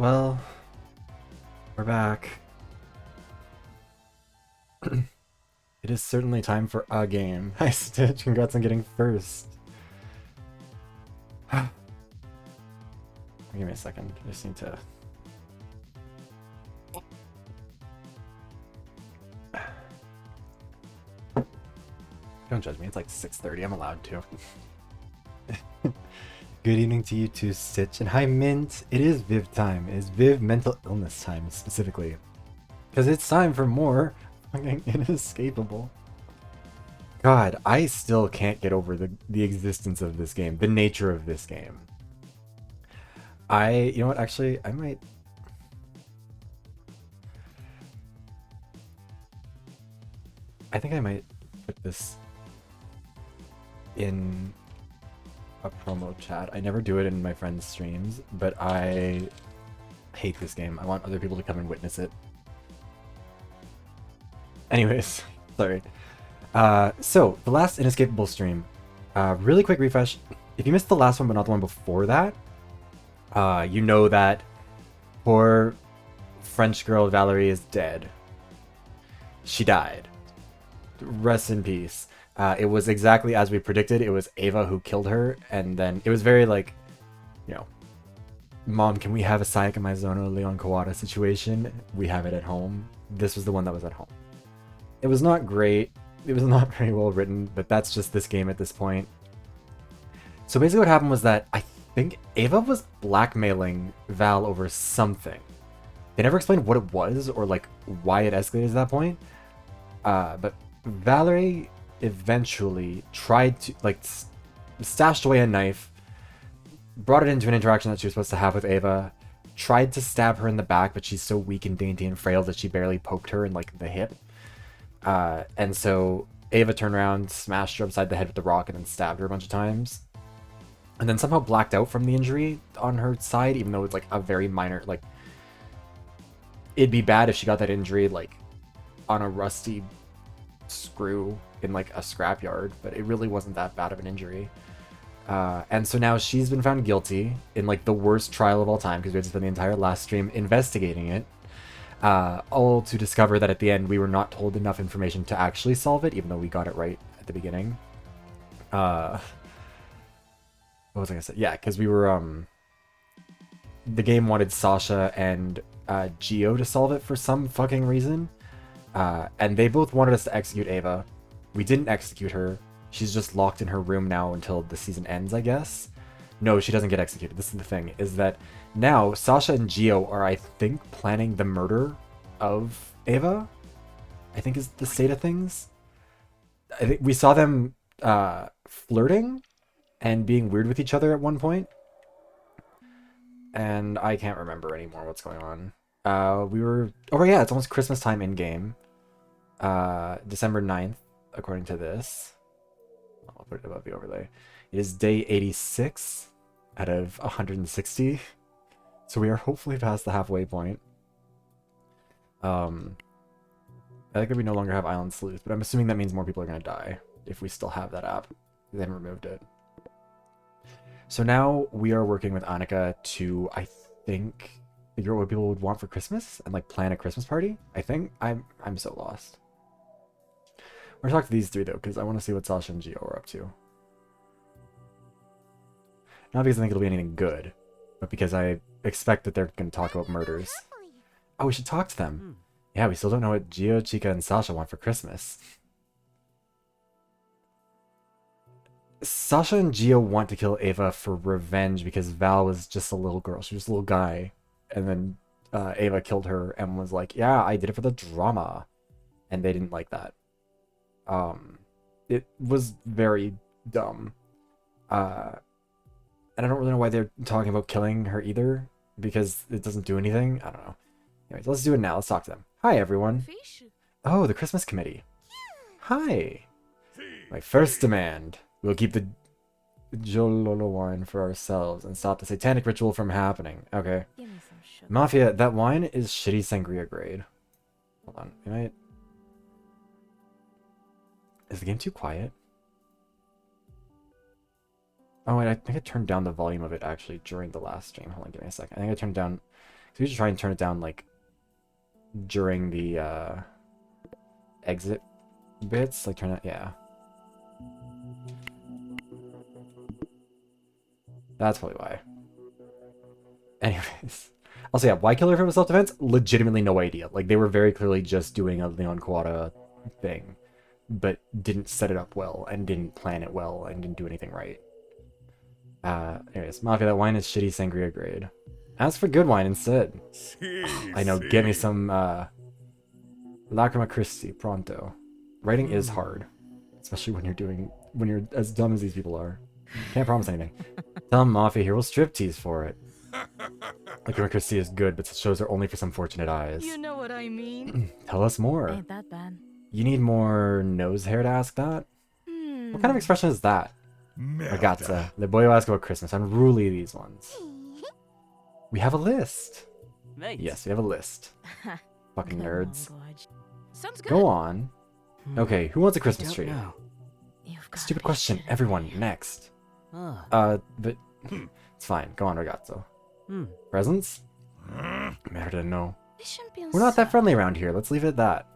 Well, we're back. It is certainly time for a game. Hi, Stitch. Congrats on getting first. Give me a second. I just need to... Don't judge me. It's like 6:30. I'm allowed to. Good evening to you too, Stitch. And hi, Mint. It is Viv time. It is Viv mental illness time, specifically. Because it's time for more fucking Inescapable. God, I still can't get over the existence of this game, the nature of this game. You know what, actually, I might... I think I might put this in a promo chat. I never do it in my friends' streams, but I hate this game. I want other people to come and witness it. Anyways, sorry. So, the last Inescapable stream, really quick refresh. If you missed the last one but not the one before that, you know that poor French girl Valerie is dead. She died. Rest in peace. It was exactly as we predicted. It was Ava who killed her, and then it was very like, you know, Mom, can we have a Sayaka Maizono Leon Kawada situation? We have it at home. This was the one that was at home. It was not great. It was not very well written, but that's just this game at this point. So basically what happened was that I think Ava was blackmailing Val over something. They never explained what it was or like why it escalated to that point. But Valerie eventually tried to like stashed away a knife, brought it into an interaction that she was supposed to have with Ava, tried to stab her in the back, but she's so weak and dainty and frail that she barely poked her in like the hip. And so Ava turned around, smashed her upside the head with the rock, and then stabbed her a bunch of times. And then somehow blacked out from the injury on her side, even though it's like a very minor, like, it'd be bad if she got that injury like on a rusty screw in like a scrapyard, but it really wasn't that bad of an injury. And so now she's been found guilty in like the worst trial of all time, because we had to spend the entire last stream investigating it. All to discover that at the end we were not told enough information to actually solve it, even though we got it right at the beginning. What was I gonna say? Yeah, because we were the game wanted Sasha and Gio to solve it for some fucking reason, and they both wanted us to execute Ava. We didn't execute her. She's just locked in her room now until the season ends, I guess. No, she doesn't get executed. This is the thing, is that now Sasha and Gio are, I think, planning the murder of Ava. I think is the state of things. I think we saw them flirting and being weird with each other at one point. And I can't remember anymore what's going on. We were... Oh, yeah, it's almost Christmas time in-game. December 9th, according to this. I'll put it above the overlay. It is day 86 out of 160. So we are hopefully past the halfway point. I think that we no longer have Island Sleuth, but I'm assuming that means more people are going to die if we still have that app. They haven't removed it. So now we are working with Annika to, I think, figure out what people would want for Christmas and like plan a Christmas party. I think I'm so lost. We're gonna talk to these three though, because I want to see what Sasha and Gio are up to. Not because I think it'll be anything good, but because I expect that they're going to talk about murders. Oh, we should talk to them. Yeah, we still don't know what Gio, Chica, and Sasha want for Christmas. Sasha and Gio want to kill Ava for revenge because Val was just a little girl. She was a little guy. And then Ava killed her and was like, yeah, I did it for the drama. And they didn't like that. It was very dumb. And I don't really know why they're talking about killing her either, because it doesn't do anything. I don't know. Anyways, let's do it now. Let's talk to them. Hi, everyone. Oh, the Christmas committee. Hi. My first demand. We'll keep the Jololo wine for ourselves and stop the satanic ritual from happening. Okay. Mafia, that wine is shitty sangria grade. Hold on. Is the game too quiet? Oh, wait, I think I turned down the volume of it actually during the last stream. Hold on, give me a second. I think I turned down... So you should try and turn it down like during the exit bits. Like turn it, yeah. That's probably why. Anyways. Also, yeah, why kill her for self-defense? Legitimately no idea. Like, they were very clearly just doing a Leon Quada thing, but didn't set it up well, and didn't plan it well, and didn't do anything right. Anyways, Mafia, that wine is shitty sangria grade. Ask for good wine instead. I know, get me some, Lacrima Christi, pronto. Writing is hard. Especially when you're as dumb as these people are. Can't promise anything. Tell Mafia here will striptease for it. Lacrima Christi is good, but shows are only for some fortunate eyes. You know what I mean? Tell us more. Ain't that bad? You need more nose hair to ask that? What kind of expression is that? Ragazza, the boy will ask about Christmas. Unruly these ones. We have a list. Mate. Yes, we have a list. Fucking nerds. Sounds good. Go on. Okay, who wants a Christmas tree? No. You've got Stupid me question. shit. Everyone, next. Ah. But it's fine. Go on, ragazzo. Hmm. Presents? Matter to know. This shouldn't be We're not that so- friendly around here. Let's leave it at that.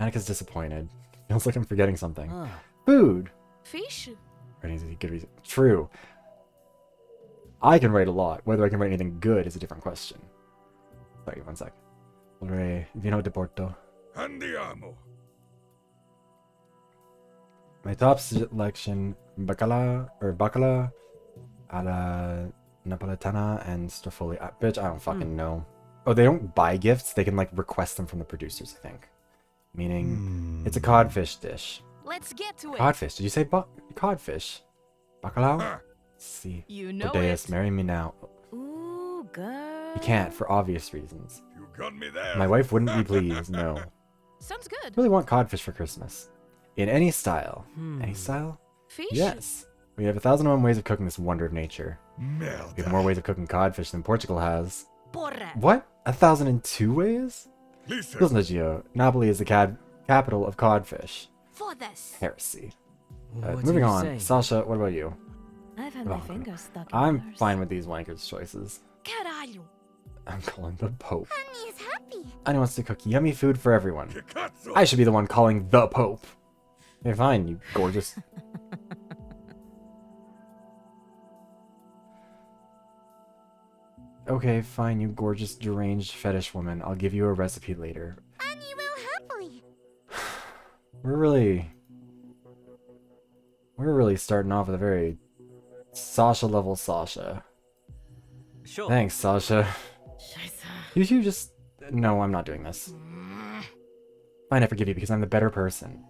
Annika's disappointed. Feels like I'm forgetting something. Ah. Food. Fish? Writing is a good reason. True. I can write a lot. Whether I can write anything good is a different question. Sorry, one sec. Vorrei vino di Porto. Andiamo. My top selection: bacala alla napoletana and strafoli. Bitch, I don't fucking know. Oh, they don't buy gifts. They can like request them from the producers, I think. Meaning, it's a codfish dish. Let's get to it. Codfish? Did you say codfish? Bacalao? Huh. Let's see. You know Odeus, it. marry me now. Ooh, good. You can't for obvious reasons. You got me there. My wife wouldn't be pleased. No. Sounds good. Really want codfish for Christmas. In any style. Any style? Fish? Yes. We have 1,001 ways of cooking this wonder of nature. Merda. We have more ways of cooking codfish than Portugal has. Porra. What? 1,002 ways? Listen. Listen, Gio. Napoli is the capital of codfish. For this. Heresy. What do Moving you on. say? Sasha, what about you? I've had Oh, my fingers stuck in I'm yours. fine with these wankers' choices. Caralho. I'm calling the Pope. Honey is happy. Annie wants to cook yummy food for everyone. Kikatsu. I should be the one calling the Pope. Okay, fine, you gorgeous. Okay, fine, you gorgeous deranged fetish woman. I'll give you a recipe later. Annie will happily. We're really starting off with a very Sasha level Sasha. Sure. Thanks, Sasha. Scheiße. You just... No, I'm not doing this. Fine, I forgive you because I'm the better person.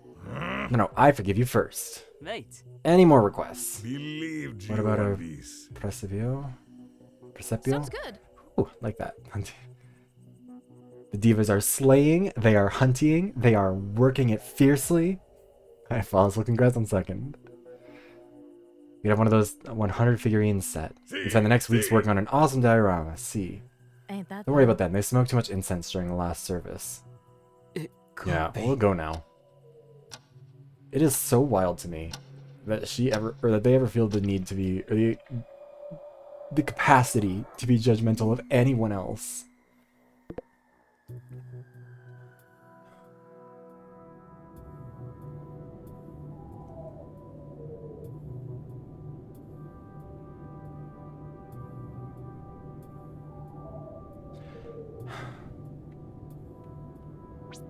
No, I forgive you first. Mate. Any more requests? Believe What you about on a this. Presepio? Presepio? Sounds good. Ooh, like that. The divas are slaying, they are hunting, they are working it fiercely. Hi, Fossil, congrats on second. We have one of those 100 figurines set. We spend the next weeks working on an awesome diorama. See. Ain't that Don't worry about them. They smoked too much incense during the last service. It could Yeah, be. we'll go now. It is so wild to me that that they ever feel the need to be, or the capacity to be judgmental of anyone else.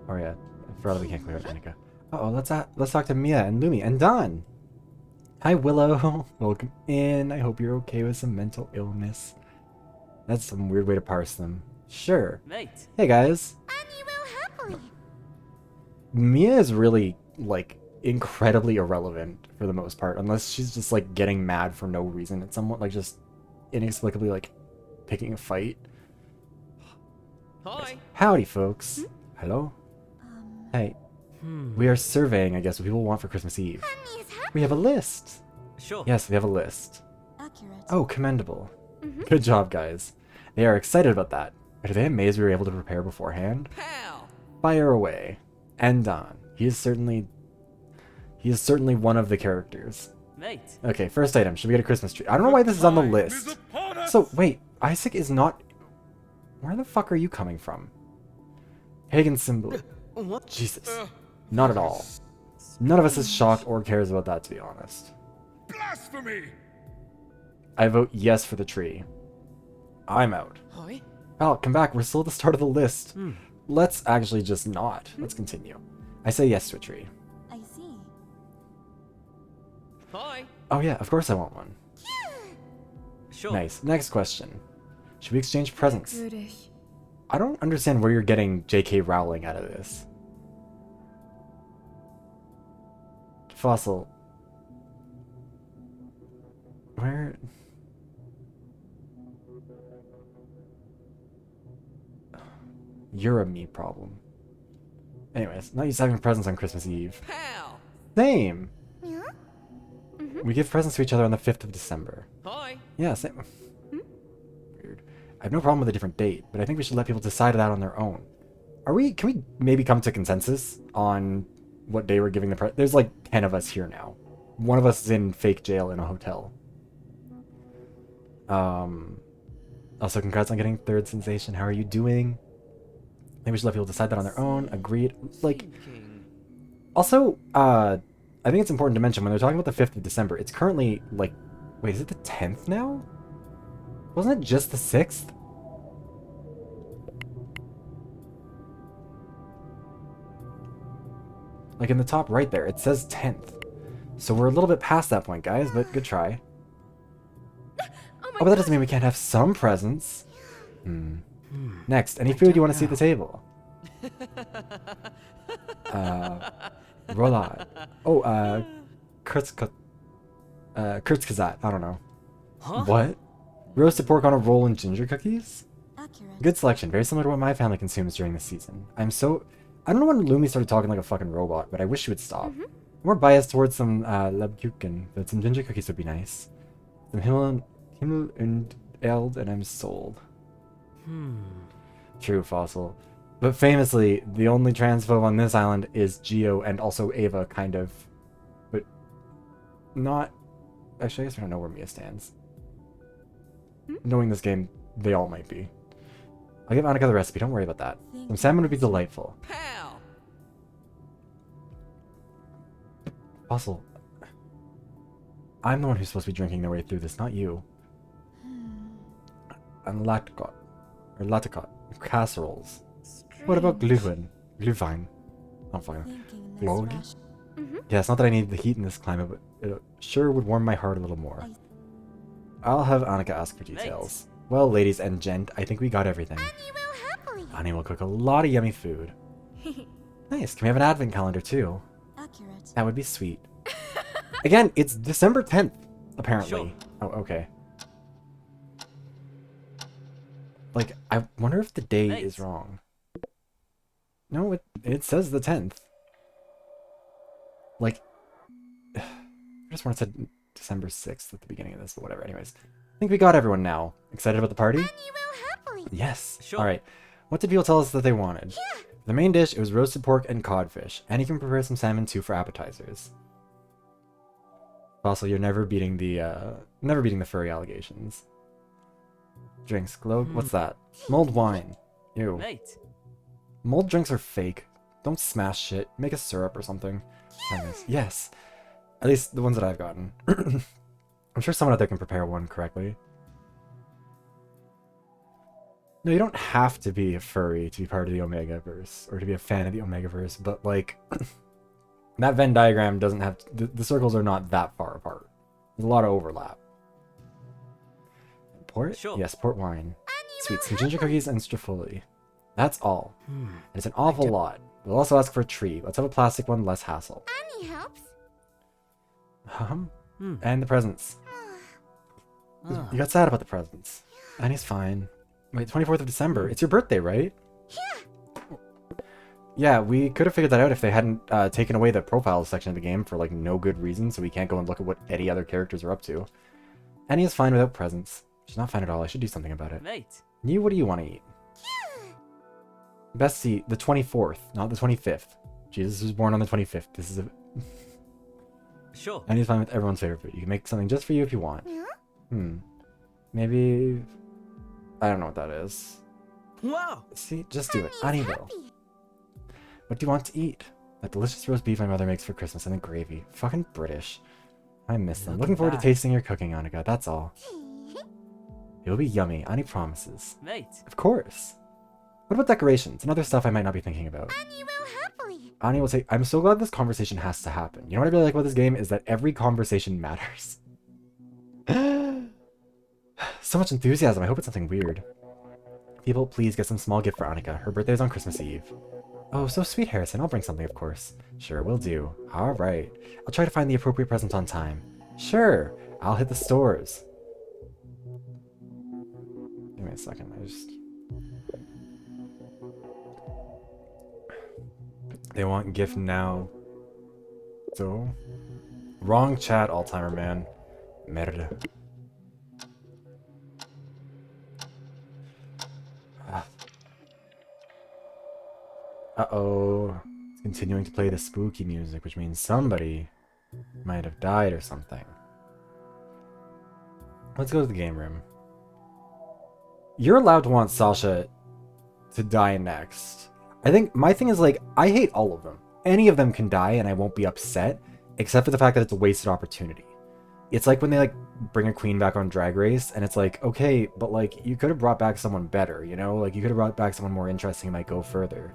Oh yeah, I forgot we can't clear out Annika. Uh-oh, let's talk to Mia and Lumi and Don. Hi Willow, welcome in. I hope you're okay with some mental illness. That's some weird way to parse them. Sure. Mate. Hey guys. Annie will happily. Mia is really, like, incredibly irrelevant for the most part, unless she's just, like, getting mad for no reason at someone, like, just inexplicably, like, picking a fight. Hi. Howdy, folks. Hello? Hey, we are surveying, I guess, what people want for Christmas Eve. Annie is happy. We have a list. Sure. Yes, we have a list. Accurate. Oh, commendable. Good job, guys. They are excited about that. Are they amazed we were able to prepare beforehand? Pal. Fire away. And Don. He is certainly one of the characters. Mate. Okay, first item. Should we get a Christmas tree? I don't know why this is on the list. So, wait. Isaac is not... Where the fuck are you coming from? Pagan symbol. What? Jesus. Not at all. None of us is shocked or cares about that, to be honest. Blasphemy! I vote yes for the tree. I'm out. Hi. Pal, come back. We're still at the start of the list. Let's actually just not. Let's continue. I say yes to a tree. I see. Hi. Oh yeah, of course I want one. Sure. Nice. Next question. Should we exchange presents? Goodish. I don't understand where you're getting J.K. Rowling out of this. Fossil. Where? You're a me problem. Anyways, not used to having presents on Christmas Eve. Pal. Same! Yeah? We give presents to each other on the 5th of December. Hi. Yeah, same. Weird. I have no problem with a different date, but I think we should let people decide that on their own. Can we maybe come to consensus on what day we're giving the There's like 10 of us here now. One of us is in fake jail in a hotel. Also, congrats on getting third sensation. How are you doing? I think we should let people decide that on their own. Agreed. Like, Thinking. also, I think it's important to mention when they're talking about the 5th of December, it's currently like, wait, is it the 10th now? Wasn't it just the 6th? Like in the top right there, it says 10th. So we're a little bit past that point, guys, but good try. Oh, but that doesn't mean we can't have some presents. Next, any food you want to see at the table? Rolla. Oh, Kurzkazat. I don't know. Huh? What? Roasted pork on a roll and ginger cookies? Accurate. Good selection, very similar to what my family consumes during the season. I don't know when Lumi started talking like a fucking robot, but I wish she would stop. I'm more biased towards some Lebkuchen, but some ginger cookies would be nice. Some Himmel und Eld, and I'm sold. True, Fossil. But famously, the only transphobe on this island is Geo and also Ava, kind of. But not... Actually, I guess we don't know where Mia stands. Knowing this game, they all might be. I'll give Annika the recipe, don't worry about that. Some salmon would be delightful. Pal. Fossil. I'm the one who's supposed to be drinking their way through this, not you. And latkot. Or latikot. Casseroles. What about Glühwein? Glühwein. I'm fine. Thinking this Glog? rush. Yeah, it's not that I need the heat in this climate, but it sure would warm my heart a little more. I'll have Annika ask for details. Well, ladies and gent, I think we got everything. You will happily. Annie will cook a lot of yummy food. Nice. Can we have an advent calendar too? Accurate. That would be sweet. Again, it's December 10th, apparently. Sure. Oh, okay. Like, I wonder if the day Nice. is wrong. No, it says the 10th. Like, I just want to say December 6th at the beginning of this, but whatever. Anyways, I think we got everyone now. Excited about the party? You will happily. Yes. Sure. Alright. What did people tell us that they wanted? The main dish, it was roasted pork and codfish. And you can prepare some salmon too for appetizers. Also, you're never beating the furry allegations. Drinks. Globe? What's that? Mulled wine. Ew. Mate. Mulled drinks are fake. Don't smash shit. Make a syrup or something. Anyways, yes. At least the ones that I've gotten. I'm sure someone out there can prepare one correctly. No, you don't have to be a furry to be part of the Omegaverse, or to be a fan of the Omegaverse, but like, that Venn diagram doesn't have, the circles are not that far apart. There's a lot of overlap. Port? Sure. Yes, port wine. Sweet, some ginger cookies and strafoli. That's all. It's an awful lot. We'll also ask for a tree. Let's have a plastic one, less hassle. Annie helps. And the presents. Ah. You got sad about the presents. Annie's fine. Wait, 24th of December. It's your birthday, right? Yeah, we could have figured that out if they hadn't taken away the profile section of the game for like no good reason, so we can't go and look at what any other characters are up to. Annie is fine without presents. She's not fine at all. I should do something about it. Mate. You, what do you want to eat? Bestie, the 24th, not the 25th. Jesus was born on the 25th. This is a... Sure. Annie's fine with everyone's favorite food. You can make something just for you if you want. Yeah? Maybe... I don't know what that is. Wow. See, just do it. Honey is Ani will. happy. What do you want to eat? That delicious roast beef my mother makes for Christmas and the gravy. Fucking British. I miss them. Look Looking at forward to that. tasting your cooking, Annika. That's all. It'll be yummy. Ani promises. Mate. Of course. What about decorations and other stuff I might not be thinking about? Honey will happily. Ani will say, I'm so glad this conversation has to happen. You know what I really like about this game is that every conversation matters. So much enthusiasm. I hope it's something weird. People, please get some small gift for Annika. Her birthday's on Christmas Eve. Oh, so sweet, Harrison. I'll bring something, of course. Sure, will do. All right. I'll try to find the appropriate present on time. Sure. I'll hit the stores. Give me a second. They want gift now. So? Wrong chat, Alzheimer man. Merda. Uh-oh. It's continuing to play the spooky music, which means somebody might have died or something. Let's go to the game room. You're allowed to want Sasha to die next. I think my thing is, like, I hate all of them. Any of them can die and I won't be upset, except for the fact that it's a wasted opportunity. It's like when they, like, bring a queen back on Drag Race, and it's like, okay, but, like, you could have brought back someone better, you know? Like, you could have brought back someone more interesting and might go further.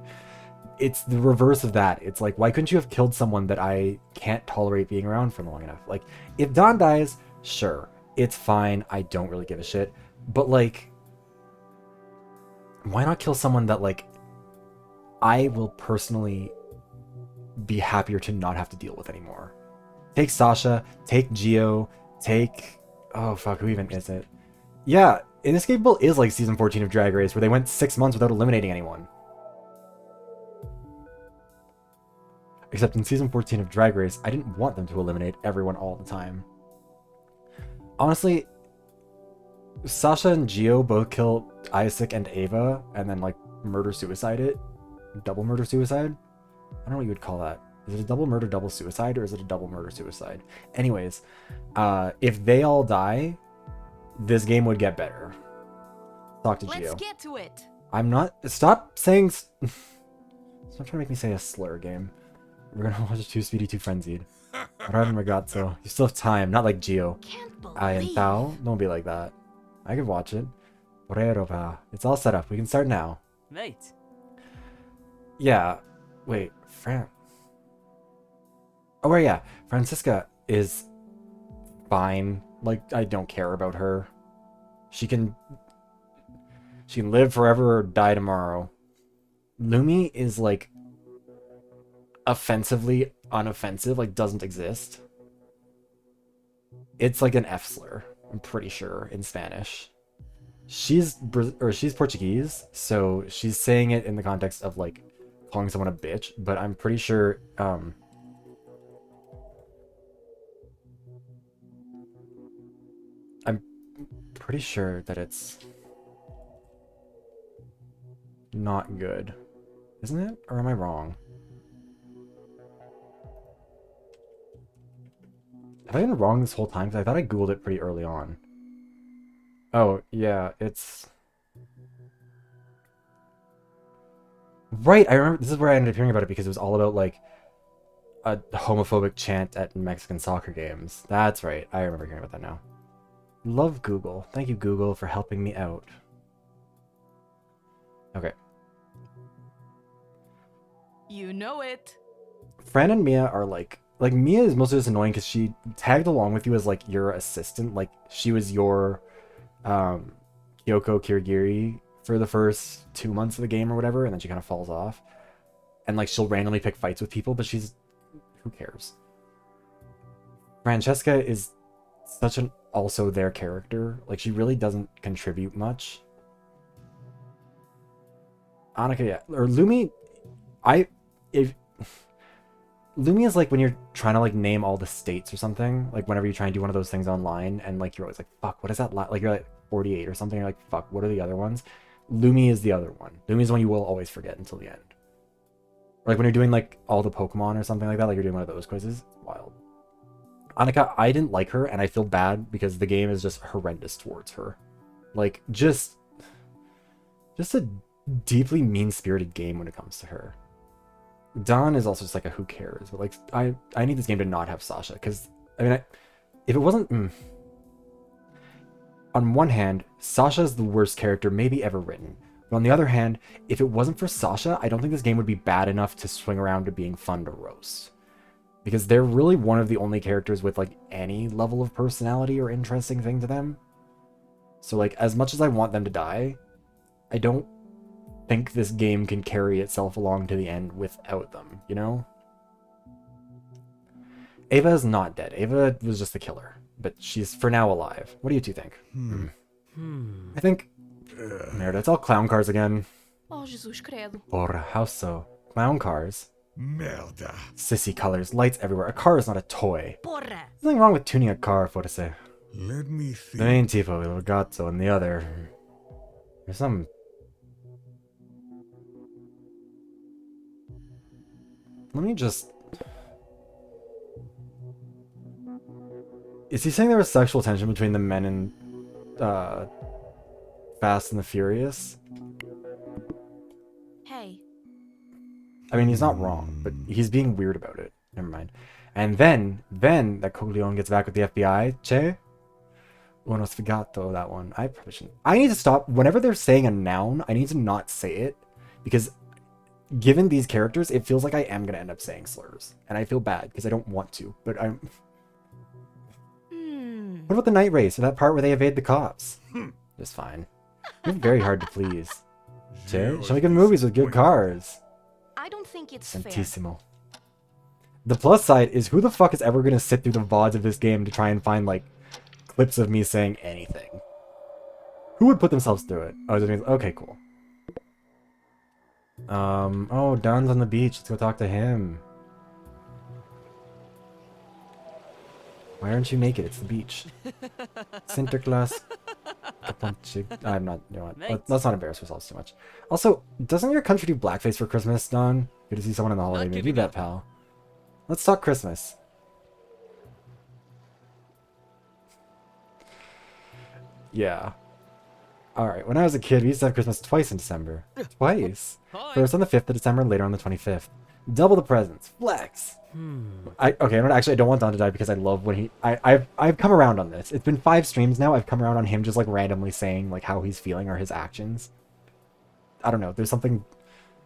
It's the reverse of that. It's like, why couldn't you have killed someone that I can't tolerate being around for long enough? Like, if Dawn dies, sure, it's fine. I don't really give a shit. But, like, why not kill someone that, like, I will personally be happier to not have to deal with anymore? Take Sasha, take Gio, take... Oh, fuck, who even is it? Yeah, Inescapable is like season 14 of Drag Race, where they went 6 months without eliminating anyone. Except in season 14 of Drag Race, I didn't want them to eliminate everyone all the time. Honestly, Sasha and Gio both kill Isaac and Ava, and then, like, murder-suicide it. Double murder-suicide? I don't know what you would call that. Is it a double murder, double suicide, or is it a double murder, suicide? Anyways, if they all die, this game would get better. Talk to Gio. Let's get to it. I'm not... Stop saying... Stop trying to make me say a slur, game. We're gonna watch Too Speedy, Too Frenzied. I don't have ragazzo. You still have time, not like Gio. Can't I am believe. Thao. Don't be like that. I could watch it. It's all set up. We can start now. Mate. Yeah. Wait, Oh, right, yeah. Francisca is fine. Like, I don't care about her. She can live forever or die tomorrow. Lumi is, like, offensively unoffensive, like, doesn't exist. It's like an F slur, I'm pretty sure, in Spanish. She's Portuguese, so she's saying it in the context of, like, calling someone a bitch, but I'm pretty sure, I'm pretty sure that it's not good. Isn't it? Or am I wrong? Have I been wrong this whole time? Because I thought I googled it pretty early on. Oh, yeah, it's... Right, I remember, this is where I ended up hearing about it, because it was all about, like, a homophobic chant at Mexican soccer games. That's right, I remember hearing about that now. Love Google. Thank you, Google, for helping me out. Okay. You know it. Fran and Mia are, like Mia is mostly just annoying because she tagged along with you as, like, your assistant. Like, she was your, Kyoko Kirigiri for the first 2 months of the game or whatever, and then she kind of falls off. And, like, she'll randomly pick fights with people, but who cares? Francesca is such an also their character. Like, she really doesn't contribute much. Annika, yeah. Or Lumi, Lumi is like when you're trying to, like, name all the states or something, like whenever you try and do one of those things online, and, like, you're always like, fuck, what is that? Like, you're like 48 or something, you're like, fuck, what are the other ones? Lumi is the other one. Lumi is the one you will always forget until the end. Or, like, when you're doing, like, all the Pokemon or something like that, like you're doing one of those quizzes. It's wild. Annika, I didn't like her, and I feel bad because the game is just horrendous towards her. Like, just a deeply mean-spirited game when it comes to her. Dawn is also just like a who cares, but like I need this game to not have Sasha, because I mean, if it wasn't, on one hand, Sasha is the worst character maybe ever written. But on the other hand, if it wasn't for Sasha, I don't think this game would be bad enough to swing around to being fun to roast. Because they're really one of the only characters with like any level of personality or interesting thing to them. So like, as much as I want them to die, I don't think this game can carry itself along to the end without them, you know? Ava is not dead. Ava was just the killer, but she's for now alive. What do you two think? I think Meredith, it's all clown cars again. Oh, Jesus credo. Porra, how so? Clown cars? Merda. Sissy colors, lights everywhere. A car is not a toy. Porra. There's nothing wrong with tuning a car, forse. Let me The think. main tipo, il ragazzo, and the other. There's some. Let me just. Is he saying there was sexual tension between the men in Fast and the Furious? Hey. I mean, he's not wrong, but he's being weird about it. Never mind. And then that Coglione gets back with the FBI. Che? Uno sfigato, that one. I probably shouldn't. I need to stop. Whenever they're saying a noun, I need to not say it. Because given these characters, it feels like I am going to end up saying slurs. And I feel bad because I don't want to. But I'm... What about the night race or that part where they evade the cops? Just fine. You're very hard to please. Che? Show me good movies with good cars. I don't think it's fair. Santissimo. The plus side is who the fuck is ever going to sit through the VoDs of this game to try and find, like, clips of me saying anything? Who would put themselves through it? Oh, it means, okay, cool. Oh, Don's on the beach. Let's go talk to him. Why aren't you naked? It's the beach. Sinterklaas. I'm not, you know what? Let's not embarrass ourselves too much. Also, doesn't your country do blackface for Christmas, Don? Good to see someone in the holiday. Maybe bet, pal. Let's talk Christmas. Yeah. Alright, when I was a kid, we used to have Christmas twice in December. Twice. First on the 5th of December, later on the 25th. Double the presents. Flex. Okay, I don't want Don to die because I love when he... I've come around on this. It's been 5 streams now. I've come around on him just like randomly saying like how he's feeling or his actions. I don't know. There's something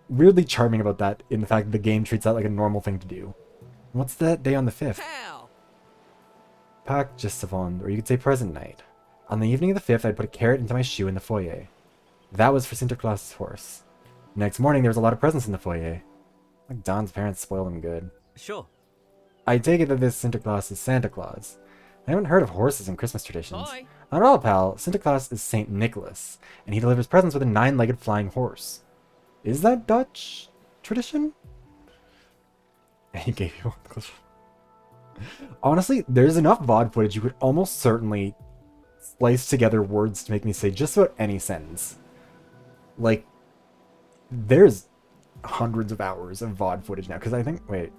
weirdly charming about that in the fact that the game treats that like a normal thing to do. What's that day on the 5th? Pack just savon, or you could say present night. On the evening of the 5th, I'd put a carrot into my shoe in the foyer. That was for Sinterklaas's horse. Next morning, there was a lot of presents in the foyer. Like Don's parents spoiled him good. Sure. I take it that this Sinterklaas is Santa Claus. I haven't heard of horses in Christmas traditions. Hi. Not at all, pal. Sinterklaas is Saint Nicholas, and he delivers presents with a 9-legged flying horse. Is that Dutch tradition? And he gave you one. Honestly, there's enough VoD footage you could almost certainly slice together words to make me say just about any sentence. Like, there's hundreds of hours of VoD footage now, because I think, wait,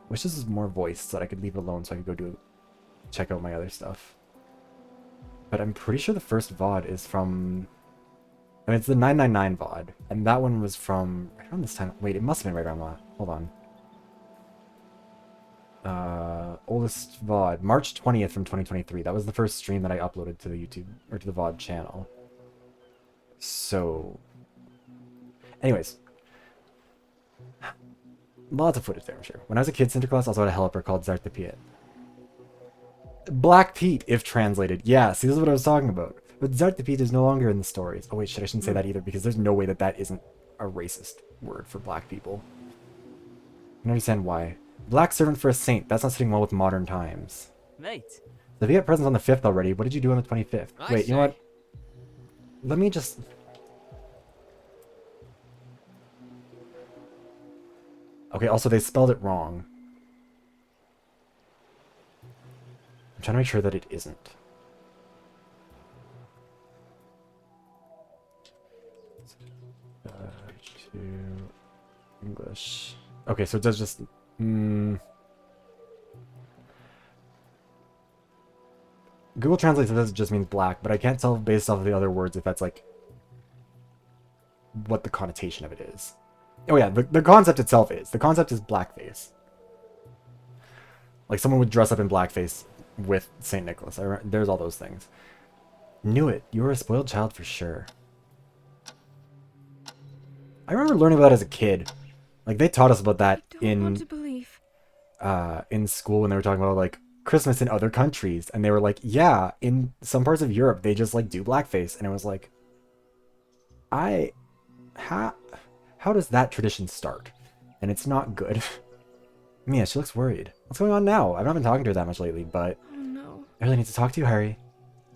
wish this was more voice so that I could leave it alone so I could go check out my other stuff. But I'm pretty sure the first VoD is from, I mean, it's the 999 VoD, and that one was from, right around this time, wait, it must have been right around that, hold on. Oldest VoD, March 20th from 2023. That was the first stream that I uploaded to the YouTube, or to the VoD channel. So, anyways. Lots of footage there, I'm sure. When I was a kid, Sinterklaas also had a helper called Zwarte Piet. Black Pete, if translated. Yeah, see, this is what I was talking about. But Zwarte Piet is no longer in the stories. Oh wait, shit, I shouldn't say that either, because there's no way that that isn't a racist word for black people. I don't understand why. Black servant for a saint. That's not sitting well with modern times. Mate. So if you got presents on the 5th already, what did you do on the 25th? I Wait, you know what? Let me just... Okay, also they spelled it wrong. I'm trying to make sure that it isn't. To English. Okay, so it does just... Google Translate says it just means black, but I can't tell based off of the other words if that's like... what the connotation of it is. Oh yeah, the concept itself is. The concept is blackface. Like someone would dress up in blackface with St. Nicholas. There's all those things. Knew it. You were a spoiled child for sure. I remember learning about that as a kid. Like they taught us about that in school when they were talking about like Christmas in other countries, and they were like, yeah, in some parts of Europe they just like do blackface, and it was like, how does that tradition start? And it's not good. Mia, she looks worried. What's going on now? I've not been talking to her that much lately, but Oh no. I really need to talk to you, Harry.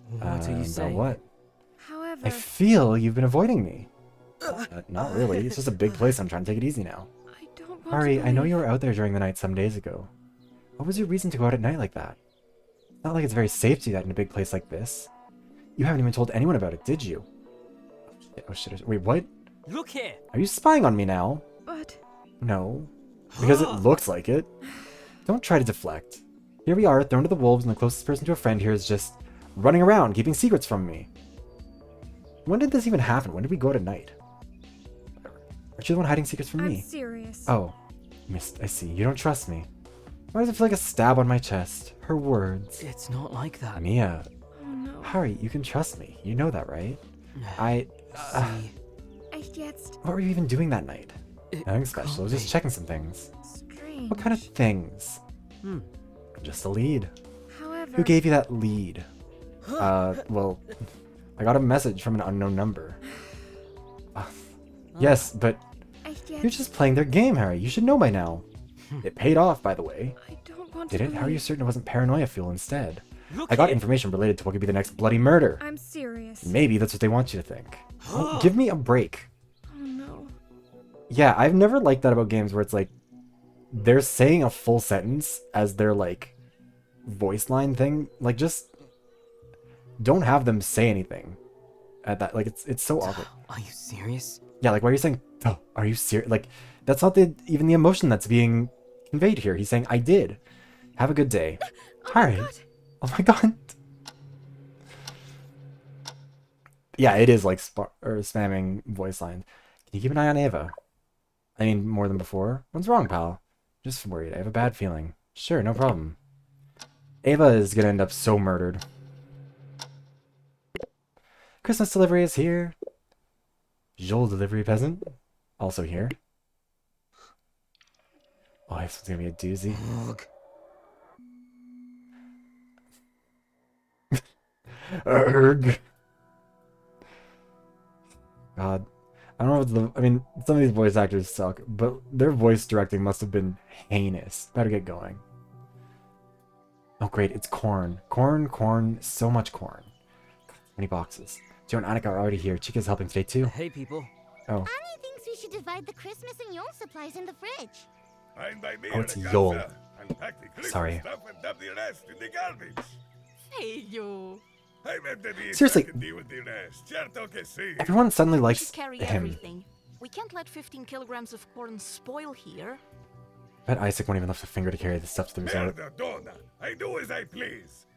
What are you saying? What? However, I feel you've been avoiding me. Not really. It's just a big place. I'm trying to take it easy now. I don't want Harry, to I know believe- you were out there during the night some days ago. What was your reason to go out at night like that? It's not like it's very safe to do that in a big place like this. You haven't even told anyone about it, did you? Oh shit. Wait, what? Look here. Are you spying on me now? But No. Because it looks like it. Don't try to deflect. Here we are, thrown to the wolves, and the closest person to a friend here is just running around, keeping secrets from me. When did this even happen? When did we go out at night? Aren't you the one hiding secrets from me? I'm serious. Oh, missed. I see. You don't trust me. Why does it feel like a stab on my chest? Her words. It's not like that. Mia. Oh no. Harry, you can trust me. You know that, right? See, Echt jetzt? What were you even doing that night? it Nothing special. I can't was just be. checking some things. Strange. What kind of things? Hmm. Just a lead. However, Who gave you that lead? Well, I got a message from an unknown number. Yes, but Echt you're jetzt? just playing their game, Harry. You should know by now. It paid off, by the way. I don't want Did to it? How are you believe- certain it wasn't paranoia fuel instead? Look I got here. information related to what could be the next bloody murder. I'm serious. Maybe that's what they want you to think. Oh, give me a break. Oh no. Yeah, I've never liked that about games where it's like they're saying a full sentence as their like voice line thing. Like just don't have them say anything at that. Like it's so awkward. Are you serious? Yeah, like why are you saying, oh, are you serious? Like that's not even the emotion that's being conveyed here. He's saying, I did. Have a good day. Harry. Oh my god. Yeah, it is like spamming voice lines. Can you keep an eye on Ava? I mean, more than before. What's wrong, pal? Just worried. I have a bad feeling. Sure, no problem. Ava is gonna end up so murdered. Christmas delivery is here. Joel delivery peasant, also here. Oh, this one's gonna be a doozy. Ugh. Erg. God. I don't know if the... I mean, some of these voice actors suck, but their voice directing must have been heinous. Better get going. Oh, great. It's corn. Corn. So much corn. God, so many boxes. Joe and Annika are already here. Chica's helping today, too. Hey, people. Oh. Annie thinks we should divide the Christmas and Yule supplies in the fridge. I'm by me Oh, it's in the Joel. casa. Unpack the Christmas Sorry. stuff and dump the rest in the garbage. Hey you. I meant to be Seriously. stuck and deal with the rest. Certo que sí. Everyone suddenly We likes should carry him. everything. We can't let 15 kilograms of corn spoil here. Bet Isaac won't even lift a finger to carry the stuff to the resort. Merda, dona. I do as I please.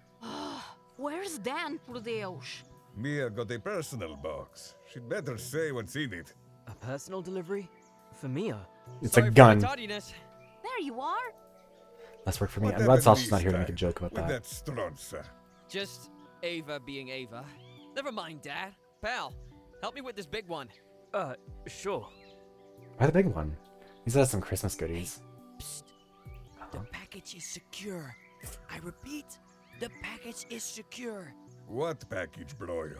Where's Dan, por Deus? Mia got a personal box. She'd better say what's in it. A personal delivery? For Mia? It's a gun. There you are. Less work for me. What I'm glad happened Sasha's not this here to make a time joke about with that. stronza? Just Ava being Ava. Never mind, Dad. Pal, help me with this big one. Sure. Why the big one? He said some Christmas goodies. Psst. The package is secure. I repeat, the package is secure. What package, broyo?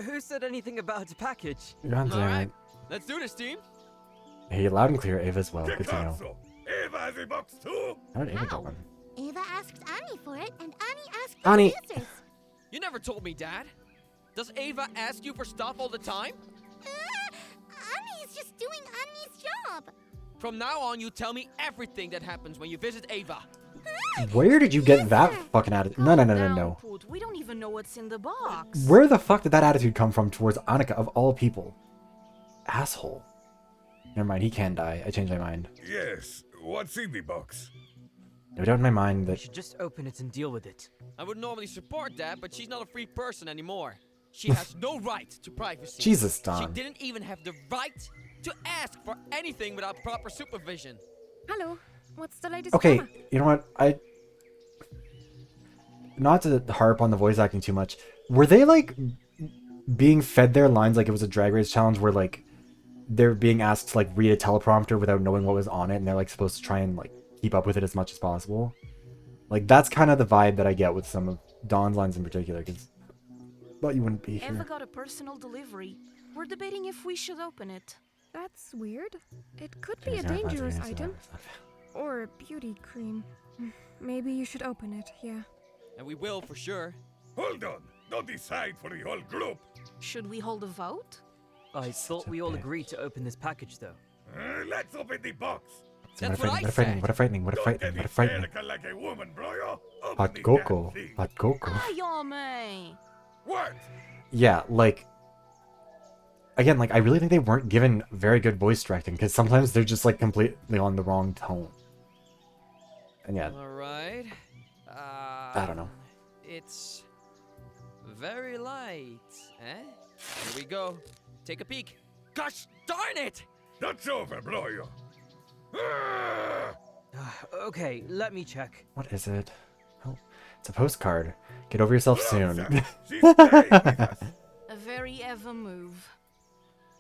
Who said anything about a package? God damn Alright, it. let's do this, team. Hey, loud and clear, Ava as well. Que Good to know. cazzo? Eva has a box too? How did Ava get Ow. one? Ava asked Annie for it, and Annie asked the Annie. producers. You never told me, Dad. Does Ava ask you for stuff all the time? Annie's just doing Annie's job. From now on, you tell me everything that happens when you visit Ava. Where did you get that fucking attitude? No. Down, Put. We don't even know what's in the box. Where the fuck did that attitude come from towards Annika of all people? Asshole. Never mind, he can die. I changed my mind. Yes. What's in the box? No doubt in my mind We that... should just open it and deal with it. I would normally support that, but she's not a free person anymore. She has no right to privacy. Jesus, She Don. didn't even have the right to ask for anything without proper supervision. Hello. What's the latest Okay, drama? you know what? Not to harp on the voice acting too much. Were they like being fed their lines like it was a drag race challenge where like they're being asked to like read a teleprompter without knowing what was on it and they're like supposed to try and like keep up with it as much as possible? Like that's kind of the vibe that I get with some of Dawn's lines in particular, because thought you wouldn't be Eva here. got a personal delivery. We're debating if we should open it. That's weird. It could be a dangerous item. Or a beauty cream. Maybe you should open it, yeah. And we will for sure. Hold on. Don't decide for the whole group. Should we hold a vote? I thought we all agreed to open this package, though. Let's open the box. That's what I What a frightening, said. what a frightening, what a Don't frightening, get what a frightening. hysterical like a woman, bro. Open Hot the cocoa, damn thing. hot cocoa. Ayame! What? Yeah, like, again, like, I really think they weren't given very good voice directing, because sometimes they're just, like, completely on the wrong tone. And yeah, All right. I don't know. It's very light, eh? Here we go. Take a peek. Gosh darn it! That's over, bro. Okay, let me check. What is it? Oh, it's a postcard. Get over yourself soon. She's staying with us. A very Eva move.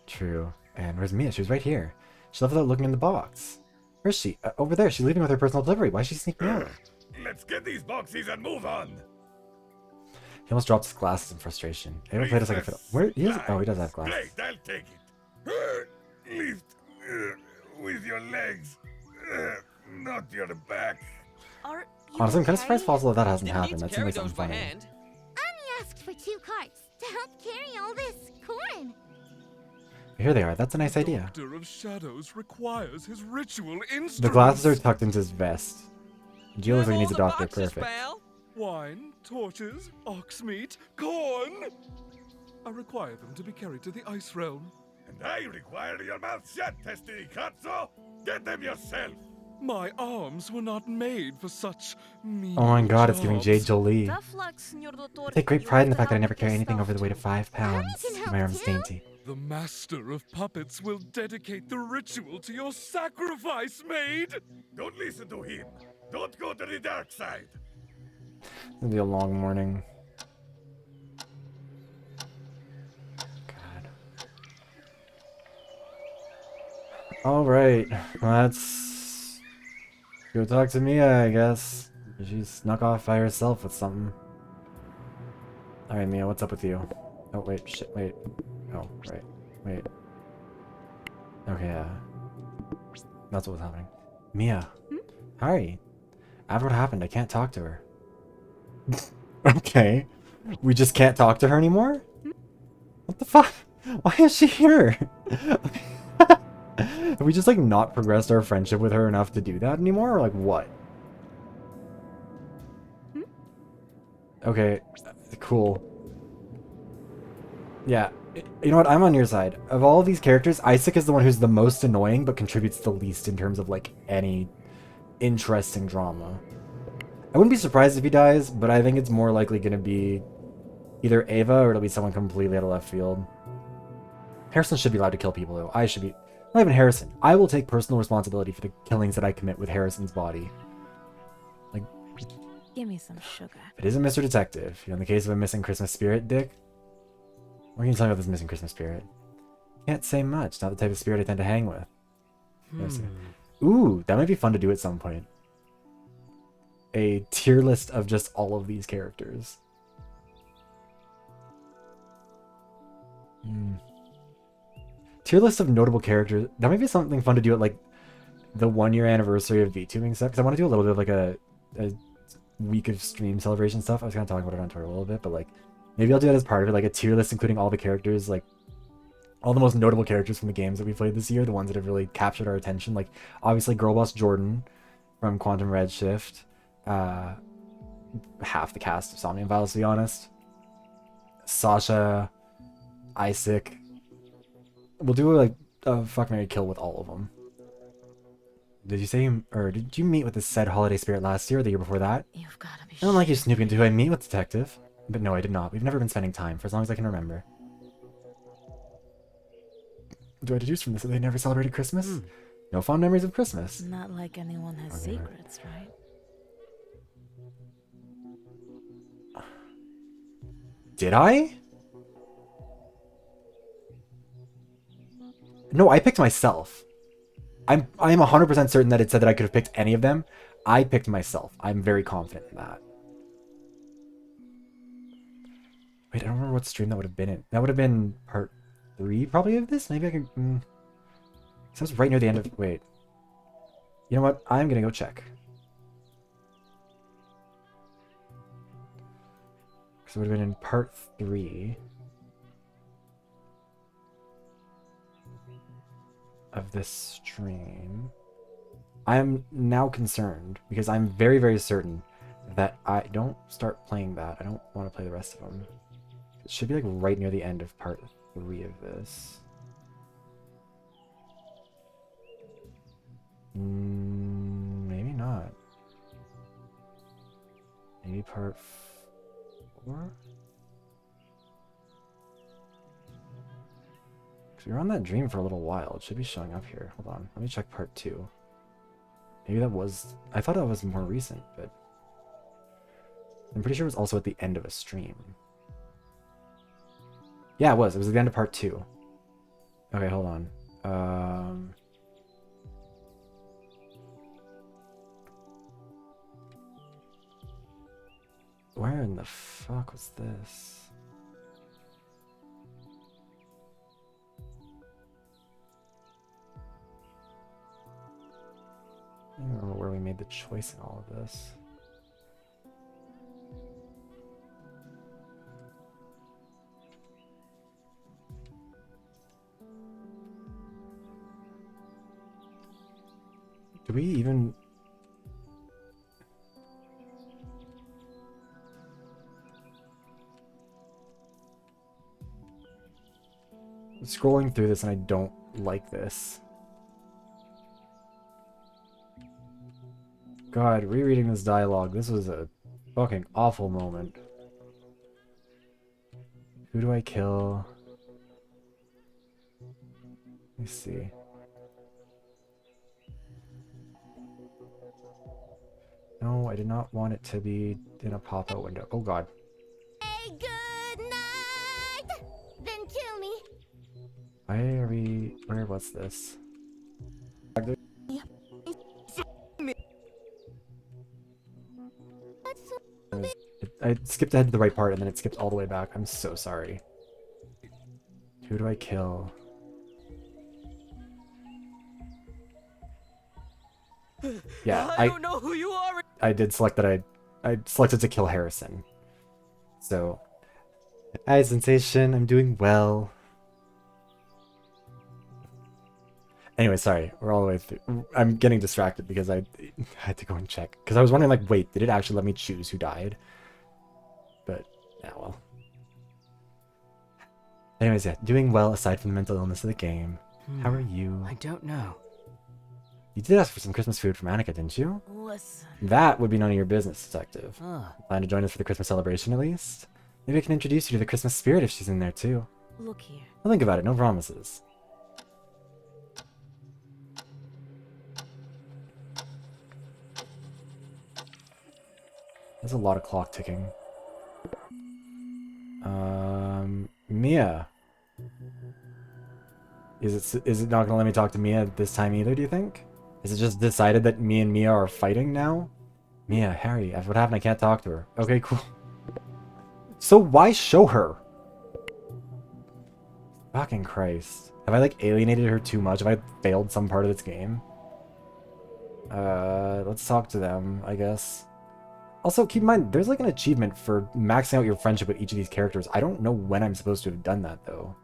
True. And where's Mia? She was right here. She left without looking in the box. Where's she? Over there. She's leaving with her personal delivery. Why is she sneaking out? Let's get these boxes and move on. He almost dropped his glasses in frustration. Ava played us like a fiddle. Where? He doesn't, oh, he does have glasses. Great, I'll take it. Lift with your legs, not your back. Are you Honestly, I'm kind of surprised okay? Fossil that hasn't Didn't need happened. to That seems carry like those something by funny. hand. Annie asked for 2 carts to help carry all this corn. Here they are. That's a nice idea. Doctor of Shadows requires his ritual instruments. The glasses are tucked into his vest. Gio looks like he All needs a the doctor. boxes, Perfect. pal. Wine, torches, ox meat, corn. I require them to be carried to the ice realm. And I require your mouth shut, Testicazzo. Get them yourself. My arms were not made for such mean Oh my god, it's giving jobs. Jade Jolie. Tough luck, Signor Dottore. I take great You pride in the have fact that I to never help carry with anything stuff over the weight of too. 5 pounds. can help My arm's too. dainty. The master of puppets will dedicate the ritual to your sacrifice, maid. Don't listen to him. Don't go to the dark side. It'll be a long morning. God. Alright, let's go talk to Mia, I guess. She snuck off by herself with something. Alright, Mia, what's up with you? Oh, wait, shit, wait. Oh, right, wait. Okay, that's what was happening. Mia. Hi. After what happened, I can't talk to her. Okay. We just can't talk to her anymore? What the fuck? Why is she here? Have we just like not progressed our friendship with her enough to do that anymore? Or like what? Okay. Cool. Yeah. You know what? I'm on your side. Of all of these characters, Isaac is the one who's the most annoying but contributes the least in terms of like any interesting drama. I wouldn't be surprised if he dies, but I think it's more likely going to be either Ava or it'll be someone completely out of left field. Harrison should be allowed to kill people, though. I should be... Not even Harrison. I will take personal responsibility for the killings that I commit with Harrison's body. Like, Give me some sugar. it isn't Mr. Detective. You're in the case of a missing Christmas spirit, Dick. What can you tell me about this missing Christmas spirit? Can't say much. Not the type of spirit I tend to hang with. Yes, sir. Ooh, that might be fun to do at some point. A tier list of just all of these characters. Tier list of notable characters. That might be something fun to do at like the 1-year anniversary of VTubing stuff. Because I want to do a little bit of like a week of stream celebration stuff. I was kind of talking about it on Twitter a little bit, but like maybe I'll do that as part of it. Like a tier list including all the characters, like all the most notable characters from the games that we played this year, the ones that have really captured our attention. Like obviously Girl Boss Jordan from Quantum Redshift. Half the cast of Somnium Files, to be honest. Sasha, Isaac. We'll do like a fuck, marry, kill with all of them. Did you say, or did you meet with the said holiday spirit last year or the year before that? You've gotta be I don't like you snooping into who I meet with, Detective. But no, I did not. We've never been spending time for as long as I can remember. Do I deduce from this that they never celebrated Christmas? No fond memories of Christmas. Not like anyone has Okay, right. secrets, right? Did I? No, I picked myself. I'm 100% certain that it said that I could have picked any of them. I picked myself. I'm very confident in that. Wait, I don't remember what stream that would have been in. That would have been part 3 probably of this? Maybe I could... So it's right near the end of... Wait. You know what? I'm gonna go check. So it would have been in part 3 of this stream. I am now concerned because I'm very, very certain that I don't start playing that. I don't want to play the rest of them. It should be like right near the end of part 3 of this. Maybe not. Maybe part 4? Because we were on that dream for a little while. It should be showing up here. Hold on. Let me check part 2. Maybe that was... I thought that was more recent, but... I'm pretty sure it was also at the end of a stream. Yeah, it was. It was at the end of part 2. Okay, hold on. Where in the fuck was this? I don't remember where we made the choice in all of this. Do we even... I'm scrolling through this and I don't like this. God, rereading this dialogue, this was a fucking awful moment. Who do I kill? Let me see. No, I did not want it to be in a pop-out window. Oh god. Hey, good night! Then kill me. Why are we... Where was this? I skipped ahead to the right part and then it skipped all the way back. I'm so sorry. Who do I kill? Yeah, I don't know who you are. I did select that I selected to kill Harrison. So, hi Sensation, I'm doing well. Anyway, sorry, we're all the way through. I'm getting distracted because I had to go and check. Because I was wondering, like, wait, did it actually let me choose who died? But, yeah, well. Anyways, yeah, doing well aside from the mental illness of the game. How are you? I don't know. You did ask for some Christmas food from Annika, didn't you? Listen. That would be none of your business, Detective. Huh. Plan to join us for the Christmas celebration, at least? Maybe I can introduce you to the Christmas spirit if she's in there, too. Look here. I'll think about it, no promises. There's a lot of clock ticking. Mia. Is it not gonna let me talk to Mia this time either, do you think? Is it just decided that me and Mia are fighting now? Mia, Harry, what happened? I can't talk to her. Okay, cool. So why show her? Fucking Christ. Have I, like, alienated her too much? Have I failed some part of this game? Let's talk to them, I guess. Also, keep in mind, there's, like, an achievement for maxing out your friendship with each of these characters. I don't know when I'm supposed to have done that, though.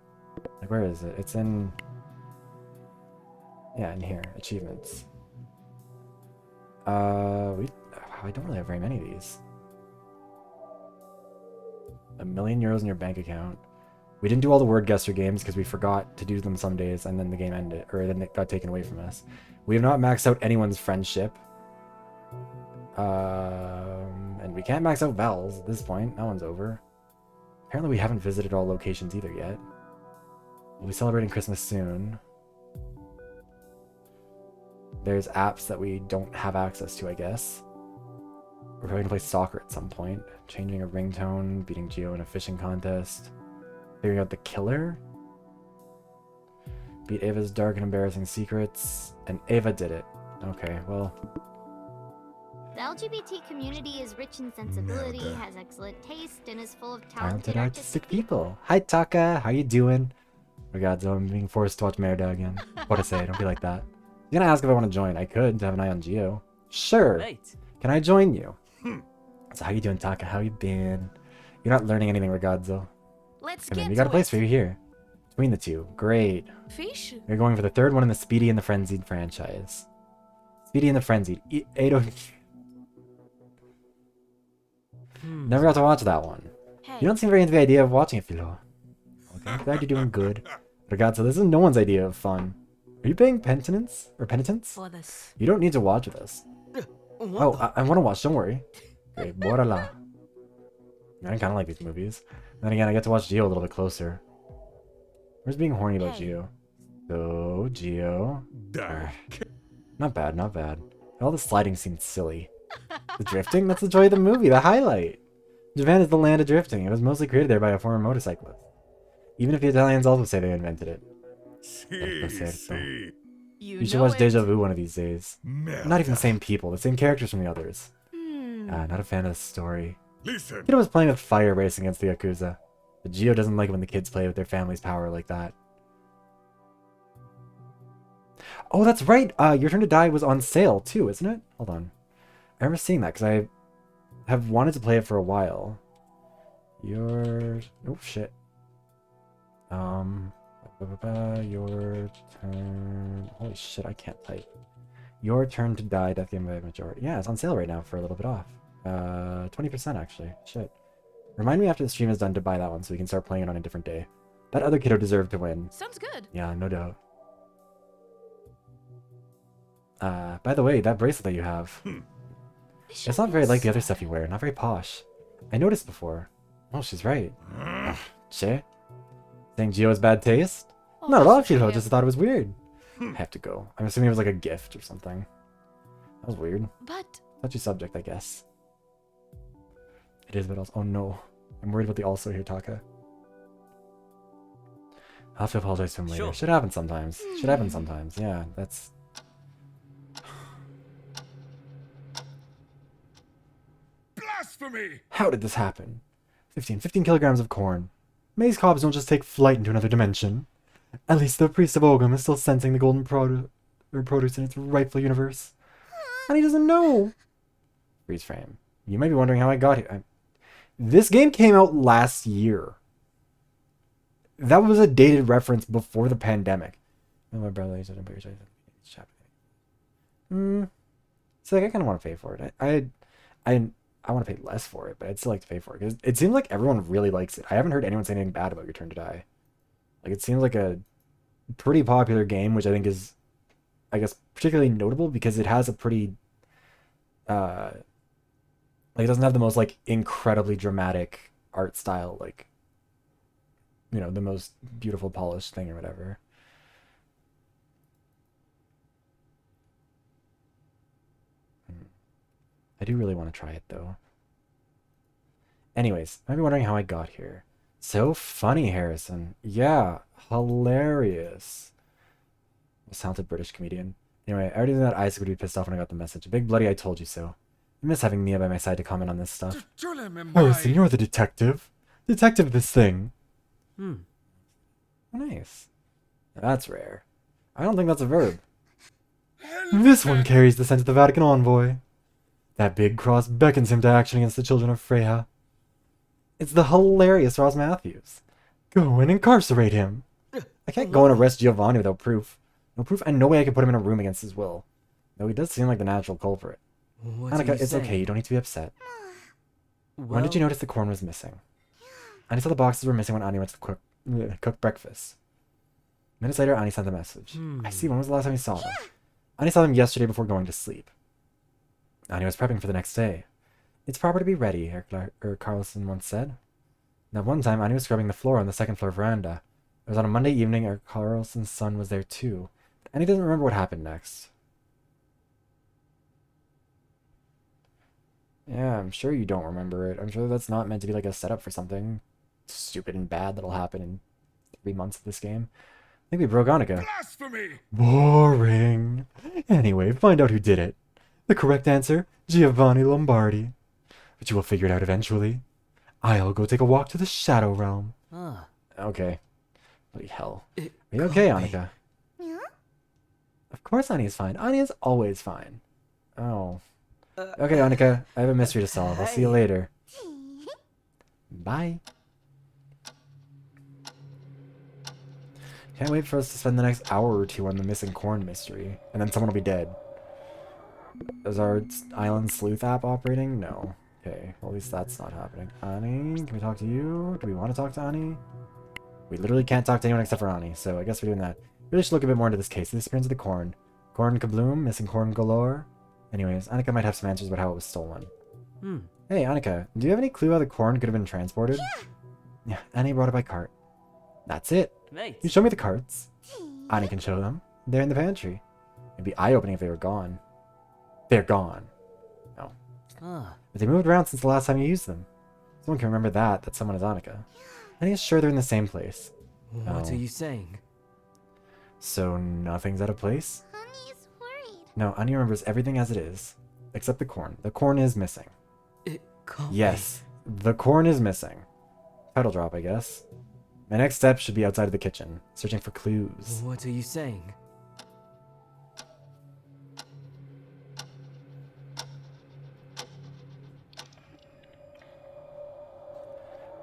Like, where is it? It's in... Yeah, in here. Achievements. I don't really have very many of these. €1 million in your bank account. We didn't do all the word guesser games because we forgot to do them some days and then the game ended, or then it got taken away from us. We have not maxed out anyone's friendship. And we can't max out Val's at this point. That one's over. Apparently we haven't visited all locations either yet. We'll be celebrating Christmas soon. There's apps that we don't have access to, I guess. We're probably gonna play soccer at some point. Changing a ringtone, beating Geo in a fishing contest. Figuring out the killer. Beat Ava's dark and embarrassing secrets. And Ava did it. Okay, well... The LGBT community is rich in sensibility, has excellent taste, and is full of Talented talented artistic people. Hi Taka, how you doing? Oh god, so I'm being forced to watch Merida again. What to say, don't be like that. You're gonna ask if I want to join. I could to have an eye on Geo. Sure. Late. Can I join you? So how you doing, Taka? How you been? You're not learning anything, Ragazzo. Let's Come get in. We got a to place it. for you here. Between the two. Great. Fish? You're going for the third one in the Speedy and the Frenzied franchise. Speedy and the Frenzied. Never got to watch that one. Hey. You don't seem very into the idea of watching it, Philo. Okay, I'm glad you're doing good. Ragazzo, this is no one's idea of fun. Are you paying penitence? Or penitence? For this. You don't need to watch with us. Oh, I want to watch, don't worry. Great, voila. I kind of like these movies. Then again, I get to watch Geo a little bit closer. Where's being horny about Hey. Geo? So, Geo. Dark. Not bad, not bad. All the sliding seemed silly. The drifting? That's the joy of the movie, the highlight. Japan is the land of drifting. It was mostly created there by a former motorcyclist. Even if the Italians also say they invented it. Sí. You should watch Deja Vu one of these days. Not even the same people, the same characters from the others. Not a fan of the story. Listen. Kiddo was playing with fire racing against the Yakuza. But Geo doesn't like it when the kids play with their family's power like that. Oh, that's right! Your Turn to Die was on sale too, isn't it? Hold on. I remember seeing that because I have wanted to play it for a while. Oh shit. Your turn. Holy shit, I can't type. Your Turn to Die, Death Game by Majority. Yeah, it's on sale right now for a little bit off. 20% actually. Shit. Remind me after the stream is done to buy that one so we can start playing it on a different day. That other kiddo deserved to win. Sounds good. Yeah, no doubt. By the way, that bracelet that you have, it's not very like the other stuff you wear. Not very posh. I noticed before. Oh, she's right. Che? Saying Geo has bad taste? Not at all, Philo. Just thought it was weird. I have to go. I'm assuming it was like a gift or something. That was weird. But Touchy subject, I guess. It is, but also... Oh no. I'm worried about the also here, Taka. I'll have to apologize to him later. Sure. Should happen sometimes. Should happen sometimes. Yeah, that's... Blasphemy! How did this happen? 15 kilograms of corn. Maize cobs don't just take flight into another dimension. At least the priest of Ogum is still sensing the golden produce in its rightful universe. And he doesn't know. Freeze frame. You might be wondering how I got here. This game came out last year. That was a dated reference before the pandemic. My brother said, so like, I kind of want to pay for it. I want to pay less for it, but I'd still like to pay for it because it seems like everyone really likes it. I haven't heard anyone say anything bad about Your Turn to Die. Like, it seems like a pretty popular game, which I think is, I guess, particularly notable because it has a pretty, like, it doesn't have the most, like, incredibly dramatic art style, like, you know, the most beautiful polished thing or whatever. I do really want to try it, though. Anyways, I might be wondering how I got here. So funny, Harrison. Yeah, hilarious. A talented British comedian. Anyway, I already knew that Isaac would be pissed off when I got the message. Big bloody, I told you so. I miss having Mia by my side to comment on this stuff. Harrison, you're the detective. Detective of this thing. Nice. Now that's rare. I don't think that's a verb. This one carries the scent of the Vatican envoy. That big cross beckons him to action against the children of Freya. It's the hilarious Ross Matthews. Go and incarcerate him. I can't go and arrest Giovanni without proof. No proof and no way I can put him in a room against his will. Though he does seem like the natural culprit. Annika, it's okay, you don't need to be upset. When did you notice the corn was missing? Annie saw the boxes were missing when Annie went to cook breakfast. Minutes later, Annie sent a message. I see, when was the last time you saw them? Annie saw them yesterday before going to sleep. Annie was prepping for the next day. It's proper to be ready, Carlson once said. That one time, Annie was scrubbing the floor on the second floor veranda. It was on a Monday evening, and Carlson's son was there too. Annie doesn't remember what happened next. Yeah, I'm sure you don't remember it. I'm sure that's not meant to be like a setup for something stupid and bad that'll happen in 3 months of this game. I think we broke Annika. Blasphemy! Boring. Anyway, find out who did it. The correct answer, Giovanni Lombardi. But you will figure it out eventually. I'll go take a walk to the Shadow Realm. Ah. Okay. Bloody hell. Are It you okay, can't be. Annika? Yeah? Of course Annie's fine. Annie's always fine. Oh. Okay, Annika, I have a mystery to solve. I'll see you later. Bye. Can't wait for us to spend the next hour or two on the missing corn mystery. And then someone will be dead. Is our island sleuth app operating? No. Okay, well, at least that's not happening. Annie, can we talk to you? Do we want to talk to Annie? We literally can't talk to anyone except for Annie, so I guess we're doing that. Really should look a bit more into this case. The disappearance of the corn. Corn kabloom, missing corn galore. Anyways, Annika might have some answers about how it was stolen. Hey, Annika, do you have any clue how the corn could have been transported? Yeah, Annie brought it by cart. That's it. Mate. You show me the carts. Annie can show them. They're in the pantry. It'd be eye-opening if they were gone. They're gone. No. Ah. But they moved around since the last time you used them. Someone can remember that someone is Annika. Annie's sure they're in the same place. What Oh. are you saying? So nothing's out of place? Honey's worried. No, Annie remembers everything as it is. Except the corn. The corn is missing. It can't Yes, the corn is missing. Title drop, I guess. My next step should be outside of the kitchen, searching for be. clues. What are you saying?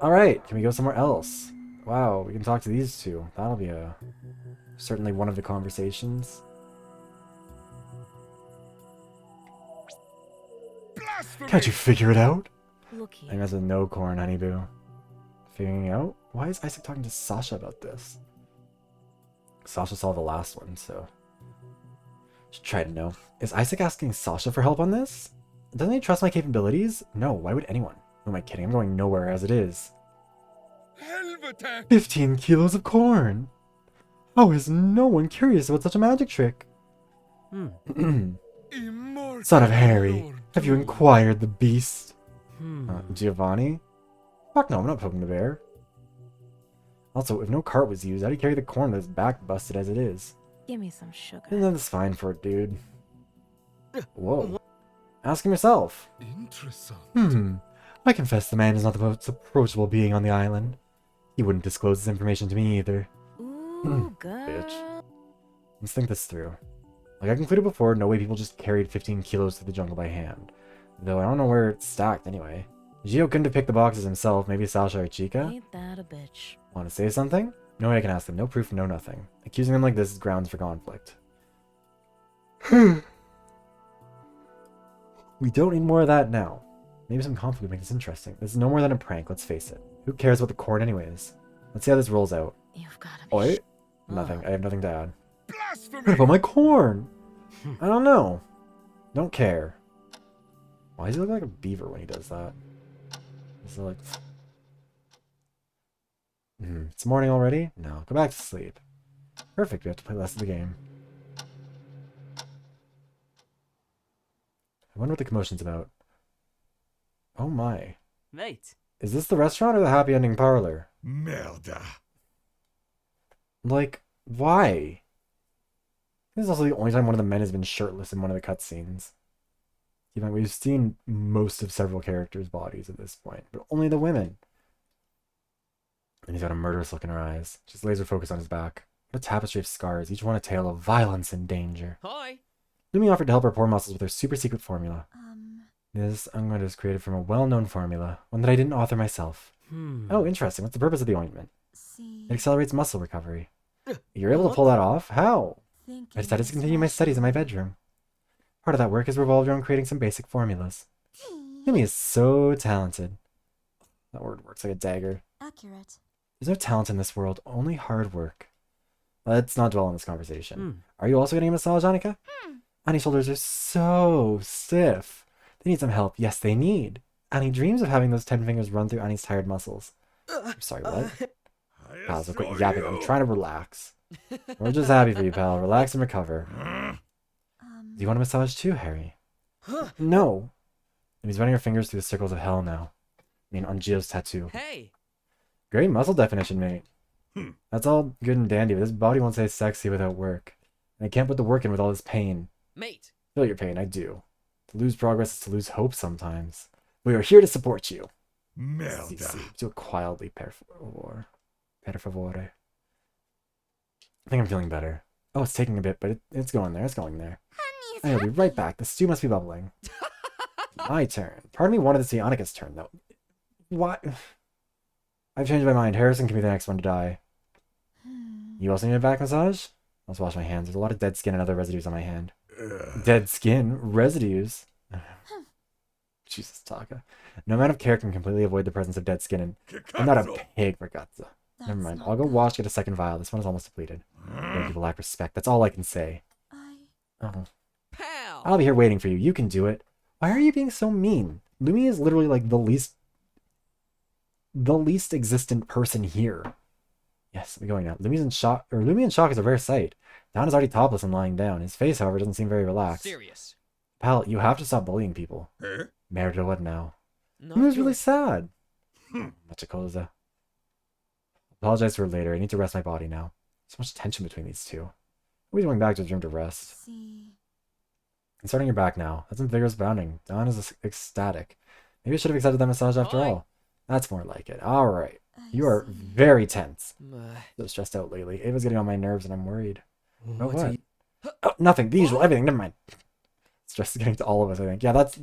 Alright, can we go somewhere else? Wow, we can talk to these two. That'll be certainly one of the conversations. Blasphemy! Can't you figure it out? Look I here. guess with no corn, honeyboo. Figuring it out? Why is Isaac talking to Sasha about this? Sasha saw the last one, so... Should try to know. Is Isaac asking Sasha for help on this? Doesn't he trust my capabilities? No, why would anyone? Who am I kidding? I'm going nowhere as it is. Helvete! 15 kilos of corn! How is no one curious about such a magic trick? Immortal Son of Harry, Lord. have you inquired the beast? Hmm. Giovanni? Fuck no, I'm not poking the bear. Also, if no cart was used, how'd he carry the corn with his back busted as it is? Give me some sugar. And that's fine for it, dude. Whoa. Ask him yourself. Interesting. I confess the man is not the most approachable being on the island. He wouldn't disclose this information to me either. Ooh, girl. Bitch. Let's think this through. Like I concluded before, no way people just carried 15 kilos through the jungle by hand. Though I don't know where it's stacked anyway. Gio couldn't have picked the boxes himself, maybe Sasha or Chica? Ain't that a bitch? Want to say something? No way I can ask them, no proof, no nothing. Accusing them like this is grounds for conflict. We don't need more of that now. Maybe some conflict would make this interesting. This is no more than a prank, let's face it. Who cares about the corn anyways? Let's see how this rolls out. You've got to be. Oi? Nothing. I have nothing to add. What Blasphemy! about my corn? I don't know. Don't care. Why does he look like a beaver when he does that? Is it like... It's morning already? No, go back to sleep. Perfect, we have to play less of the game. I wonder what the commotion's about. Oh my. Mate. Is this the restaurant or the happy ending parlor? Merda. Like, why? This is also the only time one of the men has been shirtless in one of the cutscenes. Even we've seen most of several characters' bodies at this point, but only the women. And he's got a murderous look in her eyes. Just laser focus on his back. What a tapestry of scars, each one a tale of violence and danger. Hi. Lumi offered to help her poor muscles with her super secret formula. This unguent is created from a well-known formula, one that I didn't author myself. Oh, interesting. What's the purpose of the ointment? It accelerates muscle recovery. You're able to pull that off? How? I decided to continue my studies in my bedroom. Part of that work is revolved around creating some basic formulas. Lumi is so talented. That word works like a dagger. Accurate. There's no talent in this world, only hard work. Let's not dwell on this conversation. Are you also getting a massage, Annika? Annie's shoulders are so stiff. They need some help. Yes, they need. Annie dreams of having those 10 fingers run through Annie's tired muscles. I'm sorry, what? I Pal, so quit assure yapping. I'm you. trying to relax. We're just happy for you, pal. Relax and recover. Do you want a massage too, Harry? No. And he's running her fingers through the circles of hell now. I mean, on Gio's tattoo. Hey. Great muscle definition, mate. That's all good and dandy, but this body won't stay sexy without work. And I can't put the work in with all this pain. Mate. Feel your pain, I do. To lose progress is to lose hope sometimes. We are here to support you. Merda. Do it quietly, per favor. Per favore. I think I'm feeling better. Oh, it's taking a bit, but it's going there. It's going there. I'll be right back. The stew must be bubbling. My turn. Part of me wanted to see Annika's turn, though. What? I've changed my mind. Harrison can be the next one to die. You also need a back massage? Let's wash my hands. There's a lot of dead skin and other residues on my hand. Dead skin? Residues? Jesus, Taka. No amount of care can completely avoid the presence of dead skin, and I'm not a pig, ragazza. Never mind. I'll go wash, get a second vial. This one is almost depleted. People lack respect. That's all I can say. Oh. Pal. I'll be here waiting for you. You can do it. Why are you being so mean? Lumi is literally like the least existent person here. Yes, we're going now. Lumi and Shock is a rare sight. Don is already topless and lying down. His face, however, doesn't seem very relaxed. Serious. Pal, you have to stop bullying people. Huh? Merda, what now? Not He was really good. sad. Machakoza. Apologize for later. I need to rest my body now. So much tension between these two. We're going back to his room to rest. I'm starting your back now. That's some vigorous bounding. Don is ecstatic. Maybe I should have accepted that massage after all. That's more like it. Alright. You are very tense. So stressed out lately. Ava's getting on my nerves and I'm worried. Oh, what? Oh, nothing. The usual. Everything. Never mind. Stress is getting to all of us, I think. Yeah, that's...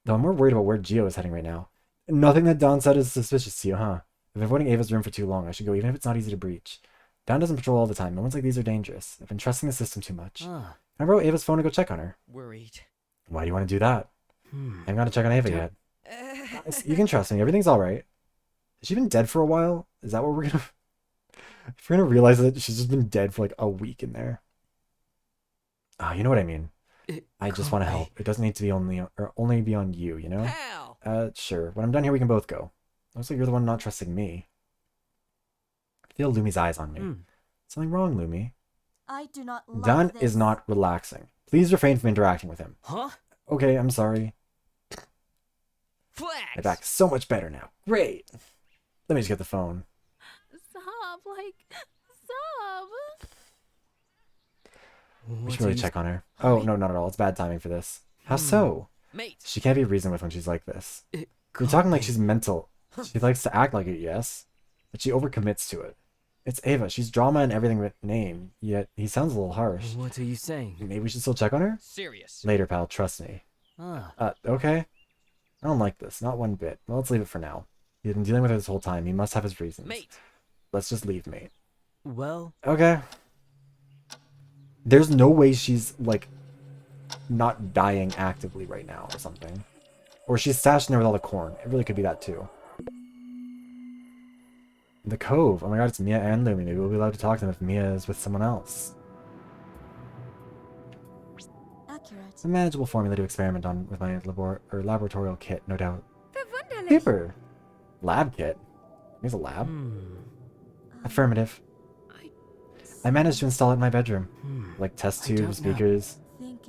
Though I'm more worried about where Gio is heading right now. Nothing that Don said is suspicious to you, huh? If I'm avoiding Ava's room for too long, I should go even if it's not easy to breach. Don doesn't patrol all the time. Moments like these are dangerous. I've been trusting the system too much. Can I borrow Ava's phone to go check on her? Worried. Why do you want to do that? I haven't gone to check on Ava yet. You can trust me. Everything's alright. Has she been dead for a while? Is that what we're gonna... If we're gonna realize that she's just been dead for like a week in there. Ah, you know what I mean. I just want to help. It doesn't need to be only be on you, you know? Pal. Sure. When I'm done here, we can both go. Looks like you're the one not trusting me. I feel Lumi's eyes on me. Something wrong, Lumi. I do not like Don this. is not relaxing. Please refrain from interacting with him. Huh? Okay, I'm sorry. Flex. My back is so much better now. Great. Let me just get the phone. Sob, sob. We should really check on her. Oh, no, not at all. It's bad timing for this. How so? Mate. She can't be reasoned with when she's like this. You're talking like she's mental. She likes to act like it, yes. But she overcommits to it. It's Ava. She's drama and everything but name. Yet he sounds a little harsh. What are you saying? Maybe we should still check on her? Serious. Later, pal. Trust me. Okay. I don't like this. Not one bit. Well, let's leave it for now. He's been dealing with it this whole time. He must have his reasons. Mate. Let's just leave, mate. Well... Okay. There's no way she's, like, not dying actively right now or something. Or she's stashed in there with all the corn. It really could be that, too. The Cove. Oh my god, it's Mia and Lumi. Maybe we'll be allowed to talk to them if Mia is with someone else. Accurate. A manageable formula to experiment on with my laboratorial kit, no doubt. Verwunderlich. Super! Lab kit? Here's a lab. Affirmative. I managed to install it in my bedroom. Like test tubes, speakers,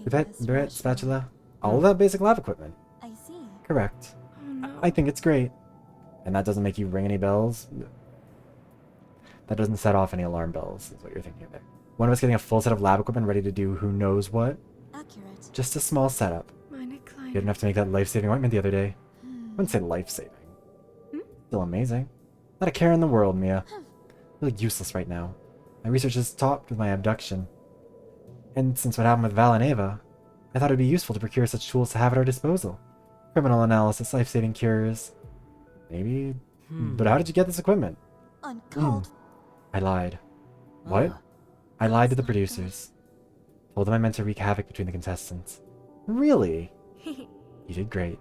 pipette, spatula. All of that basic lab equipment. I see. Correct. Oh, no. I think it's great. And that doesn't make you ring any bells? That doesn't set off any alarm bells, is what you're thinking there. One of us getting a full set of lab equipment ready to do who knows what? Accurate. Just a small setup. Meine Kleine. Good enough to make that life-saving ointment the other day. I wouldn't say life-saving. Still amazing. Not a care in the world, Mia. Really useless right now. My research is stopped with my abduction. And since what happened with Val and Ava, I thought it would be useful to procure such tools to have at our disposal. Criminal analysis, life-saving cures. Maybe... But how did you get this equipment? Uncalled. I lied. What? I lied to the producers. Told them I meant to wreak havoc between the contestants. Really? You did great.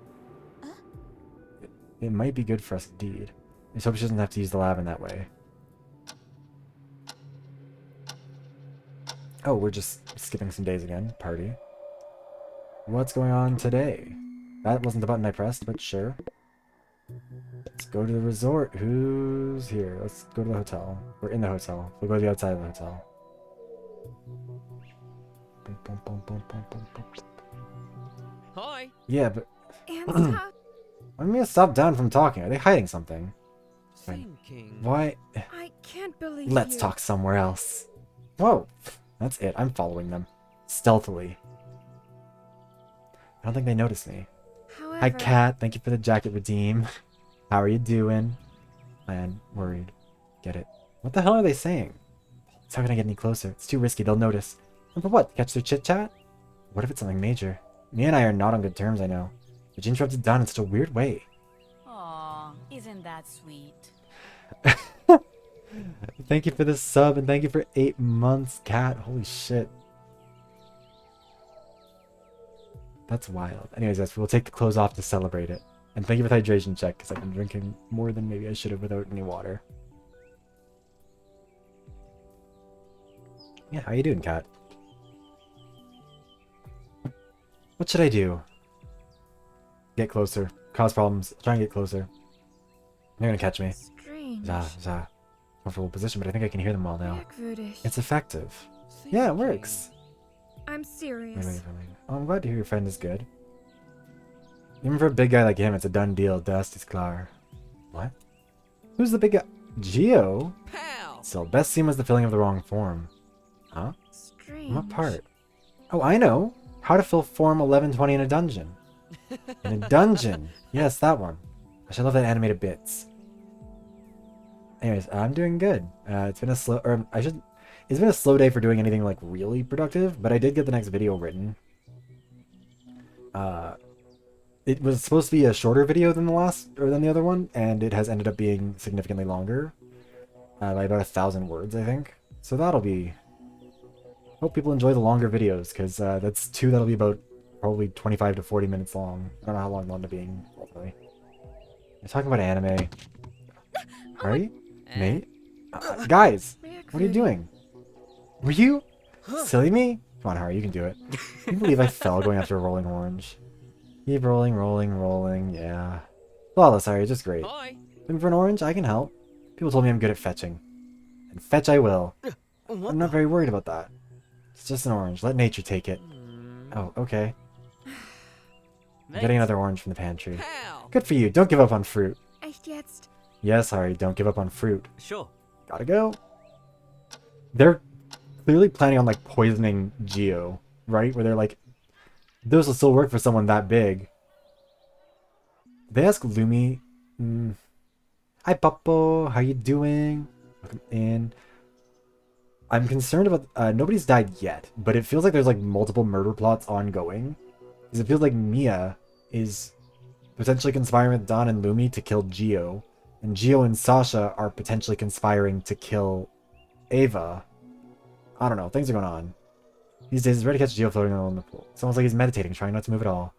It might be good for us indeed. I just hope she doesn't have to use the lab in that way. Oh, we're just skipping some days again. Party. What's going on today? That wasn't the button I pressed, but sure. Let's go to the resort. Who's here? Let's go to the hotel. We're in the hotel. We'll go to the outside of the hotel. Boom, boom, boom, boom, boom, boom, boom. Hi. Yeah, but And how... I'm gonna stop down from talking. Are they hiding something? Thinking. Why? I can't believe Let's you. talk somewhere else. Whoa. That's it. I'm following them. Stealthily. I don't think they noticed me. However, Hi, Kat. Thank you for the jacket redeem. How are you doing? Man, worried. Get it. What the hell are they saying? It's not gonna get any closer. It's too risky. They'll notice. And for what? Catch their chit-chat? What if it's something major? Mia and I are not on good terms, I know. But she interrupted Don in such a weird way. Aw, isn't that sweet? Thank you for the sub, and thank you for 8 months, Kat. Holy shit. That's wild. Anyways, guys, we'll take the clothes off to celebrate it. And thank you for the hydration check, because I've been drinking more than maybe I should have without any water. Yeah, how you doing, Kat? What should I do? Get closer. Cause problems. Try and get closer. They're gonna catch me. Strange. Za. Comfortable position, but I think I can hear them well now. Blackwoodish. It's effective. Yeah, it works. I'm serious. Wait. Oh, I'm glad to hear your friend is good. Even for a big guy like him, it's a done deal. Dust is klar. What? Who's the big guy? Geo? Pal. Still, best scene was the filling of the wrong form. Huh? Strange. What part? Oh, I know. How to fill form 1120 in a dungeon. In a dungeon. Yes, that one. I should love that animated bits. Anyways, I'm doing good. It's been a slow, it's been a slow day for doing anything like really productive, but I did get the next video written. It was supposed to be a shorter video than the other one, and it has ended up being significantly longer, by about 1,000 words, I think. So that'll be. Hope people enjoy the longer videos, because that's 2 that'll be about probably 25 to 40 minutes long. I don't know how long they'll end up being. Ultimately. You're talking about anime. Right? Mate? Guys! What are you doing? Were you? Silly me? Come on, Harry, you can do it. Can you believe I fell going after a rolling orange? Keep rolling, yeah. Flawless, Harry, just great. Hi. Looking for an orange? I can help. People told me I'm good at fetching. And fetch I will. I'm not very worried about that. It's just an orange. Let nature take it. Oh, okay. I'm getting another orange from the pantry. Pal. Good for you. Don't give up on fruit. Echt jetzt? Yes, Harry, don't give up on fruit. Sure. Gotta go. They're clearly planning on, like, poisoning Geo, right? Where they're like, this will still work for someone that big. They ask Lumi, hi, Papo, how you doing? Welcome in. I'm concerned about, nobody's died yet, but it feels like there's, like, multiple murder plots ongoing. Because it feels like Mia is potentially conspiring with Don and Lumi to kill Geo. And Geo and Sasha are potentially conspiring to kill Ava. I don't know. Things are going on. These days, it's rare to catch Geo floating along the pool. It's almost like he's meditating, trying not to move at all.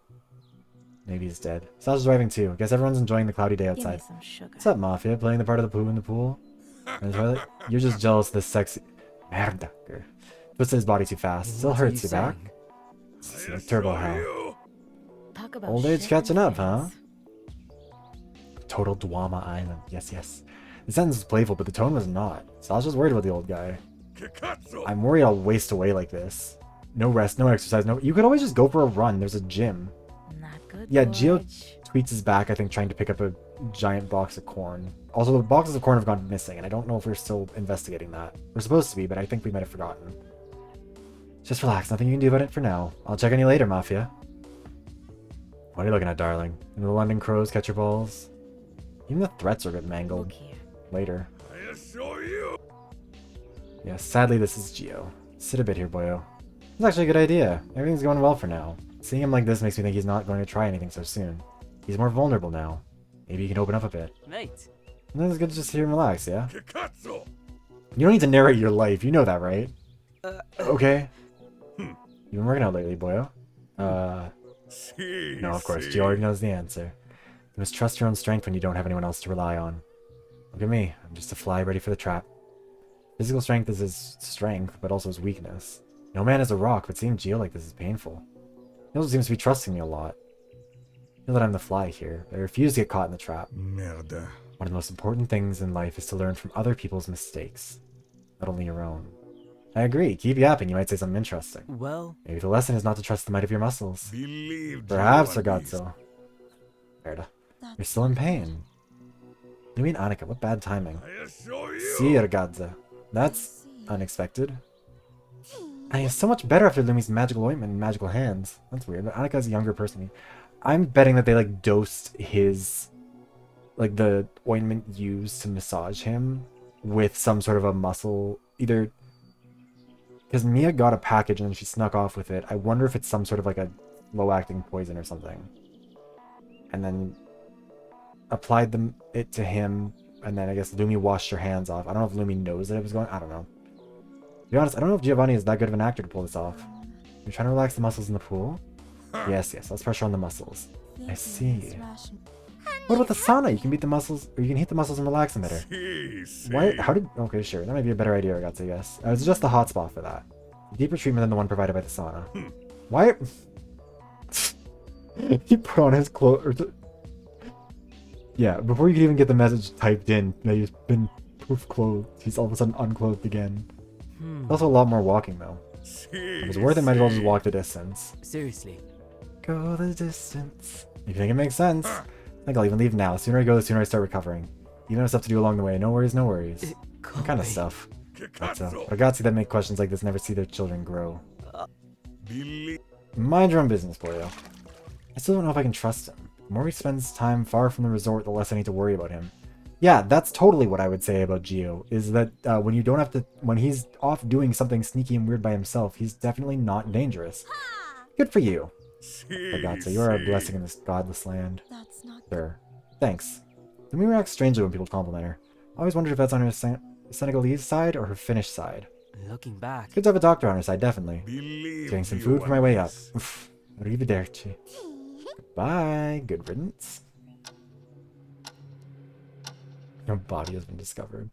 Maybe he's dead. Sasha's arriving too. Guess everyone's enjoying the cloudy day Give me outside. some sugar. What's up, Mafia? Playing the part of the poo in the pool? In the toilet? You're just jealous of this sexy... Merda. Twisted his body too fast. Still What are hurts you you back? saying? It's like turbo hell. Talk about Old age shit catching and up, huh? things. Total Dwama Island. Yes. The sentence was playful, but the tone was not. So I was just worried about the old guy. Kikatsu! I'm worried I'll waste away like this. No rest, no exercise, no... You could always just go for a run. There's a gym. Not good. Yeah, Geo George. tweets his back, I think, trying to pick up a giant box of corn. Also, the boxes of corn have gone missing, and I don't know if we're still investigating that. We're supposed to be, but I think we might have forgotten. Just relax. Nothing you can do about it for now. I'll check on you later, Mafia. What are you looking at, darling? And the London Crows catch your balls? Even the threats are a bit mangled. Look here. Later. I assure you! Yeah, sadly this is Geo. Sit a bit here, boyo. It's actually a good idea. Everything's going well for now. Seeing him like this makes me think he's not going to try anything so soon. He's more vulnerable now. Maybe he can open up a bit. Mate. And then it's good to just hear him relax, yeah? Kikatsu! You don't need to narrate your life, you know that, right? Okay. You been working out lately, boyo? See, No, of course, Geo already knows the answer. You must trust your own strength when you don't have anyone else to rely on. Look at me, I'm just a fly ready for the trap. Physical strength is his strength, but also his weakness. No man is a rock, but seeing Geo like this is painful. He also seems to be trusting me a lot. Feel that I'm the fly here. I refuse to get caught in the trap. Merda. One of the most important things in life is to learn from other people's mistakes, not only your own. I agree. Keep yapping. You might say something interesting. Well, Maybe the lesson is not to trust the might of your muscles. Believe Perhaps, you at least. ragazzo. Merda. You're still in pain. Lumi and Annika, what bad timing. I assure you. See, ragazza. That's unexpected. And he's so much better after Lumi's magical ointment and magical hands. That's weird, but Annika's a younger person. I'm betting that they, like, dosed his... like, the ointment used to massage him with some sort of a muscle... either... because Mia got a package and then she snuck off with it. I wonder if it's some sort of, like, a low-acting poison or something. And then... applied it to him, and then I guess Lumi washed her hands off. I don't know if Lumi knows that it was going... I don't know. To be honest, I don't know if Giovanni is that good of an actor to pull this off. You're trying to relax the muscles in the pool? Yes, yes, let's pressure on the muscles. I see. What about the sauna? You can beat the muscles, or you can heat the muscles and relax them better. Why? How did... okay, sure. That might be a better idea, I got to guess. It's just the hot spot for that. Deeper treatment than the one provided by the sauna. Why... he put on his clothes... yeah, before you could even get the message typed in, he's been poof clothed. He's all of a sudden unclothed again. Also a lot more walking, though. If it was worth it, might as well just walk the distance. seriously. Go the distance. If you think it makes sense, I think I'll even leave now. The sooner I go, the sooner I start recovering. Even have stuff to do along the way. No worries, no worries. What kind of stuff? But ragazzi that make questions like this never see their children grow. Mind your own business, Borio. I still don't know if I can trust him. The more he spends time far from the resort, the less I need to worry about him. Yeah, that's totally what I would say about Gio, is that when you don't have to... when he's off doing something sneaky and weird by himself, he's definitely not dangerous. Good for you. Ragazza, you are a blessing in this godless land. That's not Sure. Thanks. Lumi reacts strangely when people compliment her. I always wondered if that's on her Senegalese side or her Finnish side. Looking back. Good to have a doctor on her side, definitely. Getting some food for my way up. Oof. Arrivederci. Goodbye. Good riddance. Her body has been discovered.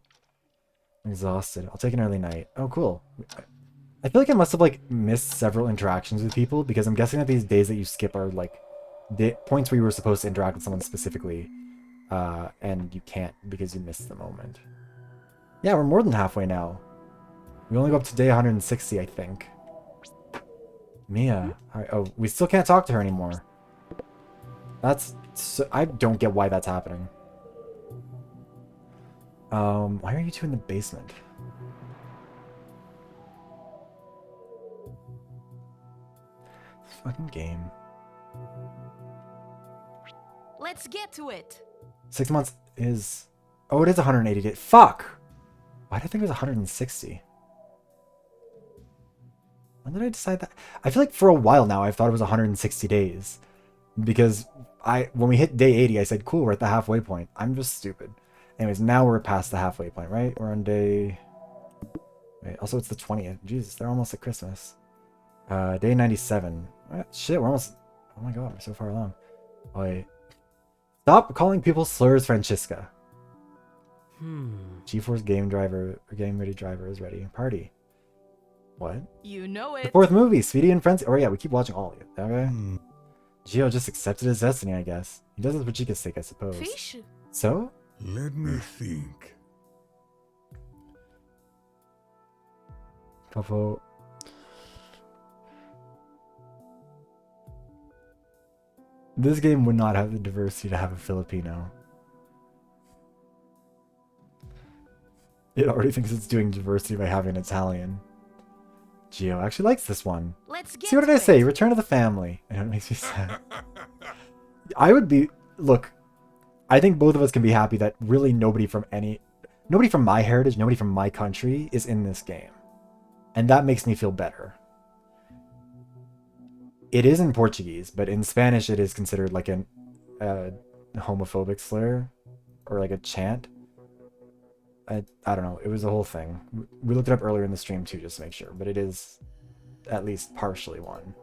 I'm exhausted. I'll take an early night. Oh, cool. I feel like I must have, like, missed several interactions with people, because I'm guessing that these days that you skip are, like, points where you were supposed to interact with someone specifically, and you can't because you missed the moment. Yeah, we're more than halfway now. We only go up to day 160, I think. Mia. Oh, we still can't talk to her anymore. That's... so, I don't get why that's happening. Why are you two in the basement? This fucking game. Let's get to it. 6 months is... oh, it is 180 days. Fuck! Why did I think it was 160? When did I decide that? I feel like for a while now I've thought it was 160 days. Because when we hit day 80, I said, cool, we're at the halfway point. I'm just stupid. Anyways, now we're past the halfway point, right? We're on day... wait, also it's the 20th. Jesus, they're almost at Christmas. Day 97. Shit, we're almost... oh my god, we're so far along. Wait. Stop calling people slurs, Francisca. G-Force game driver, or game ready driver is ready. Party. What? You know The it. 4th movie, Speedy and Frenzy. Oh yeah, we keep watching all of it. Okay. Gio just accepted his destiny, I guess. He does it for Chica's sake, I suppose. Fish. So? Let me think. Popo. This game would not have the diversity to have a Filipino. It already thinks it's doing diversity by having an Italian. Gio actually likes this one. Let's get See, what did to I say? it. Return to the family. And it makes me sad. I would be... look, I think both of us can be happy that really nobody from my heritage, nobody from my country is in this game. And that makes me feel better. It is in Portuguese, but in Spanish it is considered like a homophobic slur. Or like a chant. I don't know. It was a whole thing. We looked it up earlier in the stream too, just to make sure. But it is at least partially one.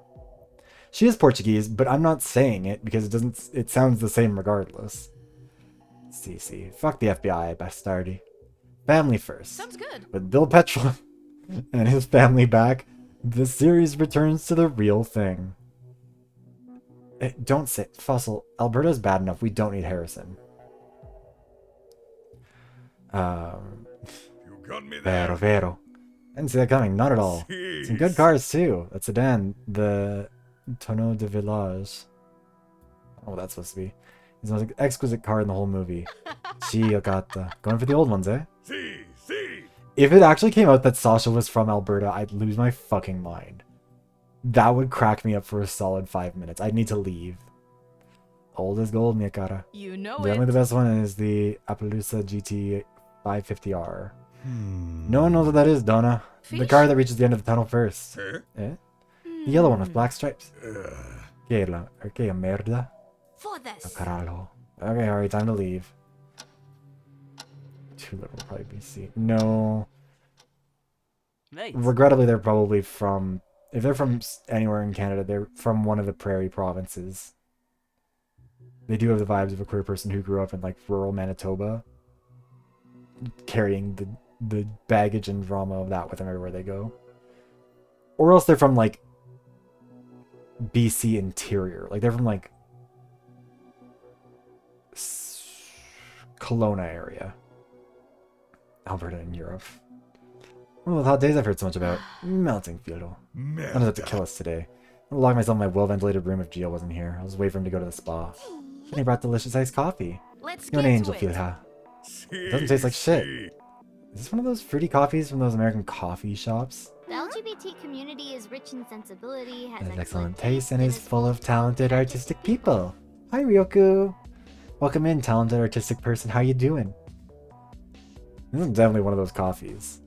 She is Portuguese, but I'm not saying it because it sounds the same regardless. CC. Fuck the FBI, bastardi. Family first. Sounds good. With Bill Petrol and his family back, the series returns to the real thing. Don't say Fossil. Alberta's bad enough. We don't need Harrison. You got me there. Vero. I didn't see that coming. Not at all. Some good cars too. That sedan, the Tonneau de Village. Oh, that's supposed to be. It's the most exquisite car in the whole movie. Chica. Going for the old ones, eh? See. If it actually came out that Sasha was from Alberta, I'd lose my fucking mind. That would crack me up for a solid 5 minutes. I'd need to leave. Old as gold, mia cara. You know Definitely it. the best one is the Appaloosa GT 550R. No one knows what that is, Donna. The Fish? car that reaches the end of the tunnel first. Huh? Eh? The yellow one with black stripes. Ugh. Que merda. For Oh, this. carajo. Okay, alright, time to leave. Too little will probably be seen. No. Mate. Regrettably, they're probably from... If they're from anywhere in Canada, they're from one of the prairie provinces. They do have the vibes of a queer person who grew up in, like, rural Manitoba. Carrying the baggage and drama of that with them everywhere they go. Or else they're from, like, BC interior. Like, they're from, like, Kelowna area. Alberta in Europe. One of the hot days I've heard so much about. Melting Fieldo. None of that to kill us today. I'll lock myself in my well-ventilated room if Gio wasn't here. I'll just wait for him to go to the spa. And he brought delicious iced coffee. Let's You're get an angel, to it. Filha. Doesn't taste like shit. Is this one of those fruity coffees from those American coffee shops? The LGBT community is rich in sensibility, has Has excellent taste, and is full of talented, artistic people. Hi, Ryoku. Welcome in, talented, artistic person. How you doing? This is definitely one of those coffees.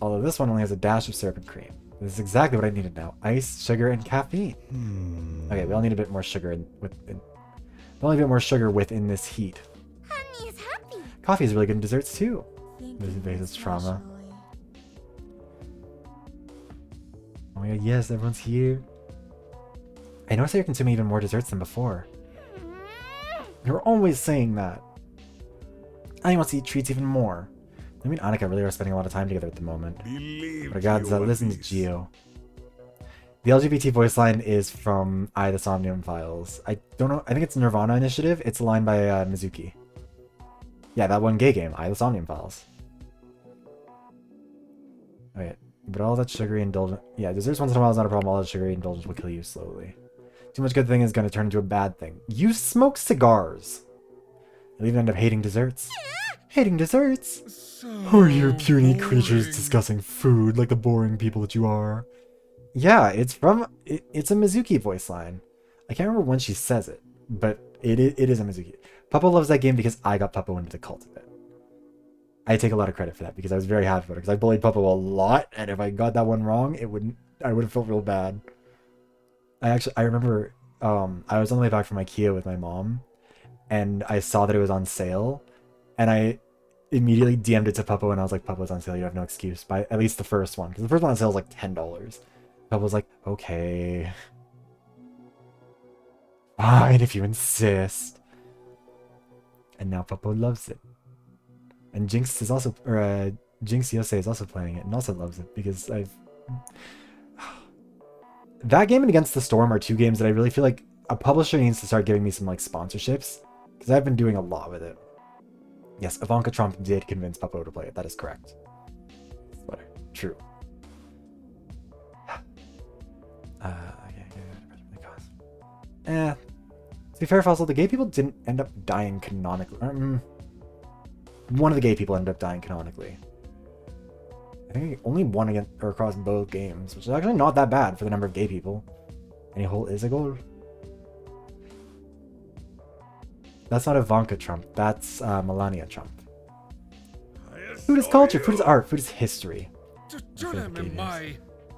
Although this one only has a dash of syrup and cream. This is exactly what I needed now. Ice, sugar, and caffeine. Okay, we all need a bit more sugar within this heat. Honey is happy. Coffee is really good in desserts too. This is basis trauma. Oh my god, yes, everyone's here. I noticed that you're consuming even more desserts than before. You're always saying that. I want to eat treats even more. I mean, Annika really are spending a lot of time together at the moment. Believe But gods, you at listen to least. Gio. The LGBT voice line is from the Somnium Files. I don't know. I think it's Nirvana Initiative. It's a line by Mizuki. Yeah, that one gay game, the Somnium Files. Okay, but all that sugary indulgence... Yeah, desserts once in a while is not a problem. All that sugary indulgence will kill you slowly. Too much good thing is going to turn into a bad thing. You smoke cigars. You'll even end up hating desserts. Hating desserts? Who are you puny creatures discussing food like the boring people that you are? Yeah, it's from... It's a Mizuki voice line. I can't remember when she says it, but it is a Mizuki. Puppo loves that game because I got Puppo into the cult of it. I take a lot of credit for that because I was very happy about it because I bullied Puppo a lot, and if I got that one wrong, I would have felt real bad. I remember I was on the way back from IKEA with my mom, and I saw that it was on sale, and I immediately DM'd it to Puppo, and I was like, Puppo's on sale, you have no excuse. Buy at least the first one, because the first one on sale is like $10. Puppo was like, okay. Fine, if you insist. And now Puppo loves it. And Jinx is also, Jinx Yosei is also playing it and also loves it because that game and Against the Storm are two games that I really feel like a publisher needs to start giving me some like sponsorships because I've been doing a lot with it. Yes, Ivanka Trump did convince Puppo to play it. That is correct. But true. To be fair, Fossil, the gay people didn't end up dying canonically. One of the gay people ended up dying canonically. I think only one across both games, which is actually not that bad for the number of gay people. Any hole is a goal. That's not Ivanka Trump. That's Melania Trump. Food is culture. Food is art. Food is history.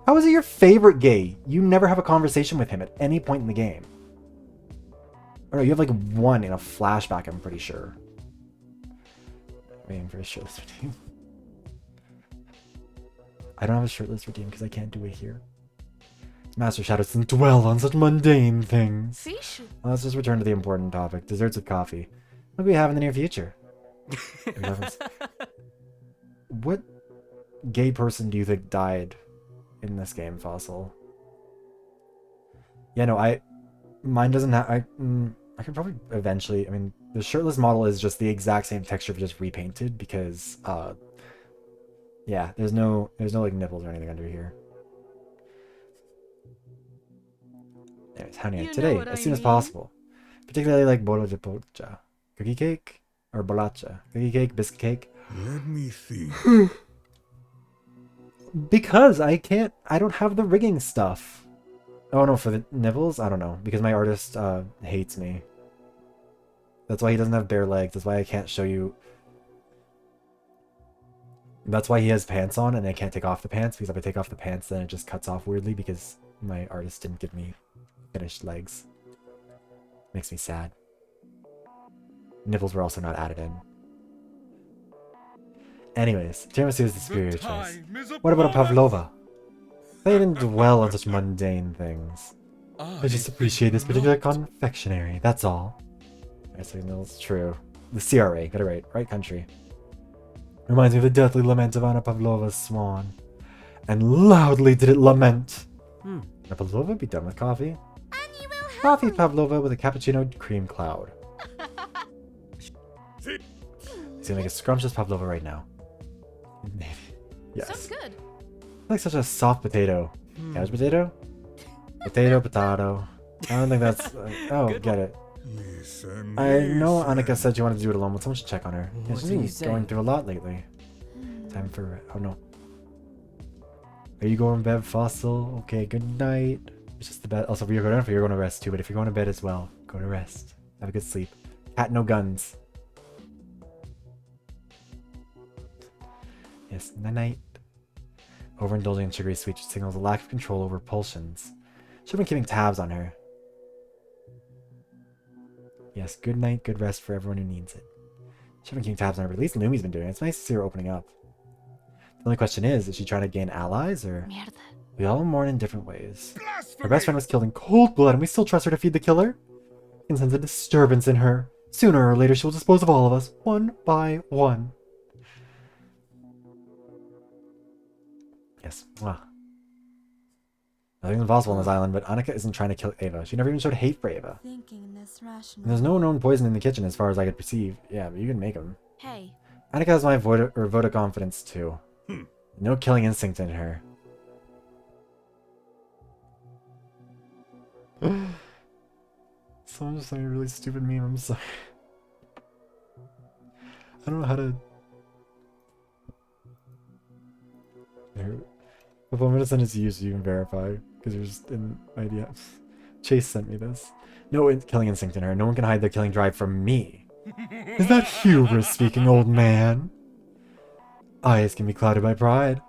How is he your favorite gay? You never have a conversation with him at any point in the game. Or no, you have like one in a flashback, I'm pretty sure. Waiting for a shirtless redeem. I don't have a shirtless redeem because I can't do it here. Master Shadow doesn't dwell on such mundane things. Fish? Well, let's just return to the important topic. Desserts with coffee. What do we have in the near future? What gay person do you think died in this game, Fossil? Yeah, no, Mine doesn't have. I could probably eventually. I mean, the shirtless model is just the exact same texture, but just repainted because. Yeah, there's no like nipples or anything under here. Anyways, honey, You know today what as I soon as mean. possible. Particularly like bolo de pocha, cookie cake or bolacha, cookie cake, biscuit cake. Let me think. Because I don't have the rigging stuff. Oh no, for the nibbles? I don't know. Because my artist hates me. That's why he doesn't have bare legs. That's why I can't show you. That's why he has pants on and I can't take off the pants. Because if I take off the pants, then it just cuts off weirdly because my artist didn't give me finished legs. Makes me sad. Nipples were also not added in. Anyways, tiramisu is the superior choice. What about a pavlova? They didn't dwell on such mundane things. I just appreciate this particular confectionery, that's all. Right, signals, true. The CRA, got it right. Right country. Reminds me of the deathly lament of Anna Pavlova's swan. And loudly did it lament. A pavlova be done with coffee? Coffee pavlova with a cappuccino cream cloud. He's gonna make a scrumptious pavlova right now. Yes. Sounds good. Like such a soft potato. Cabbage potato? Potato. I don't think that's... oh, get it. Listen, I know listen. Annika said she wanted to do it alone, but someone should check on her. Yeah, What she's did been you say? going through a lot lately. Time for... oh no. Are you going to bed, Fossil? Okay, good night. It's just the bed. Also, if you're going to rest too, but if you're going to bed as well, go to rest. Have a good sleep. Cat, no guns. Yes, night. Overindulging in sugary sweets signals a lack of control over pulsions. Should have been keeping tabs on her. Yes, good night, good rest for everyone who needs it. Should have been keeping tabs on her, but at least Lumi's been doing it. It's nice to see her opening up. The only question is she trying to gain allies, or... Mierda. We all mourn in different ways. Blasphemy! Her best friend was killed in cold blood, and we still trust her to feed the killer? I can sense a disturbance in her. Sooner or later, she will dispose of all of us, one by one. Yes. Mwah. Nothing's impossible on this island, but Annika isn't trying to kill Ava. She never even showed hate for Ava. Thinking this rational. And there's no known poison in the kitchen as far as I could perceive. Yeah, but you can make them. Hey, Annika has my vote of confidence too. No killing instinct in her. Someone just sent me a really stupid meme, I'm sorry. I don't know how to... Here. Well, I'm gonna send it to you so you can verify, because you're just in my DMs. Chase sent me this. No killing instinct in her. No one can hide their killing drive from me. Is that hubris speaking, old man? Eyes can be clouded by pride.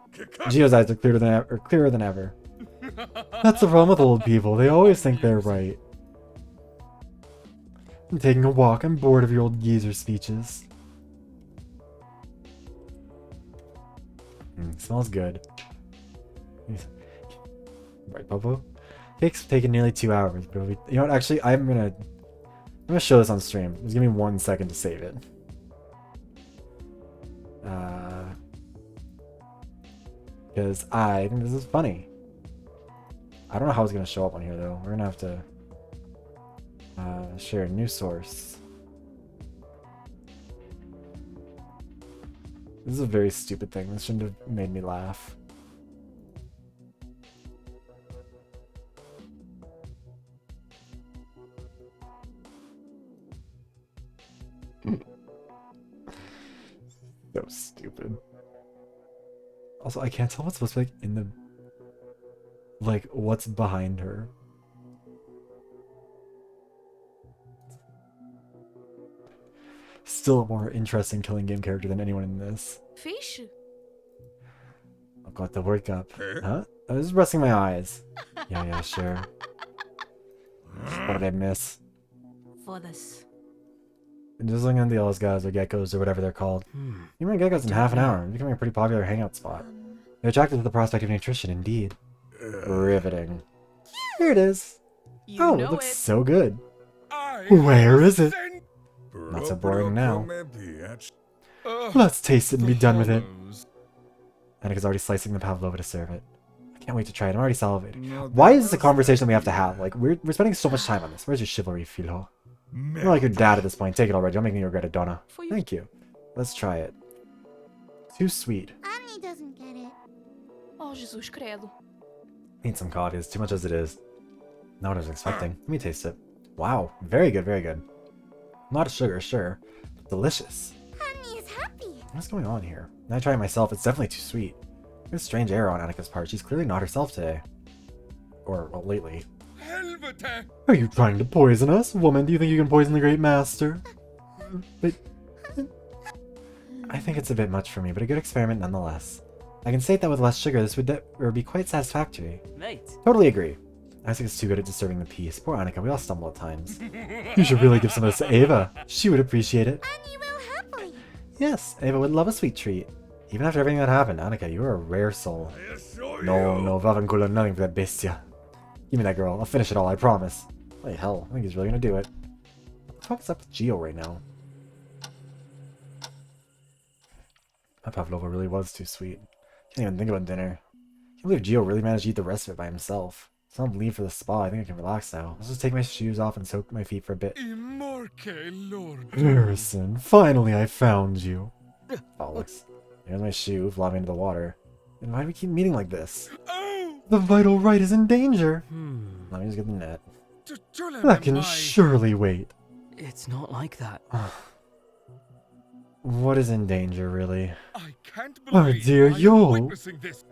Gio's eyes are clearer than ever. That's the problem with old people. They always think they're right. I'm taking a walk. I'm bored of your old geezer speeches. Smells good. Right, Popo? Cake's taken nearly 2 hours, but you know what? Actually, I'm gonna show this on stream. Just give me 1 second to save it. Because I think this is funny. I don't know how it's gonna show up on here though. We're gonna have to share a new source. This is a very stupid thing. This shouldn't have made me laugh. So stupid. Also, I can't tell what's supposed to be like in the... like, what's behind her. Still a more interesting killing game character than anyone in this. fish? I've got the workup. Huh? I was just resting my eyes. Yeah, sure. What did I miss? For this. And just looking at the Ellis guys or geckos or whatever they're called. You run geckos in half an hour. It's becoming a pretty popular hangout spot. They're attracted to the prospect of nutrition, indeed. Riveting. Here it is. You It know looks it. so good. I Where is it? sent- Not so boring now. Ugh, Let's taste it and be done with it. follows. Annika's already slicing the pavlova to serve it. I Can't wait to try it. I'm already salivating. Why is this a conversation we have to have? Like, we're spending so much time on this. Where's your chivalry, Philo? You're like your dad at this point. Take it already. Don't make me regret it, Donna. Thank you. Let's try it. Too sweet. Annie doesn't get it. Oh, Jesus credo. Need some coffee. It's too much as it is. Not what I was expecting. Let me taste it. Wow. Very good, very good. A lot of sugar, sure. But delicious. Annie is happy. What's going on here? When I try it myself, it's definitely too sweet. There's strange air on Annika's part. She's clearly not herself today. Or, well, lately. Helvete! Are you trying to poison us? Woman, do you think you can poison the Great Master? But... I think it's a bit much for me, but a good experiment nonetheless. I can state that with less sugar, this would be quite satisfactory. Mate. Totally agree. Isaac is too good at disturbing the peace. Poor Annika, we all stumble at times. You should really give some of this to Ava. She would appreciate it. Annie will happily. Yes, Ava would love a sweet treat. Even after everything that happened, Annika, you are a rare soul. I assure No, you. no, Vavancola, nothing for that bestia. Give me that girl. I'll finish it all, I promise. Holy hell, I think he's really gonna do it. What the fuck is up with Gio right now? That pavlova really was too sweet. Can't even think about dinner. Can't believe Gio really managed to eat the rest of it by himself. So I'm leave for the spa. I think I can relax now. Let's just take my shoes off and soak my feet for a bit. Immorque Lord. Harrison, finally I found you. Bollocks. Here's my shoe, flopping into the water. And why do we keep meeting like this? Oh! The vital right is in danger. Let me just get the net. That can surely wait. It's not like that. What is in danger, really? I can't Oh believe dear, I am yo. witnessing this.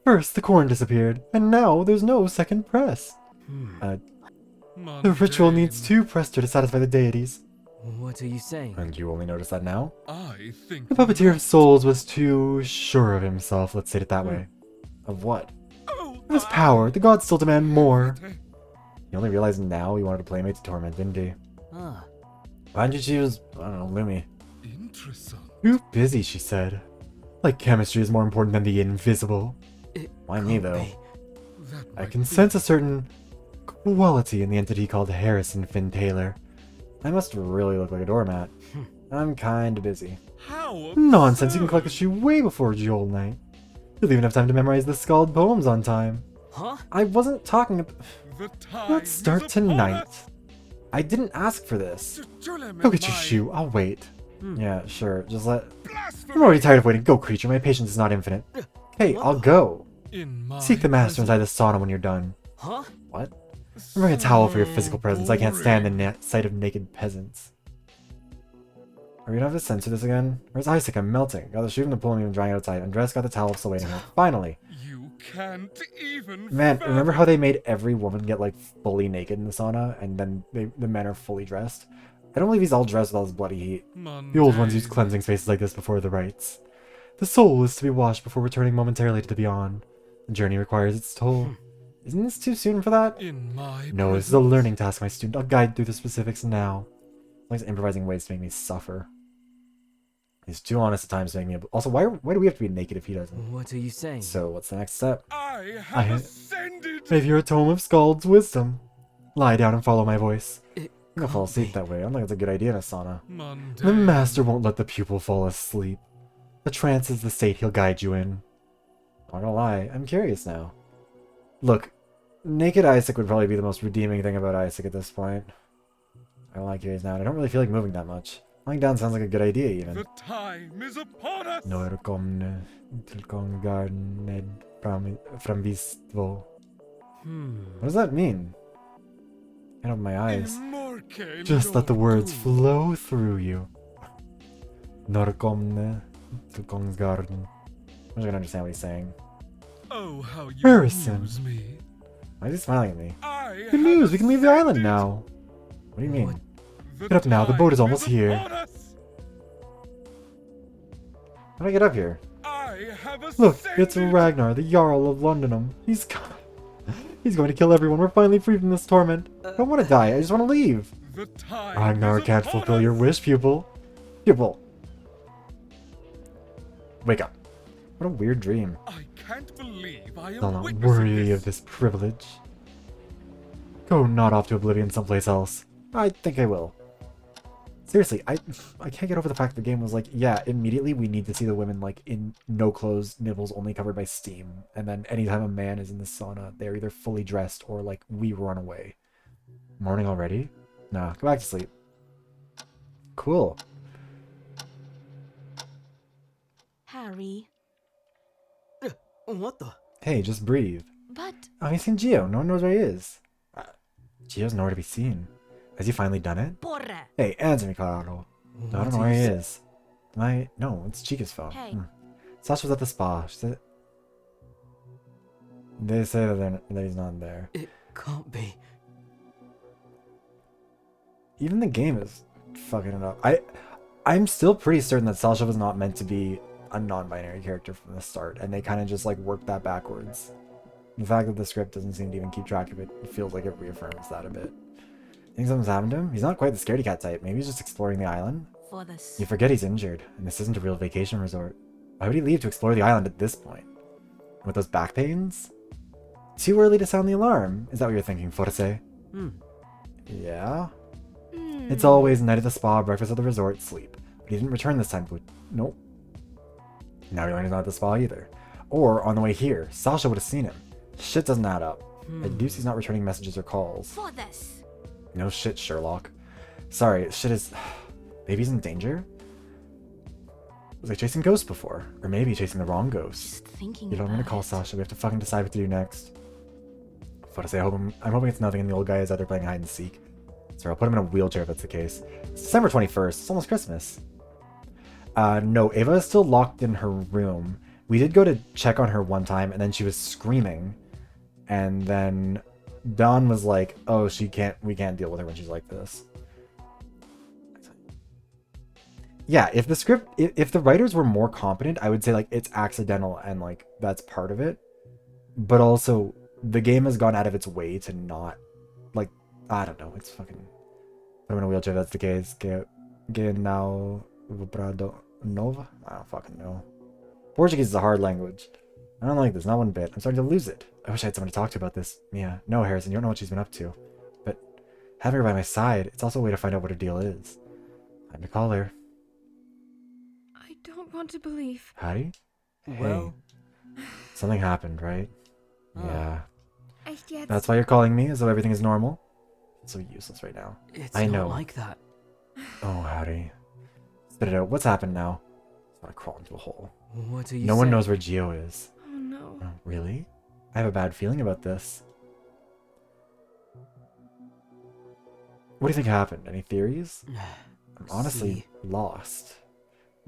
First, the corn disappeared, and now there's no second press. The ritual needs 2 prester to satisfy the deities. What are you saying? And you only notice that now? I think The puppeteer of souls was too sure of himself, let's say it that way. Of what? Of his power. The gods still demand more. He only realized now he wanted a playmate to torment, didn't he? Ah. Why'd you choose, I don't know, Lumi? Interesting. Too busy, she said. Like chemistry is more important than the invisible. Why me, though? That I might can be- sense a certain quality in the entity called Harrison Finn Taylor. I must really look like a doormat. I'm kinda busy. How Nonsense, you can absurd. collect a shoe way before Jewel Night. You'll even have time to memorize the scald poems on time. Huh? I wasn't talking about... The time Let's start is upon tonight. us. I didn't ask for this. Jolem Go get your am I. shoe, I'll wait. Yeah, sure, just let... Blasphemy. I'm already tired of waiting. Go, creature, my patience is not infinite. Hey, I'll go. In my Seek the master presence. inside the sauna when you're done. Huh? What? Bring a towel for your physical So presence. I can't stand the boring. sight of naked peasants. Are we gonna have to censor this again? Where's Isaac? I'm melting. Got the shoe from the pool and even drying outside. Undressed, got the towel still waiting here. Finally! You can't even. Man, fathom. remember how they made every woman get like fully naked in the sauna and then the men are fully dressed? I don't believe he's all dressed with all his bloody heat. The old ones used Mundane. cleansing spaces like this before the rites. The soul is to be washed before returning momentarily to the beyond. The journey requires its toll. Isn't this too soon for that? In my No, this is a learning task, my student. I'll guide through the specifics now. Like improvising ways to make me suffer. He's too honest at times to make me... Also, why do we have to be naked if he doesn't? What are you saying? So, what's the next step? I I have ha- ascended. I hear a tome of Scald's wisdom. Lie down and follow my voice. It I'm gonna fall can't asleep be. that way. I don't think it's a good idea in a sauna. Mundane. The master won't let the pupil fall asleep. The trance is the state he'll guide you in. Not gonna lie, I'm curious now. Look, naked Isaac would probably be the most redeeming thing about Isaac at this point. I don't like he is now, and I don't really feel like moving that much. Lying down sounds like a good idea, even. The time is upon us. Norkomne tillgångarned framvistvo. What does that mean? I open my eyes. Immorque Just let the Lord words Doom. flow through you. Norkomne tillgångarn. I'm just gonna understand what he's saying. Oh, how you Harrison. amuse me. Why is he smiling at me? I Good news, we can leave the island now. What do you mean? The Get up now, the boat is time almost here. upon us. How do I get up here? I have Look, it's ascended. Ragnar, the Jarl of Londonum. He's going to kill everyone. We're finally free from this torment. I don't want to die, I just want to leave. The time Ragnar is can't upon fulfill your us. wish, pupil. Pupil. Wake up. What a weird dream. I can't believe I I'll am not witnessing worthy this. of this privilege. Go not off to oblivion someplace else. I think I will. Seriously, I can't get over the fact the game was like, yeah, immediately we need to see the women like in no clothes, nipples only covered by steam, and then anytime a man is in the sauna, they're either fully dressed or like we run away. Morning already? Nah, go back to sleep. Cool. Harry. What the? Hey, just breathe. But Oh, he's seen Gio. No one knows where he is. Gio's nowhere to be seen. Has he finally done it? porra. Hey, answer me, Carlo. I don't know where he is. No, it's Chica's phone. Hey. Sasha's at the spa. She said... They say that he's not there. It can't be. Even the game is fucking it up. I'm still pretty certain that Sasha was not meant to be a non-binary character from the start, and they kind of just like worked that backwards. The fact that the script doesn't seem to even keep track of it, it feels like it reaffirms that a bit. Think something's happened to him? He's not quite the scaredy cat type. Maybe he's just exploring the island? For this. You forget he's injured, and this isn't a real vacation resort. Why would he leave to explore the island at this point? With those back pains? Too early to sound the alarm. Is that what you're thinking, Forse? Yeah? It's always night at the spa, breakfast at the resort, sleep. But he didn't return this time. Nope. Now we learn he's not at the spa either. Or, on the way here, Sasha would have seen him. Shit doesn't add up. I deduce he's not returning messages or calls. For this. No shit, Sherlock. Sorry, shit is... Maybe he's in danger? Was I chasing ghosts before? Or maybe chasing the wrong ghost? Just thinking You know, I'm gonna about call it. Sasha. We have to fucking decide what to do next. What to say? I'm hoping it's nothing and the old guy is out there playing hide and seek. So I'll put him in a wheelchair if that's the case. It's December 21st. It's almost Christmas. No, Ava is still locked in her room. We did go to check on her one time, and then she was screaming. And then Dawn was like, oh, we can't deal with her when she's like this. Yeah, if the script, if the writers were more competent, I would say like it's accidental and like that's part of it. But also, the game has gone out of its way to not, like, I don't know, it's fucking... I'm in a wheelchair, that's the case. Genau... Nova? I don't fucking know. Portuguese is a hard language. I don't like this, not one bit. I'm starting to lose it. I wish I had someone to talk to about this. Mia. No, Harrison, you don't know what she's been up to. But having her by my side, it's also a way to find out what her deal is. Time to call her. I don't want to believe. Hattie? Well... Hey. Something happened, right? Yeah. Echt jetzt? That's why you're calling me, as though everything is normal? It's so useless right now. It's I not know. like that. Oh, Hattie. Spit it out. What's happened now? I want to crawl into a hole. What are you No one saying? knows where Gio is. Oh no. Oh, really? I have a bad feeling about this. What do you think happened? Any theories? I'm honestly lost.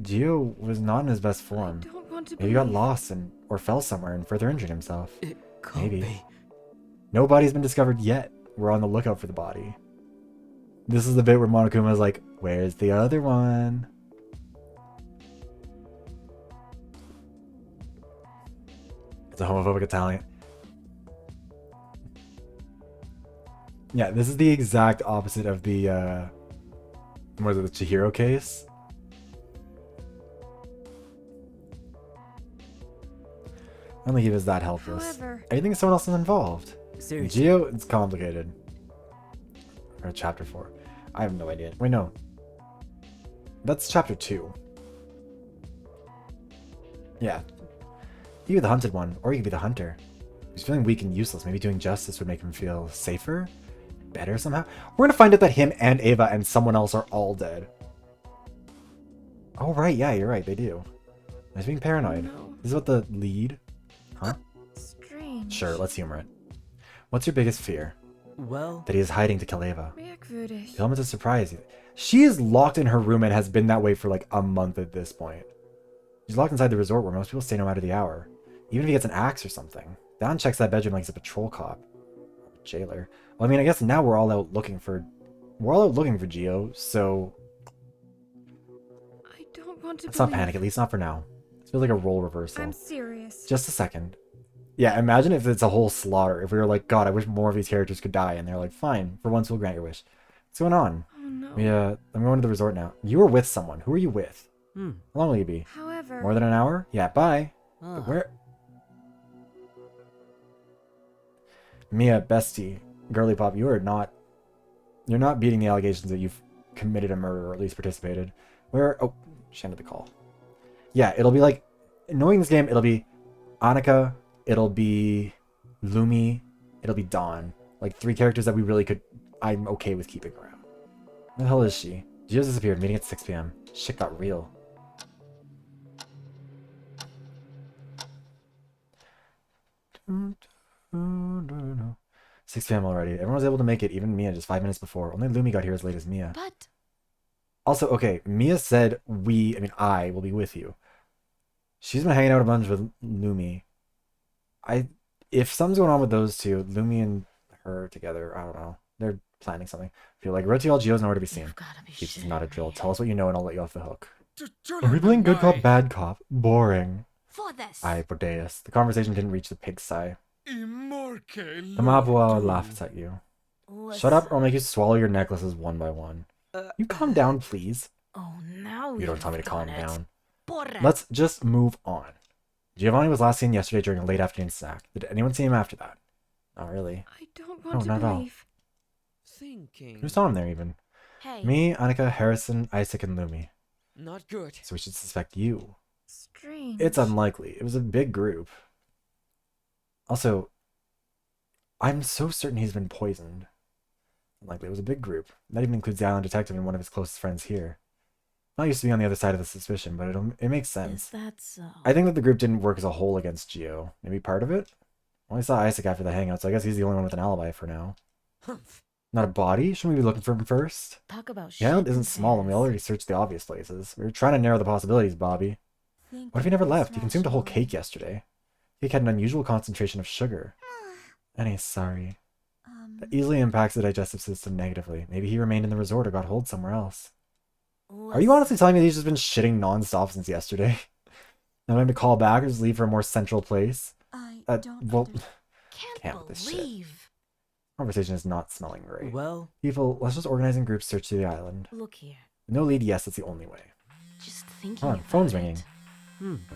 Gio was not in his best form. I don't want to Maybe he got lost or fell somewhere and further injured himself. It can't Maybe. be. No body's been discovered yet. We're on the lookout for the body. This is the bit where Monokuma is like, where's the other one? It's a homophobic Italian. Yeah, this is the exact opposite of the, what is it, the Chihiro case? I don't think he was that helpless. However, I think someone else is involved. Seriously. Gio, it's complicated. Or chapter 4. I have no idea. Wait, no. That's chapter 2. Yeah. You could be the hunted one, or you could be the hunter. He's feeling weak and useless. Maybe doing justice would make him feel safer? Better somehow? We're gonna find out that him and Ava and someone else are all dead. Oh, right. Yeah, you're right. They do. I was being paranoid. no. This is what the lead... Huh? Strange. Sure, let's humor it. What's your biggest fear? Well... That he is hiding to kill Ava. Merkwürdig. The element of surprise. She is locked in her room and has been that way for like a month at this point. She's locked inside the resort where most people stay no matter the hour. Even if he gets an axe or something. Don checks that bedroom like he's a patrol cop. Jailer. Well, I mean, I guess now we're all out looking for... We're all out looking for Gio, so... I don't want to Let's not believe. panic, at least not for now. It feels like a role reversal. I'm serious. Just a second. Yeah, imagine if it's a whole slaughter. If we were like, God, I wish more of these characters could die. And they're like, fine, for once we'll grant your wish. What's going on? Oh no. Yeah, I'm going to the resort now. You were with someone. Who are you with? Hmm. How long will you be? However, More than an hour? Yeah, bye. Ah. But where? Mia, bestie, girly pop, you're not beating the allegations that you've committed a murder or at least participated. Where? Oh, she ended the call. Yeah, it'll be like, knowing this game, it'll be Annika, it'll be Lumi, it'll be Dawn. Like 3 characters that we really could, I'm okay with keeping around. Where the hell is she? She just disappeared, meeting at 6 p.m. Shit got real. No. 6 p.m. already. Everyone was able to make it, even Mia, just 5 minutes before. Only Lumi got here as late as Mia. But Also, okay, Mia said I will be with you. She's been hanging out a bunch with Lumi. If something's going on with those two, Lumi and her together, I don't know. They're planning something. I feel like Rotiel Geo's nowhere to be seen. Keeps not a drill. Tell us what you know and I'll let you off the hook. Are we playing good cop, bad cop? Boring. For this. Aye, Bordeus. The conversation didn't reach the pigsty. Immorque The Mabua laughs at you. Shut up or I'll make you swallow your necklaces one by one. You calm down, please. oh, now You don't tell me to calm down. Porra. Let's just move on. Giovanni was last seen yesterday during a late afternoon snack. Did anyone see him after that? Not really. I don't want to not at all. believe. Thinking. Who saw him there even? Hey. Me, Annika, Harrison, Isaac, and Lumi. Not good. So we should suspect you. Strange. It's unlikely. It was a big group. Also, I'm so certain he's been poisoned. Unlikely. It was a big group. That even includes the island detective and one of his closest friends here. Not used to be on the other side of the suspicion, but it makes Is sense. that so? I think that the group didn't work as a whole against Geo. Maybe part of it? Only saw Isaac after the hangout, so I guess he's the only one with an alibi for now. Not a body? Shouldn't we be looking for him first? Talk about The island shit isn't and small, and we fast. already searched the obvious places. We were trying to narrow the possibilities, Bobby. Think What if he never left? He it's consumed a whole rational. cake yesterday. Cake had an unusual concentration of sugar. And he's sorry. That easily impacts the digestive system negatively. Maybe he remained in the resort or got hold somewhere else. Are you honestly telling me that he's just been shitting non-stop since yesterday? Not having to call back or just leave for a more central place? I Well, can't can't with this shit. believe. conversation is not smelling great. Well, People, let's just organize in groups search through the island. Look here. No lead, yes, that's the only way. Just thinking Come on, about phone's it. ringing.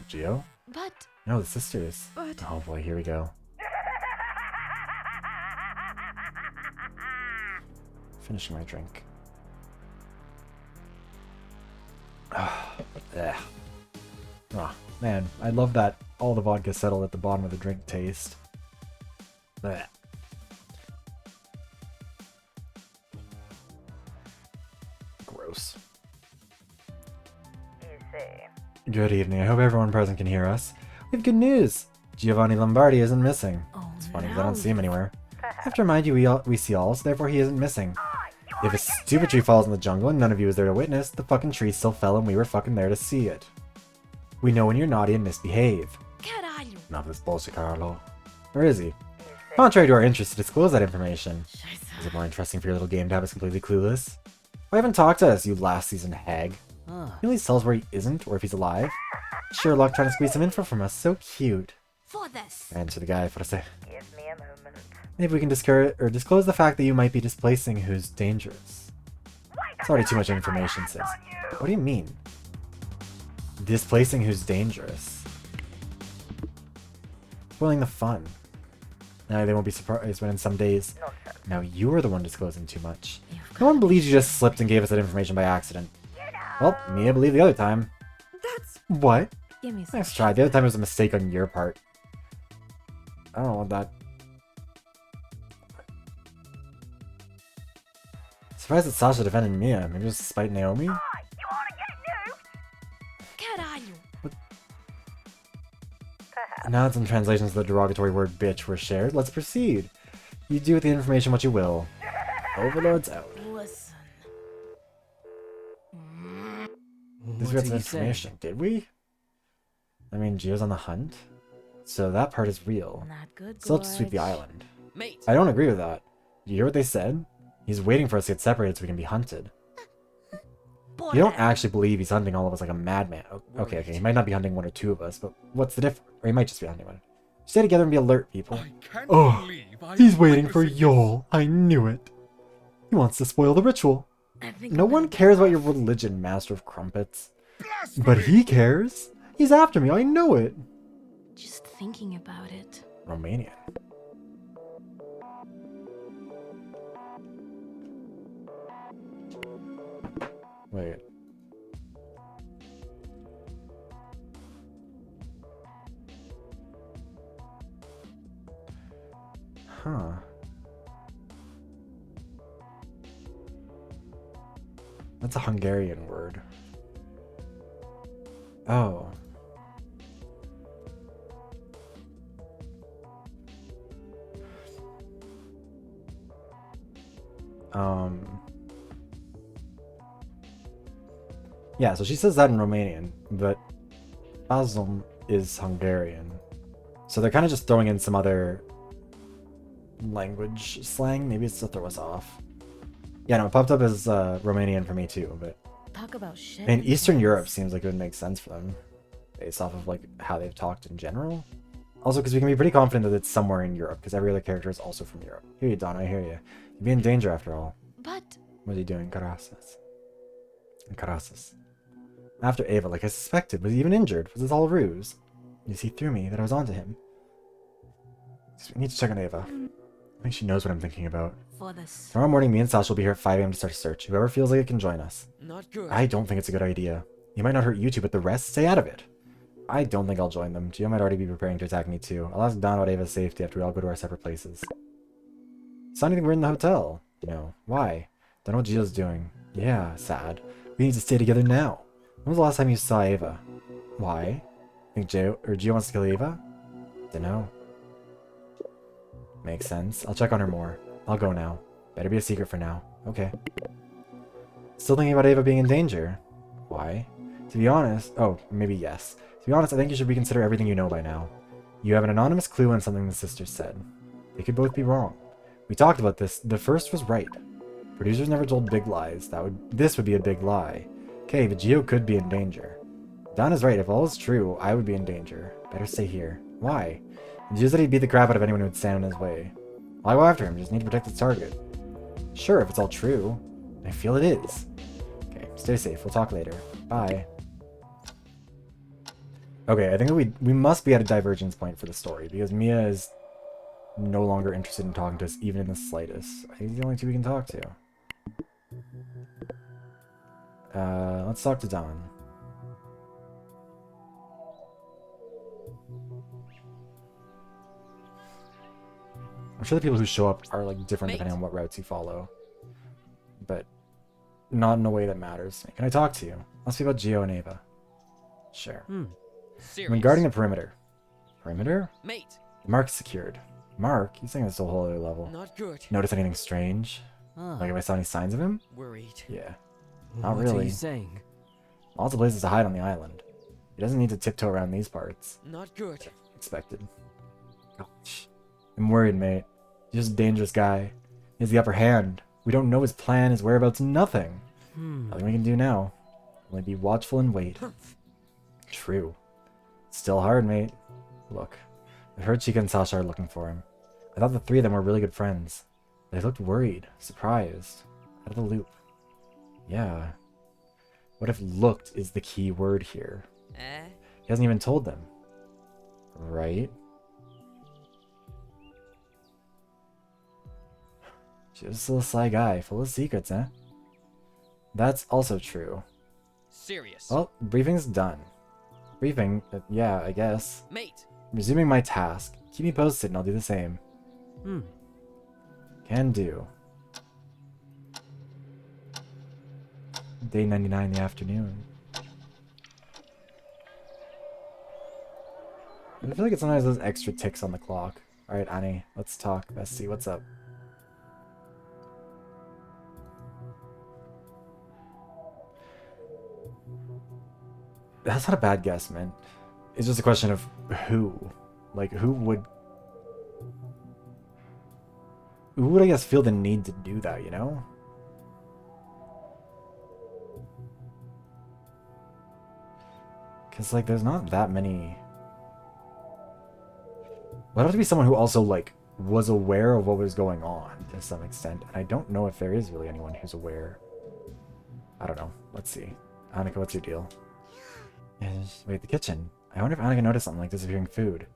Geo? But No, the sisters. But Oh boy, here we go. Finishing my drink. Ugh. Oh, man, I love that all the vodka settled at the bottom of the drink taste. Blech. Gross. Good evening. I hope everyone present can hear us. We have good news. Giovanni Lombardi isn't missing. oh, It's funny because I don't see him anywhere. I have to remind you we see all, so therefore he isn't missing. If a stupid tree falls in the jungle and none of you was there to witness, the fucking tree still fell and we were fucking there to see it. We know when you're naughty and misbehave. Caralho. Enough of this bullshit, Carlo. Where is he? Contrary to our interest to disclose that information. Is it more interesting for your little game to have us completely clueless? Why haven't talked to us, you last season hag? huh. He at least tells where he isn't or if he's alive. Sherlock trying to squeeze some info from us, so cute. For this. Answer the guy for a sec. Give me a moment. Maybe we can disclose the fact that you might be displacing who's dangerous. It's already too much information, sis. What do you mean? Displacing who's dangerous. Spoiling the fun. Now they won't be surprised when in some days. Now you're the one disclosing too much. No one believes you just slipped and gave us that information by accident. Well, Mia believed the other time. that's What? Give me some. Nice try. The other time it was a mistake on your part. I don't know what that. Surprised that Sasha defended Mia. Maybe just spite Naomi? Caralho. Now that some translations of the derogatory word bitch were shared, let's proceed. You do with the information what you will. Overlords out. Listen. This What got did some he say? information, did we? I mean, Gio's on the hunt. So that part is real. Not good. Still have to sweep the Gorge. island. Mate, I don't agree with that. You hear what they said? He's waiting for us to get separated so we can be hunted. Porra. You don't actually believe he's hunting all of us like a madman. Okay, he might not be hunting one or two of us, but what's the difference? Or he might just be hunting one. Stay together and be alert, people. I can't Oh, believe I He's am waiting for witnessing Yol. I knew it. He wants to spoil the ritual. I think No I'm one gonna cares get about your off. religion, Master of Crumpets. blasphemy. But he cares. He's after me. I know it. Just thinking about it. Romanian. Huh. That's a Hungarian word. Oh. Yeah, so she says that in Romanian, but Bazum is Hungarian. So they're kind of just throwing in some other language slang. Maybe it's to throw us off. Yeah, no, it popped up as Romanian for me too, but Talk about shit. in Eastern Europe seems like it would make sense for them based off of like how they've talked in general. Also, because we can be pretty confident that it's somewhere in Europe, because every other character is also from Europe. Hear you, Don, I hear you. You'd be in danger after all. But What are you doing, Carasas? Carasas. After Ava, like I suspected, was he even injured? Was this all a ruse? You see through me that I was onto him. We need to check on Ava. I think she knows what I'm thinking about. for this. Tomorrow morning, me and Sasha will be here at 5 a.m. to start a search. Whoever feels like it can join us. Not good. I don't think it's a good idea. You might not hurt you two, but the rest, stay out of it. I don't think I'll join them. Gio might already be preparing to attack me too. I'll ask Don about Ava's safety after we all go to our separate places. Saw anything weird in the hotel? No. Why? Don't know what Gio's doing. Yeah, sad. We need to stay together now. When was the last time you saw Ava? Why? Think Gio wants to kill Ava? Dunno. Makes sense. I'll check on her more. I'll go now. Better be a secret for now. Okay. Still thinking about Ava being in danger? Why? To be honest... Oh, maybe yes. To be honest, I think you should reconsider everything you know by now. You have an anonymous clue on something the sisters said. They could both be wrong. We talked about this. The first was right. Producers never told big lies. This would be a big lie. Okay, but Gio could be in danger. Don is right. If all is true, I would be in danger. Better stay here. Why? Gio said he'd beat the crap out of anyone who would stand in his way. I'll go after him. Just need to protect the target. Sure, if it's all true. I feel it is. Okay, stay safe. We'll talk later. Bye. Okay, I think we must be at a divergence point for the story, because Mia is no longer interested in talking to us, even in the slightest. He's the only two we can talk to. Let's talk to Don. I'm sure the people who show up are like different depending on what routes you follow. But not in a way that matters. Can I talk to you? Let's speak about Gio and Ava. Sure. Serious. When guarding the perimeter. Perimeter? Mate. The mark is secured. Mark? He's saying this to a whole other level. Not good. Notice anything strange? Like if I saw any signs of him? Worried. Yeah. Not What are really. you saying? Lots of places to hide on the island. He doesn't need to tiptoe around these parts. Not good. Expected. Gosh. I'm worried, mate. He's just a dangerous guy. He has the upper hand. We don't know his plan, his whereabouts, nothing. Nothing we can do now. Only be watchful and wait. True. Still hard, mate. Look. I heard Chica and Sasha are looking for him. I thought the three of them were really good friends. They looked worried, surprised, out of the loop. Yeah. What if looked is the key word here? He hasn't even told them. Right? Just a little sly guy, full of secrets, huh? That's also true. Serious. Well, briefing's done. Briefing? Yeah, I guess. Mate. Resuming my task. Keep me posted and I'll do the same. Can do. Day 99 in the afternoon. I feel like it's sometimes those extra ticks on the clock. Alright, Annie, let's talk. Let's see what's up. That's not a bad guess, man. It's just a question of who. Like, who would I guess feel the need to do that, you know? Because, like, there's not that many... Would have to be someone who also, like, was aware of what was going on to some extent. And I don't know if there is really anyone who's aware. I don't know. Let's see. Annika, what's your deal? Wait, the kitchen. I wonder if Annika noticed something like disappearing food.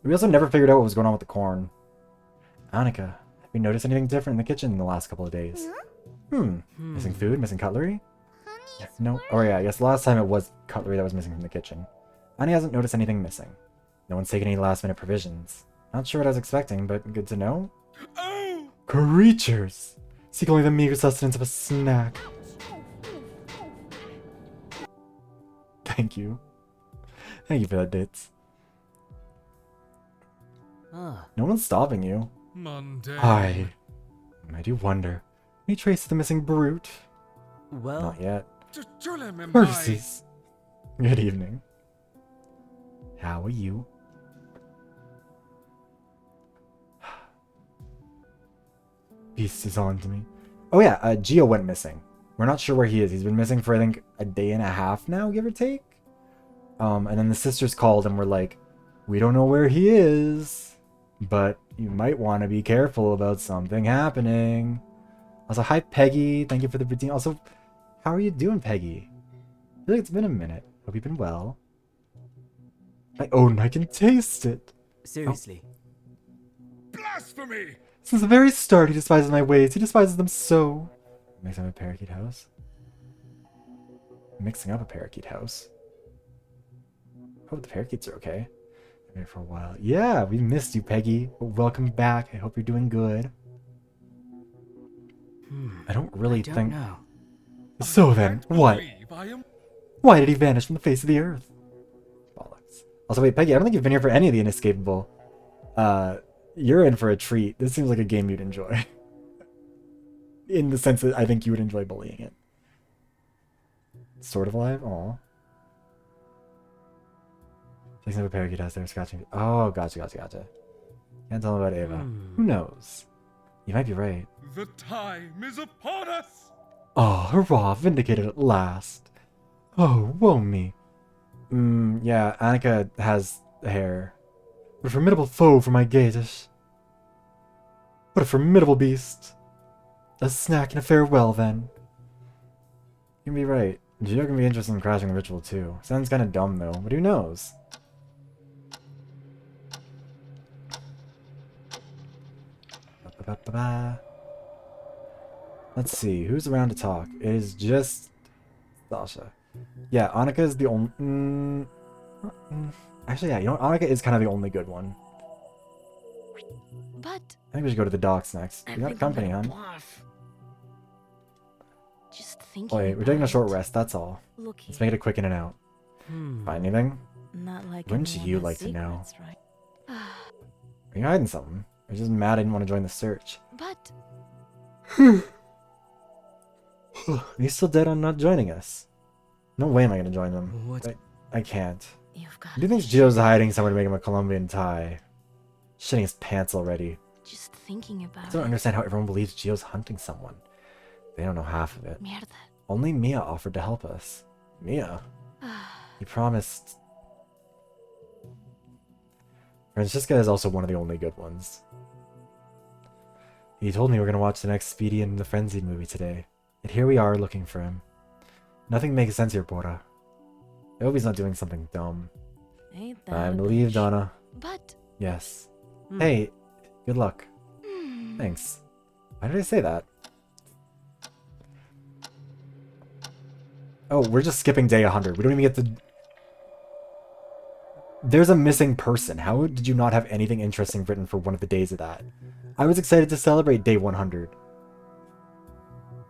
We also never figured out what was going on with the corn. Annika, have you noticed anything different in the kitchen in the last couple of days? Missing food? Missing cutlery? No. Oh yeah, I guess the last time it was cutlery that was missing from the kitchen. Annie hasn't noticed anything missing. No one's taken any last minute provisions. Not sure what I was expecting, but good to know. Oh! Creatures! Seek only the meager sustenance of a snack. Thank you. Thank you for that, Ditz. Ah, No one's stopping you. Mundane. I do wonder. Any trace of the missing brute? well, Not yet. Mercy. Mercies. Good evening. How are you? Beast is on to me. Oh yeah, Gio went missing. We're not sure where he is. He's been missing for I think a day and a half now, give or take. And then the sisters called and were like, we don't know where he is, but you might want to be careful about something happening. Also, hi Peggy. Thank you for the routine. Also, how are you doing, Peggy? I feel like it's been a minute. Hope you've been well. I can taste it. seriously. Blasphemy! Since the very start, he despises my ways. He despises them so. Mixing up a parakeet house. Mixing up a parakeet house. Hope the parakeets are okay. Been here for a while. Yeah, we missed you, Peggy. But welcome back. I hope you're doing good. I don't really I don't think. know. So then, what? Believe I am Why did he vanish from the face of the earth? Bollocks. Also, wait, Peggy, I don't think you've been here for any of the Inescapable. You're in for a treat. This seems like a game you'd enjoy. In the sense that I think you would enjoy bullying it. Sort of alive? Aw. Fixing up a parakeet house there, scratching. Oh, gotcha. Can't tell about Ava. Who knows? You might be right. the time is upon us! Oh, hurrah, vindicated at last. Oh, woe me. Yeah, Annika has hair. What a formidable foe for my gaitish. What a formidable beast. A snack and a farewell, then. You can be right. Gio can be interested in crashing the ritual, too. Sounds kinda dumb, though, but who knows? Ba-ba-ba-ba. Let's see, who's around to talk? It is just Sasha. Yeah, Annika is the only... Actually, yeah, you know what? Annika is kind of the only good one. But I think we should go to the docks next. We got company, hon. just thinking. Oh, wait, we're taking a about short it. rest, that's all. Look Let's here, make it a quick in and out. Find anything? not like Wouldn't anyone you has like to know? secrets, right? Are you hiding something? Or just mad I didn't want to join the search? But Are you still dead on not joining us? No way am I gonna join them. What? I can't. you've got. Do you think Gio's hiding somewhere to make him a Colombian tie? Shitting his pants already. Just thinking about I don't it. understand how everyone believes Gio's hunting someone. They don't know half of it. Mierda. Only Mia offered to help us. Mia? He promised... Francesca is also one of the only good ones. He told me we're gonna watch the next Speedy and the Frenzied movie today. And here we are looking for him. Nothing makes sense here, Bora. I hope he's not doing something dumb. Ain't that Time a to leave, bitch? Donna. But Yes. Hey, good luck. Thanks. Why did I say that? Oh, we're just skipping day 100. We don't even get to... There's a missing person. How did you not have anything interesting written for one of the days of that? I was excited to celebrate day 100.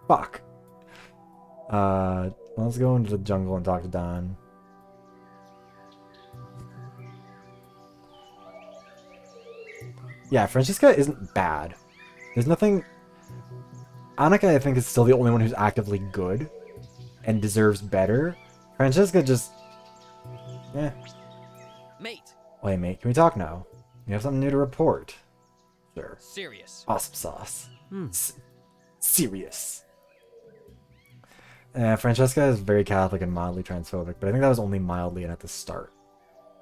Fuck. Let's go into the jungle and talk to Don. Yeah, Francesca isn't bad. There's nothing... Annika, I think, is still the only one who's actively good and deserves better. Francesca just... Eh. Mate, Wait, mate, can we talk now? You have something new to report. Sure. serious. Awesome sauce. Serious. Francesca is very Catholic and mildly transphobic, but I think that was only mildly and at the start.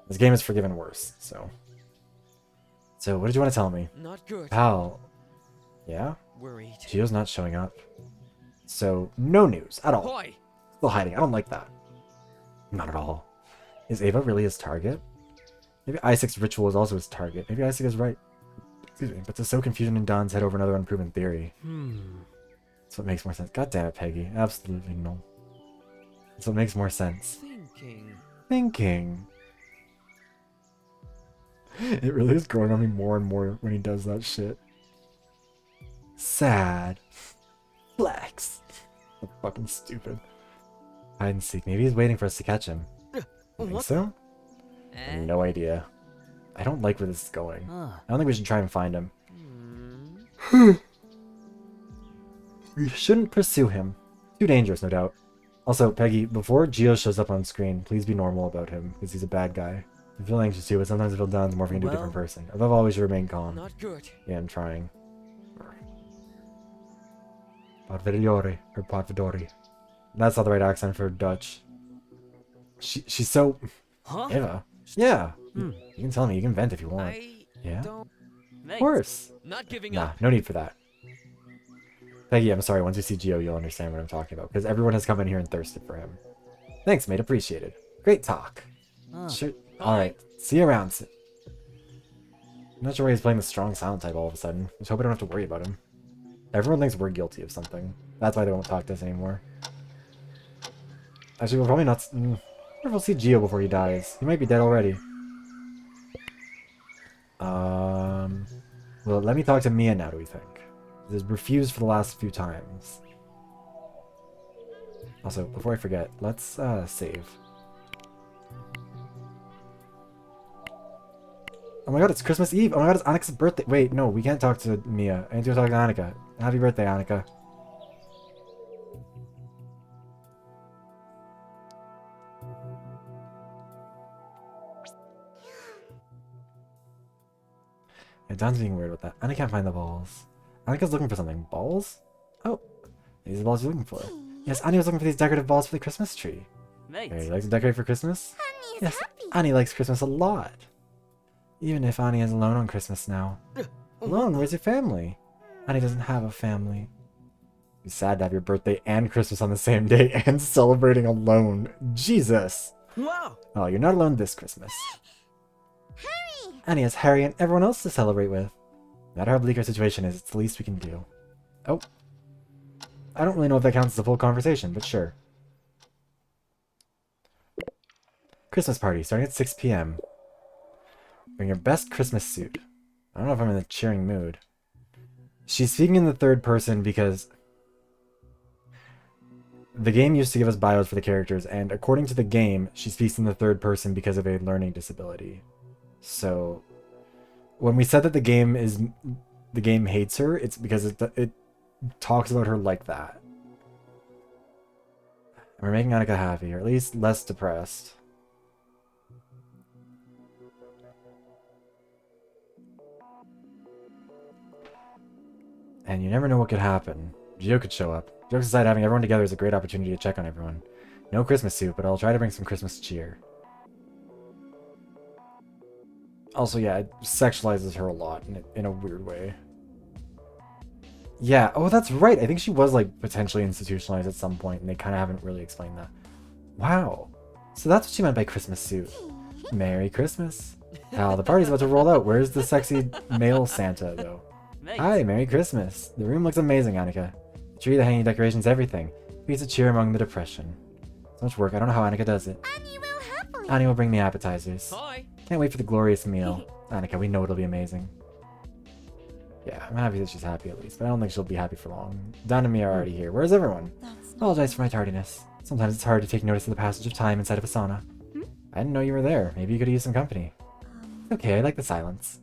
This game has forgiven worse, so... So, what did you want to tell me? Not good. Pal. Yeah? Worried. Gio's not showing up. So, no news at all. Boy, Still hiding. I don't like that. Not at all. Is Ava really his target? Maybe Isaac's ritual is also his target. Maybe Isaac is right. Excuse me. But to sow confusion in Don's head over another unproven theory. That's what makes more sense. God damn it, Peggy. Absolutely no. That's what makes more sense. thinking. Thinking. It really is growing on me more and more when he does that shit. Sad. Flex. So fucking stupid. Hide and seek. Maybe he's waiting for us to catch him. You think so? I have no idea. I don't like where this is going. I don't think we should try and find him. We shouldn't pursue him. Too dangerous, no doubt. Also, Peggy, before Geo shows up on screen, please be normal about him, because he's a bad guy. I feel anxious too, but sometimes I feel Don's morphing into a different person. Above all, we should remain calm. Not good. Yeah, I'm trying. Parvedore, or Parvedori. That's not the right accent for Dutch. She's so... Huh? Eva. Yeah. You can tell me, you can vent if you want. Yeah? Of course. Not giving Nah, up. no need for that. Peggy, I'm sorry, once you see Geo, you'll understand what I'm talking about, because everyone has come in here and thirsted for him. Thanks, mate, appreciated. Great talk. Sure. Alright, see you around. I'm not sure why he's playing the strong silent type all of a sudden. Just hope I don't have to worry about him. Everyone thinks we're guilty of something. That's why they won't talk to us anymore. Actually, we'll probably not... I wonder if we'll see Geo before he dies. He might be dead already. Well, let me talk to Mia now, do we think? He's refused for the last few times. Also, before I forget, let's save. Oh my god, it's Christmas Eve! Oh my god, it's Annika's birthday! Wait, no, we can't talk to Mia. I need to talk to Annika. Happy birthday, Annika. Yeah, Don's being weird with that. Annika can't find the balls. Annika's looking for something. Balls? Oh, these are the balls you're looking for. Yes, Annie was looking for these decorative balls for the Christmas tree. Hey, you like to decorate for Christmas? Yes, Annie likes Christmas a lot. Even if Annie is alone on Christmas now. Alone? Where's your family? Annie doesn't have a family. It's sad to have your birthday and Christmas on the same day and celebrating alone. Jesus! Wow! Oh, you're not alone this Christmas. Harry! Annie has Harry and everyone else to celebrate with. No matter how bleak our situation is, it's the least we can do. Oh. I don't really know if that counts as a full conversation, but sure. Christmas party, starting at 6 p.m. Bring your best Christmas suit. I don't know if I'm in the cheering mood. She's speaking in the third person because the game used to give us bios for the characters, and according to the game, she speaks in the third person because of a learning disability. So, when we said that the game hates her, it's because it talks about her like that. And we're making Annika happy, or at least less depressed. And you never know what could happen. Gio could show up. Jokes aside, having everyone together is a great opportunity to check on everyone. No Christmas suit, but I'll try to bring some Christmas cheer. Also, yeah, it sexualizes her a lot in a weird way. Yeah, oh, that's right. I think she was, like, potentially institutionalized at some point, and they kind of haven't really explained that. Wow. So that's what she meant by Christmas suit. Merry Christmas. Hal, the party's about to roll out. Where's the sexy male Santa, though? Hi, Merry Christmas. The room looks amazing, Annika. The tree, the hanging decorations, everything. Beats a cheer among the depression. So much work. I don't know how Annika does it. Annie will happily. Annie will bring me appetizers. Hi. Can't wait for the glorious meal. Annika, we know it'll be amazing. Yeah, I'm happy that she's happy at least, but I don't think she'll be happy for long. Don and me are already here. Where's everyone? Apologize for my tardiness. Sometimes it's hard to take notice of the passage of time inside of a sauna. I didn't know you were there. Maybe you could use some company. Okay, I like the silence.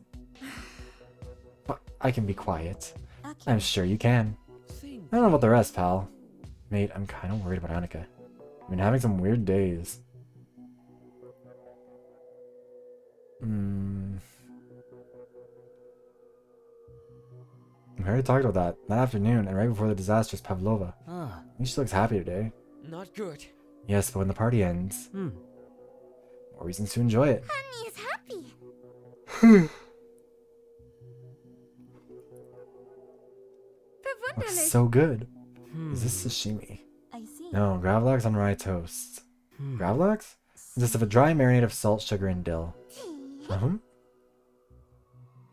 But I can be quiet. I'm sure you can. I don't know about the rest, pal. Mate, I'm kind of worried about Annika. I've been having some weird days. We already talked about that afternoon and right before the disastrous Pavlova. I think she looks happy today. Not good. Yes, but when the party ends, more reasons to enjoy it. Annie is happy. Looks so good. Is this sashimi? I see. No, gravlax on rye toast. Gravlax? Consists of a dry marinade of salt, sugar, and dill.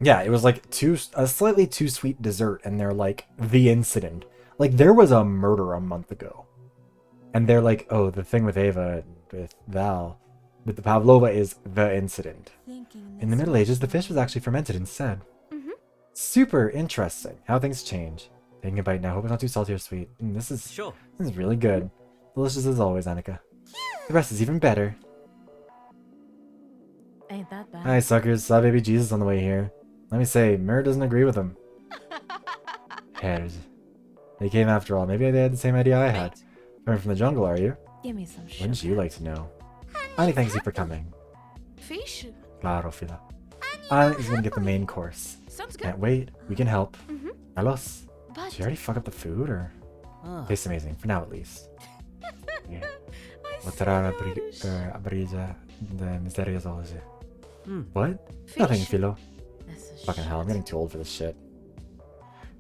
Yeah, it was like a slightly too sweet dessert, and they're like, the incident. Like, there was a murder a month ago. And they're like, oh, the thing with Ava, with Val. But the pavlova is the incident. Thinking In the Middle Ages, the fish was actually fermented instead. Super interesting how things change. Taking a bite now. Hope it's not too salty or sweet. This is really good. Delicious as always, Annika. The rest is even better. Ain't that bad. Hi, suckers. Saw baby Jesus on the way here. Let me say, Mur doesn't agree with him. Hairs. They came after all. Maybe they had the same idea I had. Coming from the jungle, are you? Give me some sugar. Wouldn't you like to know? Ani thanks you for coming. Fish? Claro, Fila. Ani is gonna get the main course. Sounds good. Can't wait. We can help. Carlos, But did you already fuck up the food, or? Tastes amazing, for now at least. Yeah. Mozzarella briglia de misteriosology. What? Nothing, Philo. Fucking hell, I'm getting too old for this shit.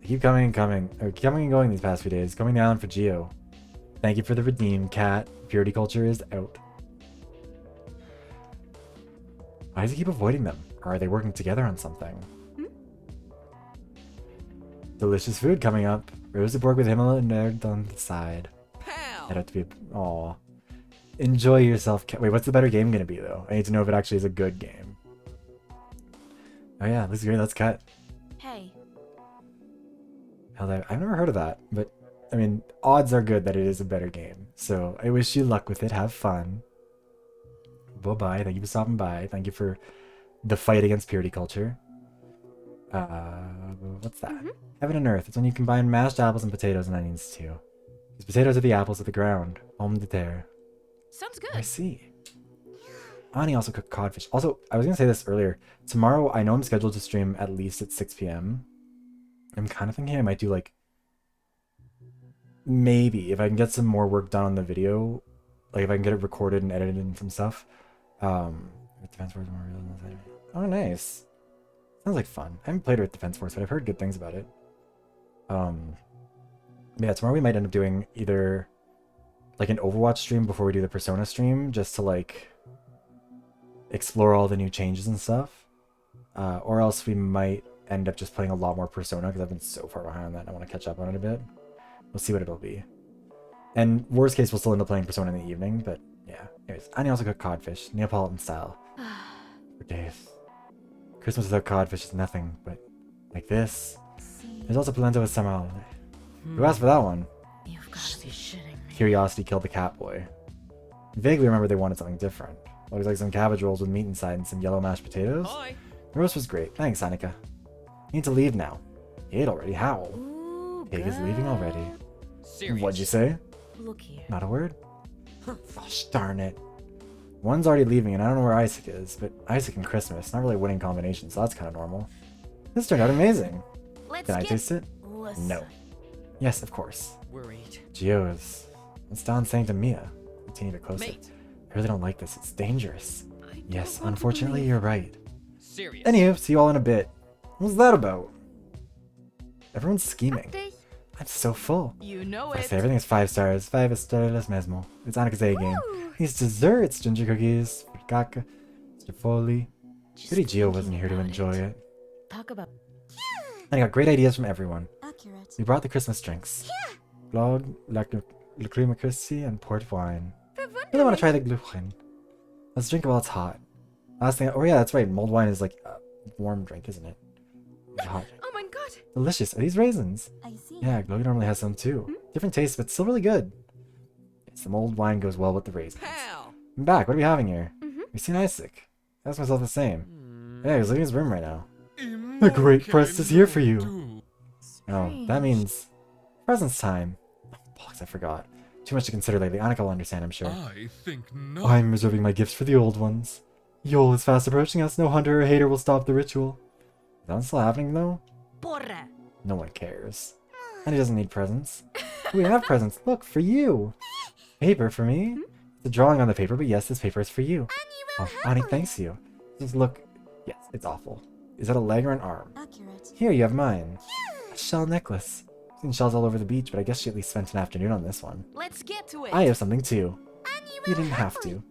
They keep coming and going these past few days. Coming down for Geo. Thank you for the redeem, cat. Purity culture is out. Why does he keep avoiding them? Or are they working together on something? Delicious food coming up. Roseborg with Himmel nerd on the side. That have to be. Aw. Enjoy yourself. Wait, what's the better game gonna be though? I need to know if it actually is a good game. Oh yeah, looks great. Let's cut. Hey. Hell, I've never heard of that, but I mean, odds are good that it is a better game. So I wish you luck with it. Have fun. Bye bye. Thank you for stopping by. Thank you for the fight against purity culture. What's that? Heaven and Earth. It's when you combine mashed apples and potatoes and onions too. These potatoes are the apples of the ground. Homme de terre. sounds I good. see. Ani also cooked codfish. Also, I was gonna say this earlier. Tomorrow, I know I'm scheduled to stream at least at 6 p.m. I'm kind of thinking I might do like, maybe if I can get some more work done on the video, like if I can get it recorded and edited and some stuff. Defense Force more real than this. Oh, nice. Sounds like fun. I haven't played with Defense Force, but I've heard good things about it. Yeah, tomorrow we might end up doing either like an Overwatch stream before we do the Persona stream, just to like explore all the new changes and stuff. Or else we might end up just playing a lot more Persona, because I've been so far behind on that and I want to catch up on it a bit. We'll see what it'll be. And worst case, we'll still end up playing Persona in the evening, but yeah. Anyways, Annie also cooked codfish, Neapolitan style. For days. Christmas without codfish is nothing, but like this. There's also polenta with samal. Who asked for that one? You've got to be shitting me. Curiosity killed the cat boy. Vaguely remember they wanted something different. Looks like some cabbage rolls with meat inside and some yellow mashed potatoes. Hi. The roast was great. Thanks, Annika. You need to leave now. You ate already. How? Ooh, Pig is leaving already. Serious. What'd you say? Look here. Not a word? Gosh darn it. One's already leaving and I don't know where Isaac is, but Isaac and Christmas, not really a winning combination, so that's kind of normal. This turned out amazing. Let's Can I get taste it? Listen. No. Yes, of course. Worried. Geo's. It's Don saying to Mia. Continue to close Mate. it. I really don't like this. It's dangerous. I don't Yes, want to unfortunately, believe- you're right. Serious. Anywho, see you all in a bit. What's that about? Everyone's scheming. Update. I'm so full. You know I it. say everything is 5 stars. 5 estrellas mesmo. It's Annika's A game. These desserts, ginger cookies, frittata, strafoli. Just Pity Gio thinking wasn't here to about enjoy it. Talk about And I got great ideas from everyone. accurate. We brought the Christmas drinks. Glog, la crema Christi, and port wine. I really want to try the Gluchen. Let's drink it while it's hot. Last thing, oh yeah, that's right. Mulled wine is like a warm drink, isn't it? It's hot. Oh my god. Delicious. Are these raisins? I see. Yeah, Glog normally has some too. Different taste, but still really good. Yes, the mulled wine goes well with the raisins. Pal. I'm back. What are we having here? We've seen Isaac. I asked myself the same. Yeah, he's leaving his room right now. The great press is here for you. Oh, that means presents time. Oh, bollocks, I forgot. Too much to consider lately. Annika will understand, I'm sure. I think not. I'm reserving my gifts for the old ones. Yule is fast approaching us. No hunter or hater will stop the ritual. Is that still happening, though? Porra. No one cares. And he doesn't need presents. We have presents. Look, for you. Paper for me? It's a drawing on the paper, but yes, this paper is for you. Oh, Annie, thanks you. Just look. Yes, it's awful. Is that a leg or an arm? Accurate. Here, you have mine. A shell necklace. I've seen shells all over the beach, but I guess she at least spent an afternoon on this one. Let's get to it. I have something too. You didn't have to.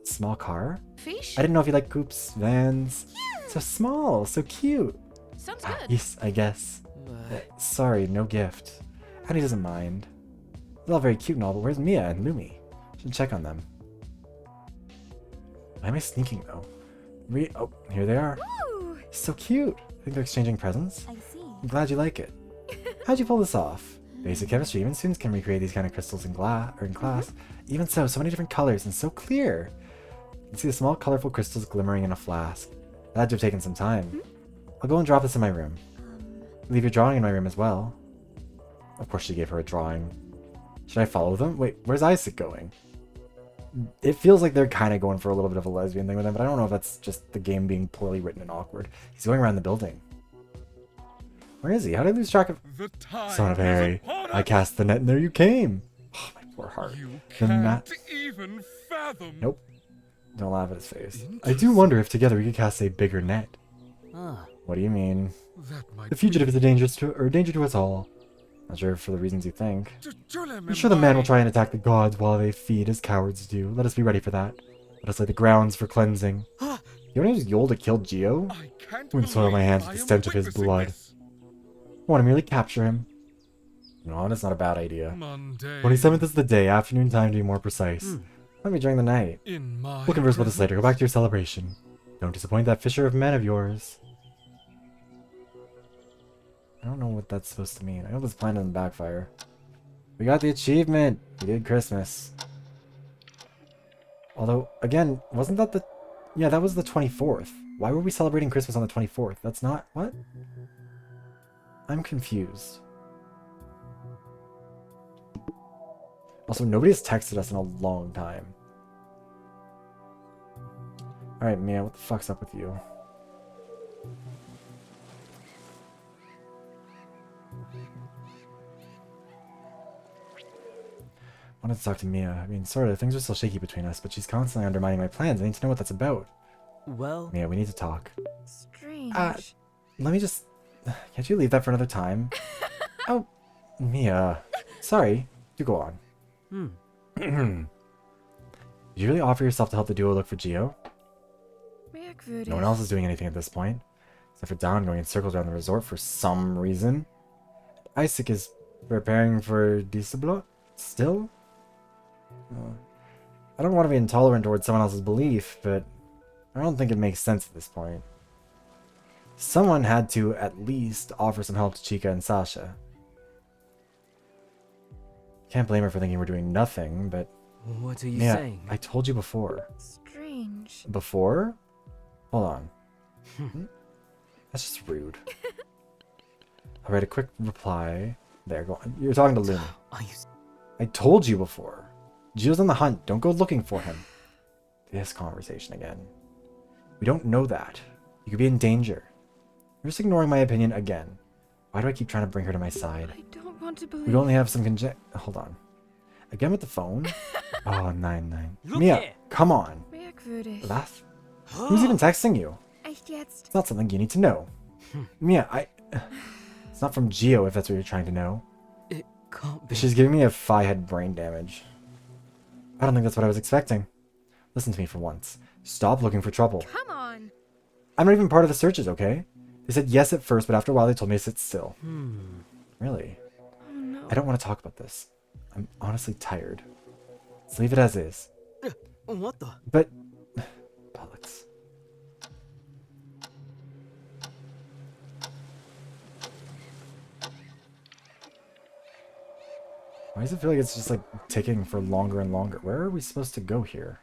Small car? Fish? I didn't know if you like coupes, vans. So small, so cute. Sounds Ah, good. yes, I guess. Sorry, no gift. Annie doesn't mind. It's all very cute and all, but where's Mia and Lumi? Should check on them. Why am I sneaking though? Oh, here they are. Ooh, So cute. I think they're exchanging presents. I see. I'm glad you like it. How'd you pull this off? Basic chemistry. Even students can recreate these kind of crystals in class. Even so many different colors and so clear. You can see the small, colorful crystals glimmering in a flask. That had to have taken some time. I'll go and drop this in my room. Leave your drawing in my room as well. Of course she gave her a drawing. Should I follow them? Wait, where's Isaac going? It feels like they're kind of going for a little bit of a lesbian thing with him, but I don't know if that's just the game being poorly written and awkward. He's going around the building. Where is he? How did I lose track of... The time Son of is Harry, upon I us. cast the net and there you came. Oh, my poor heart. You The can't even fathom. Nope. Don't laugh at his face. I do wonder if together we could cast a bigger net. Ah, What do you mean? That might The fugitive is a danger to us all. Not sure for the reasons you think. be... I'm sure the man will try and attack the gods while they feed as cowards do. Let us be ready for that. Let us lay the grounds for cleansing. You want to use Yol to kill Geo? I can't Wouldn't soil my believe hands I with the am stench of his witnessing blood. this. I want to merely capture him. No, that's not a bad idea. Monday. 27th is the day, afternoon time to be more precise. Might be during the night. In my We'll converse about this later. Go back to your celebration. Don't disappoint that fisher of men of yours. I don't know what that's supposed to mean. I hope this plan doesn't backfire. We got the achievement! We did Christmas. Although, again, wasn't that the... Yeah, that was the 24th. Why were we celebrating Christmas on the 24th? That's not... What? I'm confused. Also, nobody has texted us in a long time. Alright, Mia, what the fuck's up with you? I wanted to talk to Mia. I mean, sort of. Things are still shaky between us, but she's constantly undermining my plans. I need to know what that's about. well, Mia, we need to talk. strange. Let me just... Can't you leave that for another time? Oh, Mia. Sorry. Do go on. Did you really offer yourself to help the duo look for Geo? Merkwürdig. No one else is doing anything at this point. Except for Dawn going in circles around the resort for some reason. Isaac is preparing for Disablo still? I don't want to be intolerant towards someone else's belief, but I don't think it makes sense at this point. Someone had to at least offer some help to Chica and Sasha. Can't blame her for thinking we're doing nothing, but... what are you Yeah, saying? I told you before. Strange. Before? Hold on. That's just rude. I'll write a quick reply. There, go on. You're talking to Lumi. Are you... I told you before. Geo's on the hunt. Don't go looking for him. This conversation again. We don't know that. You could be in danger. You're just ignoring my opinion again. Why do I keep trying to bring her to my side? I don't want to We believe. only have some Hold on. Again with the phone? Oh, 9-9. Look Mia, here. come on. Merkwürdig. Laugh. Who's even texting you? Echt jetzt? It's not something you need to know. Mia, It's not from Geo, if that's what you're trying to know. It can't be. She's giving me a head brain damage. I don't think that's what I was expecting. Listen to me for once. Stop looking for trouble. Come on. I'm not even part of the searches, okay? They said yes at first, but after a while they told me to sit still. Really? Oh no. I don't want to talk about this. I'm honestly tired. Let's leave it as is. What the? But... bollocks. Why does it feel like it's just like ticking for longer and longer? Where are we supposed to go here?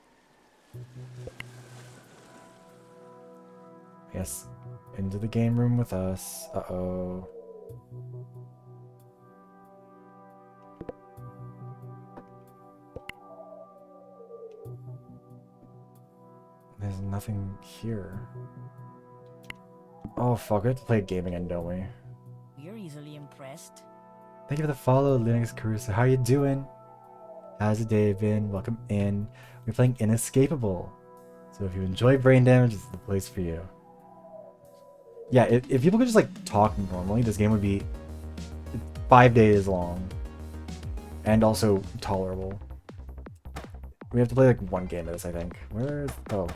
Yes. Into the game room with us. Uh-oh. There's nothing here. Oh fuck, we have to play a game again, don't we? You're easily impressed. Thank you for the follow, Linux Caruso. How you doing? How's your day been? Welcome in. We're playing Inescapable. So if you enjoy brain damage, this is the place for you. Yeah, if people could just like talk normally, this game would be 5 days long. And also tolerable. We have to play like one game of this, I think. Where's... oh.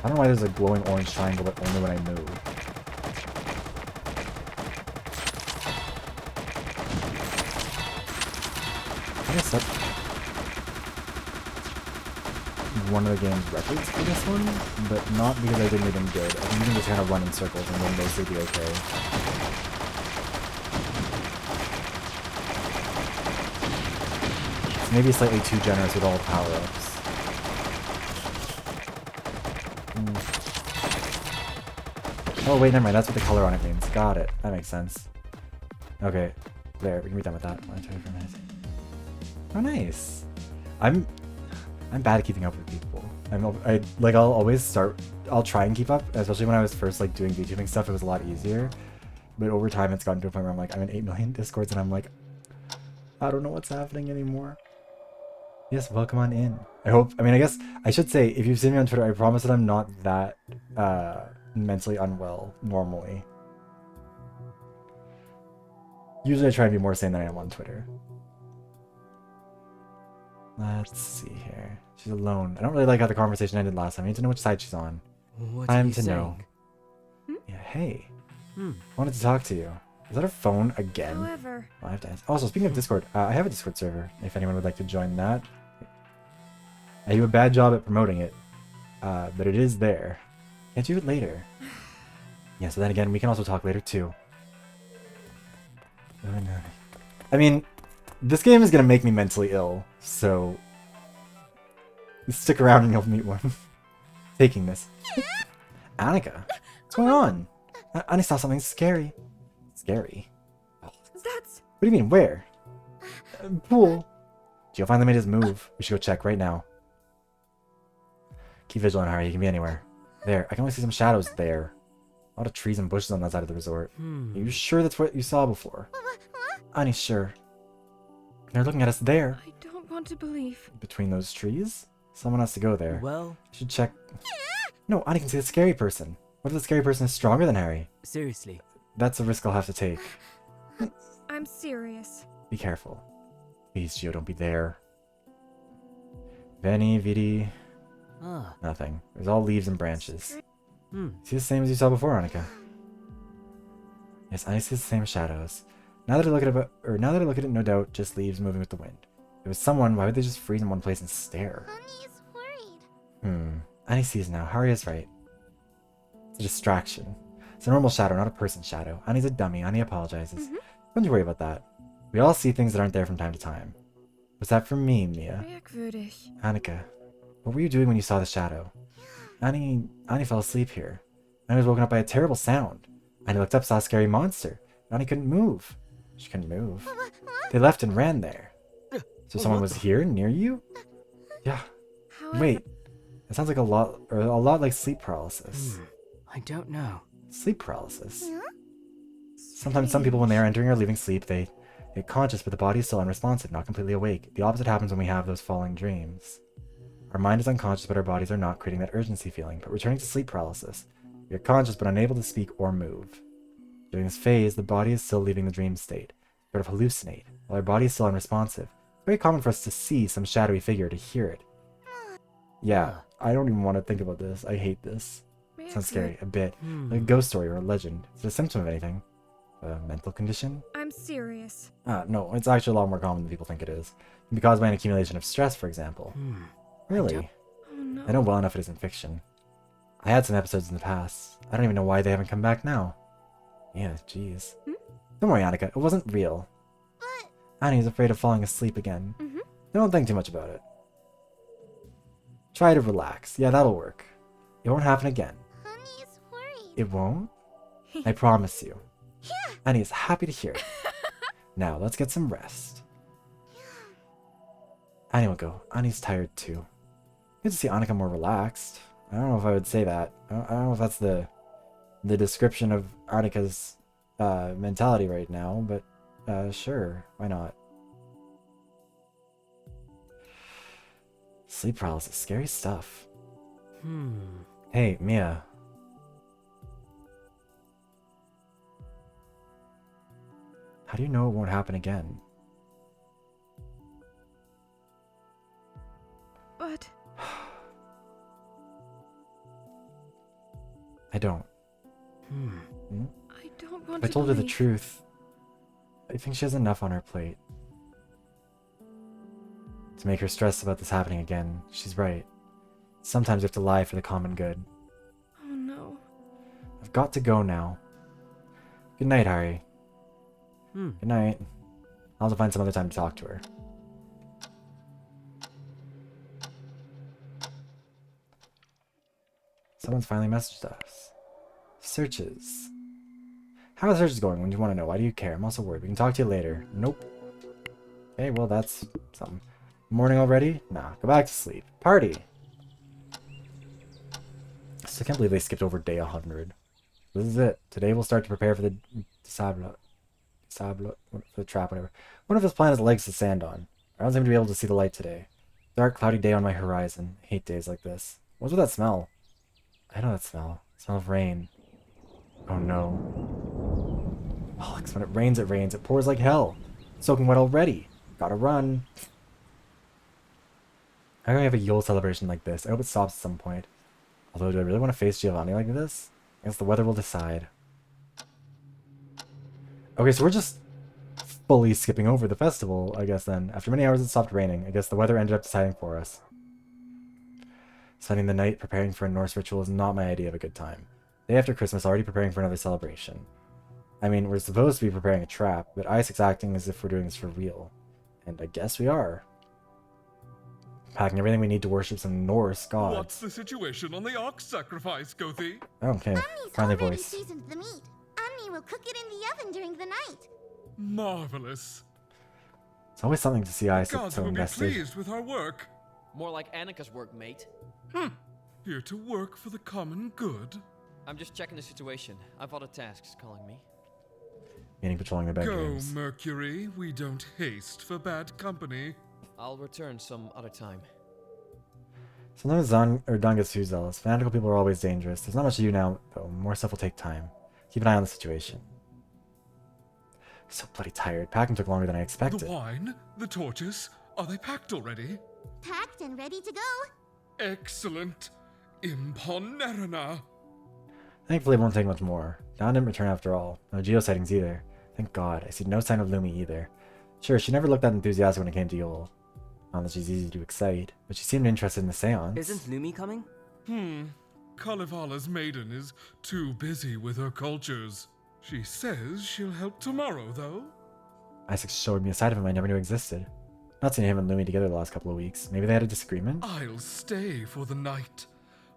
I don't know why there's a glowing orange triangle, but only when I move. I guess that's one of the game's records for this one, but not because I did anything good. I think you can just kind of run in circles and then mostly be okay. It's maybe slightly too generous with all the power-ups. Oh wait, never mind. That's what the color on it means. Got it. That makes sense. Okay, there. We can be done with that. Oh, nice. I'm bad at keeping up with people. I'll always start. I'll try and keep up, especially when I was first like doing VTubing stuff. It was a lot easier, but over time it's gotten to a point where I'm like, I'm in 8 million Discords, and I'm like, I don't know what's happening anymore. Yes, welcome on in. I hope. I mean, I guess I should say, if you've seen me on Twitter, I promise that I'm not that mentally unwell normally. Usually I try and be more sane than I am on Twitter. Let's see here. She's alone. I don't really like how the conversation ended last time. I need to know which side she's on. What Time are you to saying? know. Yeah, hey. I wanted to talk to you. Is that her phone again? However, Well, I have to ask. Also, speaking of Discord, I have a Discord server, if anyone would like to join that. I do a bad job at promoting it, but it is there. Can't do it later. Yeah, so then again, we can also talk later too. Oh, no. I mean, this game is gonna make me mentally ill, so stick around and you'll meet one. Taking this. Annika, what's going on? I saw something scary. Scary? that's... What do you mean, where? Pool. Gio finally made his move. We should go check right now. Keep vigilant, Harry. You can be anywhere. There, I can only see some shadows there. A lot of trees and bushes on that side of the resort. Are you sure that's what you saw before? Annie's sure. They're looking at us there. I don't want to believe. Between those trees? Someone has to go there. Well, Should check. No, Annie can see the scary person. What if the scary person is stronger than Harry? seriously. That's a risk I'll have to take. I'm serious. Be careful. Please, Gio, don't be there. Veni, Vidi. Ah. Nothing. There's all leaves and branches. Hmm. See the same as you saw before, Annika. Yes, I see the same shadows. Now that I look at it, no doubt, just leaves moving with the wind. If it was someone, why would they just freeze in one place and stare? Honey's worried. Annie sees now. Harry is right. It's a distraction. It's a normal shadow, not a person's shadow. Annie's a dummy. Annie apologizes. Don't you worry about that. We all see things that aren't there from time to time. Was that from me, Mia? Merkwürdig. Annika, what were you doing when you saw the shadow? Annie fell asleep here. Annie was woken up by a terrible sound. Annie looked up, saw a scary monster. Annie couldn't move. She couldn't move. They left and ran there. So someone was here, near you? Yeah. However, Wait. That sounds like a lot like sleep paralysis. I don't know. Sleep paralysis. Sometimes some people, when they are entering or leaving sleep, they get conscious, but the body is still unresponsive, not completely awake. The opposite happens when we have those falling dreams. Our mind is unconscious, but our bodies are not, creating that urgency feeling. But returning to sleep paralysis, we are conscious but unable to speak or move. During this phase, the body is still leaving the dream state, sort of hallucinate, while our body is still unresponsive. It's very common for us to see some shadowy figure, to hear it. Yeah, I don't even want to think about this. I hate this. Sounds scary, a bit. Like a ghost story or a legend. Is it a symptom of anything? A mental condition? I'm serious. No, it's actually a lot more common than people think it is. It can be caused by an accumulation of stress, for example. Really? Oh no. I know well enough it isn't fiction. I had some episodes in the past. I don't even know why they haven't come back now. Yeah, jeez. Don't worry, Annika. It wasn't real. But Annie's afraid of falling asleep again. Don't think too much about it. Try to relax. Yeah, that'll work. It won't happen again. Honey's worried. It won't? I promise you. Annie is happy to hear it. Now, let's get some rest. Annie will go. Annie's tired too. Good to see Annika more relaxed. I don't know if I would say that. I don't know if that's the description of Annika's mentality right now, but sure, why not? Sleep paralysis, scary stuff. Hey, Mia. How do you know it won't happen again? But don't. I don't want If I to told her the believe. truth, I think she has enough on her plate. To make her stress about this happening again, she's right. Sometimes you have to lie for the common good. Oh no. I've got to go now. Good night, Harry. Good night. I'll have to find some other time to talk to her. Someone's finally messaged us. Searches. How are the searches going? When do you want to know? Why do you care? I'm also worried. We can talk to you later. Nope. Okay, well, that's something. Morning already? Nah, go back to sleep. Party! So I can't believe they skipped over day 100. This is it. Today we'll start to prepare for the for the trap, whatever. One of his plan is legs to stand on. I don't seem to be able to see the light today. Dark, cloudy day on my horizon. I hate days like this. What's with that smell? I know that smell. Smell of rain. Oh no. Alex, when it rains, it rains. It pours like hell. Soaking wet already. Gotta run. How can we have a Yule celebration like this? I hope it stops at some point. Although, do I really want to face Giovanni like this? I guess the weather will decide. Okay, so we're just fully skipping over the festival, I guess then. After many hours it stopped raining. I guess the weather ended up deciding for us. Spending the night preparing for a Norse ritual is not my idea of a good time. Day after Christmas, already preparing for another celebration. I mean, we're supposed to be preparing a trap, but Isaac's acting as if we're doing this for real. And I guess we are. Packing everything we need to worship some Norse god. What's the situation on the ox sacrifice, Gothi? Okay, Annie's friendly already voice. seasoned the meat. Annie will cook it in the oven during the night. Marvelous. It's always something to see Isaac Gods so will be invested. pleased with our work. More like Annika's work, mate. Here to work for the common good. I'm just checking the situation. I've other tasks calling me. Meaning patrolling the Go, bedrooms. Mercury. We don't haste for bad company. I'll return some other time. Sometimes Don gets too zealous. Fanatical people are always dangerous. There's not much to do now, though. More stuff will take time. Keep an eye on the situation. So bloody tired. Packing took longer than I expected. The wine, the torches, are they packed already? Packed and ready to go. Excellent. Imponerina. Thankfully, it won't take much more. Don didn't return after all. No geo sightings either. Thank God. I see no sign of Lumi either. Sure, she never looked that enthusiastic when it came to Yule. Not that she's easy to excite, but she seemed interested in the seance. Isn't Lumi coming? Kalivala's maiden is too busy with her cultures. She says she'll help tomorrow, though. Isaac showed me a side of him I never knew existed. Not seen him and Lumi together the last couple of weeks. Maybe they had a disagreement? I'll stay for the night,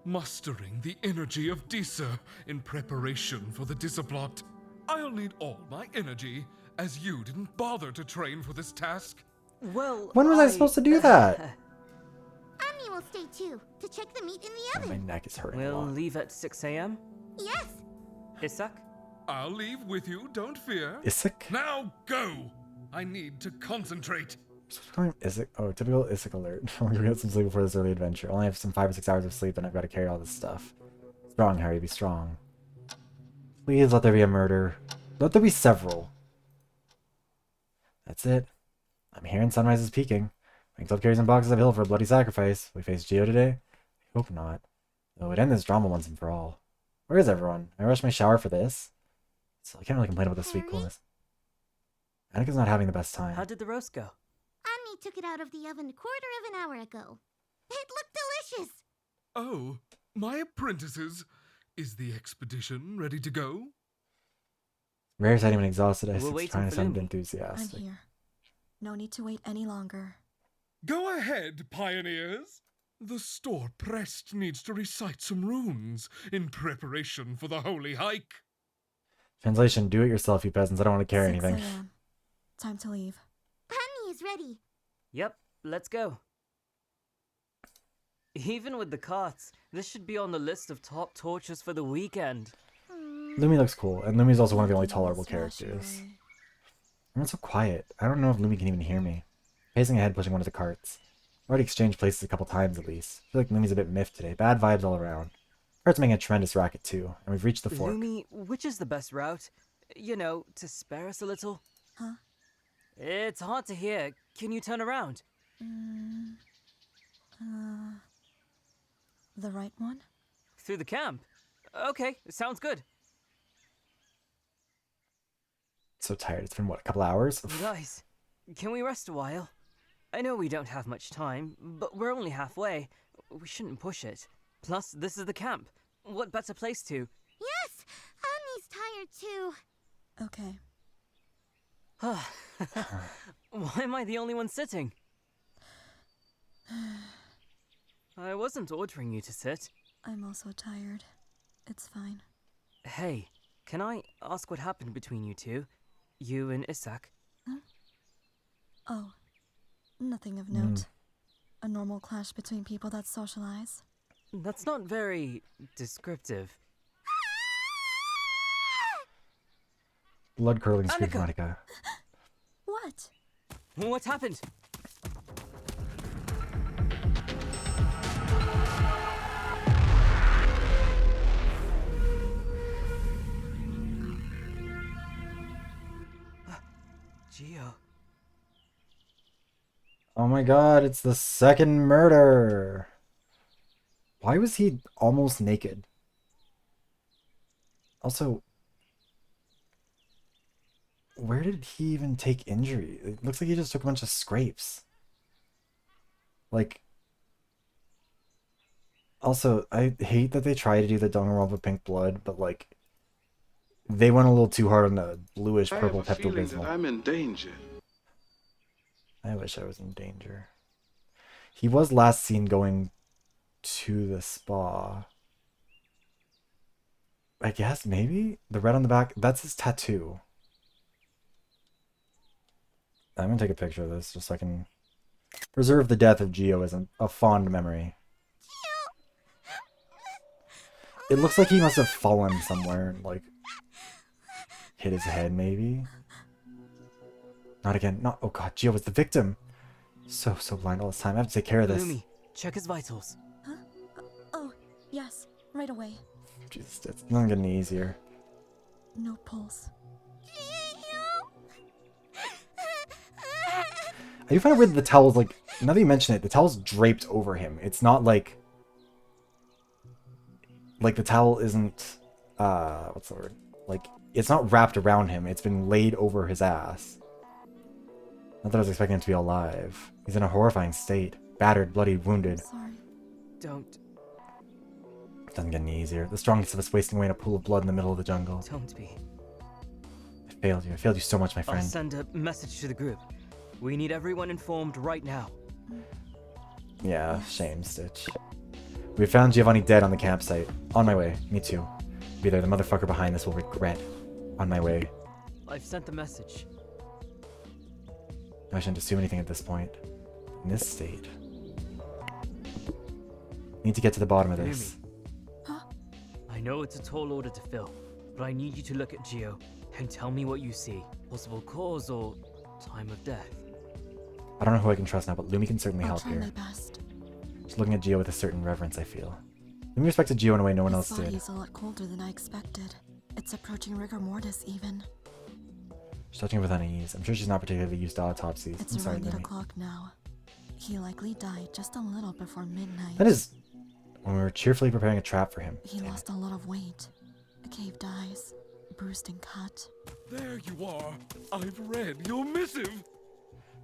mustering the energy of Disa in preparation for the Disaplot. I'll need all my energy, as you didn't bother to train for this task. Well, When was I supposed to do that? Annie will stay too, to check the meat in the Oh, my oven. neck is hurting a We'll lot. leave at 6 a.m. Yes. Isak? I'll leave with you, don't fear. Isaac? Now go! I need to concentrate. What's calling him Isaac? Oh, typical Isaac alert. I'm gonna get some sleep before this early adventure. Only have some 5 or 6 hours of sleep and I've got to carry all this stuff. Strong, Harry, be strong. Please let there be a murder. Let there be several. That's it. I'm hearing sunrise is peaking. Wings up carries some boxes uphill for a bloody sacrifice. We face Geo today? I hope not. Though it end this drama once and for all. Where is everyone? I rushed my shower for this. So I can't really complain about the sweet Harry? coolness. Annika's not having the best time. How did the roast go? Annie took it out of the oven a quarter of an hour ago. It looked delicious. Oh, my apprentices. Is the expedition ready to go? Rare sighting when exhausted. We're Isaac's waiting trying to for sound Lumi. I'm enthusiastic. here. No need to wait any longer. Go ahead, pioneers. The store pressed needs to recite some runes in preparation for the holy hike. Translation, do it yourself, you peasants. I don't want to carry 6 anything. a.m. Time to leave. Annie is ready. Yep, let's go. Even with the carts, this should be on the list of top tortures for the weekend. Lumi looks cool, and Lumi's also one of the only Making tolerable this wash characters. away. Everyone's so quiet. I don't know if Lumi can even hear me. Pacing ahead, pushing one of the carts. I've already exchanged places a couple times at least. I feel like Lumi's a bit miffed today. Bad vibes all around. Cart's making a tremendous racket too, and we've reached the fork. Lumi, which is the best route? You know, to spare us a little? Huh? It's hard to hear. Can you turn around? The right one? Through the camp? Okay, sounds good. So tired. It's been, what, a couple hours? Guys, can we rest a while? I know we don't have much time, but we're only halfway. We shouldn't push it. Plus, this is the camp. What better place to? Yes! Annie's tired too. Okay. Why am I the only one sitting? I wasn't ordering you to sit. I'm also tired. It's fine. Hey, can I ask what happened between you two? You and Isak? Oh, nothing of note. A normal clash between people that socialize. That's not very descriptive. Blood curdling scream from Annika! Monica. What? What happened? Gio. Oh my god, it's the second murder! Why was he almost naked? Also, where did he even take injury? It looks like he just took a bunch of scrapes. Like, also, I hate that they try to do the Danganronpa pink blood, but like, they went a little too hard on the bluish purple Pepto-Bismol. I'm in danger. I wish I was in danger. He was last seen going to the spa. I guess, maybe? The red on the back, that's his tattoo. I'm gonna take a picture of this just so I can preserve the death of Gio as a fond memory. It looks like he must have fallen somewhere and, like, hit his head, maybe? Not again. Not. Oh god, Gio was the victim. So blind all this time. I have to take care of this. Lumi, check his vitals. Huh? Oh, yes. Right away. Jesus, it's not getting any easier. No pulse. I do find it weird that the towel's like, now that you mention it, the towel's draped over him. It's not like the towel isn't, what's the word? Like, it's not wrapped around him. It's been laid over his ass. Not that I was expecting him to be alive. He's in a horrifying state. Battered, bloody, wounded. Sorry. Don't. Doesn't get any easier. The strongest of us wasting away in a pool of blood in the middle of the jungle. Don't be. I failed you. I failed you so much, my friend. I'll send a message to the group. We need everyone informed right now. Yeah, shame, Stitch. We found Giovanni dead on the campsite. On my way. Me too. Be there. The motherfucker behind this will regret. On my way. I've sent the message. I shouldn't assume anything at this point. In this state. Need to get to the bottom of this. Huh? I know it's a tall order to fill, but I need you to look at Gio and tell me what you see. Possible cause or time of death. I don't know who I can trust now, but Lumi can certainly I'll help try here. my best. Just looking at Gio with a certain reverence, I feel. Lumi respected Gio in a way no one else His did. body's a lot colder than I expected. It's approaching rigor mortis even. She's touching her with unease. I'm sure she's not particularly used to autopsies. It's I'm sorry, around 8 Lumi. o'clock now. He likely died just a little before midnight. That is when we were cheerfully preparing a trap for him. He lost a lot of weight. A caved eyes, bruised and cut. There you are. I've read your missive.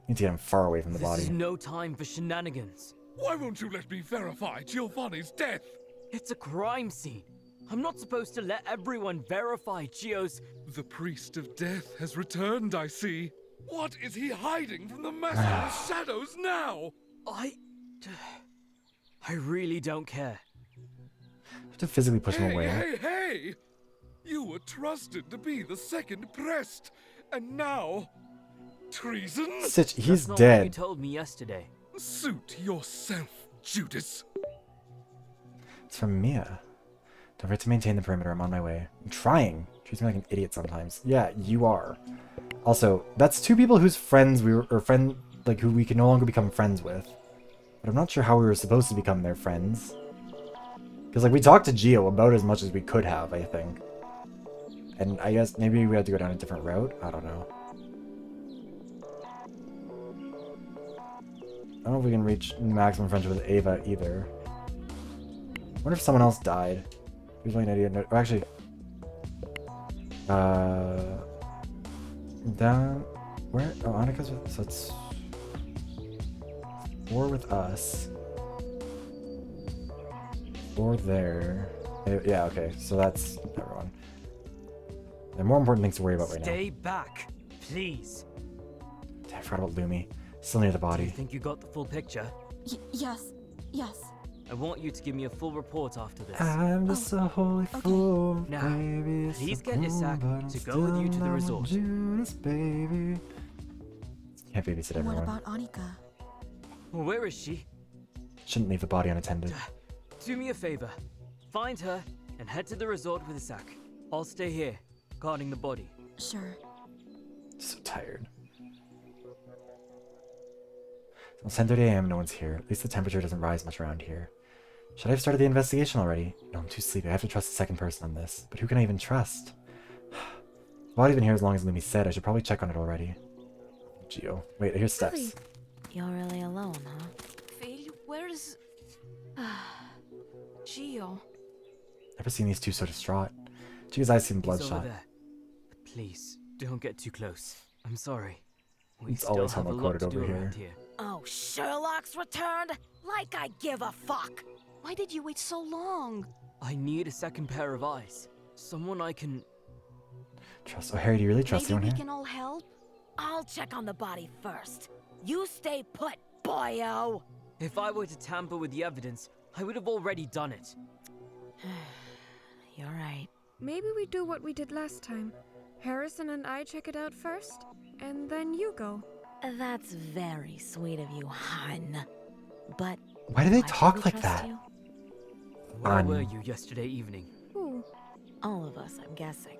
Need to get him far away from the This body. is no time for shenanigans. Why won't you let me verify Giovanni's death? It's a crime scene. I'm not supposed to let everyone verify Gio's... The priest of death has returned, I see. What is he hiding from the master of shadows now? I really don't care. I have to physically push him away. Hey! You were trusted to be the second prest, and now... treason? Stitch, he's That's not what you dead. told me yesterday. Suit yourself, Judas. It's from Mia. Don't forget to maintain the perimeter. I'm on my way. I'm trying. Treats me like an idiot sometimes. Yeah, you are. Also, that's two people whose friends we were, or who we can no longer become friends with. But I'm not sure how we were supposed to become their friends. Because, like, we talked to Gio about as much as we could have, I think. And I guess maybe we had to go down a different route? I don't know. I don't know if we can reach maximum friendship with Ava either. I wonder if someone else died. Here's my idea. No, actually, down where? Oh, Annika's with. So it's 4 with us. 4 there. Yeah. Okay. So that's everyone. There are more important things to worry about right now. Stay back, please. Damn, I forgot about Lumi. Still near the Do body. you think you got the full picture? Yes. Yes. I want you to give me a full report after this. I'm just a holy fool, Now, baby. please So get cool, Isak but I'm to go with you to still the not resort. Judas, baby. Can't babysit What everyone. about Annika? Where is she? Shouldn't leave the body unattended. Do me a favor. Find her and head to the resort with Isak. I'll stay here, guarding the body. Sure. So tired. It's 10:30 a.m. No one's here. At least the temperature doesn't rise much around here. Should I have started the investigation already? No, I'm too sleepy. I have to trust the second person on this. But who can I even trust? The body's been here as long as Lumi said. I should probably check on it already. Geo. Wait, here's steps. You're really alone, huh? Phil, where's... Gio? Never seen these two so distraught. Chica's eyes seem He's bloodshot. over there. Please, don't get too close. I'm sorry. We It's still always have a lot homo-coded to do over around here. here. Oh, Sherlock's returned? Like I give a fuck! Why did you wait so long? I need a second pair of eyes. Someone I can... Trust. Oh, Harry, do you really trust Maybe anyone we here? can all help? I'll check on the body first. You stay put, boyo! If I were to tamper with the evidence, I would have already done it. You're right. Maybe we do what we did last time. Harrison and I check it out first, and then you go. That's very sweet of you, hon. But Why do they why should talk we like trust that? you? Where were you yesterday evening? Ooh. All of us, I'm guessing.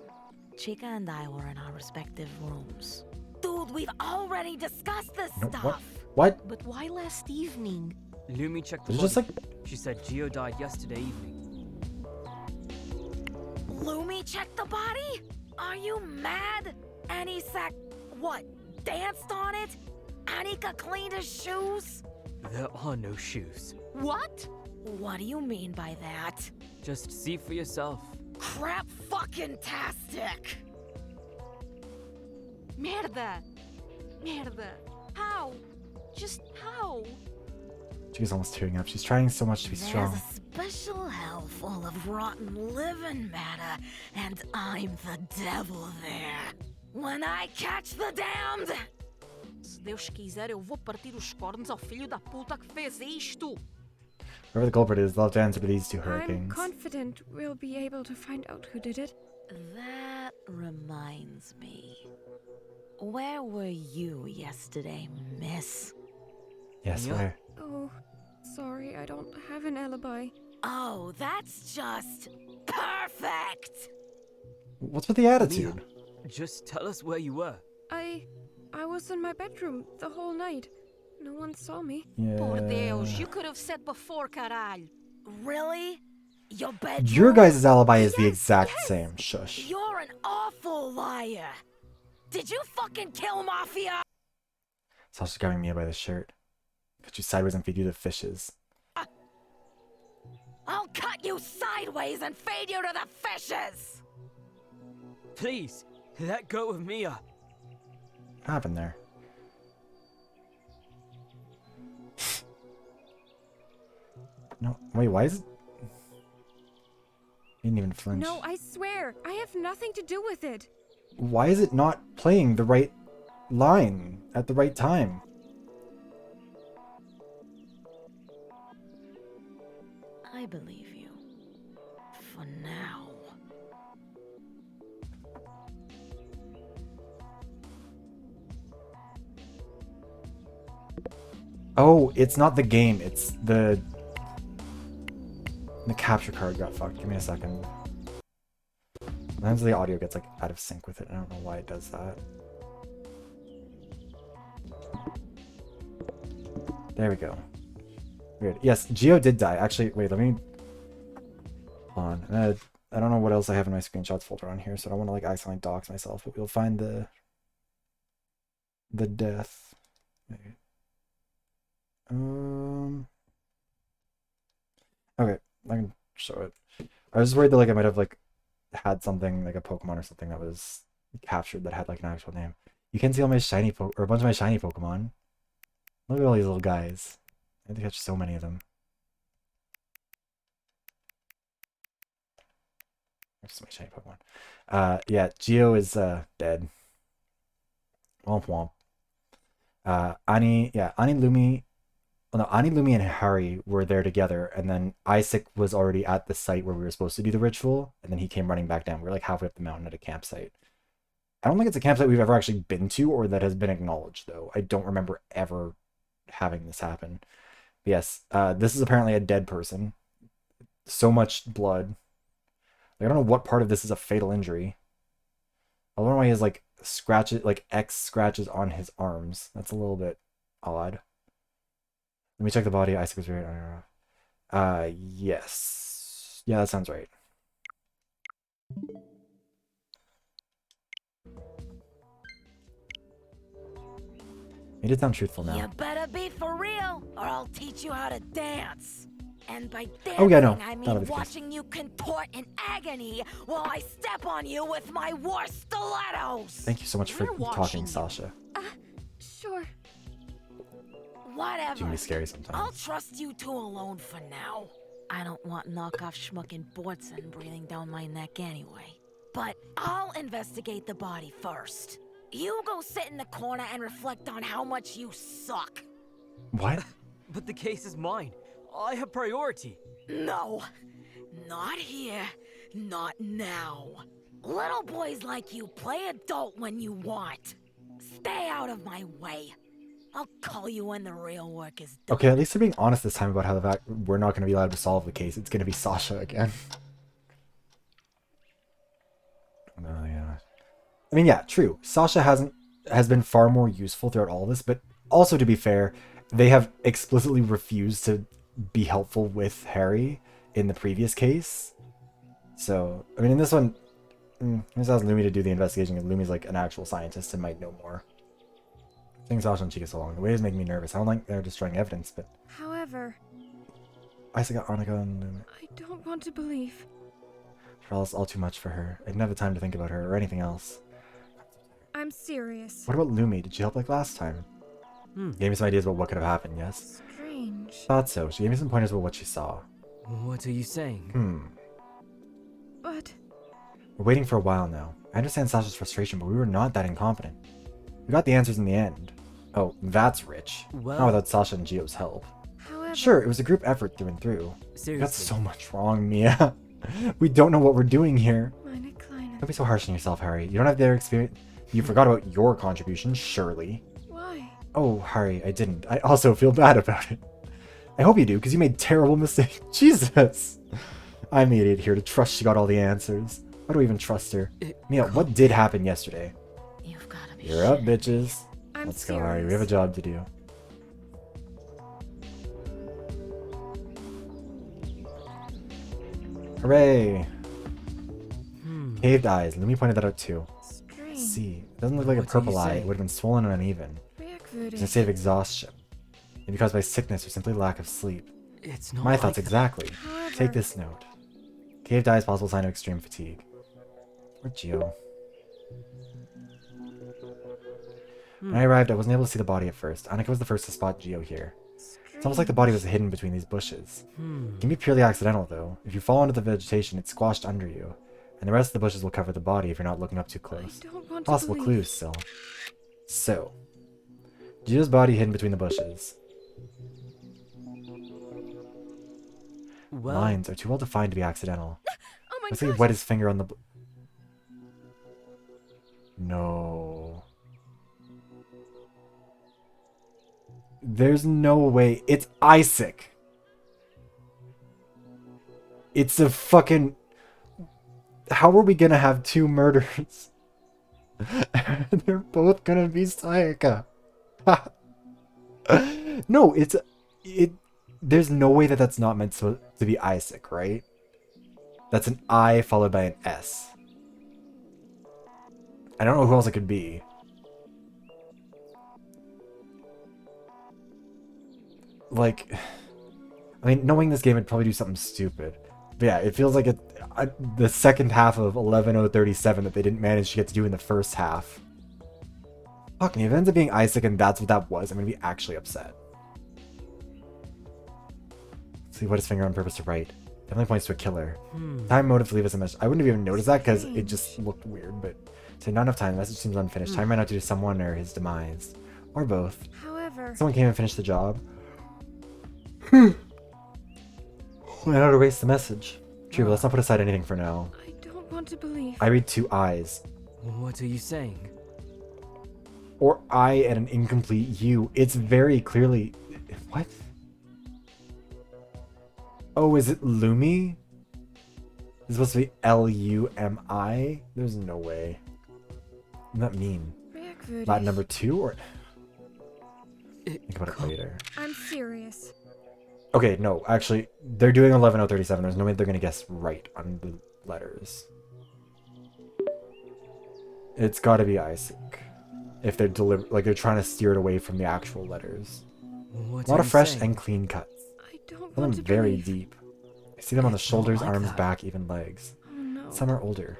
Chica and I were in our respective rooms. Dude, we've already discussed this No, stuff. What? But why last evening? Lumi checked the It's body. just like She said Gio died yesterday evening. Lumi checked the body? Are you mad? And Isak, what, danced on it? Annika cleaned his shoes? There are no shoes. What? What do you mean by that? Just see for yourself. Crap fucking tastic! Merda! Merda! How? Just how? Chica's almost tearing up. She's trying so much to be strong. There's a special hell full of rotten living matter, and I'm the devil there. When I catch the damned! Se Deus quiser, eu vou partir os cornos ao filho da puta que fez isto! Whoever the culprit is, they'll have to answer to these two I'm hurricanes. confident we'll be able to find out who did it. That reminds me. Where were you yesterday, miss? Yes, Yeah. where? Oh, sorry, I don't have an alibi. Oh, that's just perfect! What's with the attitude? Just tell us where you were. I was in my bedroom the whole night. No one saw me. Por Yeah. Deus, you could have said before, caralho. Really? Your bedroom? Your guys' alibi is the Yes, exact yes. same. Shush. You're an awful liar. Did you fucking kill Mafia? Sasha's grabbing Mia by the shirt. Put you sideways and feed you to fishes. I'll cut you sideways and feed you to the fishes! Please, let go of Mia. What happened there? No, wait, why is it? He didn't even flinch. No, I swear, I have nothing to do with it. Why is it not playing the right line at the right time? I believe you. For now. Oh, it's not the game, it's the capture card got fucked. Give me a second. Sometimes the audio gets like out of sync with it. I don't know why it does that. There we go. Weird. Yes, Gio did die. Actually, wait, let me... Hold on. I don't know what else I have in my screenshots folder on here, so I don't want to like accidentally dox myself, but we'll find the death. Wait. Okay, I can show it. I was just worried that like I might have like had something like a Pokemon or something that was captured that had like an actual name. You can see all my shiny or a bunch of my shiny Pokemon. Look at all these little guys. I had to catch so many of them. There's my shiny Pokemon. Yeah, Geo is dead. Womp womp. Ani, Lumi. Well, no, Ani, Lumi, and Harry were there together, and then Isaac was already at the site where we were supposed to do the ritual, and then he came running back down. We were like halfway up the mountain at a campsite. I don't think it's a campsite we've ever actually been to or that has been acknowledged, though. I don't remember ever having this happen. But yes, this is apparently a dead person. So much blood. Like, I don't know what part of this is a fatal injury. I don't know why he has like scratches, like X scratches on his arms. That's a little bit odd. Let me check the body. Isaac was very. Yes. Yeah, that sounds right. He did sound truthful now. You better be for real, or I'll teach you how to dance. And by dancing, Oh, yeah, no. I That'll mean be the case. watching you contort in agony while I step on you with my war stilettos. Thank you so much for talking, Sasha. Sure. Whatever. She can be scary sometimes. I'll trust you two alone for now. I don't want knockoff schmucking Bortson breathing down my neck anyway. But I'll investigate the body first. You go sit in the corner and reflect on how much you suck. What? But the case is mine. I have priority. No. Not here. Not now. Little boys like you play adult when you want. Stay out of my way. I'll call you when the real work is done. Okay, at least they're being honest this time about how the fact we're not going to be allowed to solve the case. It's going to be Sasha again. Oh, yeah. I mean, yeah, true. Sasha has been far more useful throughout all of this, but also to be fair, they have explicitly refused to be helpful with Harry in the previous case. So, I mean, in this one, this allows Lumi to do the investigation, and Lumi's like an actual scientist and might know more. I think Sasha and Chica so long. The way is making me nervous. I don't like they're destroying evidence, but However, Isaac got Annika and Lumi. I don't want to believe. Charles, all too much for her. I didn't have the time to think about her or anything else. I'm serious. What about Lumi? Did she help like last time? Gave me some ideas about what could have happened, yes? Strange. Thought so. She gave me some pointers about what she saw. What are you saying? But We're waiting for a while now. I understand Sasha's frustration, but we were not that incompetent. We got the answers in the end. Oh, that's rich. Well, not without Sasha and Gio's help. however, Sure, it was a group effort through and through. seriously. We got so much wrong, Mia. We don't know what we're doing here. meine Kleine. Don't be so harsh on yourself, Harry. You don't have their experience. You forgot about your contribution, surely. Why? Oh, Harry, I didn't. I also feel bad about it. I hope you do, because you made terrible mistakes. Jesus! I'm the idiot here to trust she got all the answers. Why do we even trust her? Mia, what did happen yesterday? You've gotta be You're up, bitches. I'm Let's serious. go, Harry. We have a job to do. Hooray! Caved eyes. Lumi pointed that out too. Strange. See, it doesn't look like a What do you purple eye. say? It would have been swollen and uneven. It's a state of exhaustion. Maybe caused by sickness or simply lack of sleep. It's not My like thoughts that. exactly. However, Take this note. Caved eye is possible sign of extreme fatigue. Or Gio. When I arrived, I wasn't able to see the body at first. Annika was the first to spot Gio here. It's almost like the body was hidden between these bushes. It can be purely accidental, though. If you fall into the vegetation, it's squashed under you. And the rest of the bushes will cover the body if you're not looking up too close. I don't want Possible to believe. clues, still. So, Gio's body hidden between the bushes. Well, Lines are too well defined to be accidental. Oh my Looks like he gosh. wet his finger on the... No. There's no way. It's Isaac. It's a fucking... How are we gonna have two murders? They're both gonna be Sayaka. No, it's... There's no way that that's not meant to be Isaac, right? That's an I followed by an S. I don't know who else it could be. Like, I mean, knowing this game, it'd probably do something stupid. But yeah, it feels like the second half of 11037 that they didn't manage to get to do in the first half. Fuck me, if it ends up being Isaac and that's what that was, I'm gonna be actually upset. See, he put his finger on purpose to write. Definitely points to a killer. Time motive to leave us a message. I wouldn't have even noticed that because it just looked weird, but say not enough time. The message seems unfinished. Time ran out due to someone or his demise. Or both. However, Someone came and finished the job. I know how to erase the message. True, but let's not put aside anything for now. I don't want to believe. I read 2 eyes. What are you saying? Or I and an incomplete you. It's very clearly... What? Oh, is it Lumi? It's supposed to be Lumi? There's no way. What does that mean? Latin number 2 or... Think about it later. I'm serious. Okay, no, actually, they're doing 11037. There's no way they're gonna guess right on the letters. It's gotta be Isaac. If they're they're trying to steer it away from the actual letters. What A lot are of you fresh saying? and clean cuts. I don't Some of want them to very believe. deep. I see them on the It's not shoulders, like arms, that. back, even legs. Oh no. Some are older.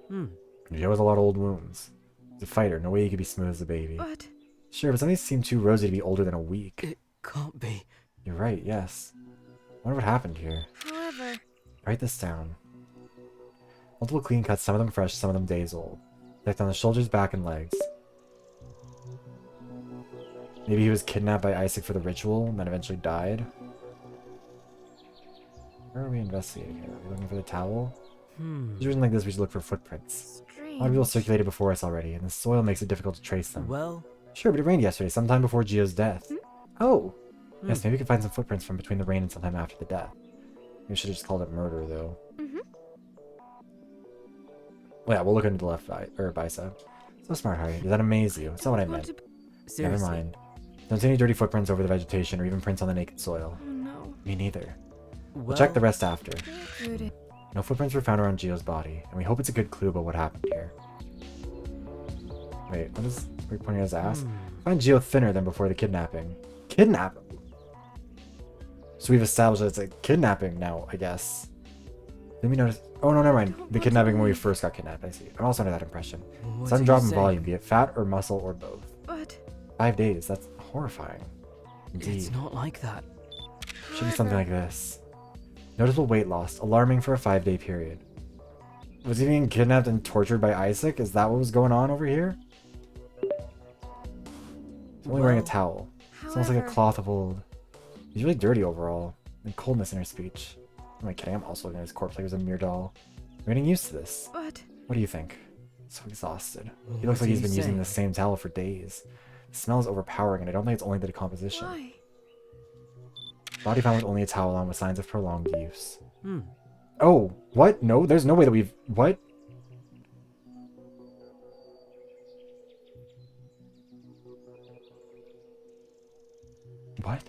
Hmm. He has a lot of old wounds. He's a fighter. No way he could be smooth as a baby. But Sure, but some of these seem too rosy to be older than a week. It can't be. You're right, yes. I wonder what happened here. however, Write this down. Multiple clean cuts, some of them fresh, some of them days old. Checked on the shoulders, back, and legs. Maybe he was kidnapped by Isaac for the ritual and then eventually died. Where are we investigating here? Are we looking for the towel? Situation like this, we should look for footprints. A lot of people strange. circulated before us already, and the soil makes it difficult to trace them. Well, Sure, but it rained yesterday, sometime before Gio's death. Oh! Yes, maybe we could find some footprints from between the rain and sometime after the death. We should have just called it murder, though. Well, yeah, we'll look into the left eye, or bicep. So smart, Harry. Does that amaze you? That's not what I Want meant. to- seriously. Never mind. Don't see any dirty footprints over the vegetation or even prints on the naked soil. Oh no. Me neither. Well, We'll check the rest after. Good. No footprints were found around Gio's body, and we hope it's a good clue about what happened here. Wait, what is... Are we pointing at his ass? Find Gio thinner than before the kidnapping. Kidnap him? So we've established that it's a kidnapping now, I guess. Let me notice... Oh, no, never mind. The kidnapping when we first got kidnapped, I see. I'm also under that impression. What Sudden are drop you in volume, saying? be it fat or muscle or both. But 5 days, that's horrifying. Indeed. It's not like that. Should be something like this. Noticeable weight loss, alarming for a 5-day period. Was he being kidnapped and tortured by Isaac? Is that what was going on over here? He's only wearing a Well, towel. It's almost like a however- cloth of old. He's really dirty overall, and coldness in her speech. Am I kidding? I'm also looking at his corpse like it was a mere doll. I'm getting used to this. but What do you think? So exhausted. He What looks like are he's you been using the saying? same towel for days. The smell is overpowering, and I don't think it's only the decomposition. why? Body found with only a towel on with signs of prolonged use. Hmm. Oh, what? No, there's no way that we've... What? What?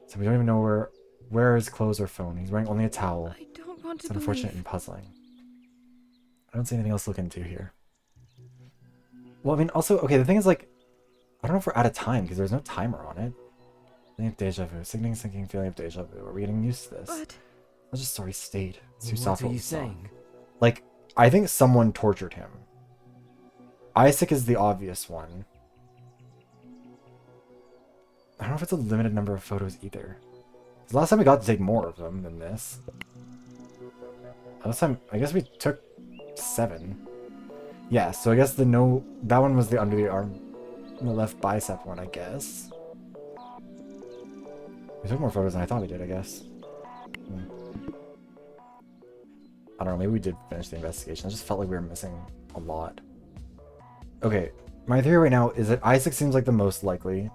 So we don't even know where his clothes or phone. He's wearing only a towel. I don't want It's to unfortunate believe. and puzzling. I don't see anything else to look into here. Well, I mean, also, okay, the thing is, like, I don't know if we're out of time, because there's no timer on it. Feeling of deja vu. Sickening, sinking feeling of deja vu. Are we getting used to this? But That's just sorry state. It's too What soft are what we you saw. saying? Like, I think someone tortured him. Isaac is the obvious one. I don't know if it's a limited number of photos either. 'Cause last time we got to take more of them than this. Last time, I guess we took 7. Yeah, so I guess that one was the under the arm, the left bicep one, I guess. We took more photos than I thought we did, I guess. I don't know, maybe we did finish the investigation. I just felt like we were missing a lot. Okay, my theory right now is that Isaac seems like the most likely.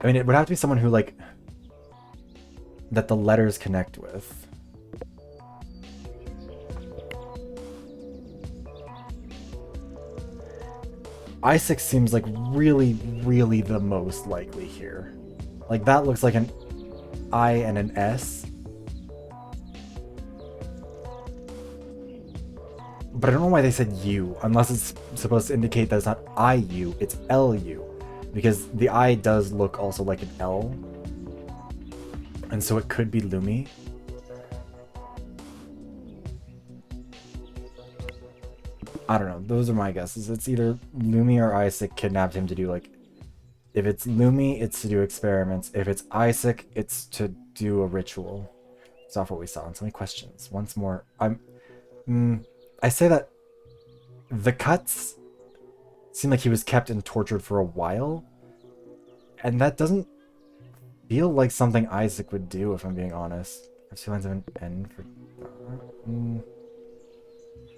I mean, it would have to be someone who, like, that the letters connect with. Isaac seems like really, really the most likely here. Like, that looks like an I and an S. But I don't know why they said U, unless it's supposed to indicate that it's not IU, it's LU. Because the I does look also like an L. And so it could be Lumi. I don't know. Those are my guesses. It's either Lumi or Isaac kidnapped him to do like. If it's Lumi, it's to do experiments. If it's Isaac, it's to do a ritual. It's not what we saw. And so many questions. Once more, I say that the cuts seem like he was kept and tortured for a while, and that doesn't feel like something Isaac would do, if I'm being honest. There's 2 lines of an N for.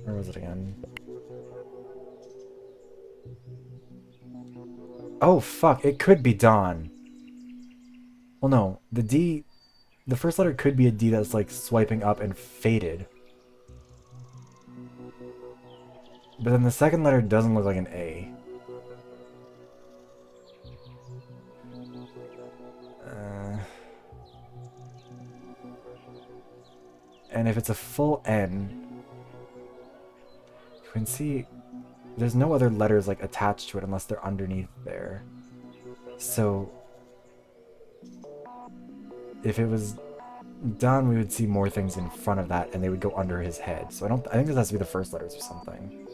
Where was it again? Oh, fuck. It could be Dawn. Well, no. The D... The first letter could be a D that's, like, swiping up and faded. But then the second letter doesn't look like an A. And if it's a full N... You can see... There's no other letters like attached to it unless they're underneath there. So if it was done, we would see more things in front of that and they would go under his head. So I think this has to be the first letters or something.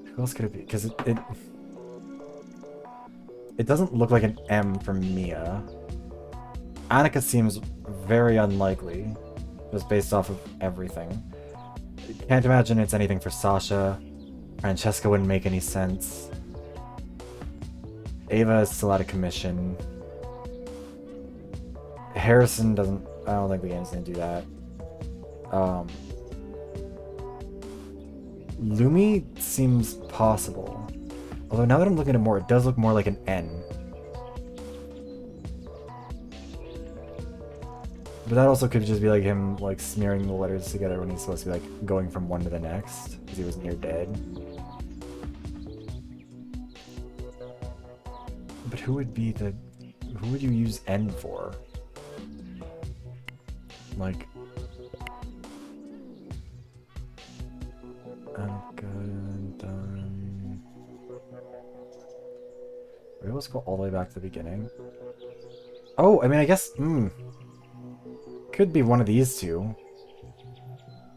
Who else could it be? Because it doesn't look like an M from Mia. Annika seems very unlikely, just based off of everything. Can't imagine it's anything for Sasha. Francesca wouldn't make any sense. Ava is still out of commission. Harrison doesn't... I don't think the game's gonna do that. Lumi seems possible. Although now that I'm looking at it more, it does look more like an N. But that also could just be like him like smearing the letters together when he's supposed to be like going from one to the next, because he was near dead. But who would be the... Who would you use N for? Like... Done. Maybe let's go all the way back to the beginning. Oh, I mean, I guess... Could be one of these two.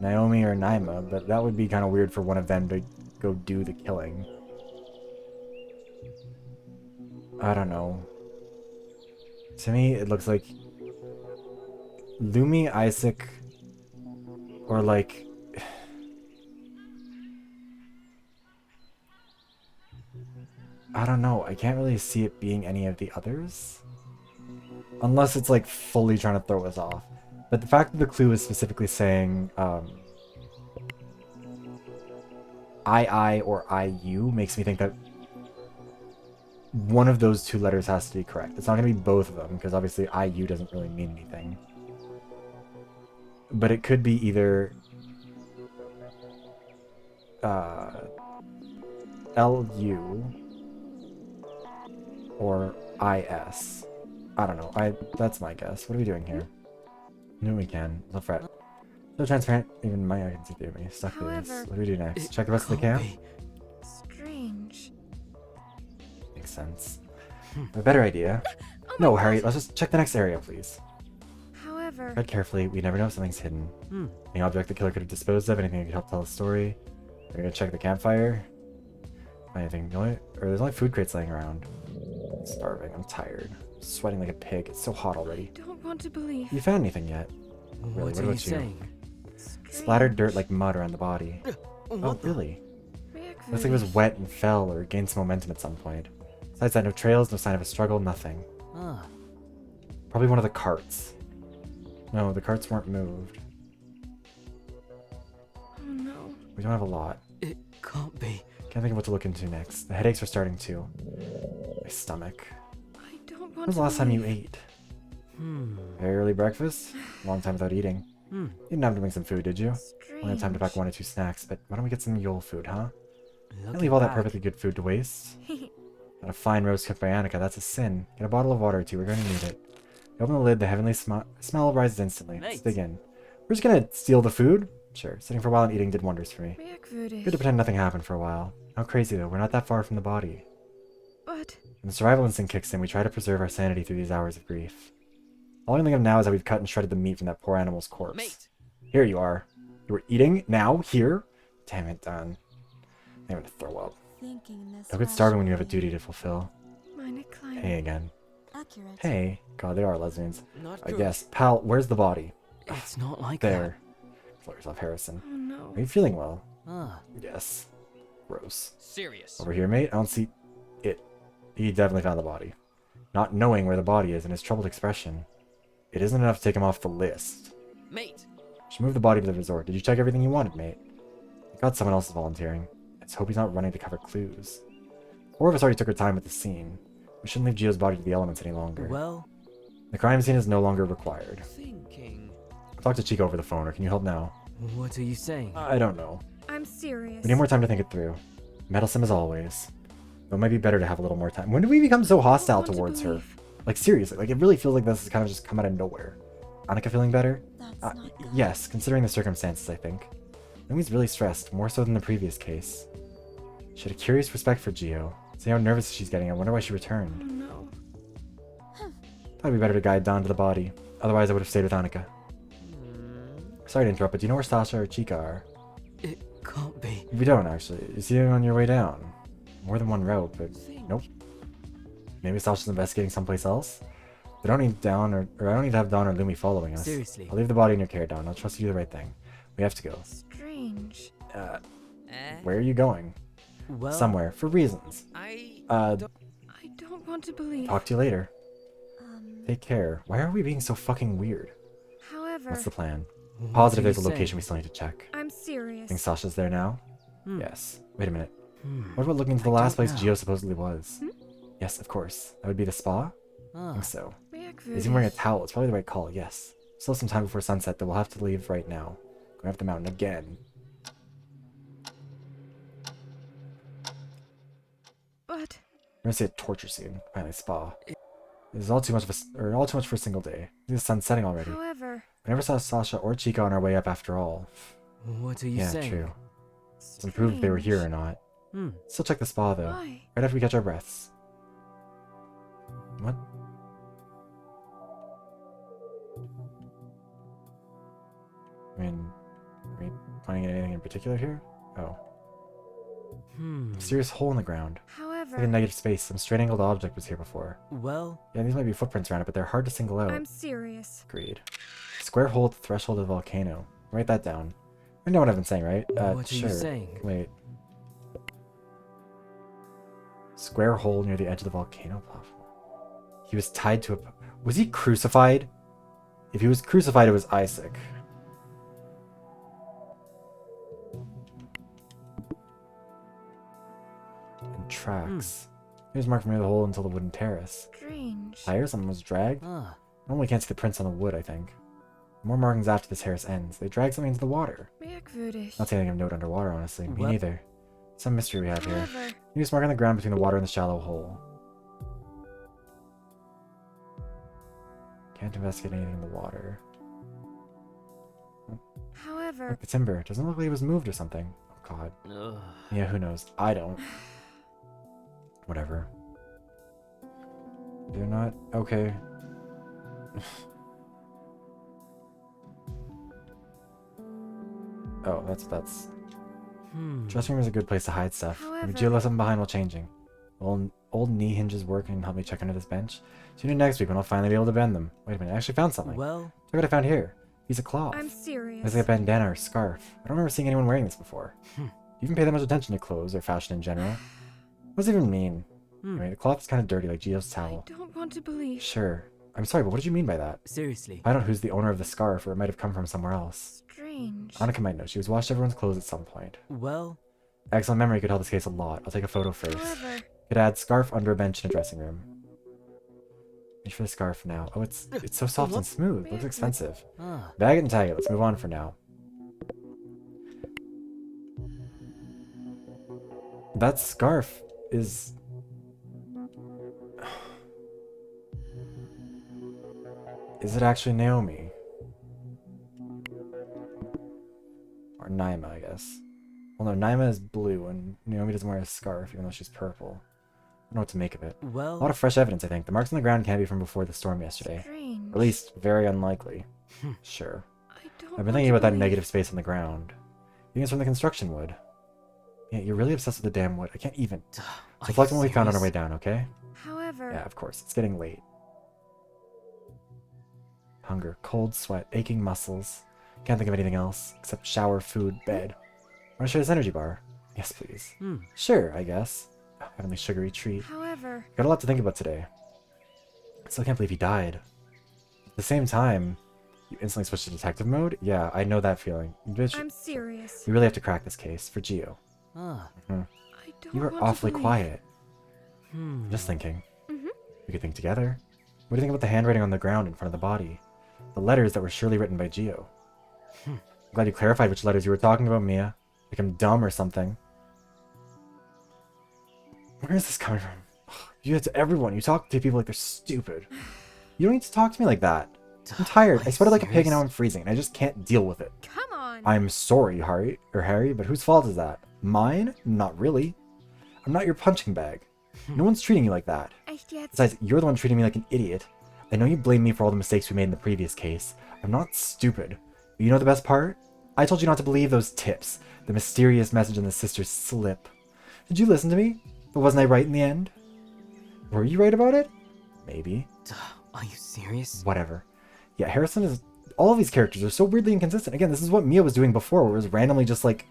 Naomi or Naima, but that would be kind of weird for one of them to go do the killing. I don't know. To me, it looks like Lumi, Isaac, or like... I don't know. I can't really see it being any of the others. Unless it's like fully trying to throw us off. But the fact that the clue is specifically saying II or IU makes me think that one of those two letters has to be correct. It's not going to be both of them, because obviously IU doesn't really mean anything. But it could be either LU or IS. I don't know. That's my guess. What are we doing here? No, we can. Left, right. So transparent, even my eye can see through me. Stuck feelings. What do we do next? Check the rest of the camp? Strange. Makes sense. A better idea. No, Harry, let's just check the next area, please. However... Tread carefully. We never know if something's hidden. Any object the killer could have disposed of, anything that could help tell a story. We're gonna check the campfire. Anything? There's only food crates laying around. I'm starving. I'm tired. I'm sweating like a pig. It's so hot already. I don't want to believe. You found anything yet? Really? What about you? Splattered dirt like mud around the body. Oh, really? Looks like it was wet and fell or gained some momentum at some point. Besides that, no trails, no sign of a struggle, nothing. Probably one of the carts. No, the carts weren't moved. Oh no. We don't have a lot. It can't be. Can't think of what to look into next. The headaches are starting too. My stomach. I don't want When was the last time you ate? Hmm. Very early breakfast? Long time without eating. You didn't have to make some food, did you? Only had time to pack 1 or 2 snacks, but why don't we get some Yule food, huh? Can't leave all that perfectly good food to waste. Got a fine roast cooked by Annika, that's a sin. Get a bottle of water or 2, we're going to need it. You open the lid, the heavenly smell rises instantly. Let's dig in. We're just gonna steal the food? Sure, sitting for a while and eating did wonders for me. Good to pretend nothing happened for a while. How crazy though, we're not that far from the body. But... When the survival instinct kicks in, we try to preserve our sanity through these hours of grief. All I can think of now is that we've cut and shredded the meat from that poor animal's corpse. Mate. Here you are. You were eating? Now? Here? Damn it, Don. I'm gonna throw up. Thinking this Don't get starving when you have a rationally. duty to fulfill. Meine Kleine. Hey again. Accurate. Hey. God, they are lesbians. Not I good. guess. Pal, where's the body? It's not like There. Floor yourself, Harrison. Oh no. Are you feeling well? that. Ah. Yes. Gross. Serious. Over here, mate. I don't see it. He definitely found the body. Not knowing where the body is and his troubled expression. It isn't enough to take him off the list. Mate. Should move the body to the resort. Did you check everything you wanted, mate? I got someone else is volunteering. Let's hope he's not running to cover clues. Four of us already took our time with the scene. We shouldn't leave Gio's body to the elements any longer. Well, The crime scene is no longer required. Thinking. I'll talk to Chica over the phone, or can you help now? what are you saying? I don't know. I'm serious. We need more time to think it through. Meddlesome as always. But it might be better to have a little more time. When did we become so hostile want to towards her? believe. Like, seriously, like, it really feels like this has kind of just come out of nowhere. Annika feeling better? That's not good. Yes, considering the circumstances, I think. Lumi's really stressed, more so than the previous case. She had a curious respect for Gio. See how nervous she's getting. I wonder why she Oh returned. no. Thought it'd be better to guide Don to the body. Otherwise, I would have stayed with Annika. Sorry to interrupt, but do you know where Sasha or Chica are? It can't be. We don't, actually. You see them on your way down. More than one route, but nope. Maybe Sasha's investigating someplace else? They don't need Don or I don't need to have Don or Lumi following us. Seriously. I'll leave the body in your care, Don. I'll trust you to do the right thing. We have to go. Strange. Where are you going? Well, Somewhere. For reasons. I I don't want to believe. Talk to you later. Um, Take care. Why are we being so fucking weird? However, What's the plan? what Positive are you there's a location saying? we still need to check. I'm serious. Think Sasha's there now? Hmm. Yes. Wait a minute. Hmm. What about looking into the I last don't place know. Gio supposedly was? Yes, of course. That would be the spa? I Ah. think so. Merkwürdig. He's even wearing a towel. It's probably the right call, yes. Still have some time before sunset, though we'll have to leave right now. Going up the mountain again. But I'm gonna say a torture scene. Finally, spa. This is all too much all too much for a single day. The sun's setting already. however, We never saw Sasha or Chica on our way up after all. What are you Yeah, saying? true. Doesn't prove if they were here or not. Hmm. Still check the spa though. why? Right after we catch our breaths. What? I mean, are we finding anything in particular here? Oh. Hmm. Mysterious hole in the ground. However, Like a negative space. Some straight angled object was here before. Well, Yeah, these might be footprints around it, but they're hard to single out. I'm serious. Agreed. Square hole at the threshold of the volcano. Write that down. I know what I've been saying, right? what are sure. you saying? Wait. Square hole near the edge of the volcano platform. He was tied to a... Was he crucified? If he was crucified, it was Isaac. And tracks. Here's marked near the hole until the wooden terrace. Strange. Tire? Someone was dragged? Ah. Normally can't see the prints on the wood, I think. More markings after this terrace ends. They drag something into the water. Merkwürdig. Not seeing anything of note underwater, honestly. Me Well- neither. Some mystery we have here. However, You just mark on the ground between the water and the shallow hole. Can't investigate anything in the water. however, Like the timber. Doesn't look like it was moved or something. Oh god. Ugh. Yeah, who knows? I don't. Whatever. They're not... Okay. Oh, that's... Hmm. Dressing room is a good place to hide stuff. However- Maybe Gio left something behind while changing. Old knee hinges work and help me check under this bench. Tune in next week when I'll finally be able to bend them. Wait a minute, I actually found something. Well, Look what I found here. Piece of cloth. I'm serious. It's like a bandana or scarf. I don't remember seeing anyone wearing this before. Do you even pay that much attention to clothes or fashion in general? What does it even mean? Hmm. Anyway, the cloth is kind of dirty like Gio's I towel. don't want to believe. Sure. I'm sorry, but what did you mean by that? seriously. I don't know who's the owner of the scarf, or it might have come from somewhere else. Strange. Annika might know. She was washed everyone's clothes at some point. Well, Excellent memory could help this case a lot. I'll take a photo first. However, Could add scarf under a bench in a dressing room. Reach for the scarf now. Oh, it's so soft and smooth. Looks expensive. ah. Bag it and tag it. Let's move on for now. That scarf is... Is it actually Naomi? Or Naima, I guess. Well, no, Naima is blue, and Naomi doesn't wear a scarf, even though she's purple. I don't know what to make of it. A lot Well, of fresh evidence, I think. The marks on the ground can't be from before the storm yesterday. strange. Or at least, very unlikely. Sure. I don't I've been want thinking to about that believe. negative space on the ground. think it's from the construction wood. Yeah, you're really obsessed with the damn wood. I can't even. Reflect on what we found on our way down, okay? However... Yeah, of course. It's getting late. Hunger, cold sweat, aching muscles. Can't think of anything else except shower, food, bed. Want to share this energy bar? Yes, please. Sure, I guess. Heavenly sugary treat. However... Got a lot to think about today. I still can't believe he died. At the same time, you instantly switched to detective mode? Yeah, I know that feeling. Bitch, I'm serious. we really have to crack this case for Gio. Ah. I don't You were want to awfully believe. quiet. Just thinking. We could think together. What do you think about the handwriting on the ground in front of the body? The letters that were surely written by Gio. I'm glad you clarified which letters you were talking about, Mia. Like I'm dumb or something. Where is this coming from? You do it to everyone. You talk to people like they're stupid. You don't need to talk to me like that. I'm tired. I sweated like a pig and now I'm freezing, and I just can't deal with it. Come on. I'm sorry, Harry, but whose fault is that? Mine? Not really. I'm not your punching bag. No one's treating you like that. Besides, you're the one treating me like an idiot. I know you blame me for all the mistakes we made in the previous case. I'm not stupid. But you know the best part? I told you not to believe those tips. The mysterious message in the sister's slip. Did you listen to me? But wasn't I right in the end? Were you right about it? Maybe. Are you serious? Whatever. Yeah, Harrison is... All of these characters are so weirdly inconsistent. Again, this is what Mia was doing before, where it was randomly just, like,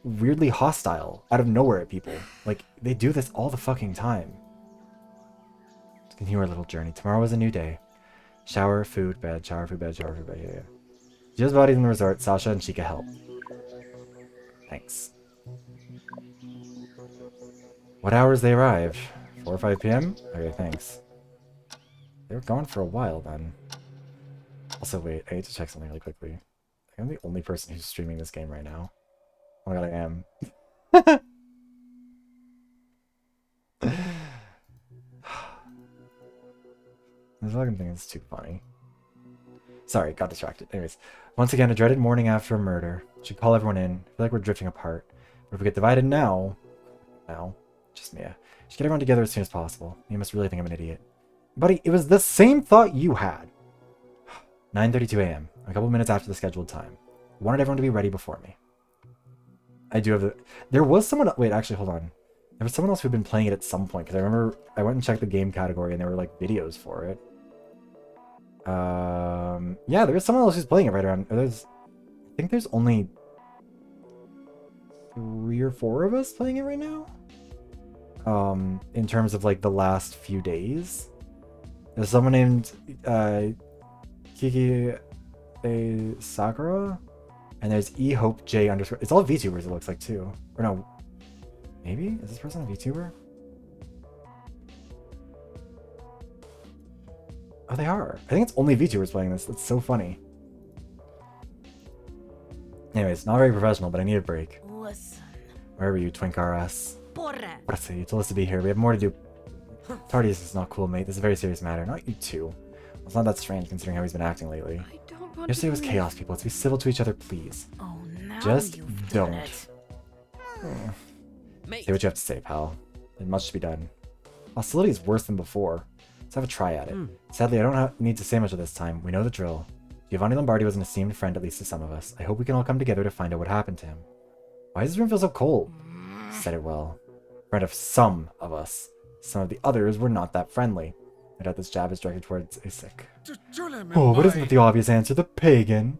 weirdly hostile out of nowhere at people. Like, they do this all the fucking time. Let's continue our little journey. Tomorrow is a new day. Shower, food, bed, shower, food, bed, shower, food, bed. Yeah. Gio's body's in the resort. Sasha and Chica help. Thanks. What hours they arrive? 4 or 5 p.m.? Okay, thanks. They were gone for a while then. Also, wait, I need to check something really quickly. I think I'm the only person who's streaming this game right now. Oh my god, I am. This fucking thing is too funny. Sorry, got distracted. Anyways, once again, a dreaded morning after a murder. Should call everyone in. I feel like we're drifting apart. But if we get divided now... just Mia. Should get everyone together as soon as possible. You must really think I'm an idiot. Buddy, it was the same thought you had. 9:32 a.m. A couple minutes after the scheduled time. I wanted everyone to be ready before me. I do have the... There was someone... Wait, actually, hold on. There was someone else who'd been playing it at some point, because I remember I went and checked the game category and there were, like, videos for it. Yeah, there is someone else who's playing it right around... I think there's only 3 or 4 of us playing it right now. In terms of, like, the last few days. There's someone named, Kiki Sakura, and there's eHopeJ _. It's all VTubers, it looks like, too. Or no, maybe? Is this person a VTuber? Oh, they are. I think it's only VTubers playing this. That's so funny. Anyways, not very professional, but I need a break. Listen. Where were you, Twink RS? Porra. You told us to be here. We have more to do. Tardius is not cool, mate. This is a very serious matter. Not you too. It's not that strange considering how he's been acting lately. I don't want Yesterday to was believe. chaos, people. Let's be civil to each other, please. Oh, now Just you've done don't. it. Mate. Say what you have to say, pal. There's much to be done. Hostility is worse than before. Let's have a try at it. Sadly, I don't need to say much at this time. We know the drill. Giovanni Lombardi was an esteemed friend, at least to some of us. I hope we can all come together to find out what happened to him. Why does this room feel so cold? Said it well. Friend of some of us. Some of the others were not that friendly. I doubt this jab is directed towards Isaac. Oh, but isn't that the obvious answer? The pagan.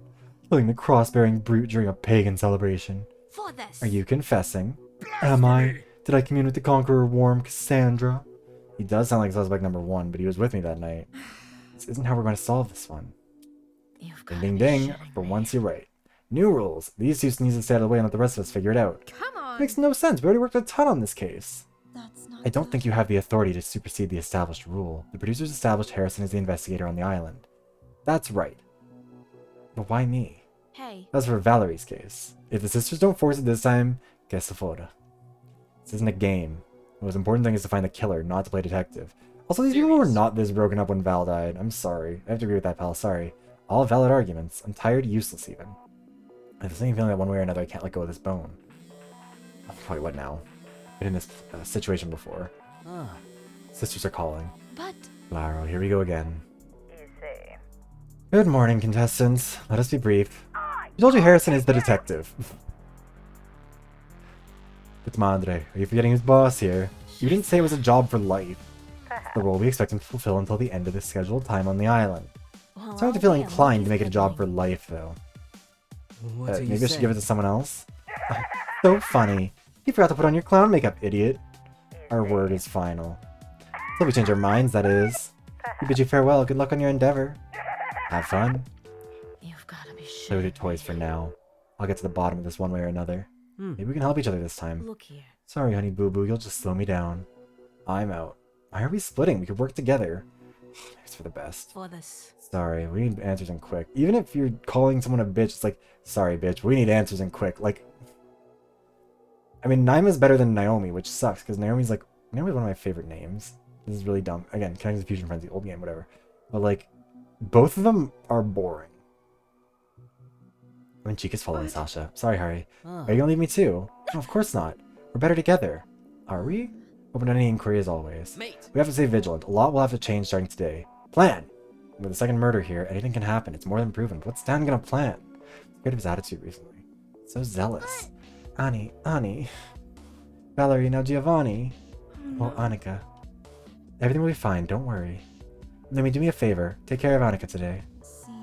Killing the cross-bearing brute during a pagan celebration. For this. Are you confessing? Am I? Did I commune with the conqueror warm Cassandra? He does sound like suspect number 1, but he was with me that night. This isn't how we're going to solve this one. You've Ding got ding me ding. shitting For me. once you're right. New rules. These two need to stay out of the way and let the rest of us figure it out. Come on. Makes no sense. We already worked a ton on this case. That's not I don't think you have the authority to supersede the established rule. The producers established Harrison as the investigator on the island. That's right. But why me? Hey, That's for Valerie's case. If the sisters don't force it this time, que se foda. This isn't a game. The most important thing is to find the killer, not to play detective. Also, these people were not this broken up when Val died. I'm sorry. I have to agree with that, pal. Sorry. All valid arguments. I'm tired, useless even. I have the same feeling that one way or another I can't let go of this bone. Wait, what now? Been in this situation before. Sisters are calling. but Laro, here we go again. Good morning, contestants. Let us be brief. I told you Harrison is the detective. But madre, are you forgetting who's boss here? You didn't say it was a job for life. It's the role we expect him to fulfill until the end of the scheduled time on the island. Well, Starting to feel inclined to make it a job for life, though. What are you Maybe I should saying? give it to someone else? So funny. You forgot to put on your clown makeup, idiot. Our word is final. Till we change our minds, that is. We bid you farewell. Good luck on your endeavor. Have fun. You've got to be Play with sure. your toys for now. I'll get to the bottom of this one way or another. Maybe we can help each other this time. Look here. Sorry, honey boo boo, you'll just slow me down. I'm out. Why are we splitting? We could work together. It's for the best. For this. Sorry, we need answers and quick. Even if you're calling someone a bitch, it's like, sorry, bitch, we need answers and quick. Like, I mean, Naima's better than Naomi, which sucks, because Naomi's one of my favorite names. This is really dumb. Again, Connecting the Fusion Frenzy, old game, whatever. But, like, both of them are boring. I mean, Chica's following Sasha. Sorry, Harry. Are you gonna leave me too? No, of course not. We're better together. Are we? Open to any inquiry as always. Mate. We have to stay vigilant. A lot will have to change starting today. Plan! With the second murder here, anything can happen. It's more than proven. What's Stan gonna plan? Scared of his attitude recently. So zealous. Annie. Valerie, now Giovanni. Well, Annika. Everything will be fine, don't worry. Let me do me a favor. Take care of Annika today.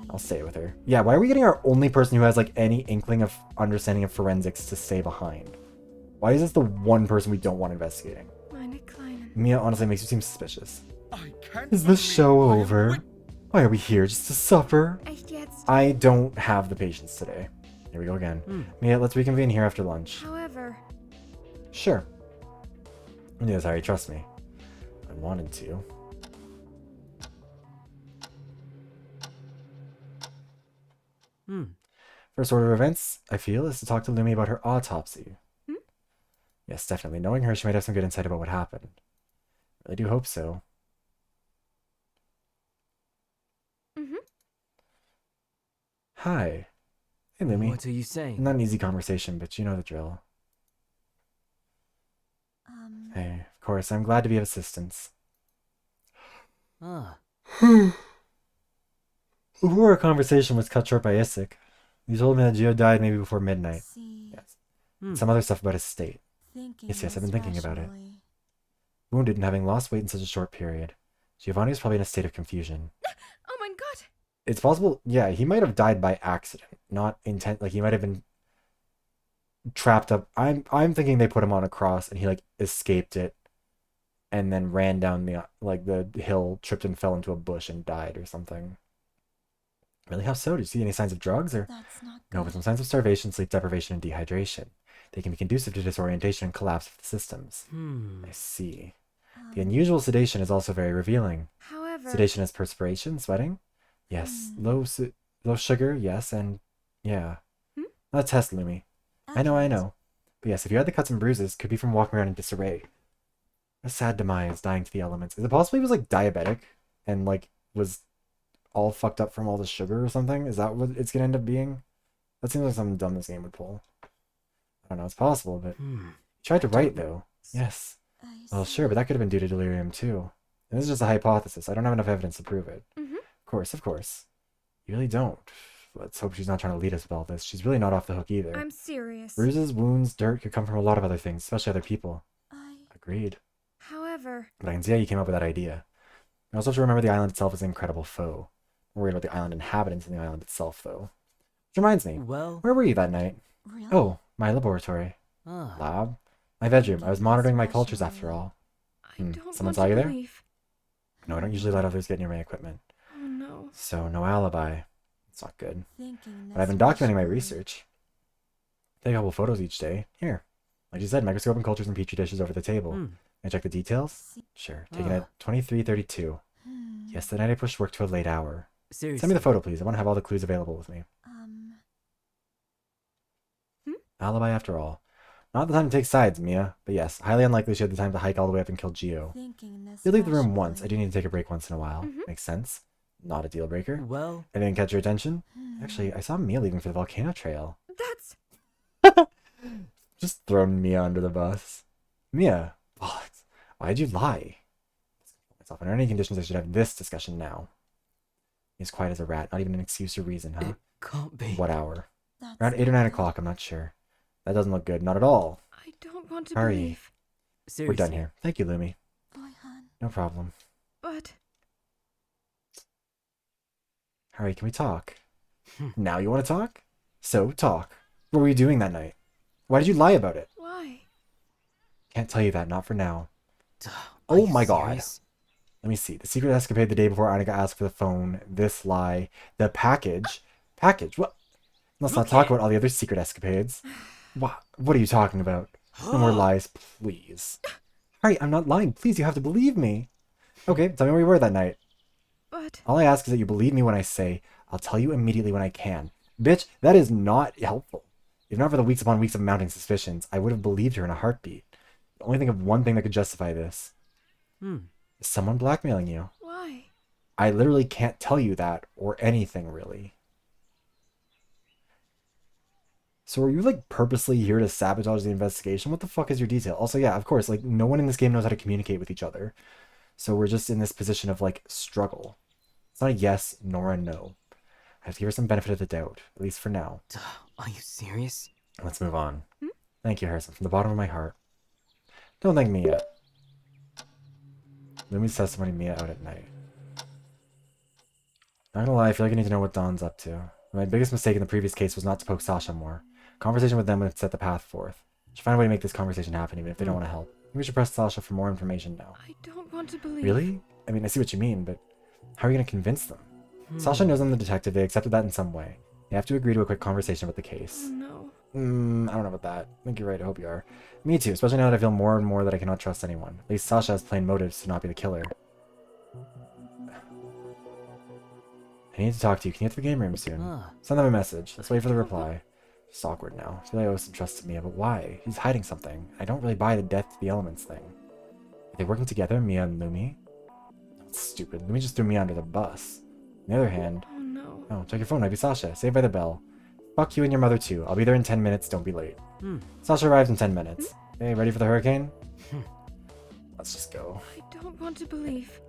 I'll stay with her. Yeah, why are we getting our only person who has, like, any inkling of understanding of forensics to stay behind? Why is this the one person we don't want investigating? Meine Kleinen. Mia honestly makes you seem suspicious. I can't Is the believe show I am over? Why are we here? Just to suffer? Echt jetzt? I don't have the patience today. Here we go again. Mia, let's reconvene here after lunch. However, Sure. Yes, Harry, trust me. I wanted to. First order of events, I feel, is to talk to Lumi about her autopsy. Yes, definitely. Knowing her, she might have some good insight about what happened. I really do hope so. Hi. Hey, Lumi. What are you saying? Not an easy conversation, but you know the drill. Hey, of course, I'm glad to be of assistance. Before our conversation was cut short by Isaac, he told me that Gio died maybe before midnight. Yes. And some other stuff about his state. Yes, I've been thinking about it. Wounded and having lost weight in such a short period. Giovanni was probably in a state of confusion. oh mein Gott! It's possible, yeah, he might have died by accident, not intent. Like, he might have been trapped up. I'm thinking they put him on a cross and he, like, escaped it and then ran down the hill, tripped and fell into a bush and died or something. Really? How so? Do you see any signs of drugs or? That's not good. No, but some signs of starvation, sleep deprivation, and dehydration. They can be conducive to disorientation and collapse of the systems. I see. The unusual sedation is also very revealing. However, Sedation is perspiration, sweating? Yes. Low sugar, yes, and yeah. Not a test, Lumi. I know. But yes, if you had the cuts and bruises, could be from walking around in disarray. A sad demise, dying to the elements. Is it possible he was, like, diabetic and, like, was all fucked up from all the sugar or something? Is that what it's gonna end up being? That seems like something dumb this game would pull. I don't know, it's possible, but... He tried to write, though. Yes. Well, sure, but that could have been due to delirium, too. And this is just a hypothesis. I don't have enough evidence to prove it. Of course. You really don't. Let's hope she's not trying to lead us with all this. She's really not off the hook either. I'm serious. Bruises, wounds, dirt could come from a lot of other things, especially other people. Agreed. However, But I can see how you came up with that idea. You also have to remember the island itself is an incredible foe. I'm worried about the island inhabitants and the island itself, though. Which reminds me, Well, where were you that night? Really? Oh, my laboratory. Lab? My bedroom. I was monitoring my cultures after all. I don't Someone want saw to you there? believe. No, I don't usually let others get near my equipment. Oh no. So, no alibi. It's not good. Thinking But I've been documenting my research. Take a couple photos each day. Here. Like you said, microscope and cultures and petri dishes over the table. Can I check the details? Sure. Taken at 23:32. Yes, the night I pushed work to a late hour. seriously. Send me the photo, please. I want to have all the clues available with me. Alibi after all. Not the time to take sides, Mia. But yes, highly unlikely she had the time to hike all the way up and kill Gio. You'll leave the room once. I do need to take a break once in a while. Makes sense. Not a deal breaker. Well, I didn't catch your attention? Actually, I saw Mia leaving for the volcano trail. That's Just throwing Mia under the bus. Mia, why'd you lie? Under any conditions, I should have this discussion now. He's quiet as a rat. Not even an excuse or reason, huh? can't be. What hour? Around 8 or 9 o'clock, I'm not sure. That doesn't look good. Not at all. I don't want to Hurry. believe. We're done Seriously. here. Thank you, Lumi. Bye, hon. No problem. But Harry, can we talk? Now you want to talk? So, talk. What were you doing that night? Why did you lie about it? why? Can't tell you that, not for now. Are Oh you my god. serious? Let me see. The secret escapade the day before Annika asked for the phone. This lie. The package. Package? What? Let's not talk about all the other secret escapades. What are you talking about? No more lies, please. Harry, I'm not lying. Please, you have to believe me. Okay, tell me where you were that night. But All I ask is that you believe me when I say, I'll tell you immediately when I can. Bitch, that is not helpful. If not for the weeks upon weeks of mounting suspicions, I would have believed her in a heartbeat. I only think of one thing that could justify this. Is someone blackmailing you? why? I literally can't tell you that, or anything, really. So are you, like, purposely here to sabotage the investigation? What the fuck is your detail? Also, yeah, of course, like, no one in this game knows how to communicate with each other. So we're just in this position of, like, struggle. It's not a yes nor a no. I have to give her some benefit of the doubt, at least for now. Are you serious? Let's move on. Thank you, Harrison, from the bottom of my heart. Don't thank me yet. Lumi's testimony Mia out at night. Not gonna lie, I feel like I need to know what Dawn's up to. My biggest mistake in the previous case was not to poke Sasha more. Conversation with them would set the path forth. Should find a way to make this conversation happen, even if they don't want to help. Maybe we should press Sasha for more information now. I don't want to believe. Really? I mean, I see what you mean, but how are you gonna convince them? Sasha knows I'm the detective. They accepted that in some way. They have to agree to a quick conversation about the case. Oh no. I don't know about that. I think you're right. I hope you are. Me too, especially now that I feel more and more that I cannot trust anyone. At least Sasha has plain motives to not be the killer. I need to talk to you. Can you get to the game room soon? Send them a message. Let's wait for the reply. It's awkward now. I feel like I owe some trust to Mia, but why? He's hiding something. I don't really buy the death to the elements thing. Are they working together, Mia and Lumi? That's stupid. Lumi just threw Mia under the bus. On the other hand... Oh no. Oh, check your phone. Might be Sasha. Saved by the bell. Fuck you and your mother too. I'll be there in 10 minutes. Don't be late. Sasha arrives in 10 minutes. Hey, ready for the hurricane? Let's just go. I don't want to believe.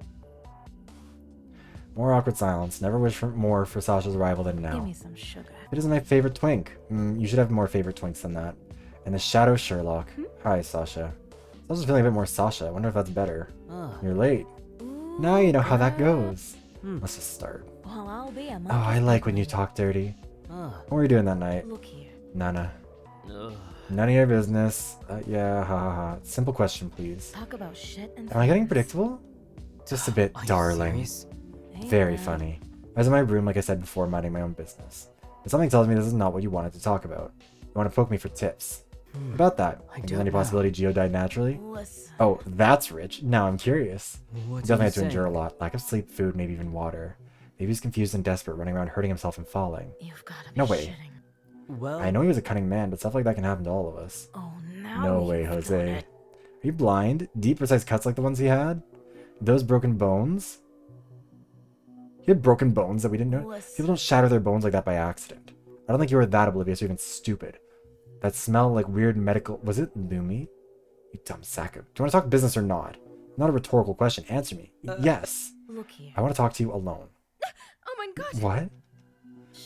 More awkward silence. Never wish for more for Sasha's arrival than now. Give me some sugar. It isn't my favorite twink. You should have more favorite twinks than that. And the Shadow Sherlock. Hi, Sasha. Sasha's feeling a bit more Sasha. I wonder if that's better. You're late. Now you know how that goes. Let's just start. Well, I'll be a Oh, I like when you talk dirty. What were you doing that night? Look here. Nana. None of your business. Yeah, ha ha ha. Simple question, please. Talk about shit and Am I getting predictable? Just a bit, Are you darling. serious? Very funny. I was in my room, like I said before, minding my own business. But something tells me this is not what you wanted to talk about. You want to poke me for tips. About that. I Think there's don't any know. possibility Geo died naturally? Listen. Oh, that's rich. Now I'm curious. What He do definitely you had to say? endure a lot. Lack of sleep, food, maybe even water. Maybe he's confused and desperate, running around hurting himself and falling. You've got to be No way. shitting. Well, I know he was a cunning man, but stuff like that can happen to all of us. Oh, now No you've way, got Jose. it. Are you blind? Deep, precise cuts like the ones he had? Those broken bones? He had broken bones that we didn't know? Listen. People don't shatter their bones like that by accident. I don't think you were that oblivious or even stupid. That smell like weird medical... Was it Lumi? You dumb sack of... Do you want to talk business or not? Not a rhetorical question. Answer me. Yes. Look here. I want to talk to you alone. Oh my god. What?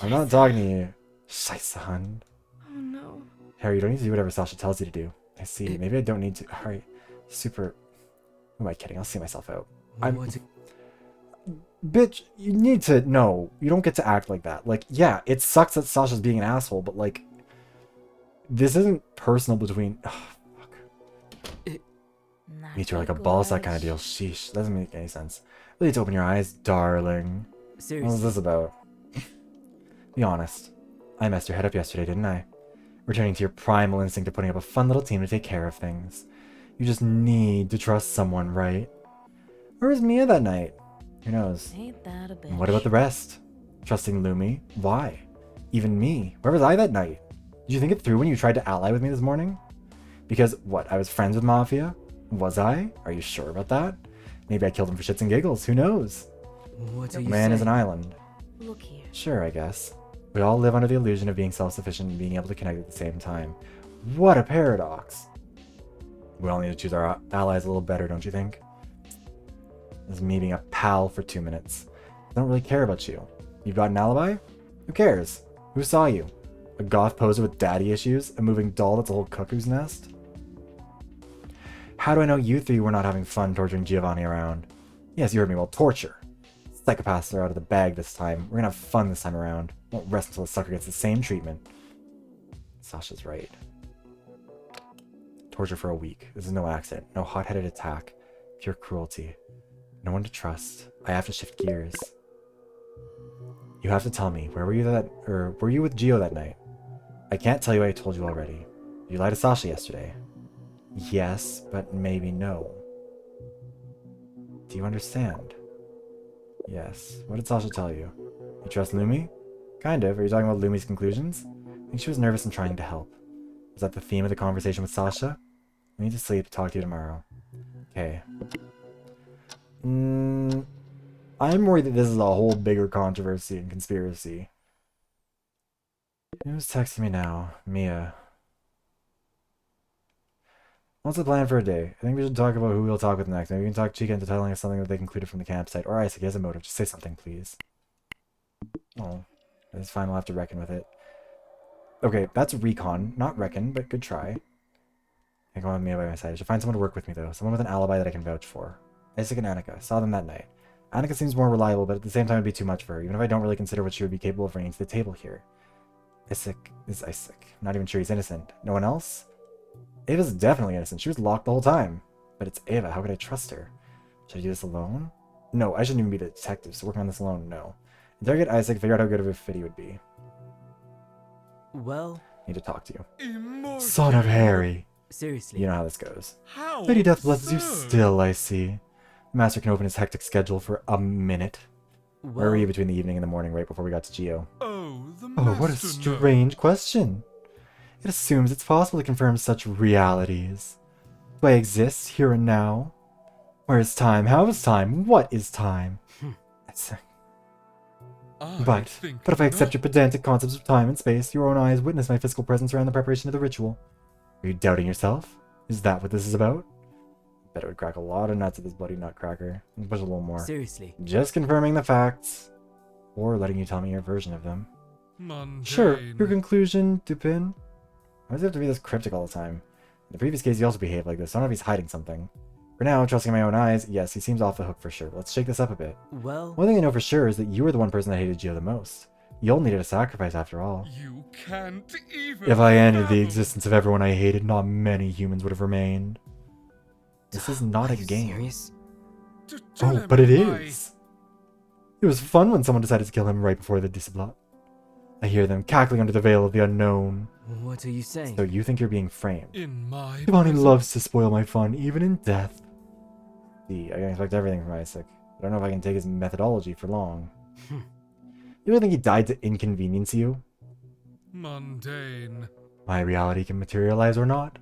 I'm not talking to you. Scheiße. Oh no. Harry, you don't need to do whatever Sasha tells you to do. I see. Maybe I don't need to. Harry, super... Who am I kidding? I'll see myself out. what? Bitch, you need to... No, you don't get to act like that. Like, yeah, it sucks that Sasha's being an asshole, but like... This isn't personal between... Ugh, fuck. Not Me too, like a good. balls, that kind of deal. Sheesh, doesn't make any sense. Really need to open your eyes, darling. What was Seriously. this about? Be honest. I messed your head up yesterday, didn't I? Returning to your primal instinct of putting up a fun little team to take care of things. You just need to trust someone, right? Where was Mia that night? Who knows? Ain't that a bitch? And what about the rest? Trusting Lumi? Why? Even me? Where was I that night? Did you think it through when you tried to ally with me this morning? Because, what, I was friends with Mafia? Was I? Are you sure about that? Maybe I killed him for shits and giggles, who knows? What do you Man say? is an island. Look here. Sure, I guess. We all live under the illusion of being self-sufficient and being able to connect at the same time. What a paradox! We all need to choose our allies a little better, don't you think? This is me being a pal for 2 minutes. I don't really care about you. You've got an alibi? Who cares? Who saw you? A goth poser with daddy issues? A moving doll that's a whole cuckoo's nest? How do I know you three were not having fun torturing Giovanni around? Yes, you heard me well. Torture. Psychopaths are out of the bag this time. We're gonna have fun this time around. Won't rest until the sucker gets the same treatment. Sasha's right. Torture for a week. This is no accident. No hot-headed attack. Pure cruelty. No one to trust. I have to shift gears. You have to tell me, where were you were you with Gio that night? I can't tell you what I told you already. You lied to Sasha yesterday. Yes, but maybe no. Do you understand? Yes. What did Sasha tell you? You trust Lumi? Kind of. Are you talking about Lumi's conclusions? I think she was nervous and trying to help. Was that the theme of the conversation with Sasha? I need to sleep. Talk to you tomorrow. Okay. I'm worried that this is a whole bigger controversy and conspiracy. Who's texting me now? Mia. What's the plan for a day? I think we should talk about who we'll talk with next. Maybe we can talk Chica into telling us something that they concluded from the campsite. Or Isaac, he has a motive. Just say something, please. Oh. It's fine, we'll have to reckon with it. Okay, that's recon. Not reckon, but good try. I go on with Mia by my side. I should find someone to work with me, though. Someone with an alibi that I can vouch for. Isaac and Annika. Saw them that night. Annika seems more reliable, but at the same time it'd be too much for her, even if I don't really consider what she would be capable of bringing to the table here. Isaac is Isaac. I'm not even sure he's innocent. No one else? Ava's definitely innocent. She was locked the whole time. But it's Ava. How could I trust her? Should I do this alone? No, I shouldn't even be the detective, so working on this alone, no. Interrogate Isaac, figure out how good of a fit he would be. Well... Need to talk to you. Immortal. Son of Harry. Seriously. You know how this goes. How Lady Death blesses you absurd. still, I see. The Master can open his hectic schedule for a minute. Where were you between the evening and the morning right before we got to Geo? Oh, the Oh, what a master strange question. It assumes it's possible to confirm such realities. Do I exist here and now? Where is time? How is time? What is time? But if I accept your pedantic concepts of time and space, your own eyes witness my physical presence around the preparation of the ritual. Are you doubting yourself? Is that what this is about? I bet it would crack a lot of nuts at this bloody nutcracker. Push a little more. Seriously. Just confirming the facts. Or letting you tell me your version of them. Mundane. Sure, your conclusion, Dupin. Why does he have to be this cryptic all the time? In the previous case, he also behaved like this, so I don't know if he's hiding something. For now, trusting my own eyes, yes, he seems off the hook for sure. Let's shake this up a bit. Well... One thing I know for sure is that you were the one person that hated Gio the most. You all needed a sacrifice after all. You can't even... If I ended the existence of everyone I hated, not many humans would have remained. This is not a game. Serious? Oh, but it is. It was fun when someone decided to kill him right before the disablot. I hear them cackling under the veil of the unknown. What are you saying? So you think you're being framed? In my Giovanni loves to spoil my fun, even in death. See, I can expect everything from Isaac. I don't know if I can take his methodology for long. You really think he died to inconvenience you? Mundane. My reality can materialize or not.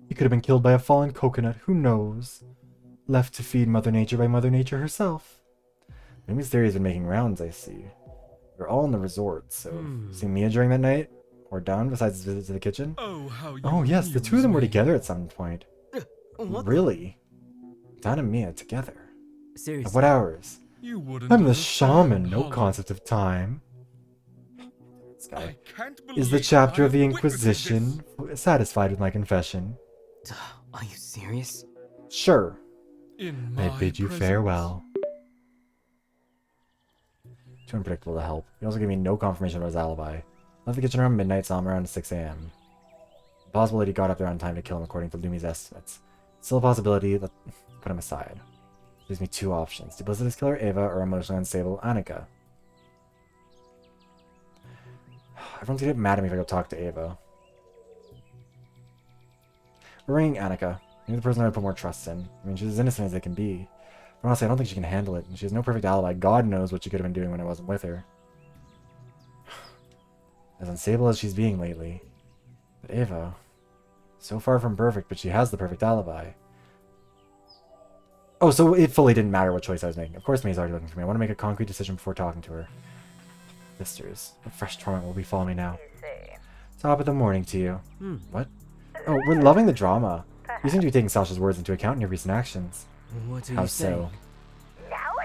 He could have been killed by a fallen coconut, who knows? Left to feed Mother Nature by Mother Nature herself. Lumi's theory has been making rounds, I see. We're all in the resort, so... See Mia during that night? Or done, besides his visit to the kitchen? Oh, how you Oh yes, the two of them were together at some point. What? Really? Dan and Mia together? Seriously? At what hours? You wouldn't I'm the understand, shaman, no Holly. concept of time. This guy. I can't Is the believe chapter of the I'm witnessing Inquisition satisfied with my confession? Are you serious? Sure. this. In I my bid you presence. farewell. Too unpredictable to help. He also gave me no confirmation about his alibi. Left the kitchen around midnight, saw him around 6 a.m. Possible that he got up there on time to kill him according to Lumi's estimates. Still a possibility, let's put him aside. Leaves me two options. Duplicitous killer Ava or emotionally unstable Annika. Everyone's gonna get mad at me if I go talk to Ava. We're ringing Annika. Maybe the person I would put more trust in. I mean, she's as innocent as they can be. But honestly, I don't think she can handle it. And she has no perfect alibi. God knows what she could have been doing when I wasn't with her. As unstable as she's being lately. But Ava... So far from perfect, but she has the perfect alibi. Oh, so it fully didn't matter what choice I was making. Of course May's already looking for me. I want to make a concrete decision before talking to her. Sisters, what fresh torment will be following me now? Top of the morning to you. What? Oh, we're loving the drama. You seem to be taking Sasha's words into account in your recent actions. What are How you so?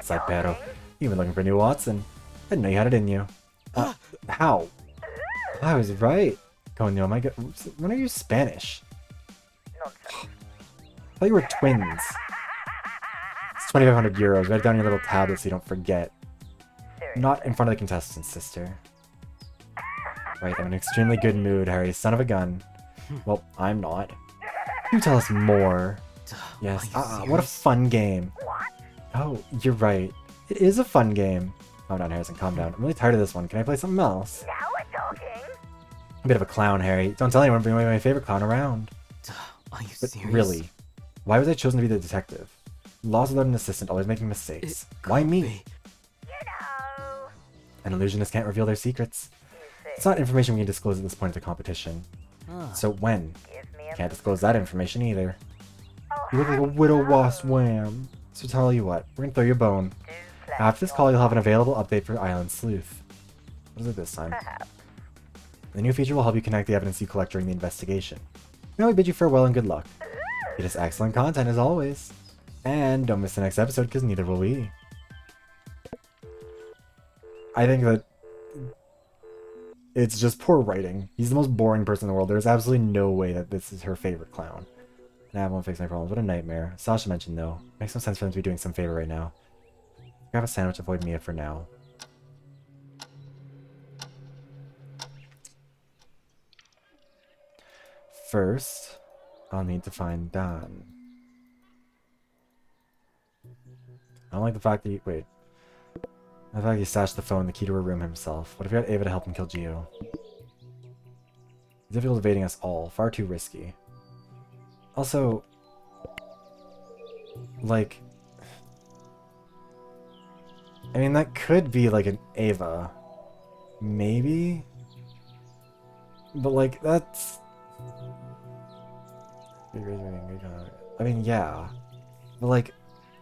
saying? Sapero. You've been looking for a new Watson. I didn't know you had it in you. How? I was right. Coño, my God. When are you Spanish? I thought you were twins. It's 2,500 euros. Write it down on your little tablet so you don't forget. Not in front of the contestants, sister. Right, I'm in an extremely good mood, Harry. Son of a gun. Well, I'm not. You tell us more. Yes. What a fun game. Oh, you're right. It is a fun game. Calm down, Harrison. Calm down. I'm really tired of this one. Can I play something else? Now we're talking. A bit of a clown, Harry. Don't tell anyone. Bring away my favorite clown around. Are you But serious? really, why was I chosen to be the detective? Lost without an assistant, always making mistakes. Why me? You know. An illusionist can't reveal their secrets. It's not information we can disclose at this point of the competition. So when? Can't disclose that information either. You look like a widow wasp wham. So tell you what, we're gonna throw you a bone. After this call, you'll have an available update for Island Sleuth. What is it this time? The new feature will help you connect the evidence you collect during the investigation. Now we bid you farewell and good luck. It is excellent content as always. And don't miss the next episode, because neither will we. I think that it's just poor writing. He's the most boring person in the world. There's absolutely no way that this is her favorite clown. And I won't fix my problems. What a nightmare. Sasha mentioned though. Makes no sense for them to be doing some favor right now. Grab a sandwich, avoid Mia for now. First, I'll need to find Dan. I don't like the fact that wait. The fact he stashed the phone, the key to her room himself. What if we had Ava to help him kill Gio? It's difficult evading us all. Far too risky. Also, like, I mean, that could be like an Ava. Maybe? But like, that's... I mean, yeah. But like,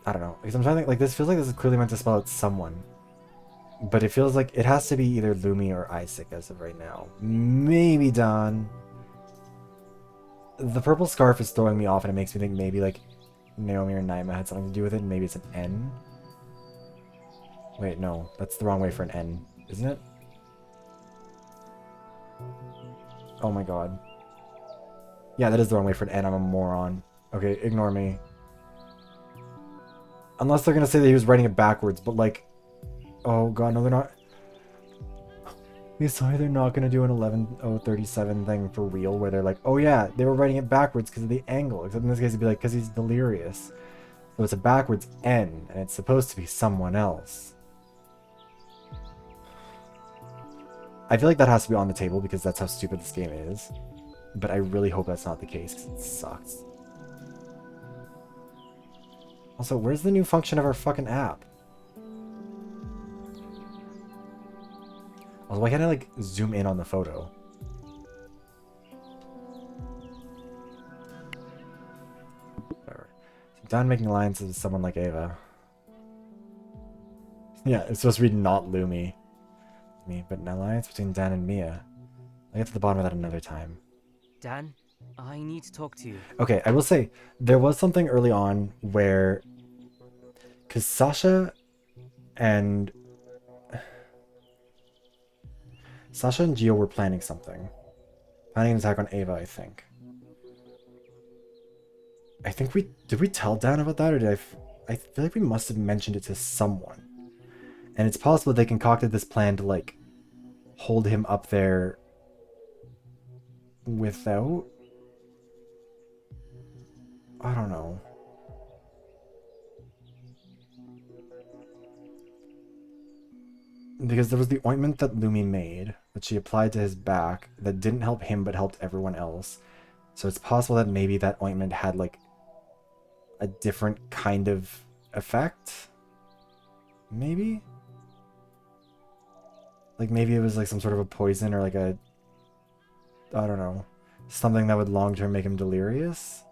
I don't know. Because I'm trying to think, like, this feels like this is clearly meant to spell out someone. But it feels like it has to be either Lumi or Isaac as of right now. Maybe Don. The purple scarf is throwing me off and it makes me think maybe like Naomi or Naima had something to do with it and maybe it's an N. Wait, no. That's the wrong way for an N, isn't it? Oh my god. Yeah, that is the wrong way for an N. I'm a moron. Okay, ignore me. Unless they're gonna say that he was writing it backwards, but like... Oh god, no they're not... He's sorry they're not gonna do an 11037 thing for real, where they're like, oh yeah, they were writing it backwards because of the angle. Except in this case it'd be like, because he's delirious. So it's a backwards N, and it's supposed to be someone else. I feel like that has to be on the table because that's how stupid this game is. But I really hope that's not the case because it sucks. Also, where's the new function of our fucking app? Also, why can't I like zoom in on the photo? Whatever. Don making alliances with someone like Ava. Yeah, it's supposed to be not Lumi. Me, but an alliance between Dan and Mia. I'll get to the bottom of that another time. Dan, I need to talk to you. Okay, I will say, there was something early on where... Because Sasha and Gio were planning something. Planning an attack on Ava, I think. Did we tell Dan about that, or I feel like we must have mentioned it to someone. And it's possible they concocted this plan to, like, hold him up there without... I don't know. Because there was the ointment that Lumi made, that she applied to his back, that didn't help him but helped everyone else. So it's possible that maybe that ointment had, like, a different kind of effect? Maybe? Like, maybe it was, like, some sort of a poison or, like, a... I don't know. Something that would long-term make him delirious?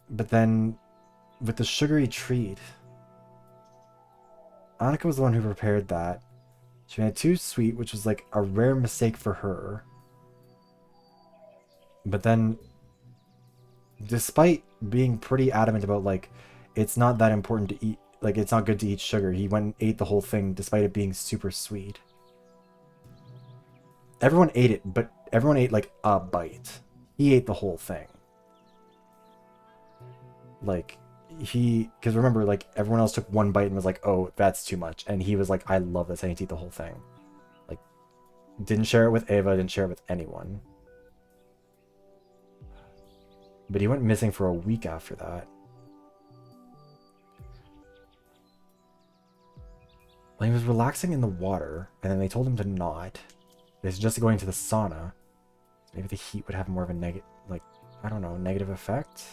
But then, with the sugary treat... Annika was the one who prepared that. She made it too sweet, which was like a rare mistake for her. But then, despite being pretty adamant about like, it's not that important to eat, like it's not good to eat sugar, he went and ate the whole thing despite it being super sweet. Everyone ate it, but everyone ate like a bite. He ate the whole thing. Like, because remember, like, everyone else took one bite and was like, oh, that's too much. And he was like, I love this. I need to eat the whole thing. Like, didn't share it with Ava, didn't share it with anyone. But he went missing for a week after that. Well, he was relaxing in the water, and then they told him to not. They suggested going to the sauna. Maybe the heat would have more of a negative effect?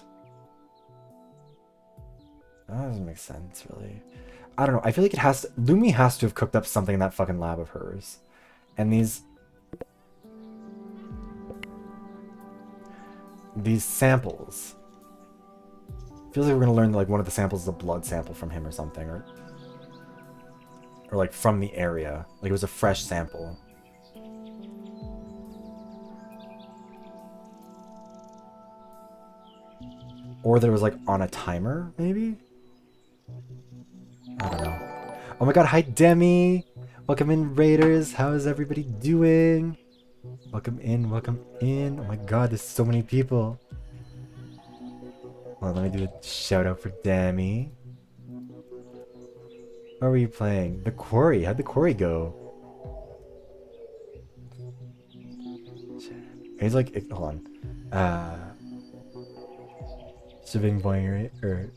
That doesn't make sense, really. I don't know. I feel like Lumi has to have cooked up something in that fucking lab of hers. And these samples. Feels like we're gonna learn that, like, one of the samples is a blood sample from him or something, or like from the area. Like it was a fresh sample. Or there was like on a timer, maybe? I don't know. Oh my god, hi Demi! Welcome in, Raiders. How is everybody doing? Welcome in, welcome in. Oh my god, there's so many people. Hold on, let me do a shout out for Demi. What were you playing? The Quarry. How'd the Quarry go? He's like, hold on. Shiving Boingery, or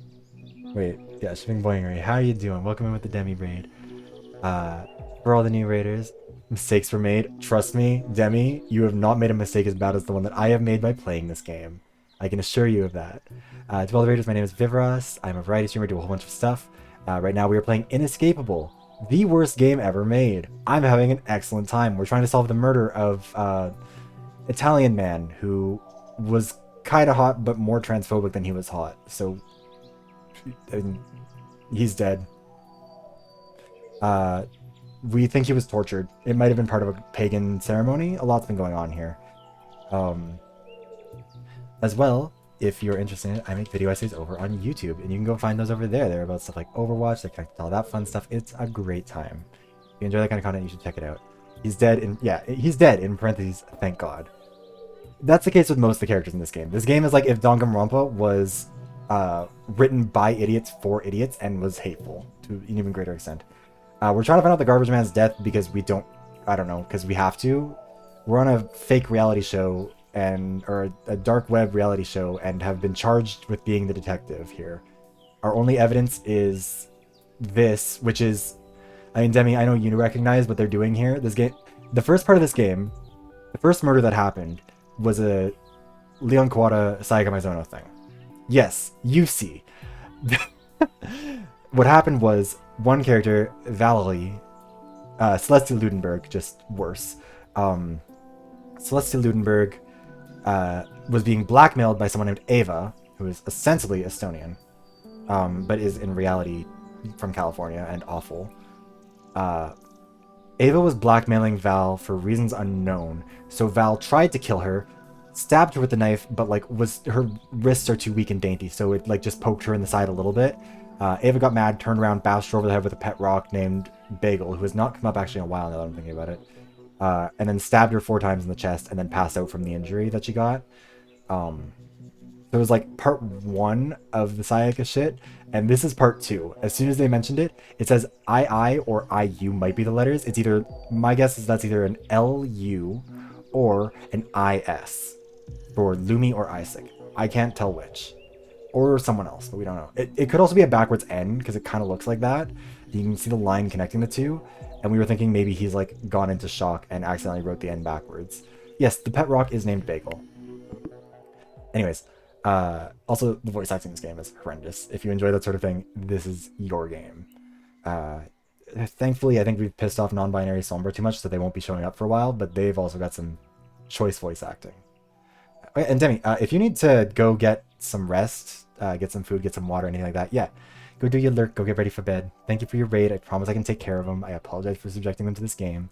wait, yeah, Shiving Boingery. How are you doing? Welcome in with the Demi raid. For all the new raiders, mistakes were made. Trust me, Demi, you have not made a mistake as bad as the one that I have made by playing this game. I can assure you of that. To all the raiders, my name is Vivras. I'm a variety streamer, do a whole bunch of stuff. Right now we are playing Inescapable, the worst game ever made. I'm having an excellent time. We're trying to solve the murder of Italian man who was kind of hot, but more transphobic than he was hot. So, I mean, he's dead. We think he was tortured. It might have been part of a pagan ceremony. A lot's been going on here. As well, if you're interested in it, I make video essays over on YouTube, and you can go find those over there. They're about stuff like Overwatch, they connect to all that fun stuff. It's a great time. If you enjoy that kind of content, you should check it out. He's dead in, yeah, he's dead in parentheses, thank God. That's the case with most of the characters in this game. This game is like if Danganronpa was written by idiots for idiots and was hateful to an even greater extent. We're trying to find out the garbage man's death because we don't, I don't know, because we have to. We're on a fake reality show or a dark web reality show and have been charged with being the detective here. Our only evidence is this, which is, I mean, Demi, I know you recognize what they're doing here. This game, the first part of this game, the first murder that happened was a Leon Quada Sayaka Maizono thing. Yes, you see. What happened was one character, Valerie, Celestia Ludenberg, just worse. Celestia Ludenberg was being blackmailed by someone named Ava, who is ostensibly Estonian, but is in reality from California and awful. Ava was blackmailing Val for reasons unknown, so Val tried to kill her, stabbed her with the knife, but like her wrists are too weak and dainty, so it like just poked her in the side a little bit. Ava got mad, turned around, bashed her over the head with a pet rock named Bagel, who has not come up actually in a while now that I'm thinking about it. And then stabbed her 4 times in the chest and then passed out from the injury that she got. So it was like part 1 of the Sayaka shit, and this is part 2. As soon as they mentioned it, it says II or IU might be the letters. It's either, my guess is that's either an LU or an IS for Lumi or Isaac. I can't tell which. Or someone else, but we don't know. It could also be a backwards N, because it kind of looks like that. You can see the line connecting the two, and we were thinking maybe he's like gone into shock and accidentally wrote the N backwards. Yes, the pet rock is named Bagel. Anyways, also the voice acting in this game is horrendous. If you enjoy that sort of thing, this is your game. Thankfully, I think we've pissed off non-binary Sombra too much, so they won't be showing up for a while, but they've also got some choice voice acting. And Demi, if you need to go get some rest, get some food, get some water, anything like that, yeah, go do your lurk, go get ready for bed. Thank you for your raid. I promise I can take care of them. I apologize for subjecting them to this game.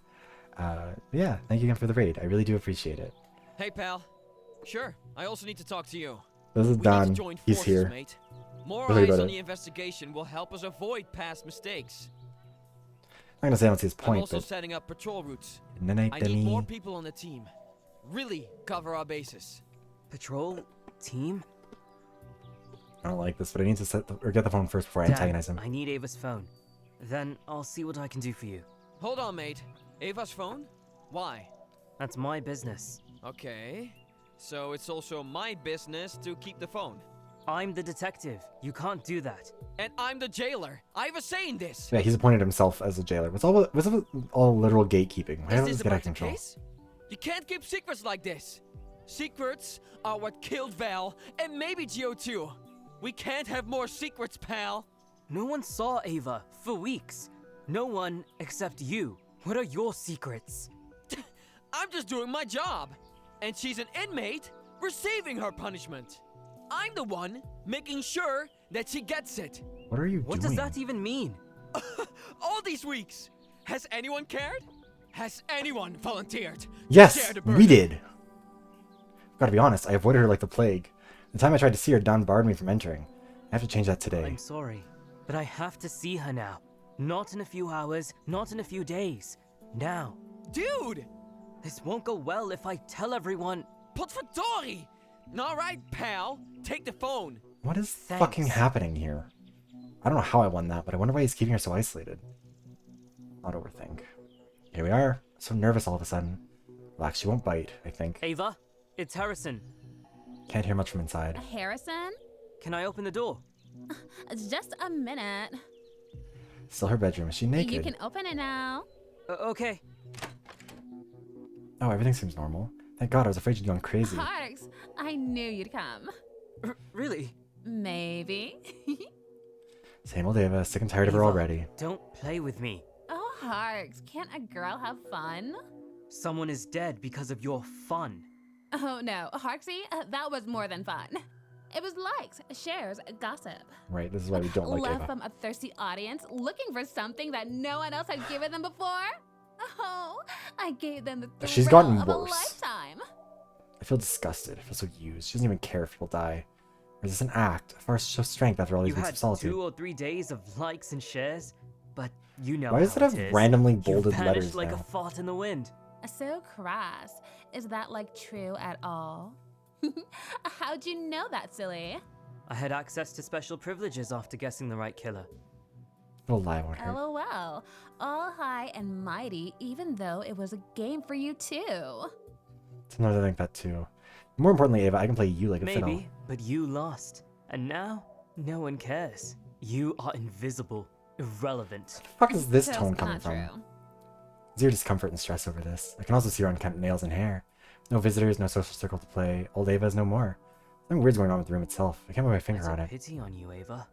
Yeah, thank you again for the raid. I really do appreciate it. Hey, pal. Sure, I also need to talk to you. This is Don. He's forces, here. Mate. More Don't worry eyes about on it. the investigation will help us avoid past mistakes. I'm gonna say I don't see his point, I'm also but setting up patrol routes. Night, I Demi. need more people on the team. Really cover our bases. Patrol team? I don't like this, but I need to get the phone first before I Dad, antagonize him. I need Ava's phone. Then I'll see what I can do for you. Hold on, mate. Ava's phone? Why? That's my business. Okay. So it's also my business to keep the phone. I'm the detective. You can't do that. And I'm the jailer. I have a say in this. Yeah, he's appointed himself as a jailer. What's all literal gatekeeping? Why Is doesn't this this get out about of the control? case? You can't keep secrets like this. Secrets are what killed Val, and maybe Gio too. We can't have more secrets, pal. No one saw Ava for weeks. No one except you. What are your secrets? I'm just doing my job. And she's an inmate receiving her punishment. I'm the one making sure that she gets it. What are you What doing? does that even mean? All these weeks. Has anyone cared? Has anyone volunteered? to Yes, share the we burden? did. Gotta be honest, I avoided her like the plague. The time I tried to see her, Don barred me from entering. I have to change that today. I'm sorry, but I have to see her now. Not in a few hours, not in a few days. Now. Dude! This won't go well if I tell everyone. Potverdorie! Alright, pal. Take the phone. What is Thanks. fucking happening here? I don't know how I won that, but I wonder why he's keeping her so isolated. Not overthink. Here we are. So nervous all of a sudden. Relax, she won't bite, I think. Ava, it's Harrison. Can't hear much from inside. Harrison? Can I open the door? Just a minute. Still her bedroom. Is she naked? You can open it now. Okay. Oh, everything seems normal. Thank God, I was afraid you'd gone crazy. Harks, I knew you'd come. Really? Maybe. Same old Ava, sick and tired of her Ava, already. Don't play with me. Oh, Harks, can't a girl have fun? Someone is dead because of your fun. Oh no, Harksy, that was more than fun. It was likes, shares, gossip. Right, this is why we don't like Love Ava. from a thirsty audience looking for something that no one else had given them before. Oh, I gave them the thrill She's gotten of a worse. lifetime. I feel disgusted. I feel so used. She doesn't even care if people die. Or is this an act? A farce to show strength after all these You weeks had of solitude? 2 or 3 days of likes and shares, but you know Why does how it have is. randomly You bolded vanished letters like now? a fart in the wind. So crass. Is that like true at all? How'd you know that, silly? I had access to special privileges after guessing the right killer. Little lie won't hurt. LOL. All high and mighty, even though it was a game for you too. Sometimes I think that too. More importantly, Ava, I can play you like a fiddle. Maybe, but you lost. And now, no one cares. You are invisible, irrelevant. Where the fuck is this So tone it's coming not from? true. Zero discomfort and stress over this. I can also see her unkempt nails and hair. No visitors, no social circle to play. Old Ava is no more. Something weird's going on with the room itself. I can't put my finger That's on a it. pity on you, Ava.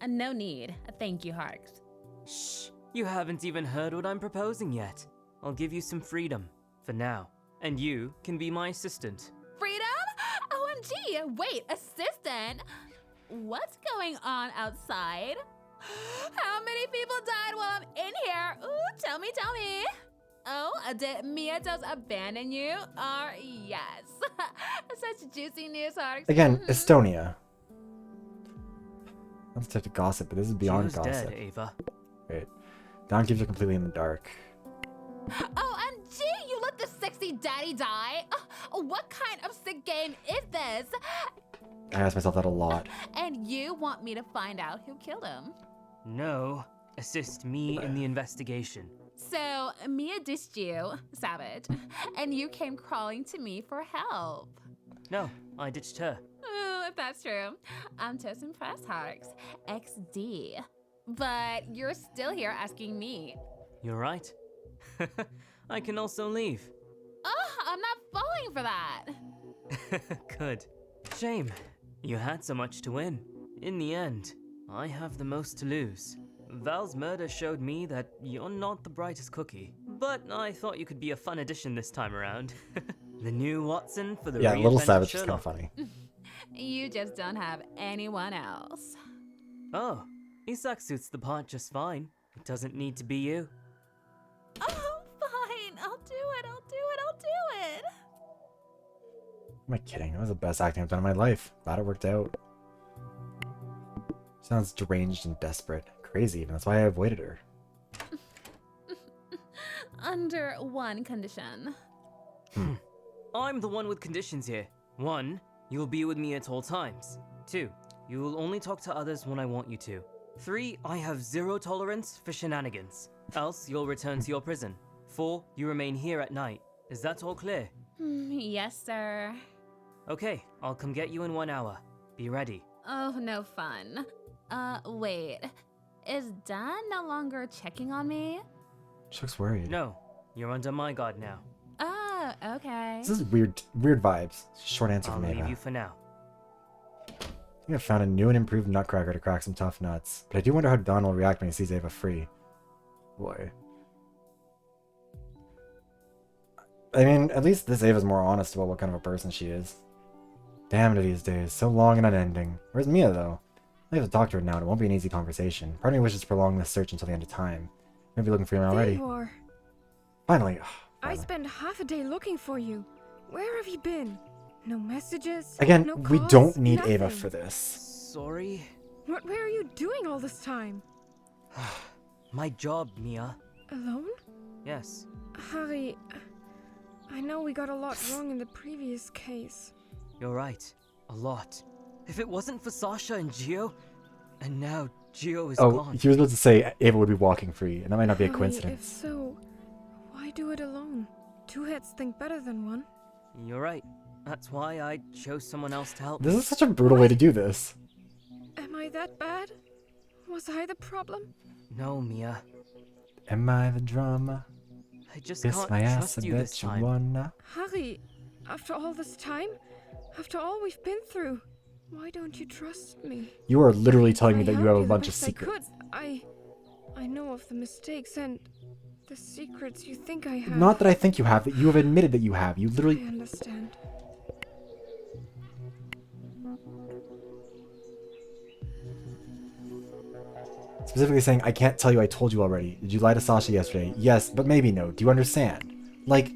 No need. Thank you, Harks. Shh, you haven't even heard what I'm proposing yet. I'll give you some freedom, for now. And you can be my assistant. Freedom? OMG, wait, assistant? What's going on outside? How many people died while I'm in here? Ooh, tell me. Oh, did Mia just abandon you? Yes. Such juicy news, Harks. Again, Estonia. Not the type to gossip, but this is beyond Gio's gossip. dead, Ava. Wait. Don keeps her completely in the dark. OMG, you let the sexy daddy die? What kind of sick game is this? I ask myself that a lot. And you want me to find out who killed him? No, assist me in the investigation. So, Mia dissed you, savage, and you came crawling to me for help. No, I ditched her. Ooh, if that's true. I'm just impressed, Harks. XD. But you're still here asking me. You're right. I can also leave. I'm not falling for that. Good. Shame. You had so much to win. In the end, I have the most to lose. Val's murder showed me that you're not the brightest cookie. But I thought you could be a fun addition this time around. The new Watson for the Yeah, Little reinvented Savage is kind of Sherlock. funny. You just don't have anyone else. Oh, Isak suits the part just fine. It doesn't need to be you. Oh, fine. I'll do it. Am I kidding? That was the best acting I've done in my life. Glad it worked out. Sounds deranged and desperate. Crazy even. That's why I avoided her. Under one condition. I'm the one with conditions here. 1, you'll be with me at all times. 2, You will only talk to others when I want you to. 3, I have 0 tolerance for shenanigans. Else, you'll return to your prison. 4, you remain here at night. Is that all clear? Yes, sir. Okay, I'll come get you in 1 hour. Be ready. Oh, no fun. Wait. Is Dan no longer checking on me? She looks worried. No, you're under my guard now. Oh, okay. This is weird vibes. Short answer I'll from leave Ava. you for now. I think I found a new and improved nutcracker to crack some tough nuts, but I do wonder how Don will react when he sees Ava free. Boy. I mean, at least this Ava's more honest about what kind of a person she is. Damn it these days, so long and unending. Where's Mia, though? I have to talk to her now, and it won't be an easy conversation. Part of me wishes to prolong this search until the end of time. Maybe looking for you already. There you are. Finally. I spent half a day looking for you. Where have you been? No messages? Again, no we calls, don't need nothing. Ava for this. Sorry. Where are you doing all this time? My job, Mia. Alone? Yes. Harry, I know we got a lot wrong in the previous case. You're right. A lot. If it wasn't for Sasha and Gio, and now Gio is gone. He was about to say Ava would be walking free, and that might not be a Harry, coincidence. If so, why do it alone? 2 heads think better than one. You're right. That's why I chose someone else to help This me. is such a brutal way to do this. Am I that bad? Was I the problem? No, Mia. Am I the drama? I just Kiss can't my ass, trust I you bet this you time. wanna. Harry, after all this time? After all we've been through? Why don't you trust me? You are literally telling me I that you helped have a the bunch of best secrets. I know of the mistakes and the secrets you think I have. Not that I think you have, that you have admitted that you have. You I literally... understand. Specifically saying, I can't tell you, I told you already. Did you lie to Sasha yesterday? Yes, but maybe no. Do you understand? Like,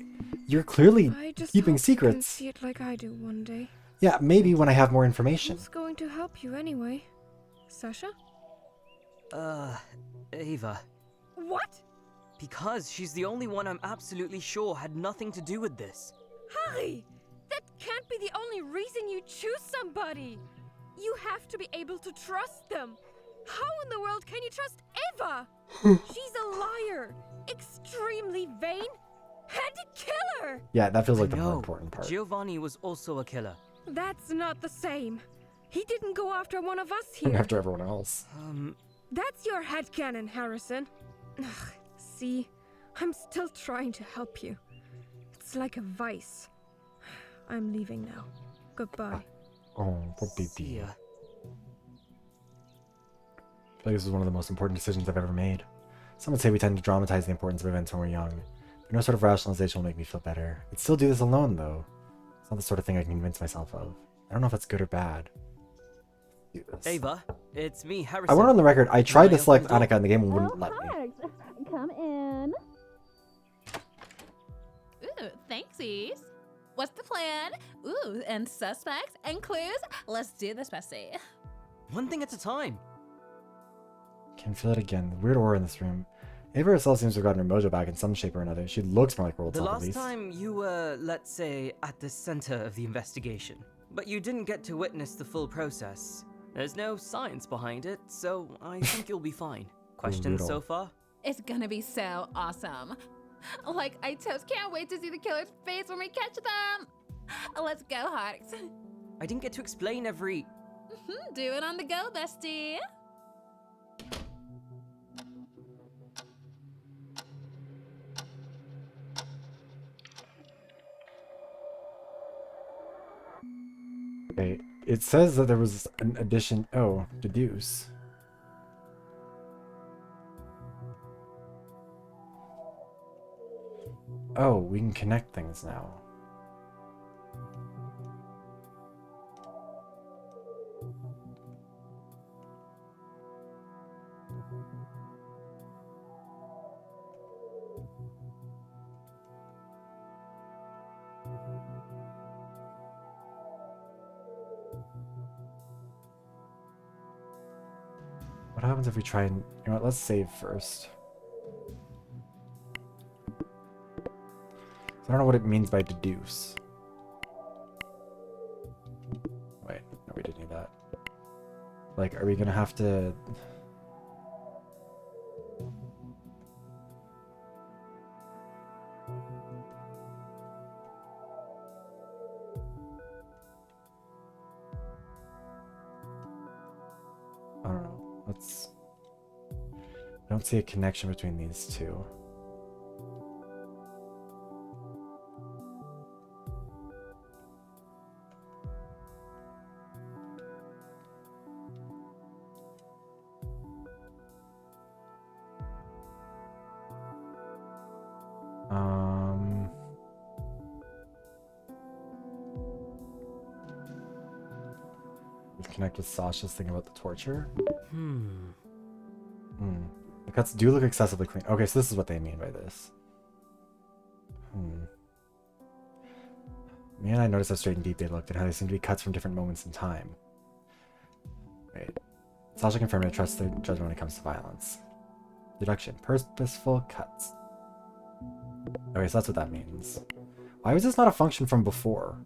you're clearly I just keeping hope you can secrets. see it like I do one day. Yeah, maybe when I have more information. Who's going to help you anyway? Sasha? Ava. What? Because she's the only one I'm absolutely sure had nothing to do with this. Harry! That can't be the only reason you choose somebody! You have to be able to trust them! How in the world can you trust Ava? She's a liar! Extremely vain! And a killer! Yeah, that feels like the No, more important part. Giovanni was also a killer. That's not the same. He didn't go after one of us here. After everyone else. That's your headcanon, Harrison. Ugh, see? I'm still trying to help you. It's like a vice. I'm leaving now. Goodbye. Oh, poor baby. See ya. I feel like this is one of the most important decisions I've ever made. Some would say we tend to dramatize the importance of events when we're young. But no sort of rationalization will make me feel better. I'd still do this alone, though. It's not the sort of thing I can convince myself of. I don't know if that's good or bad. Do this. Ava, it's me, Harrison. I went on the record, I tried to open select the door? Annika and the game wouldn't let me. Come in. Ooh, thanksies. What's the plan? Ooh, and suspects and clues? Let's do this, bestie. One thing at a time. Can feel it again. The weird aura in this room. Ava herself seems to have gotten her mojo back in some shape or another. She looks more like World The Top, at last least. time you were, let's say, at the center of the investigation. But you didn't get to witness the full process. There's no science behind it, so I think you'll be fine. Questions so far? It's gonna be so awesome. Like, I just can't wait to see the killer's face when we catch them. Let's go, Hearts. I didn't get to explain every... Do it on the go, bestie. Okay, it says that there was an addition. Oh, deduce. Oh, we can connect things now. What happens if we try and... You know what, let's save first. I don't know what it means by deduce. Wait, no, we didn't need that. Like, are we gonna have to... I don't know. Let's... I don't see a connection between these two. Connect with Sasha's thing about the torture. The cuts do look excessively clean. Okay, so this is what they mean by this. Me and I noticed how straight and deep they looked and how they seem to be cuts from different moments in time. Wait. Sasha confirmed to trust their judgment when it comes to violence. Deduction. Purposeful cuts. Okay, so that's what that means. Why was this not a function from before?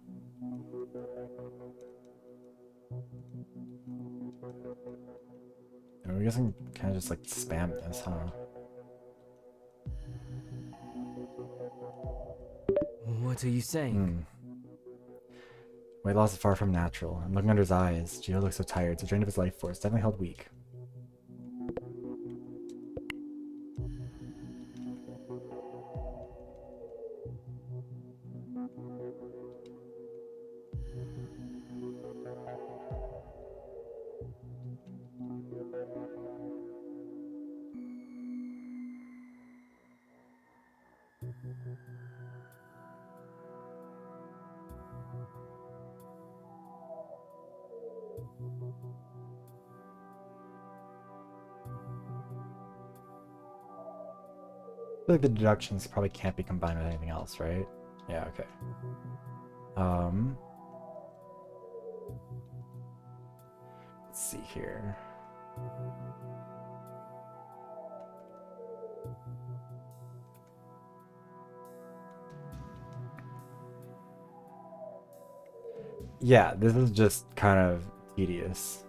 I guess I'm kind of just like spam this, huh? What are you saying? Weight loss is far from natural. I'm looking under his eyes. Gio looks so tired, so drained of his life force. Definitely held weak. I feel like the deductions probably can't be combined with anything else, right? Yeah, okay. Let's see here. Yeah, this is just kind of tedious.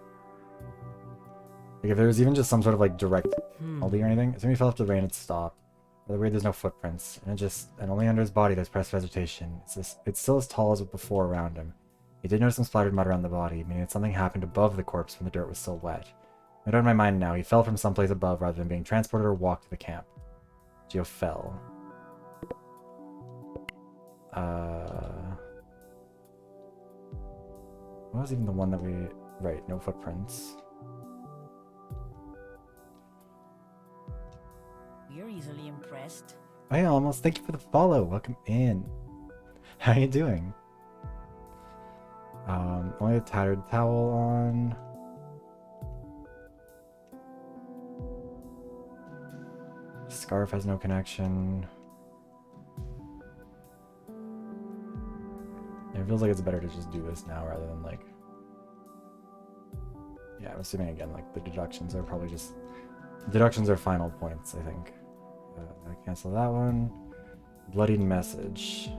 Like if there was even just some sort of like direct penalty or anything, assuming he fell off the rain, it stopped. By the way, there's no footprints, and only under his body there's pressed vegetation. It's still as tall as before around him. He did notice some splattered mud around the body, meaning that something happened above the corpse when the dirt was still wet. I know in my mind now, he fell from someplace above rather than being transported or walked to the camp. Gio fell. What was even the one that we... Right, no footprints. You're easily impressed. Oh yeah, almost. Thank you for the follow. Welcome in. How you doing? Only a tattered towel on. Scarf has no connection. It feels like it's better to just do this now rather than like... Yeah, I'm assuming again, like the deductions are probably just... Deductions are final points, I think. I cancel that one. Bloodied message.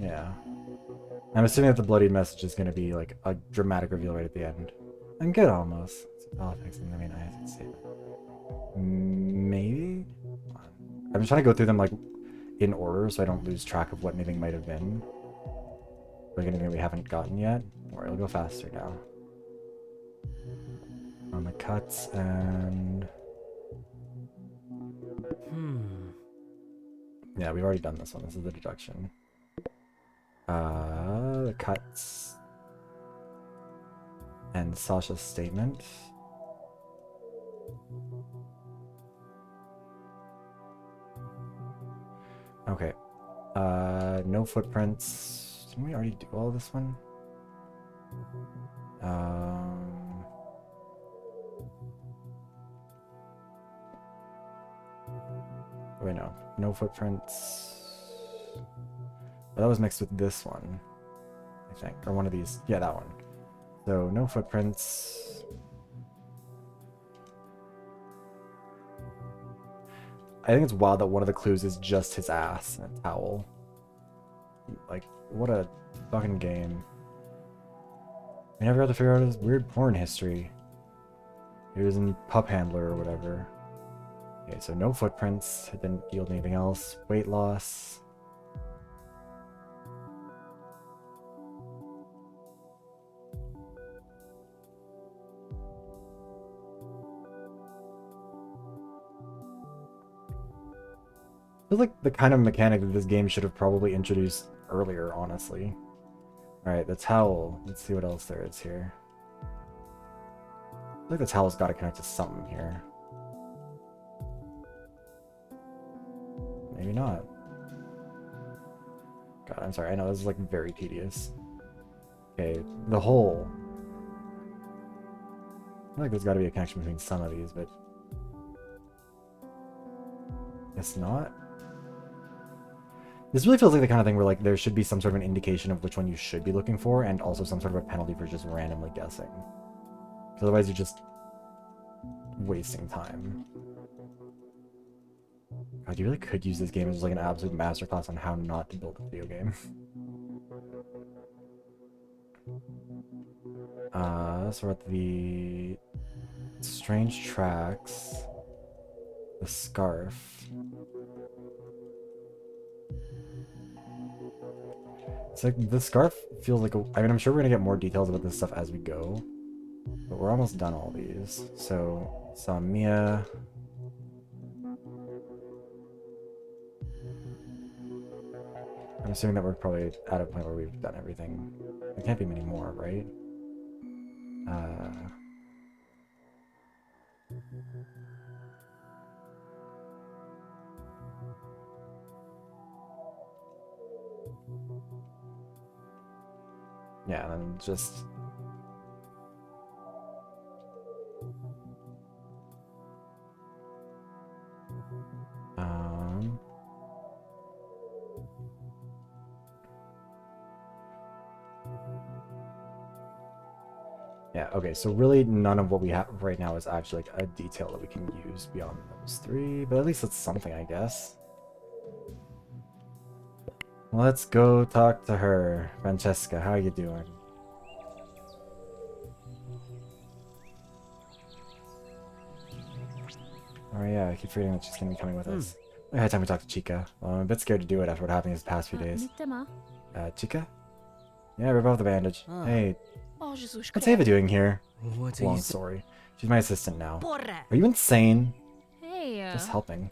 Yeah. I'm assuming that the bloodied message is going to be like a dramatic reveal right at the end. I'm good almost. I mean, I have to say that. Maybe? I'm just trying to go through them like in order so I don't lose track of what anything might have been. Like anything we haven't gotten yet. Or it'll go faster now. On the cuts and... Yeah, we've already done this one. This is the deduction. The cuts. And Sasha's statement. Okay. No footprints. Didn't we already do all this one? Wait, no. No footprints. But that was mixed with this one, I think. Or one of these. Yeah, that one. So, no footprints. I think it's wild that one of the clues is just his ass and a towel. Like, what a fucking game. We never got to figure out his weird porn history. He was in Pup Handler or whatever. Okay, so no footprints. It didn't yield anything else. Weight loss. Feels like the kind of mechanic that this game should have probably introduced earlier, honestly. Alright, the towel. Let's see what else there is here. I feel like the towel's got to connect to something here. Maybe not. God, I'm sorry. I know this is like very tedious. Okay, the hole. I feel like there's got to be a connection between some of these, but guess not. This really feels like the kind of thing where like there should be some sort of an indication of which one you should be looking for, and also some sort of a penalty for just randomly guessing. Because otherwise you're just wasting time. God, you really could use this game as like an absolute masterclass on how not to build a video game. So we're at the strange tracks. The scarf. It's like the scarf feels like I mean, I'm sure we're gonna get more details about this stuff as we go, but we're almost done all these. So saw Mia. I'm assuming that we're probably at a point where we've done everything. There can't be many more, right? Yeah, and then just yeah, okay, so really none of what we have right now is actually like a detail that we can use beyond those three, but at least it's something, I guess. Let's go talk to her. Francesca, how you doing? Oh yeah, I keep forgetting that she's gonna be coming with us. I had time to talk to Chica. Well, I'm a bit scared to do it after what happened these past few days. Chica? Yeah, rip off the bandage. Hey, what's Ava doing here? What Long story. She's my assistant now. Are you insane? Hey. Just helping.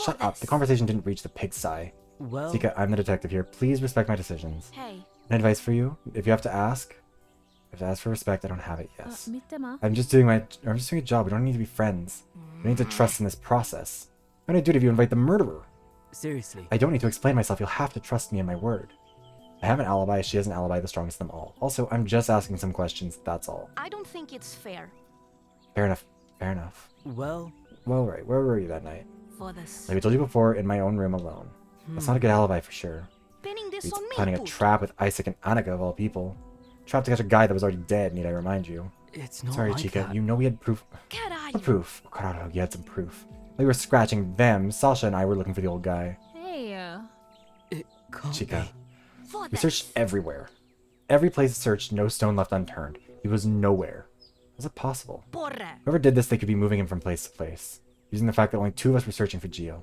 Shut up. The conversation didn't reach the pigsty. Well, Chica, I'm the detective here. Please respect my decisions. Hey. An advice for you? If you have to ask for respect, I don't have it, yes. Mittema. I'm just doing a job. We don't need to be friends. We need to trust in this process. What do I do if you invite the murderer? seriously. I don't need to explain myself. You'll have to trust me and my word. I have an alibi. She has an alibi, the strongest of them all. Also, I'm just asking some questions. That's all. I don't think it's fair. Fair enough. Fair enough. Well, right. Where were you that night? For this. Like I told you before, in my own room alone. That's not a good alibi for sure. Pinning this He's on me. planning a Put. trap with Isaac and Annika of all people. Trap to catch a guy that was already dead, need I remind you. it's not Sorry, like Chica. that. You know we had proof. Caralho. What proof? Oh, Caralho, you had some proof. While you were scratching them, Sasha and I were looking for the old guy. Hey. It can't Chica. For We this. searched everywhere. Every place searched, no stone left unturned. He was nowhere. How is it possible? Porra. Whoever did this, they could be moving him from place to place. Using the fact that only two of us were searching for Gio.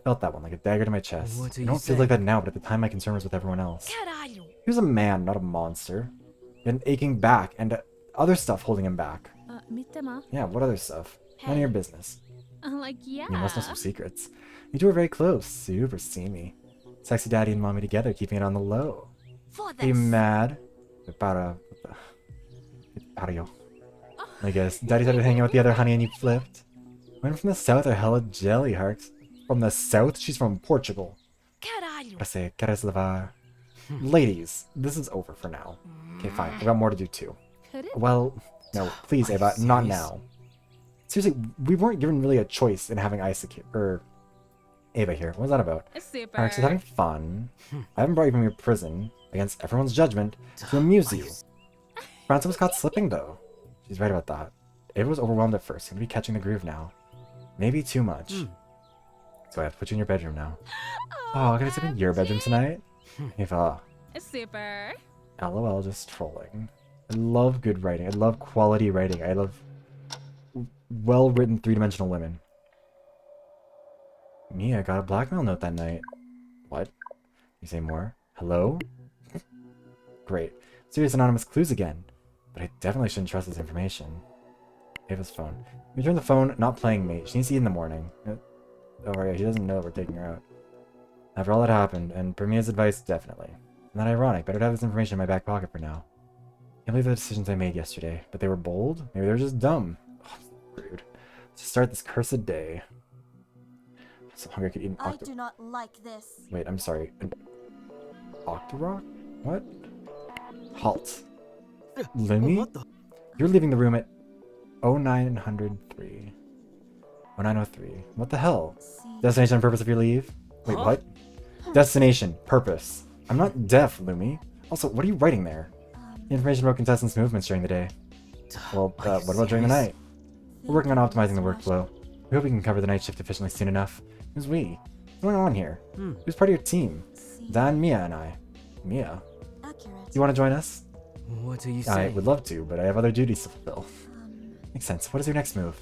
Felt that one like a dagger to my chest. What are I you don't feel like that now, but at the time my concern was with everyone else. Caralho. He was a man, not a monster. He had an aching back and other stuff holding him back. Mittema. Yeah, what other stuff? None of your business. Like, yeah. You must know some secrets. You two are very close, super steamy. Sexy daddy and mommy together, keeping it on the low. For Are you this. mad? Para you. I guess. Daddy started hanging out with the other honey and you flipped. Women from the south are hella jelly hearts. From the south? She's from Portugal. Caralho. I say, queres levar? Ladies, this is over for now. Okay, fine. I've got more to do too. Could it? Well, no, please, Are you Ava, not serious? now. Seriously, we weren't given really a choice in having Isaac here, or Ava here. What was that about? Super. Alex is having fun. I haven't brought you from your prison, against everyone's judgment, to amuse you. Francis was caught slipping, though. She's right about that. Ava was overwhelmed at first. Seemed to be catching the groove now. Maybe too much. So I have to put you in your bedroom now. Oh, can I sleep in your bedroom tonight? Ava. Super. LOL, just trolling. I love good writing. I love quality writing. I love well-written three-dimensional women. Mia got a blackmail note that night. What? You say more? Hello? Great. Serious anonymous clues again. But I definitely shouldn't trust this information. Ava's phone. Return the phone, not playing mate. She needs to eat in the morning. Oh, right, he doesn't know that we're taking her out. After all that happened, and per Mia's advice, definitely. Not ironic. Better to have this information in my back pocket for now. Can't believe the decisions I made yesterday. But they were bold? Maybe they were just dumb. Oh, rude. Let's just start this cursed day. I'm so hungry I could eat an I do not like this. Wait, I'm sorry. An Octorock? What? Halt. Lumi? What the? You're leaving the room at 0903. 0903. What the hell? Destination and purpose of your leave? Wait, what? Destination. Purpose. I'm not deaf, Lumi. Also, what are you writing there? Information about contestants' movements during the day. Well, what about during the night? We're working on optimizing the workflow. We hope we can cover the night shift efficiently soon enough. Who's we? What's going on here? Who's part of your team? Dan, Mia, and I. Mia? Accurate. You want to join us? What are you I saying? would love to, but I have other duties to fulfill. Makes sense. What is your next move?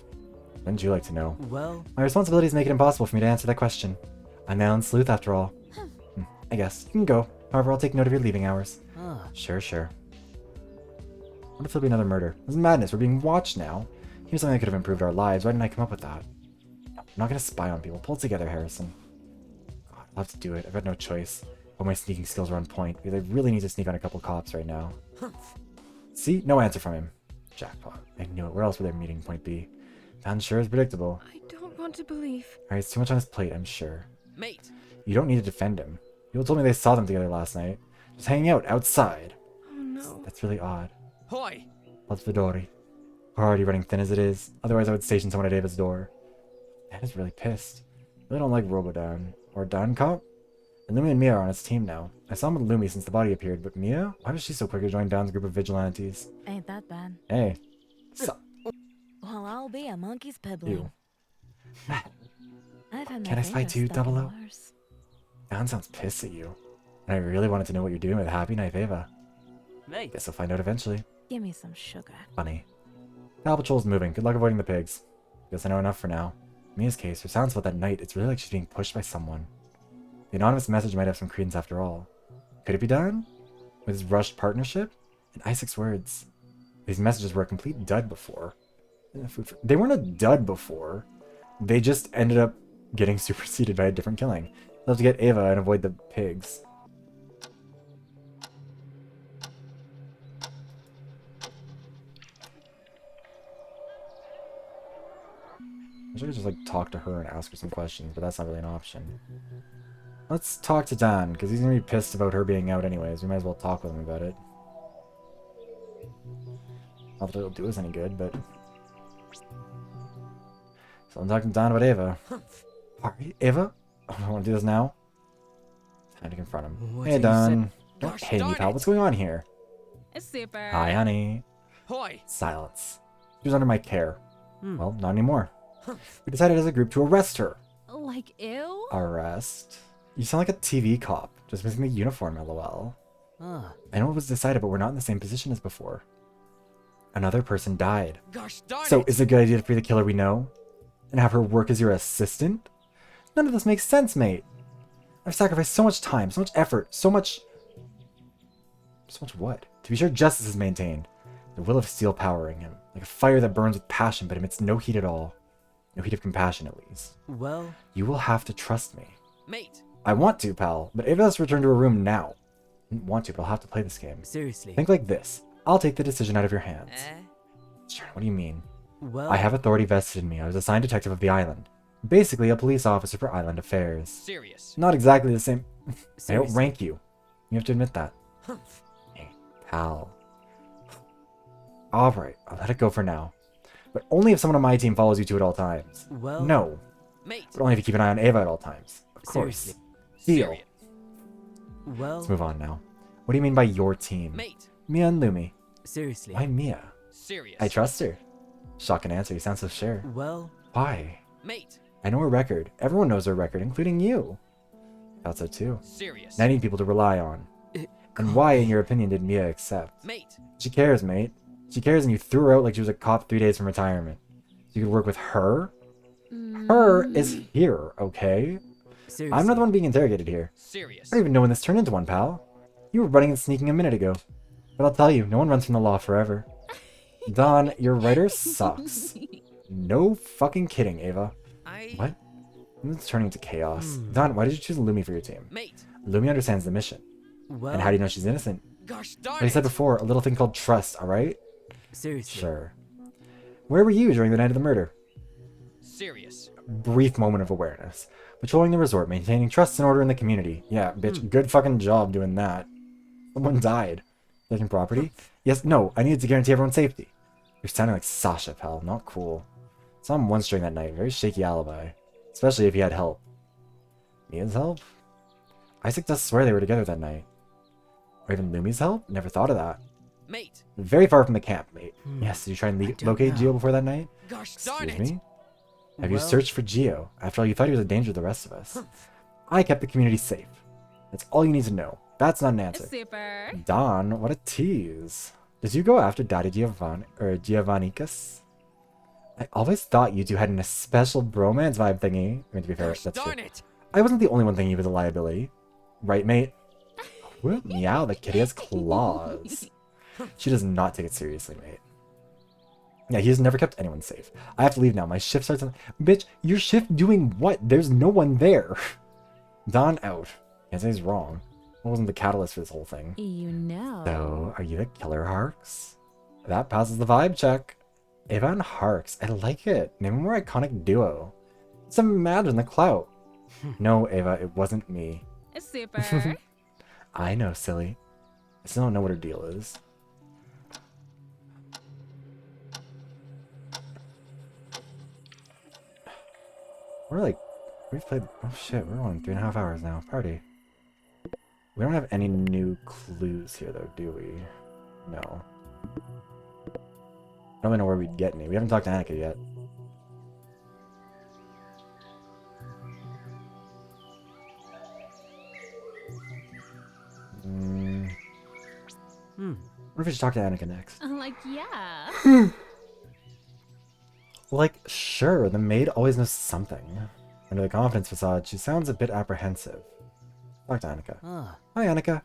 Wouldn't you like to know? Well, My responsibilities make it impossible for me to answer that question. I'm my own sleuth after all. I guess. You can go. However, I'll take note of your leaving hours. Sure, sure. What if there'll be another murder? This is madness. We're being watched now. Here's something that could have improved our lives. Why didn't I come up with that? I'm not gonna spy on people. Pull it together, Harrison. God, I'll have to do it. I've got no choice. All my sneaking skills are on point, because I really need to sneak on a couple cops right now. See? No answer from him. Jackpot. I knew it. Where else would their meeting point be? Dan sure is predictable. I don't want to believe. Alright, it's too much on his plate, I'm sure. Mate. You don't need to defend him. People told me they saw them together last night. Just hanging out outside. Oh no. That's really odd. Hoi. What's Vidori? We're already running thin as it is. Otherwise, I would station someone at Ava's door. Dan is really pissed. Really don't like Robodan. Or Dan Cop? And Lumi and Mia are on his team now. I saw him with Lumi since the body appeared, but Mia? Why was she so quick to join Dan's group of vigilantes? Ain't that bad. Hey. Well, I'll be a monkey's pebbling. You. I've had my Can I spy fingers too, stuck in Double O? worse. Dan sounds pissed at you. And I really wanted to know what you're doing with Happy Knife Ava. mate. Guess I'll find out eventually. Give me some sugar. Funny. The Owl Patrol's moving. Good luck avoiding the pigs. Guess I know enough for now. In Mia's case, her sounds about that night, it's really like she's being pushed by someone. The anonymous message might have some credence after all. Could it be done? With his rushed partnership? And Isaac's words. These messages were a complete dud before. They weren't a dud before. They just ended up getting superseded by a different killing. They'll have to get Ava and avoid the pigs. I should just like talk to her and ask her some questions, but that's not really an option. Let's talk to Dan, because he's gonna be pissed about her being out anyways. We might as well talk with him about it. Not that it'll do us any good, but... So I'm talking to Dan about Ava. Alright, Ava? Oh, I want to do this now? Time to confront him. What Hey, are you Dan. Don't Gosh hate me, darn pal. it. What's going on here? Super. Hi, honey. Hoi. Silence. She was under my care. Well, not anymore. We decided as a group to arrest her. Like, ew? Arrest? You sound like a TV cop. Just missing the uniform, lol. I know it was decided, but we're not in the same position as before. Another person died. Gosh darn So it. is it a good idea to free the killer we know? And have her work as your assistant? None of this makes sense, mate. I've sacrificed so much time, so much effort, so much what? To be sure justice is maintained. The will of steel powering him. Like a fire that burns with passion but emits no heat at all. No heat of compassion, at least. Well, You will have to trust me. Mate. I want to, pal, but Ava has to return to her room now. I don't want to, but I'll have to play this game. seriously. Think like this. I'll take the decision out of your hands. Sure, what do you mean? Well, I have authority vested in me. I was assigned detective of the island. Basically, a police officer for island affairs. Serious. Not exactly the same. I don't seriously. rank you. You have to admit that. Hey, pal. Alright, I'll let it go for now. But only if someone on my team follows you two at all times. Well, No, Mate. but only if you keep an eye on Ava at all times. course. Seriously. Deal. Serious. Well, Let's move on now. What do you mean by your team? Mate. Mia and Lumi. seriously. Why Mia? Serious. I trust her. Shocking answer, you sound so sure. Well, Why? Mate. I know her record. Everyone knows her record, including you. Thought so too. Serious. And I need people to rely on. it And can't why, be. in your opinion, did Mia accept? Mate. She cares, mate. She cares, and you threw her out like she was a cop 3 days from retirement. So you could work with her? Her is here, okay? Seriously. I'm not the one being interrogated here. Serious. I don't even know when this turned into one, pal. You were running and sneaking a minute ago. But I'll tell you, no one runs from the law forever. Don, your writer sucks. No fucking kidding, Ava. What? It's turning into chaos. Don, why did you choose Lumi for your team? Mate. Lumi understands the mission. Well, And how do you know she's innocent? Gosh darn Like I it. said before, a little thing called trust, alright? seriously. Sure. Where were you during the night of the murder? Serious. Brief moment of awareness. Patrolling the resort, maintaining trust and order in the community. Yeah, bitch, good fucking job doing that. Someone died. Taking property? Yes, no, I needed to guarantee everyone's safety. You're sounding like Sasha, pal. Not cool. Saw him once during that night. Very shaky alibi. Especially if he had help. Mia's help? Isaac does swear they were together that night. Or even Lumi's help? Never thought of that. Mate. Very far from the camp, mate. Yes, did you try and don't locate know. Geo before that night? Gosh darn Excuse it. me? Have you Well- searched for Geo? After all, you thought he was a danger to the rest of us. I kept the community safe. That's all you need to know. That's not an answer. Super. Don, what a tease. Did you go after Daddy Giovannicus? I always thought you two had an special bromance vibe thingy. I mean, to be fair, Gosh that's darn true. it. I wasn't the only one thinking he was a liability. Right, mate? Whoa, meow, the kitty has claws. She does not take it seriously, mate. Yeah, he has never kept anyone safe. I have to leave now. My shift starts on... Bitch, your shift doing what? There's no one there. Don out. Can't say he's wrong. What wasn't the catalyst for this whole thing? You know. So, are you the killer Harks? That passes the vibe check. Ava and Harks. I like it. Name a more iconic duo. Just imagine the clout. No, Ava, it wasn't me. Super. I know, silly. I still don't know what her deal is. We're like, we've played, oh shit, we're on 3.5 hours now. Party. We don't have any new clues here though, do we? No. I don't even know where we'd get any. We haven't talked to Annika yet. What if we should talk to Annika next? I'm like, yeah. Like, sure, the maid always knows something. Under the confidence facade, she sounds a bit apprehensive. Talk to Annika. Ah, Hi, Annika.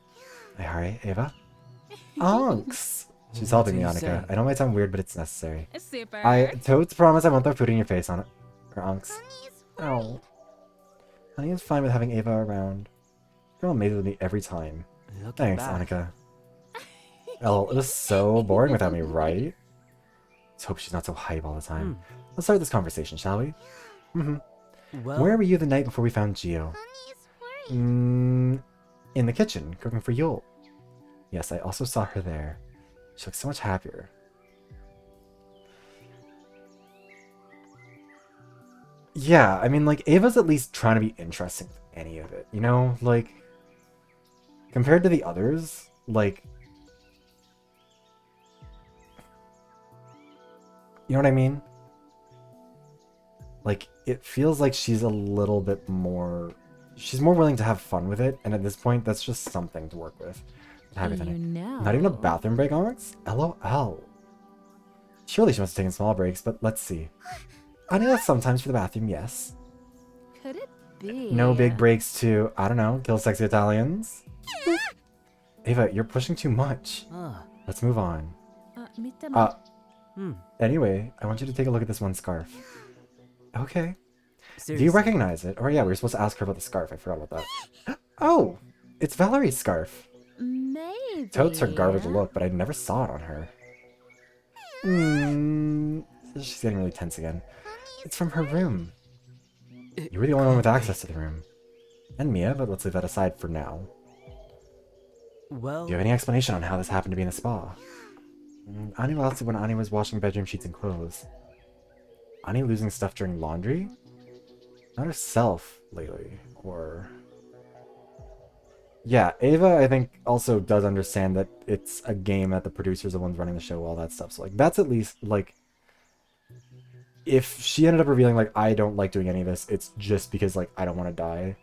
Hi, Ava. Onks! She's helping me, do you say? Annika. I know it might sound weird, but it's necessary. Super. I totes promise I won't throw food in your face on it. Or Onks. Oh. Honey is fine with having Ava around. Girl amazes with me every time. looking Thanks, back. Annika. Oh, it was so boring without me, right? Let's hope she's not so hype all the time. Let's start this conversation, shall we? Well, Where were you the night before we found Geo? In the kitchen, cooking for Yule. Yes, I also saw her there. She looks so much happier. Yeah, I mean, like, Ava's at least trying to be interesting with any of it, you know? Like, compared to the others, like... You know what I mean? Like, it feels like she's a little bit more... She's more willing to have fun with it, and at this point, that's just something to work with. Happy You thinking. know. Not even a bathroom break, Alex? LOL. Surely she must have taken small breaks, but let's see. I know that sometimes for the bathroom, yes. Could it be? No big breaks to, I don't know, kill sexy Italians? Ava, you're pushing too much. ah, Let's move on. Meet Anyway, I want you to take a look at this one scarf. Okay. Do seriously. you recognize it? Or yeah, we were supposed to ask her about the scarf. I forgot about that. Oh! It's Valerie's scarf. Maybe. Totes her garbage look, but I never saw it on her. She's getting really tense again. It's from her room. You were the only one with access to the room. And Mia, but let's leave that aside for now. Well, Do you have any explanation on how this happened to be in the spa? Annie lost it when Annie was washing bedroom sheets and clothes. Annie losing stuff during laundry? not herself lately, or... Yeah, Ava, I think, also does understand that it's a game, that the producers are the ones running the show, all that stuff. So, like, that's at least, like... If she ended up revealing, like, I don't like doing any of this, it's just because, like, I don't want to die.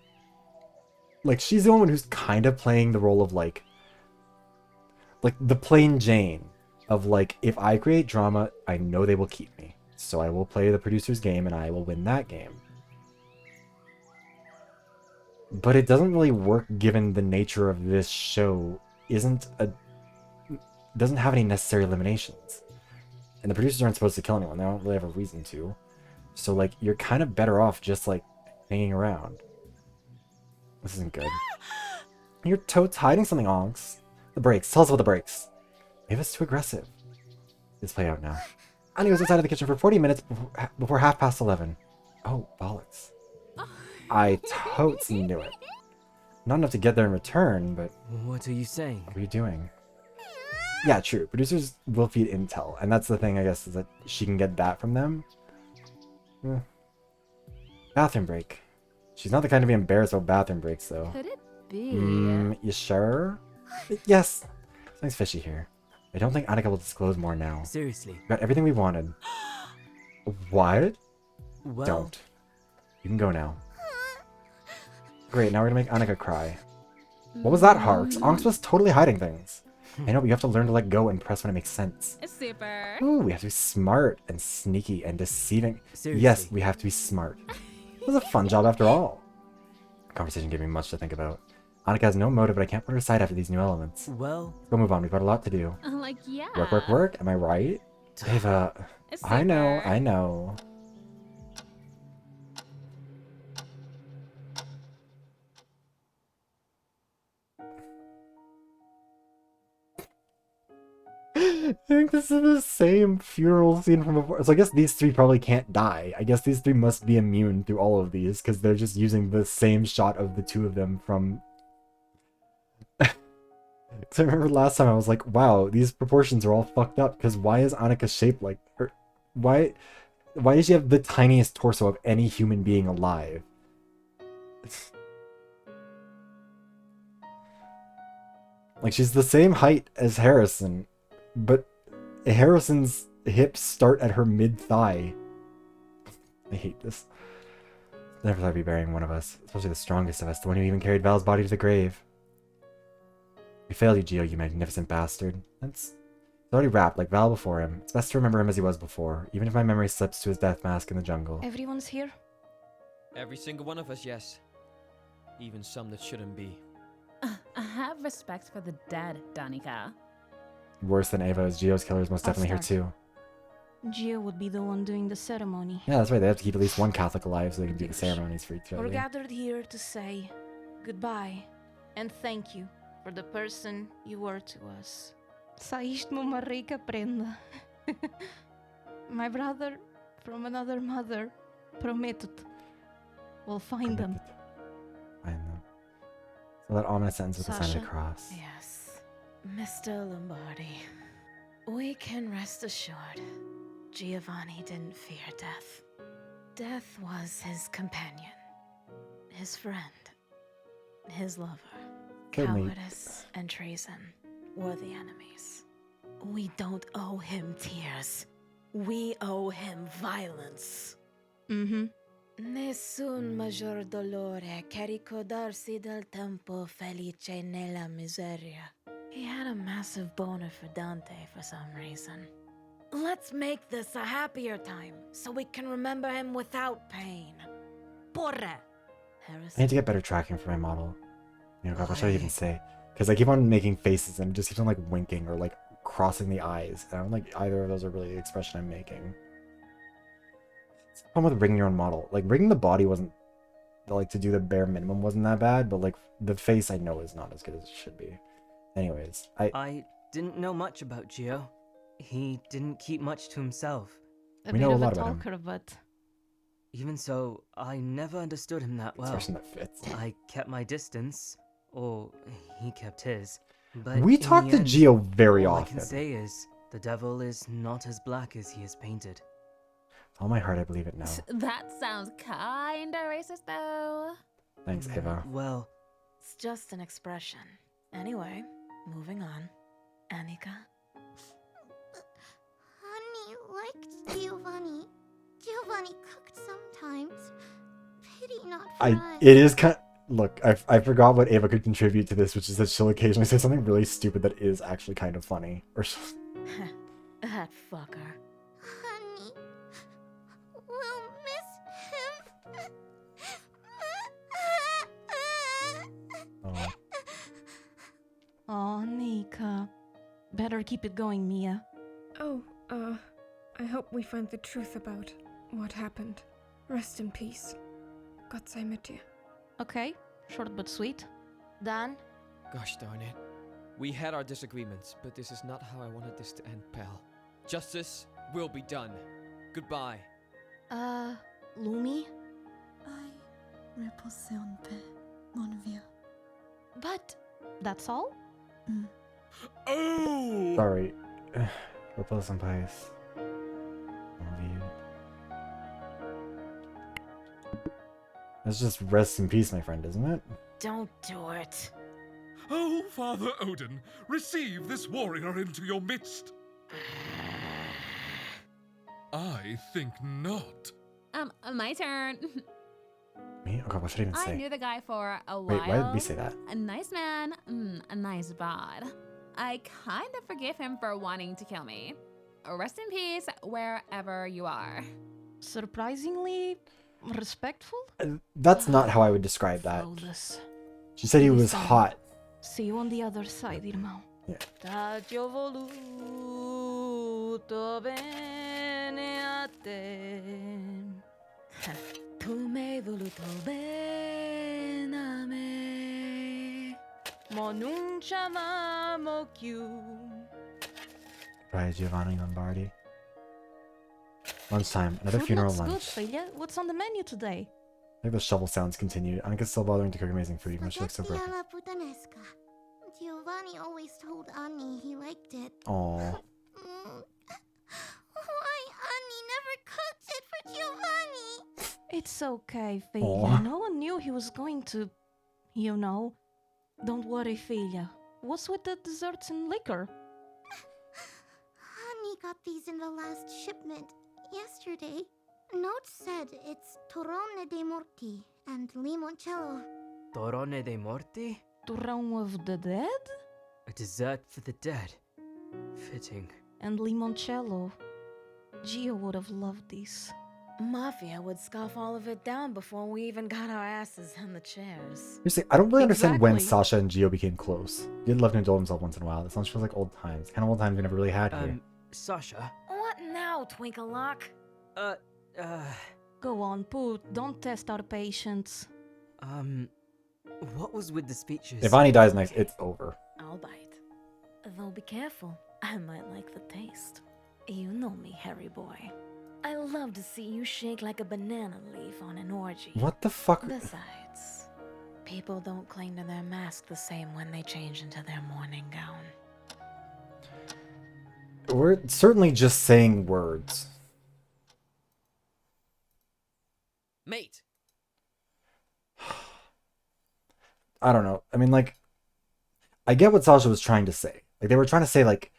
Like, she's the only one who's kind of playing the role of, like, the plain Jane. Of, like, if I create drama, I know they will keep me. So I will play the producer's game, and I will win that game. But it doesn't really work given the nature of this show doesn't have any necessary eliminations. And the producers aren't supposed to kill anyone. They don't really have a reason to. So, like, you're kind of better off just, like, hanging around. This isn't good. You're totes hiding something, Onks. The brakes. Tell us about the brakes. Ava's too aggressive. Let's play out now. Annie was inside of the kitchen for 40 minutes before 11:30. Oh, bollocks. I totes knew it. Not enough to get there in return, but... What are you saying? What are you doing? Yeah, true. Producers will feed intel, and that's the thing, I guess, is that she can get that from them. Bathroom break. She's not the kind to be embarrassed about bathroom breaks, though. Could it be? You sure? Yes. Something's fishy here. I don't think Annika will disclose more now. Seriously. We got everything we wanted. What? Well... Don't. You can go now. Great, now we're gonna make Annika cry. What was that, Harks? Onks was totally hiding things. I know, but you have to learn to let go and press when it makes sense. Super. Ooh, we have to be smart and sneaky and deceiving. Seriously. Yes, we have to be smart. It was a fun job after all. Conversation gave me much to think about. Annika has no motive, but I can't put her aside after these new elements. Well... Let's go move on, we've got a lot to do. Like, yeah. Work, work, work, am I right? Ava, I know, I know. I think this is the same funeral scene from before. So I guess these three probably can't die. I guess these three must be immune through all of these because they're just using the same shot of the two of them from... Because I remember last time I was like, wow, these proportions are all fucked up because why is Annika shaped like her? Why does she have the tiniest torso of any human being alive? Like, she's the same height as Harrison, but Harrison's hips start at her mid-thigh. I hate this. Never thought I'd be burying one of us, especially the strongest of us, the one who even carried Val's body to the grave. We failed you, Gio, you magnificent bastard. It's already wrapped, like Val before him. It's best to remember him as he was before, even if my memory slips to his death mask in the jungle. Everyone's here? Every single one of us, yes. Even some that shouldn't be. I have respect for the dead, Danica. Worse than Ava is Gio's killer is most I'll definitely here start. too. Gio would be the one doing the ceremony. Yeah, that's right. They have to keep at least one Catholic alive so they can do the ceremonies for each We're other. gathered here to say goodbye and thank you for the person you were to us. Saíste mo uma rica prenda. My brother from another mother. Prometo-te. We'll find them. Find them. So that ominous sentence with the sign of Sasha? the cross. Yes. Mr. Lombardi, we can rest assured Giovanni didn't fear death. Death was his companion, his friend, his lover. Certainly. Cowardice and treason were the enemies. We don't owe him tears. We owe him violence. Mm-hmm. Nessun maggior dolore che ricordarsi del tempo felice nella miseria. He had a massive boner for Dante for some reason. Let's make this a happier time, so we can remember him without pain. Porra! I need to get better tracking for my model. You know, God, what should I even say? Because I keep on making faces and it just keeps on like winking or like crossing the eyes. And I don't think either of those are really the expression I'm making. It's the problem with rigging your own model. Like rigging the body wasn't, like to do the bare minimum wasn't that bad, but like the face I know is not as good as it should be. Anyways, I didn't know much about Gio. He didn't keep much to himself. We know a lot about him. talker, but Even so, I never understood him that well. Expression that fits. I kept my distance, or he kept his. But We in talk the to end, Gio very all often. I can say is, the devil is not as black as he is painted. All my heart, I believe it now. That sounds kinda racist, though. Thanks, Ava. Well, It's just an expression. Anyway, moving on. Annika? Honey liked Giovanni. Giovanni cooked sometimes. Pity not fry. It is kind. Look, I forgot what Ava could contribute to this, which is that she'll occasionally say something really stupid that is actually kind of funny. Or That fucker. Honey, we'll miss him. oh. Aw, Nika. Better keep it going, Mia. Oh, I hope we find the truth about what happened. Rest in peace. Gott sei mit dir. Okay, short but sweet. Dan? Gosh darn it. We had our disagreements, but this is not how I wanted this to end, pal. Justice will be done. Goodbye. Lumi? I repose un peu, mon vieux. But that's all? Oh! Sorry. Repose en pace. That's just rest in peace, my friend, isn't it? Don't do it. Oh, Father Odin, receive this warrior into your midst. I think not. My turn. Me? Oh god, what should I even I say? knew the guy for a while. Wait, why did we say that? A nice man, a nice bod. I kind of forgive him for wanting to kill me. Rest in peace, wherever you are. Surprisingly respectful? That's not how I would describe that. Flawless. She said he was Listen. hot. See you on the other side, irmão. Yeah. T'ho voluto bene a te. Tu m'hai voluto bene a me. Ma non chiamamo più. By Giovanni Lombardi. Lunchtime. Another Food funeral looks good, lunch. Celia. What's on the menu today? I think the shovel sounds continued. Annika's still bothering to cook amazing food, even though she looks so Spaghetti broken. alla puttanesca. Giovanni always told Annie he liked it. Aww. Why Annie never cooked it for Giovanni? It's okay, Filia. Aw. No one knew he was going to, you know. Don't worry, Filia. What's with the desserts and liquor? Annie got these in the last shipment yesterday. Note said it's torrone dei morti and limoncello. Torrone dei morti? Turrão of the dead? A dessert for the dead. Fitting. And limoncello. Gio would have loved these. Mafia would scoff all of it down before we even got our asses in the chairs. Seriously, I don't really understand when Exactly. Sasha and Gio became close. He did love to indulge himself once in a while. This sounds feels like old times. Kind of old times we never really had here. Sasha? What now, Twinklelock? Go on, Poot. Don't test our patience. What was with the speeches? If Annie dies next, it's over. I'll bite. Though be careful, I might like the taste. You know me, hairy boy. I love to see you shake like a banana leaf on an orgy. What the fuck? Besides, people don't cling to their mask the same when they change into their morning gown. We're certainly just saying words. Mate! I don't know. I mean, like, I get what Sasha was trying to say. Like, they were trying to say, like,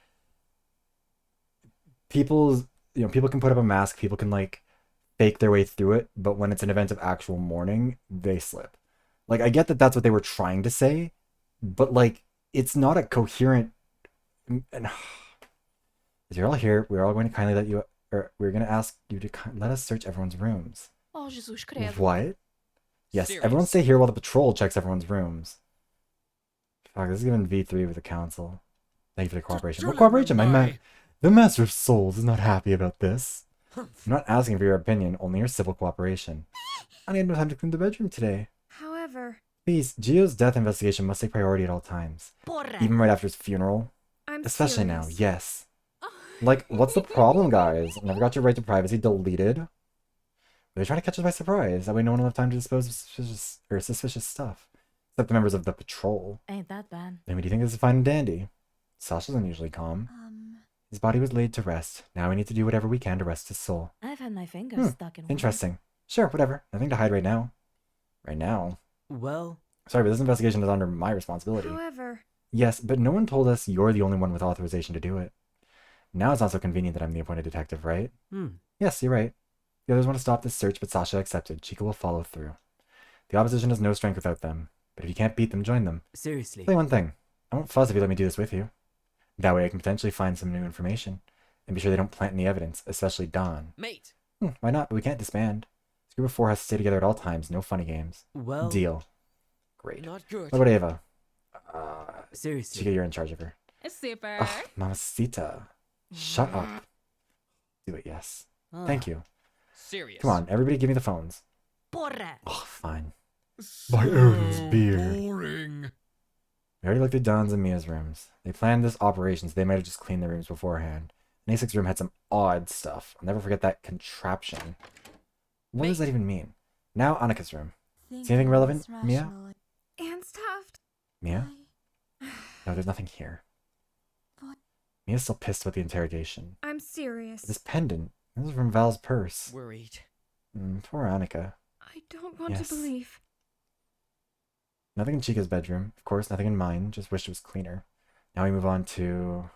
people can put up a mask, people can, like, fake their way through it, but when it's an event of actual mourning, they slip. Like, I get that that's what they were trying to say, but, like, it's not a coherent... And, as you're all here, we're all going to kindly let you... Or we're going to ask you to let us search everyone's rooms. Oh, Jesus credo. What? Yes, Serious. everyone stay here while the patrol checks everyone's rooms. Fuck, this is giving V3 with the council. Thank you for the cooperation. What cooperation? The Master of Souls is not happy about this. I'm not asking for your opinion, only your civil cooperation. I had no time to clean the bedroom today. However, Please, Gio's death investigation must take priority at all times. Even right after his funeral. I'm Especially now, serious. yes. Like, what's the problem, guys? Never got your right to privacy deleted. They're trying to catch us by surprise. That way no one will have time to dispose of suspicious stuff. Except the members of the patrol. Ain't that bad. Amy, do you think this is fine and dandy? Sasha's unusually calm. His body was laid to rest. Now we need to do whatever we can to rest his soul. I've had my fingers stuck in one. Interesting. Sure, whatever. Nothing to hide right now. Right now? Well... Sorry, but this investigation is under my responsibility. However... Yes, but no one told us you're the only one with authorization to do it. Now it's not so convenient that I'm the appointed detective, right? Yes, you're right. The others want to stop this search, but Sasha accepted. Chica will follow through. The opposition has no strength without them. But if you can't beat them, join them. Seriously. Say one thing. I won't fuss if you let me do this with you. That way I can potentially find some new information. And be sure they don't plant any evidence, especially Dawn. Mate. Why not? But we can't disband. This group of 4 has to stay together at all times. No funny games. Well... Deal. Great. Not good. What about Ava? Seriously. Chica, you're in charge of her. Super. Oh, Mamacita. Shut up. Do it, yes. Thank you. Serious. Come on, everybody give me the phones. Porra. Oh, fine. So By Aaron's beer. boring. We already looked at Dawn's and Mia's rooms. They planned this operation, so they might have just cleaned their rooms beforehand. And A6's room had some odd stuff. I'll never forget that contraption. What does that even mean? Now, Annika's room. See anything relevant, Mia? And stuffed. Mia? No, there's nothing here. Mia's still pissed about the interrogation. I'm serious. This pendant. This is from Val's purse. Worried. Poor Annika. I don't want to believe. Nothing in Chica's bedroom. Of course, nothing in mine. Just wished it was cleaner. Now we move on to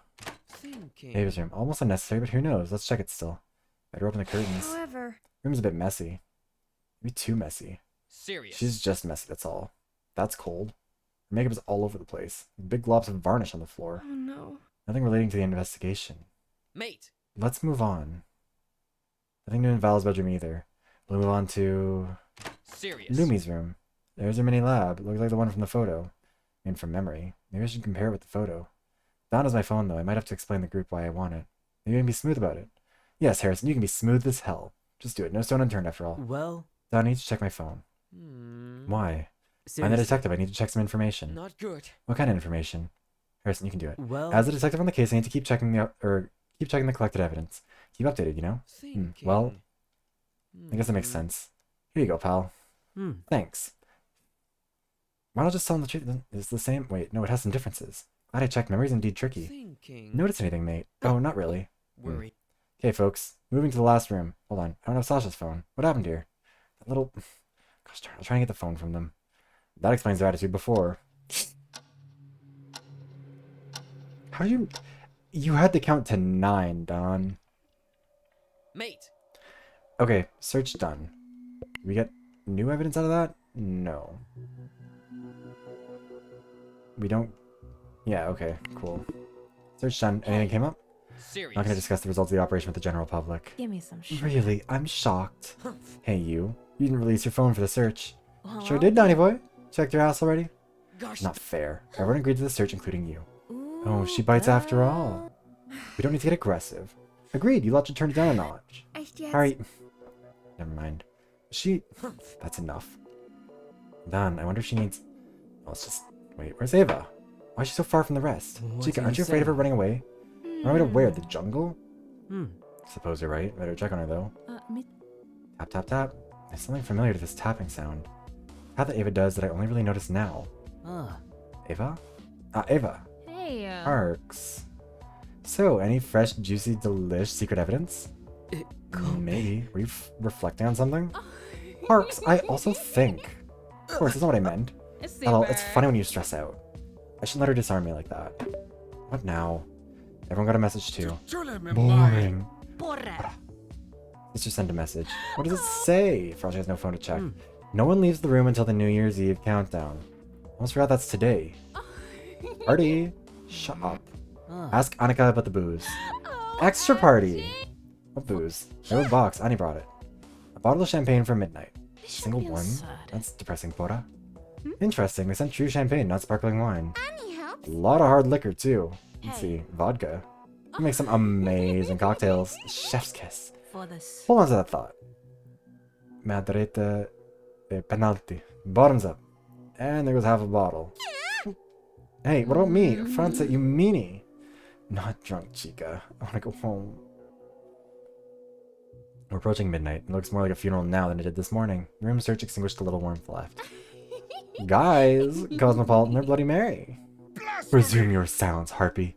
Ava's room. Almost unnecessary, but who knows? Let's check it still. Better open the curtains. However... Room's a bit messy. Maybe too messy. Serious. She's just messy, that's all. That's cold. Her makeup is all over the place. Big globs of varnish on the floor. Oh no. Nothing relating to the investigation. Mate. Let's move on. Nothing new in Val's bedroom either. We'll move on to... Serious. Lumi's room. There's her mini lab. It looks like the one from the photo. And from memory. Maybe I should compare it with the photo. Dawn has my phone, though. I might have to explain the group why I want it. Maybe I can be smooth about it. Yes, Harrison, you can be smooth as hell. Just do it. No stone unturned, after all. Well... Dawn, I need to check my phone. Why? Seriously? I'm the detective. I need to check some information. Not good. What kind of information? Harrison, you can do it. Well... As a detective on the case, I need to keep checking the collected evidence. Keep updated, you know? Well, I guess that makes sense. Here you go, pal. Thanks. Why not just tell him the truth? It's the same. Wait, no, it has some differences. Glad I checked. Memory's indeed tricky. Notice anything, mate? Oh, not really. Worried. Okay, folks. Moving to the last room. Hold on. I don't have Sasha's phone. What happened here? That little... Gosh darn, I'll try and get the phone from them. That explains their attitude before. How do you... You had to count to 9, Don. Mate. Okay, search done. We get new evidence out of that? No. We don't... Yeah, okay, cool. Search done. Anything came up? Serious. Not gonna discuss the results of the operation with the general public. Give me some shit. Really? I'm shocked. Hey, you. You didn't release your phone for the search. Well, Sure did, Donny boy. Checked your house already? Gosh. Not fair. Everyone agreed to the search, including you. Oh, she bites after all. We don't need to get aggressive. Agreed, you lot should turn it down a notch. Alright. Never mind. She... That's enough. Don, I wonder if she needs... Oh, let's just... Wait, where's Ava? Why is she so far from the rest? Chica, aren't you afraid of her running away? Run away to where? The jungle? Suppose you're right. Better check on her, though. Tap, tap, tap. There's something familiar to this tapping sound. How that Ava does that I only really notice now. Ava? Ava. Hey. Arcs. So, any fresh, juicy, delish secret evidence? Maybe. Were you reflecting on something? Arcs, I also think. Of course, that's not what I meant. Hello, it's funny when you stress out. I shouldn't let her disarm me like that. What now? Everyone got a message too. Boring. Let's just send a message. What does it say? Frosty has no phone to check. No one leaves the room until the New Year's Eve countdown. Almost forgot that's today. Party! Shut up. Ask Annika about the booze. Extra party! What booze? I have a box. Annie brought it. A bottle of champagne for midnight. Single one? That's depressing, Bora. Interesting. They sent true champagne, not sparkling wine. Annie helps. A lot of hard liquor, too. Let's see. Vodka. You make some amazing cocktails. Chef's kiss. Hold on to that thought. Madrete penalty. Bottoms up. And there goes half a bottle. Hey, what about me? Franza, you meanie. Not drunk, Chica. I want to go home. We're approaching midnight. It looks more like a funeral now than it did this morning. The room search extinguished a little warmth left. Guys, Cosmopolitan or Bloody Mary. Resume your silence, Harpy.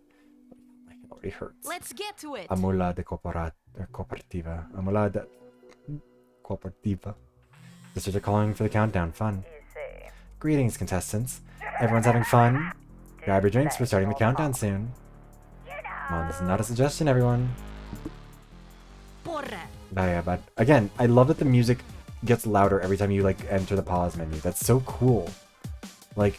already hurts. Let's get to it. Amula de cooperativa. Amula de cooperativa. Sisters are calling for the countdown. Fun. Greetings, contestants. Everyone's having fun? Grab your drinks. We're starting the countdown soon. Come on, this is not a suggestion, everyone. Yeah, but again, I love that the music gets louder every time you like enter the pause menu. That's so cool. Like,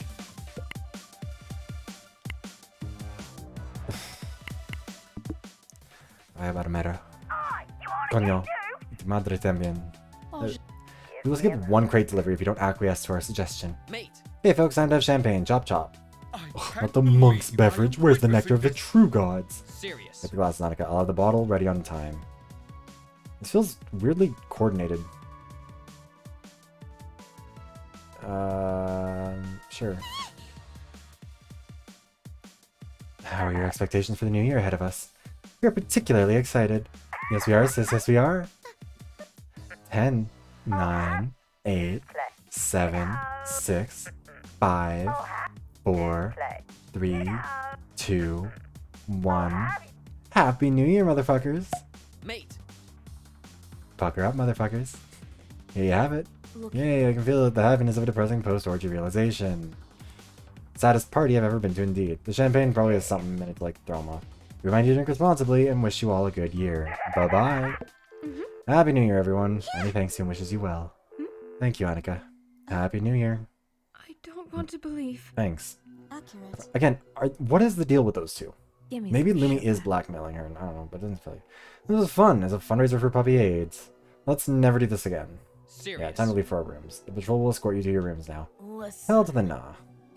vaya Barmera. Coño, tu madre también. We will skip one crate delivery if you don't acquiesce to our suggestion. Mate. Hey folks, time to have champagne. Chop chop. Not the monk's beverage. Where's the nectar of the true gods? Serious. Get the glass, Nautica. I'll have the bottle ready on time. This feels weirdly coordinated. Sure. How are your expectations for the new year ahead of us? We are particularly excited. Yes, we are, sis. Yes, we are. 10, 9, 8, 7, 6, 5, 4, 3, 2, 1. Happy New Year, motherfuckers! Mate. Pucker up, motherfuckers. Here you have it. Yay, I can feel the happiness of a depressing post-orgy realization. Saddest party I've ever been to, indeed. The champagne probably has something in it to like throw 'em off. We remind you to drink responsibly and wish you all a good year. Bye-bye. Happy New Year, everyone. Many thanks and wishes you well. Thank you, Annika. Happy New Year. I don't want to believe. Thanks. Accurate. Again, what is the deal with those two? Give me Maybe some Lumi sugar. is blackmailing her. I don't know, but it doesn't feel like... This was fun as a fundraiser for puppy AIDS. Let's never do this again. Serious. Yeah, time to leave for our rooms. The patrol will escort you to your rooms now. Listen. Hell to the nah.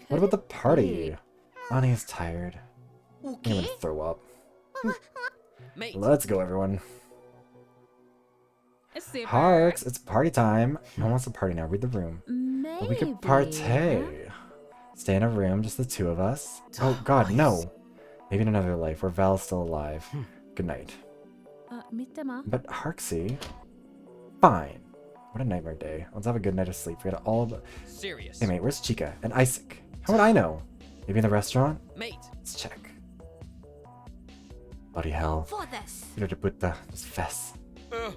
What about the party? Ani is tired. I'm gonna throw up. Mate. Let's go, everyone. Super. Harks, it's party time. No one wants to party now. Read the room. Maybe. But we could partay. Stay in a room, just the two of us. Oh god, no. Maybe in another life where Val's still alive. Good night. Mittema. But Harksy, fine. What a nightmare day. Let's have a good night of sleep. Forget all of... Serious. Hey mate, where's Chica and Isaac? How would I know? Maybe in the restaurant? Mate. Let's check. Bloody hell. For this. You have to put the fess.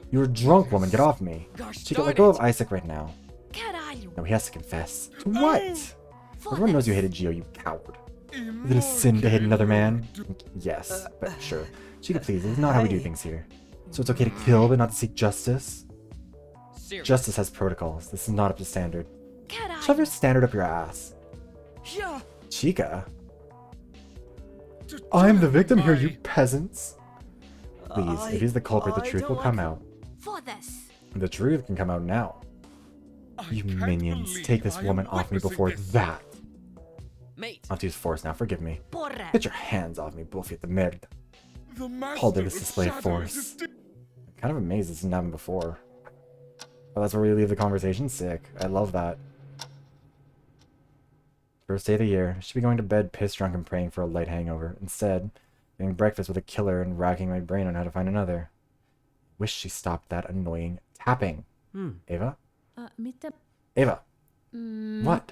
You're a drunk woman, get off me. Gosh Chica, darn let go it. of Isaac right now. Caralho. No, he has to confess. To what? For Everyone knows this. you hated Gio, you coward. Is it a sin to hate another man? Yes, but sure. Chica, please, this is not how we do things here. So it's okay to kill, but not to seek justice? Serious. Justice has protocols. This is not up to standard. Caralho. Shove your standard up your ass. Yeah. Chica? I'm the victim here, you peasants. Please, if he's the culprit, the truth will come out. For this. The truth can come out now. You minions, take this woman off me before that. Mate. I'll have to use force now, forgive me. Porra. Get your hands off me, bullshit the merda. Hold this display of force. Kind of amazed this didn't happen before. Oh, that's where we leave the conversation? Sick. I love that. First day of the year. Should be going to bed pissed drunk and praying for a light hangover. Instead, getting breakfast with a killer and racking my brain on how to find another. Wish she stopped that annoying tapping. Ava? Mittema. Ava! What?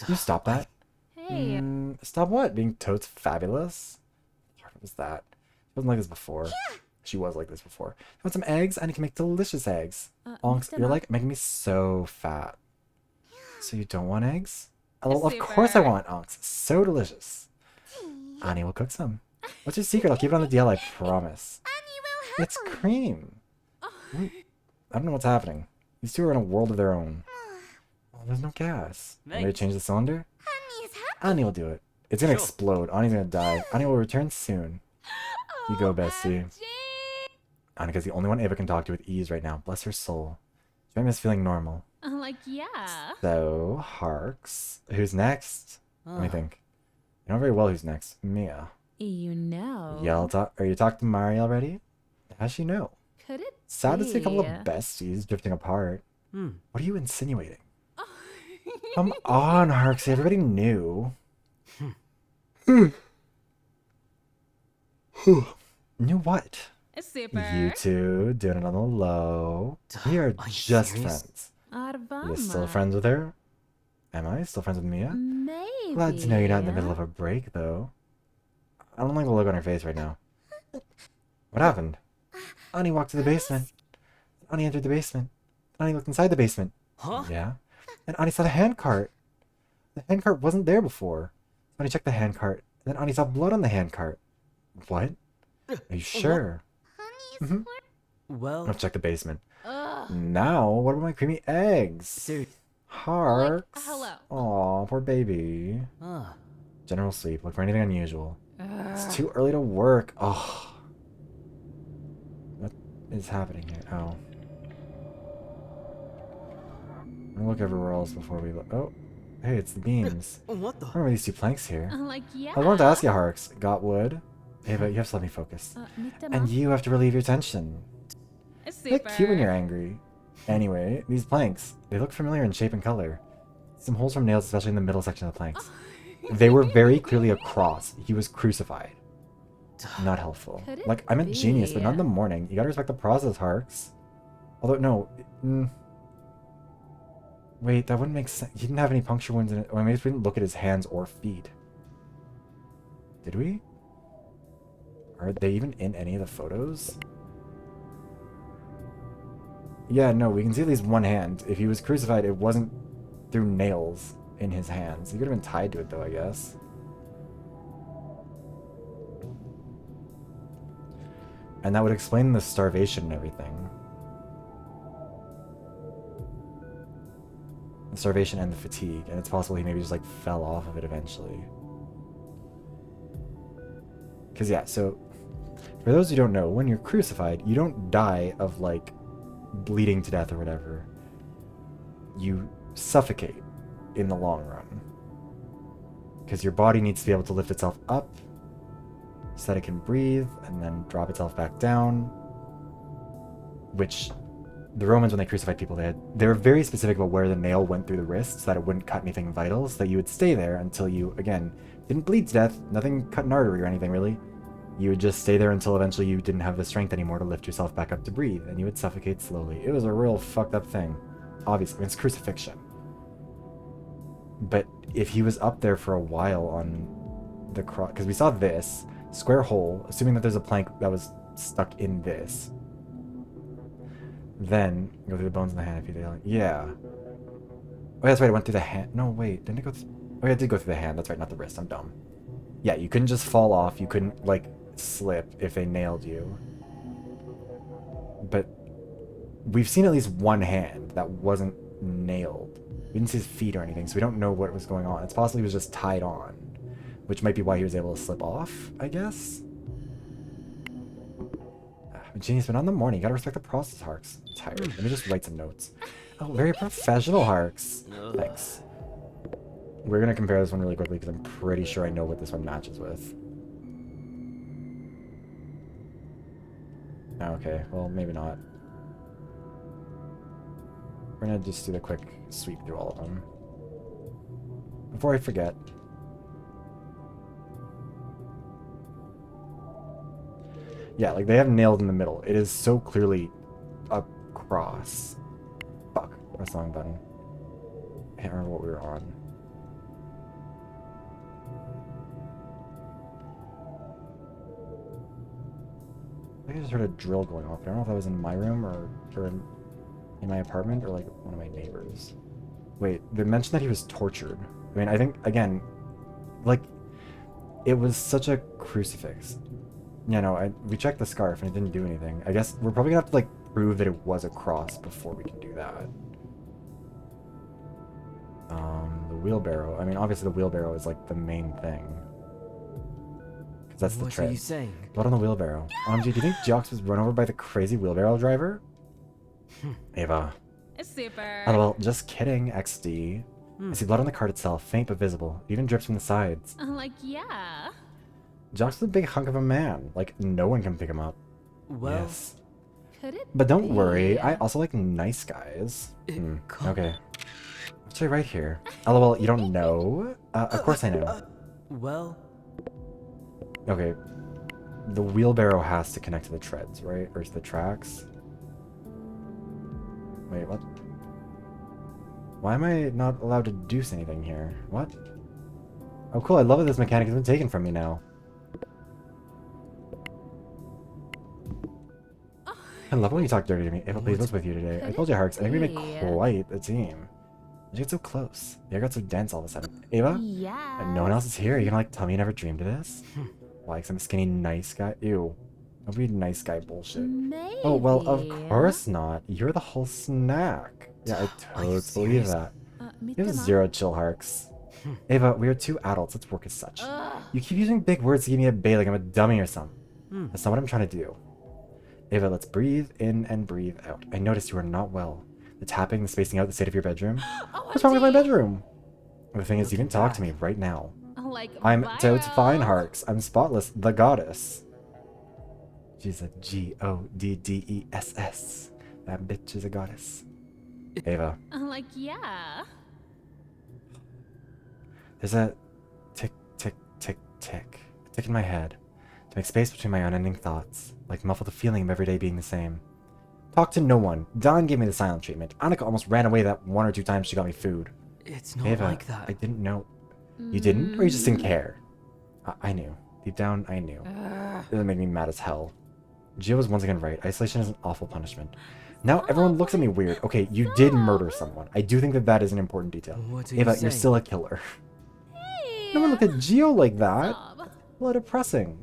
You stop that? Hey. Stop what? Being totes fabulous? What was that? She wasn't like this before. She was like this before. You want some eggs? I can make delicious eggs. Onks, you're like making me so fat. So you don't want eggs? Oh, of course I want Onks. So delicious. Ani will cook some. What's your secret? I'll keep it on the DL, I promise. It's cream. I don't know what's happening. These two are in a world of their own. Oh, there's no gas. Want me to change the cylinder? Ani will do it. It's gonna explode. Ani's gonna die. Ani will return soon. You go, bestie. Annika's the only one Ava can talk to with ease right now. Bless her soul. She might miss feeling normal. Like, yeah. So, Harks. Who's next? Let me think. You know very well who's next. Mia. You know. Are you talking to Mari already? How's she know? Could it Sad to see a couple of be? besties drifting apart. What are you insinuating? Come on, Harksy. Everybody knew. Knew what? Super. You two doing it on the low. We are just friends. Arvama. You still friends with her? Am I still friends with Mia? Maybe. Glad to know you're not in the middle of a break, though. I don't like the look on her face right now. What happened? Ani walked to the basement. Ani entered the basement. Ani looked inside the basement. Huh? Yeah. And Ani saw the handcart. The handcart wasn't there before. So Ani checked the handcart. And then Ani saw blood on the handcart. What? Are you sure? Honey's Well, I'll check the basement. Ugh. Now, what about my creamy eggs? dude. Harks. hello. Aw, poor baby. Ah. General sleep. Look for anything unusual. It's too early to work. Oh. What is happening here? Oh. I'm gonna look everywhere else before we look. Oh. Hey, it's the beams. What the? I remember these two planks here. Like, yeah. I wanted to ask you, Harks. Got wood? Ava, you have to let me focus. Mitte And you have to relieve your tension. Super. Look cute when you're angry. Anyway, these planks, they look familiar in shape and color. Some holes from nails, especially in the middle section of the planks. They were very clearly a cross. He was crucified. Not helpful. Could it Like, I'm a genius, but not in be? the morning. You gotta respect the process, Harks. Although, no. Wait, that wouldn't make sense. He didn't have any puncture wounds in it. Or maybe we didn't look at his hands or feet. Did we? Are they even in any of the photos? Yeah, no, we can see at least one hand. If he was crucified, it wasn't through nails in his hands. He could have been tied to it, though, I guess. And that would explain the starvation and everything. The starvation and the fatigue. And it's possible he maybe just, like, fell off of it eventually. Because, yeah, so... For those who don't know, when you're crucified, you don't die of, like, bleeding to death or whatever. You suffocate in the long run. Because your body needs to be able to lift itself up so that it can breathe and then drop itself back down. Which the Romans, when they crucified people, they were very specific about where the nail went through the wrist so that it wouldn't cut anything vital, so that you would stay there until you, again, didn't bleed to death, nothing cut an artery or anything really. You would just stay there until eventually you didn't have the strength anymore to lift yourself back up to breathe, and you would suffocate slowly. It was a real fucked up thing. Obviously, it's crucifixion. But if he was up there for a while on the cross, because we saw this square hole, assuming that there's a plank that was stuck in this, then go through the bones in the hand if you yeah. Oh, that's right, it went through the hand. No, wait, didn't it go through? Oh, yeah, it did go through the hand. That's right, not the wrist. I'm dumb. Yeah, you couldn't just fall off. You couldn't, like, slip if they nailed you. But we've seen at least one hand that wasn't nailed. We didn't see his feet or anything, so we don't know what was going on. It's possible he was just tied on, which might be why he was able to slip off, I guess. Genius, but not in the morning. You gotta respect the process, Harks. I'm tired. Let me just write some notes. Oh, very professional, Harks. Thanks. We're gonna compare this one really quickly because I'm pretty sure I know what this one matches with. Okay, well, maybe not. We're gonna just do the quick sweep through all of them. Before I forget. Yeah, like they have nailed in the middle. It is so clearly a cross. Fuck, press the wrong button. I can't remember what we were on. I think I just heard a drill going off. I don't know if that was in my room or in my apartment or like one of my neighbors. Wait, they mentioned that he was tortured. I mean, I think, again, like, it was such a crucifix. Yeah, no, we checked the scarf and it didn't do anything. I guess we're probably gonna have to, like, prove that it was a cross before we can do that. The wheelbarrow. I mean, obviously the wheelbarrow is, like, the main thing. Because that's the What tread. are you saying? Blood on the wheelbarrow. OMG, do you think Jox was run over by the crazy wheelbarrow driver? Ava. Super. Oh, well, just kidding, XD. I see blood on the cart itself, faint but visible. It even drips from the sides. Like, yeah. Jox is a big hunk of a man. Like, no one can pick him up. Well, yes. Could it But don't be? worry, I also like nice guys. It Okay. Actually, right here. LOL, you don't know? Of course I know. Well, Okay. The wheelbarrow has to connect to the treads, right? Or to the tracks? Wait, what? Why am I not allowed to do anything here? What? Oh, cool. I love that this mechanic has been taken from me now. I love when you talk dirty to me. Ava, please, what's with you today? I told you, Harks, I think we make be? quite the team. You get so close. The air got so dense all of a sudden. Ava? Yeah. And no one else is here. You gonna like tell me you never dreamed of this? Why, 'cause I'm a skinny nice guy? Ew. Don't be nice guy bullshit. Maybe. Oh, well, of course not. You're the whole snack. Yeah, I totally believe that. You have zero chill, Harks. Ava, we are two adults. Let's work as such. You keep using big words to give me a bait like I'm a dummy or something. That's not what I'm trying to do. Ava, let's breathe in and breathe out. I noticed you are not well. The tapping, the spacing out, the state of your bedroom. What's wrong with my bedroom? The thing is, you can talk to me right now. Like I'm viral. fine, Harks. I'm spotless, the goddess. She's a GODDESS. That bitch is a goddess. Ava. Like, yeah. There's a tick, tick, tick, tick. A tick in my head. To make space between my unending thoughts. Like muffle the feeling of every day being the same. Talk to no one. Dawn gave me the silent treatment. Annika almost ran away that 1 or 2 times she got me food. It's not Ava, like that. I didn't know. You didn't? Or you just didn't care? I knew. Deep down, I knew. It would make me mad as hell. Gio was once again right. Isolation is an awful punishment. Now everyone looks at me weird. Okay, you did murder someone. I do think that that is an important detail. What are Ava, you you're saying? still a killer. No one look at Gio like that. Well, depressing.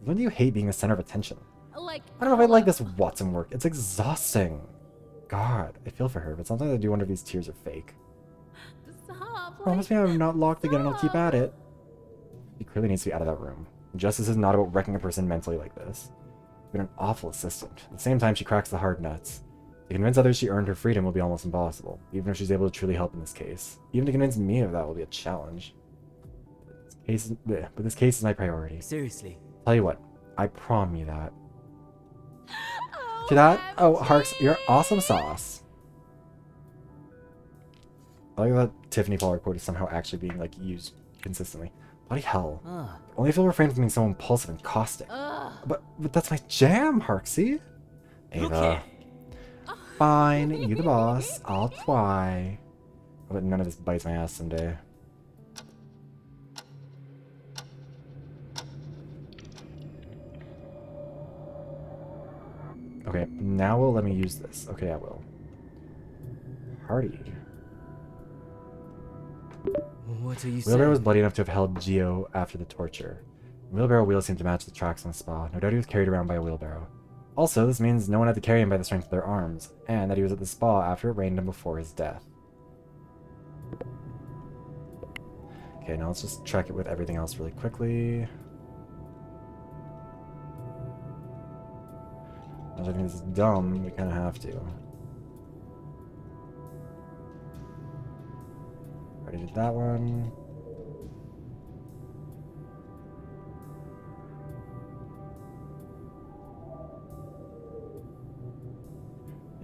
When do you hate being the center of attention? Like, I don't know if I like this Watson work. It's exhausting. God, I feel for her, but sometimes I do wonder if these tears are fake. Stop. Promise me I'm not locked again and I'll keep at it. She clearly needs to be out of that room. Justice is not about wrecking a person mentally like this. You've been an awful assistant. At the same time, she cracks the hard nuts. To convince others she earned her freedom will be almost impossible, even if she's able to truly help in this case. Even to convince me of that will be a challenge. But this case is my priority. Seriously. Tell you what, I prom you that. See that? Oh, Harks, you're awesome sauce. I like that Tiffany Pollard quote is somehow actually being like used consistently. Bloody hell. Only if you'll refrain from being so impulsive and caustic. But that's my jam, Harksy. Ava. Fine, you the boss. I'll try. But none of this bites my ass someday. Okay, now will let me use this. Okay, I will. Hardy. What are you Wheelbarrow was saying? bloody enough to have held Gio after the torture. Wheelbarrow wheels seemed to match the tracks on the spa. No doubt he was carried around by a wheelbarrow. Also, this means no one had to carry him by the strength of their arms, and that he was at the spa after it rained him before his death. Okay, now let's just check it with everything else really quickly. I think this is dumb, we kind of have to. Already did that one.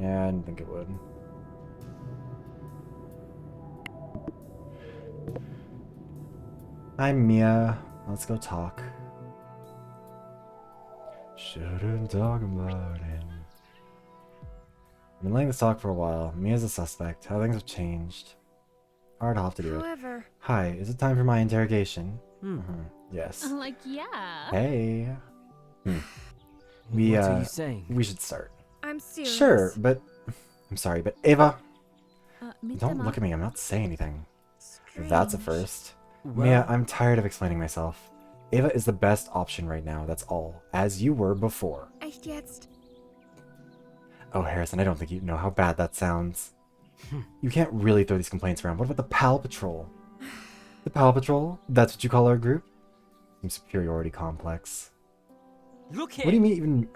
Yeah, I didn't think it would. Hi, Mia. Let's go talk. Shouldn't talk about it. I've been letting this talk for a while. Mia's a suspect. How things have changed. Hard I'll have to do it. However, Hi, is it time for my interrogation? Yes. Like, yeah. Hey. What We are you saying? we should start. I'm serious. Sure, but I'm sorry, but Ava, don't Mitama. look at me. I'm not saying anything. That's a Strange. first. Mia, I'm tired of explaining myself. Ava is the best option right now, that's all. As you were before. Echt jetzt? Oh, Harrison, I don't think you know how bad that sounds. You can't really throw these complaints around. What about the Pal Patrol? The Pal Patrol? That's what you call our group? Some superiority complex. Look What do you mean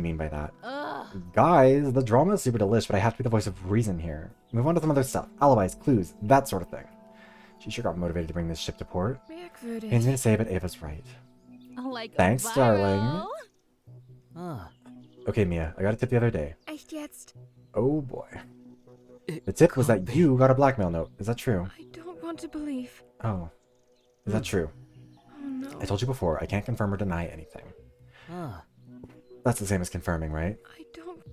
mean by that? Ugh. Guys, the drama is super delish, but I have to be the voice of reason here. Move on to some other stuff. Alibis, clues, that sort of thing. She sure got motivated to bring this ship to port. Merkwürdig. Pains me to say, but Ava's right. Like, Thanks, viral. darling. Ah, Okay, Mia, I got a tip the other day. Echt jetzt? Oh boy. The tip was that you got a blackmail note. Is that true? I don't want to believe. Oh. Is that true? Oh no. I told you before, I can't confirm or deny anything. That's the same as confirming, right? I don't.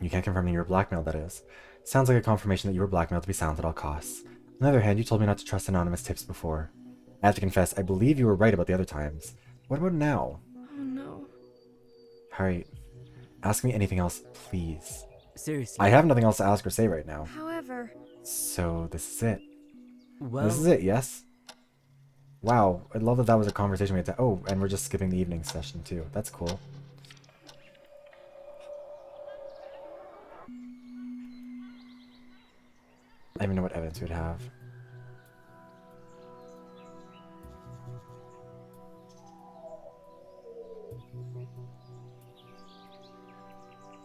You can't confirm that you were blackmailed, that is. Sounds like a confirmation that you were blackmailed to be silent at all costs. On the other hand, you told me not to trust anonymous tips before. I have to confess, I believe you were right about the other times. What about now? Oh no. Alright. Ask me anything else, please. Seriously. I have nothing else to ask or say right now. However, So this is it. Well, This is it, yes? Wow, I love that that was a conversation we had to... Oh, and we're just skipping the evening session too. That's cool. I don't even know what evidence we'd have.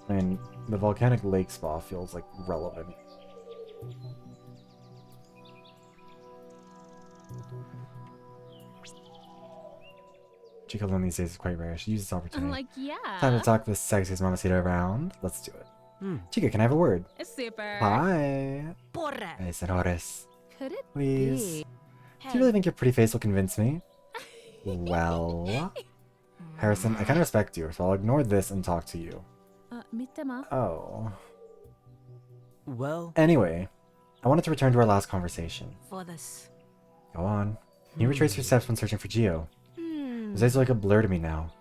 I mean, the volcanic lake spa feels like relevant. Chica alone these days is quite rare. She uses this opportunity. Like, yeah. Time to talk this sexiest mamacita around. Let's do it. Chica, can I have a word? Super. Hi. Porra. Hey, senores. Could it Please. be? Do you really think your pretty face will convince me? Well... Harrison, I kind of respect you, so I'll ignore this and talk to you. Mitema. Oh. well, Anyway, I wanted to return to our last conversation. For this. Go on. Can you retrace your steps when searching for Geo? His days are like a blur to me now.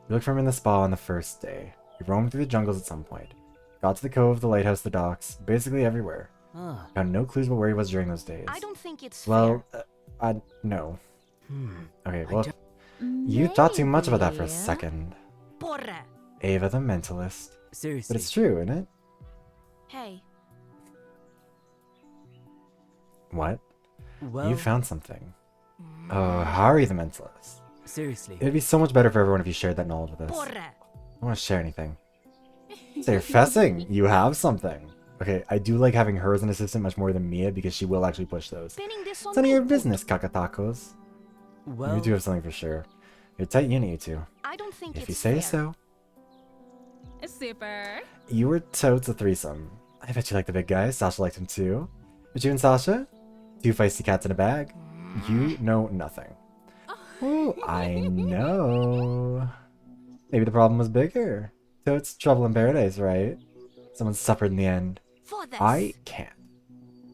You looked for him in the spa on the first day. You roamed through the jungles at some point. Got to the cove, the lighthouse, the docks, basically everywhere. Found no clues about where he was during those days. I don't think it's Well, no. Okay, well, you thought too much about that for a second. Porra. Ava the Mentalist. seriously. But it's true, isn't it? Hey. What? Well, You found something. Oh, Hari the Mentalist. seriously. It'd be so much better for everyone if you shared that knowledge with us. Porra. I don't want to share anything. So you're fessing. You have something. Okay, I do like having her as an assistant much more than Mia because she will actually push those. Pinning this on It's none of me. your business, kakatacos. Well, You do have something for sure. You're a tight unit, you two. I don't think If it's you say fair. so. Super. You were totes a threesome. I bet you like the big guy. Sasha liked him too. But you and Sasha? Two feisty cats in a bag? You know nothing. Oh, I know. Maybe the problem was bigger. So it's trouble in paradise, right? Someone suffered in the end. For this. I can't.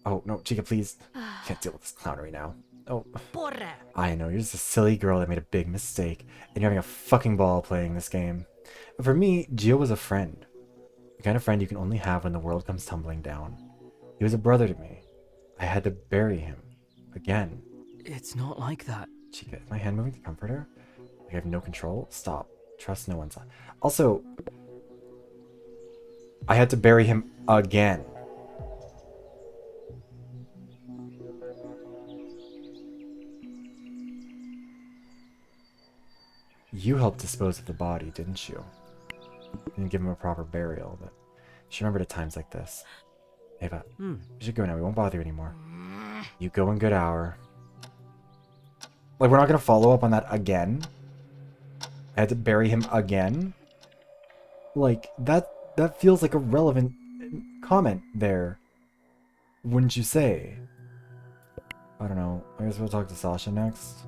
Oh, no, Chica, please. Can't deal with this clownery now. Oh, Porra. I know, you're just a silly girl that made a big mistake, and you're having a fucking ball playing this game. But for me, Gio was a friend. The kind of friend you can only have when the world comes tumbling down. He was a brother to me. I had to bury him. Again. it's not like that. Chica, is my hand moving to comfort her? Like I have no control? Stop. Trust no one's... Also... I had to bury him again. You helped dispose of the body, didn't you? Didn't give him a proper burial, but you should remember at times like this. Ava, we should go now. We won't bother you anymore. You go in good hour. Like, we're not gonna follow up on that again. I had to bury him again. Like, that feels like a relevant comment there. Wouldn't you say? I don't know. I guess we'll talk to Sasha next.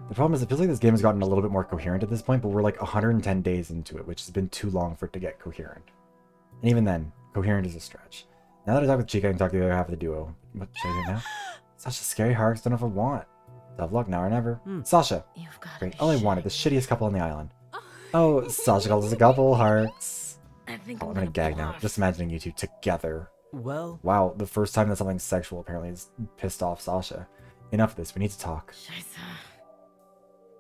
The problem is it feels like this game has gotten a little bit more coherent at this point, but we're like 110 days into it, which has been too long for it to get coherent. And even then, coherent is a stretch. Now that I talk with Chica, I can talk to the other half of the duo. What should I do now? Such a scary hearts, don't know if I want. Tough luck, now or never. Sasha. You've got Great, all I wanted, the shittiest couple on the island. Oh, Sasha calls us a couple, hearts. I think Oh, I'm gonna gag now, just imagining you two together. Well, Wow, the first time that something sexual apparently has pissed off Sasha. Enough of this, we need to talk.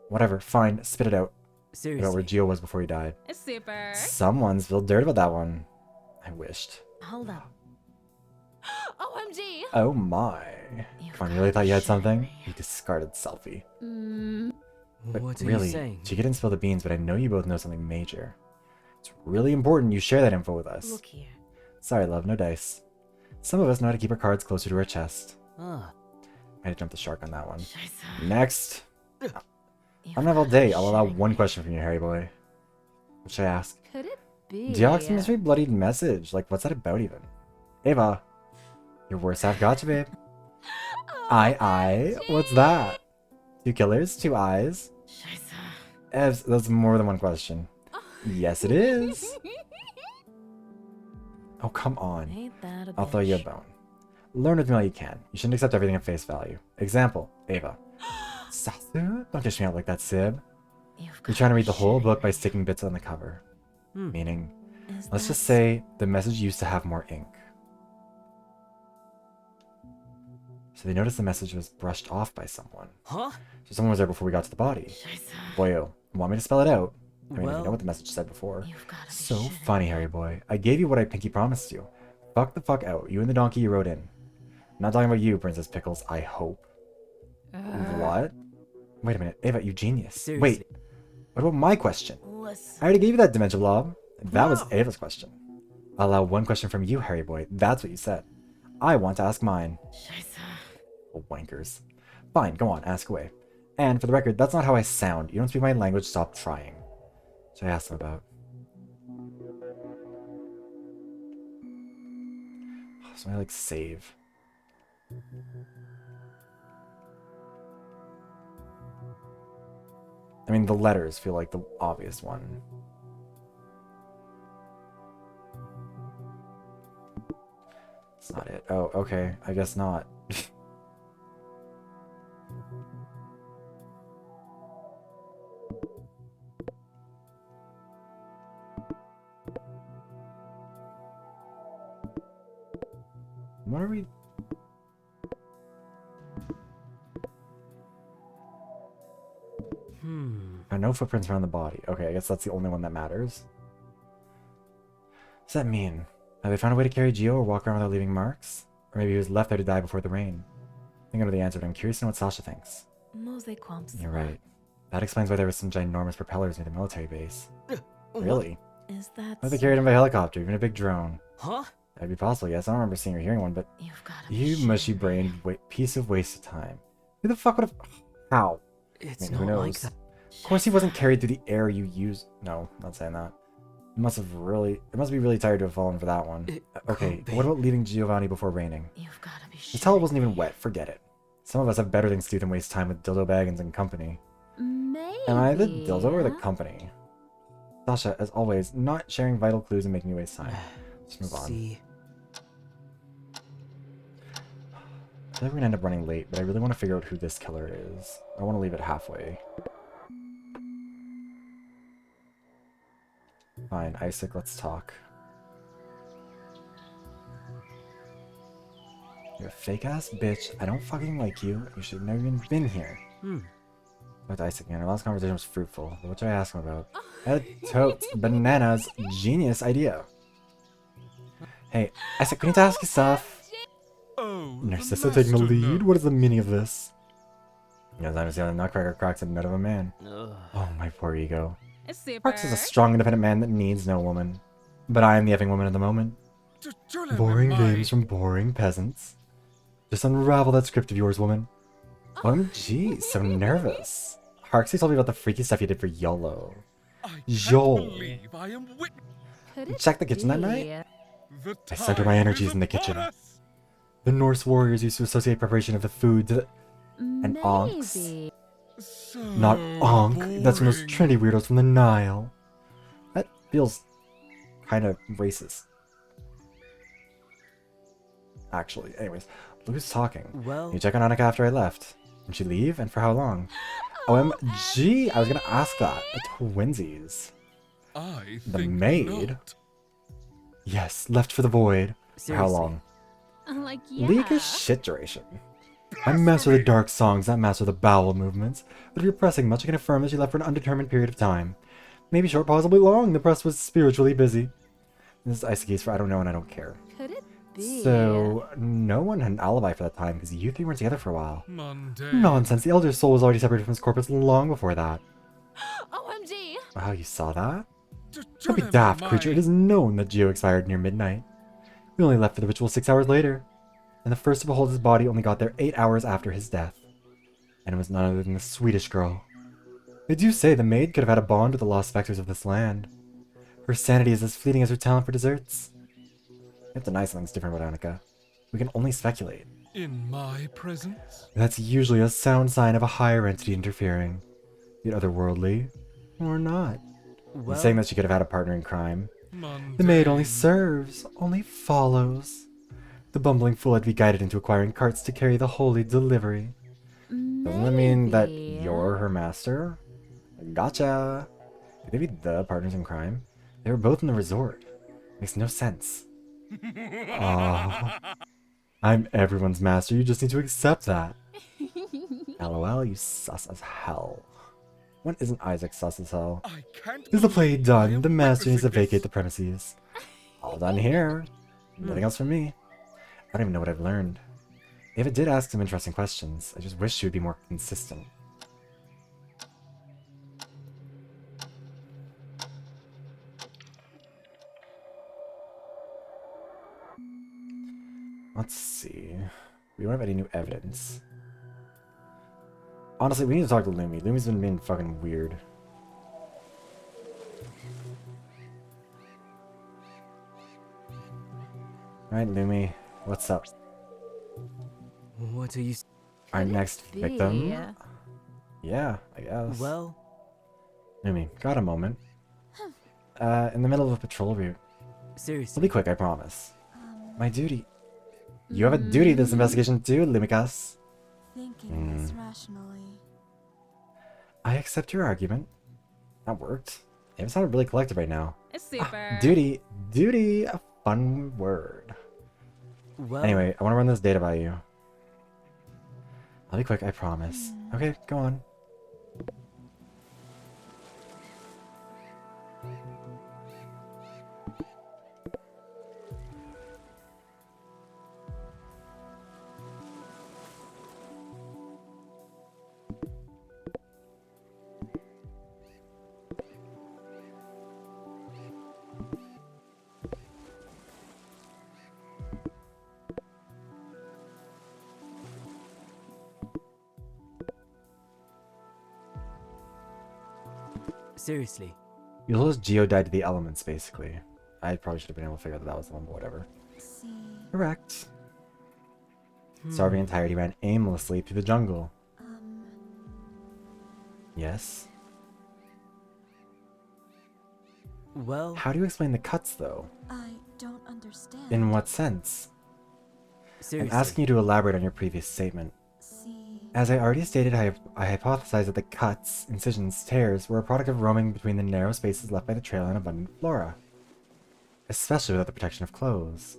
Whatever, fine, spit it out. About where seriously. Gio was before he died. Super. Someone spilled dirt about that one. I wished. Hold up. OMG. Oh my. Come on, you really thought you had something? You discarded selfie. But What are really, you saying? Chica didn't spill the beans, but I know you both know something major. It's really important you share that info with us. Look here. Sorry, love, no dice. Some of us know how to keep our cards closer to our chest. Ah, I had to jump the shark on that one. Scheiße. Next. I'm gonna have all day. I'll allow one question from you, Harry boy. What should I ask? Could it be? Deoxys mystery bloodied message. Like, what's that about even? Ava. Your worst half gotcha, babe. I. What's that? Two killers? Two eyes? Scheiße. Evs, that's more than one question. Yes, it is. Oh, come on. Ain't that a I'll throw you a bitch. bone. Learn with me all you can. You shouldn't accept everything at face value. Example, Ava. Sasu? Don't dish me out like that, Sib. You're trying to read the whole book by sticking bits on the cover. Meaning, let's just say the message used to have more ink. So they noticed the message was brushed off by someone. Huh? So someone was there before we got to the body. Boyo, want me to spell it out? I mean, you know what the message said before. So funny, Harry boy. I gave you what I pinky promised you. Fuck the fuck out. You and the donkey you rode in. I'm not talking about you, Princess Pickles, I hope. What? Wait a minute. Ava, you genius. Seriously. Wait. What about my question? I already gave you that dimension blob. That was Ava's question. I'll allow one question from you, Harry boy. That's what you said. I want to ask mine. Oh, wankers. Fine, go on, ask away. And for the record, that's not how I sound. You don't speak my language, stop trying. So I asked them about. So I like save. I mean, the letters feel like the obvious one. It's not it. Oh, okay. I guess not. What are we... No footprints around the body. Okay, I guess that's the only one that matters. What does that mean? Have they found a way to carry Gio or walk around without leaving marks? Or maybe he was left there to die before the rain? I think I know the answer, but I'm curious to know what Sasha thinks. You're right. That explains why there were some ginormous propellers near the military base. Really? Is that... Why they carried him by helicopter, even a big drone? Huh? That'd be possible, yes. I don't remember seeing or hearing one, but... You mushy-brained piece of wasted time. Who the fuck would have... How? It's who not knows? like that. Of course he wasn't carried through the air you used... No, not saying that. It must be really tired to have fallen for that one. Okay, but what about leaving Giovanni before raining? The towel wasn't even wet, forget it. Some of us have better things to do than waste time with dildo baggins and company. Maybe. Am I the dildo or the company? Sasha, as always, not sharing vital clues and making me waste time. Let's move on. See. I feel like we're gonna end up running late, but I really want to figure out who this killer is. I want to leave it halfway. Fine, Isaac, let's talk. You're a fake-ass bitch. I don't fucking like you. You should have never even been here. But Isaac, man, our last conversation was fruitful. But what should I ask him about? Totes, bananas, genius idea. Hey, Isaac, we need to ask you stuff. Oh, Narcissa taking the lead? What is the meaning of this? You know, I'm seeing a nutcracker cracks a nut of a man. Oh, my poor ego. Parks is a strong, independent man that needs no woman. But I am the effing woman at the moment. Boring games from boring peasants. Just unravel that script of yours, woman. OMG, so nervous. Harksy told me about the freaky stuff you did for YOLO. Joel. Check the kitchen that night? I center my energies in the kitchen. The Norse warriors used to associate preparation of the food to the... And onks. Not onk. That's from those trendy weirdos from the Nile. That feels kind of racist. Actually, anyways, look who's talking. Well, You check on Annika after I left. Did she leave? And for how long? OMG! I was gonna ask that. The twinsies. The maid? Yes, left for the void. For how long? Like, yeah. League is shit duration. I master the dark songs, not master the bowel movements. But if you're pressing much, I can affirm that she left for an undetermined period of time. Maybe short, possibly long. The press was spiritually busy. This is ice keys for I don't know and I don't care. Could it be? So, no one had an alibi for that time because you three weren't together for a while. Nonsense, the Elder's soul was already separated from his corpus long before that. OMG! Wow, you saw that? Don't be daft, creature. It is known that Gio expired near midnight. We only left for the ritual 6 hours later. And the first to behold his body only got there 8 hours after his death. And it was none other than the Swedish girl. They do say the maid could have had a bond with the lost specters of this land. Her sanity is as fleeting as her talent for desserts. You have to deny something's different about Annika. We can only speculate. In my presence? That's usually a sound sign of a higher entity interfering. Be it otherworldly, or not. well, Saying that she could have had a partner in crime. The maid only serves, only follows. The bumbling fool had to be guided into acquiring carts to carry the holy delivery. Doesn't that mean that Maybe. you're her master? Gotcha! Could they be the partners in crime? They were both in the resort. Makes no sense. Oh, I'm everyone's master, you just need to accept that. LOL, you sus as hell. When isn't Isaac sus as hell? I can't Is the play believe I done? am The master needs to witnessing vacate this. the premises. All done here. Nothing else from me. I don't even know what I've learned. Ava did ask some interesting questions. I just wish she would be more consistent. Let's see. We don't have any new evidence. Honestly, we need to talk to Lumi. Lumi's been being fucking weird. Alright, Lumi. What's up? What are you? Our Could it next be? victim? Yeah, I guess. Well, Lumi, got a moment. In the middle of a patrol route. It'll seriously. be quick, I promise. My duty. You have a duty this investigation too, Lumikas. Thinking this rationally. I accept your argument. That worked. Ava sounded really collected right now. It's super. Duty. Duty, a fun word. Well, Anyway, I want to run this data by you. I'll be quick, I promise. Okay, go on. seriously. You lose geodied to the elements, basically. I probably should have been able to figure out that was the one, but whatever. See. Correct. Starving and tired, he ran aimlessly through the jungle. Yes? Well, How do you explain the cuts, though? I don't understand. In what sense? seriously. I'm asking you to elaborate on your previous statement. See. As I already stated, I hypothesized that the cuts, incisions, tears were a product of roaming between the narrow spaces left by the trail and abundant flora. Especially without the protection of clothes.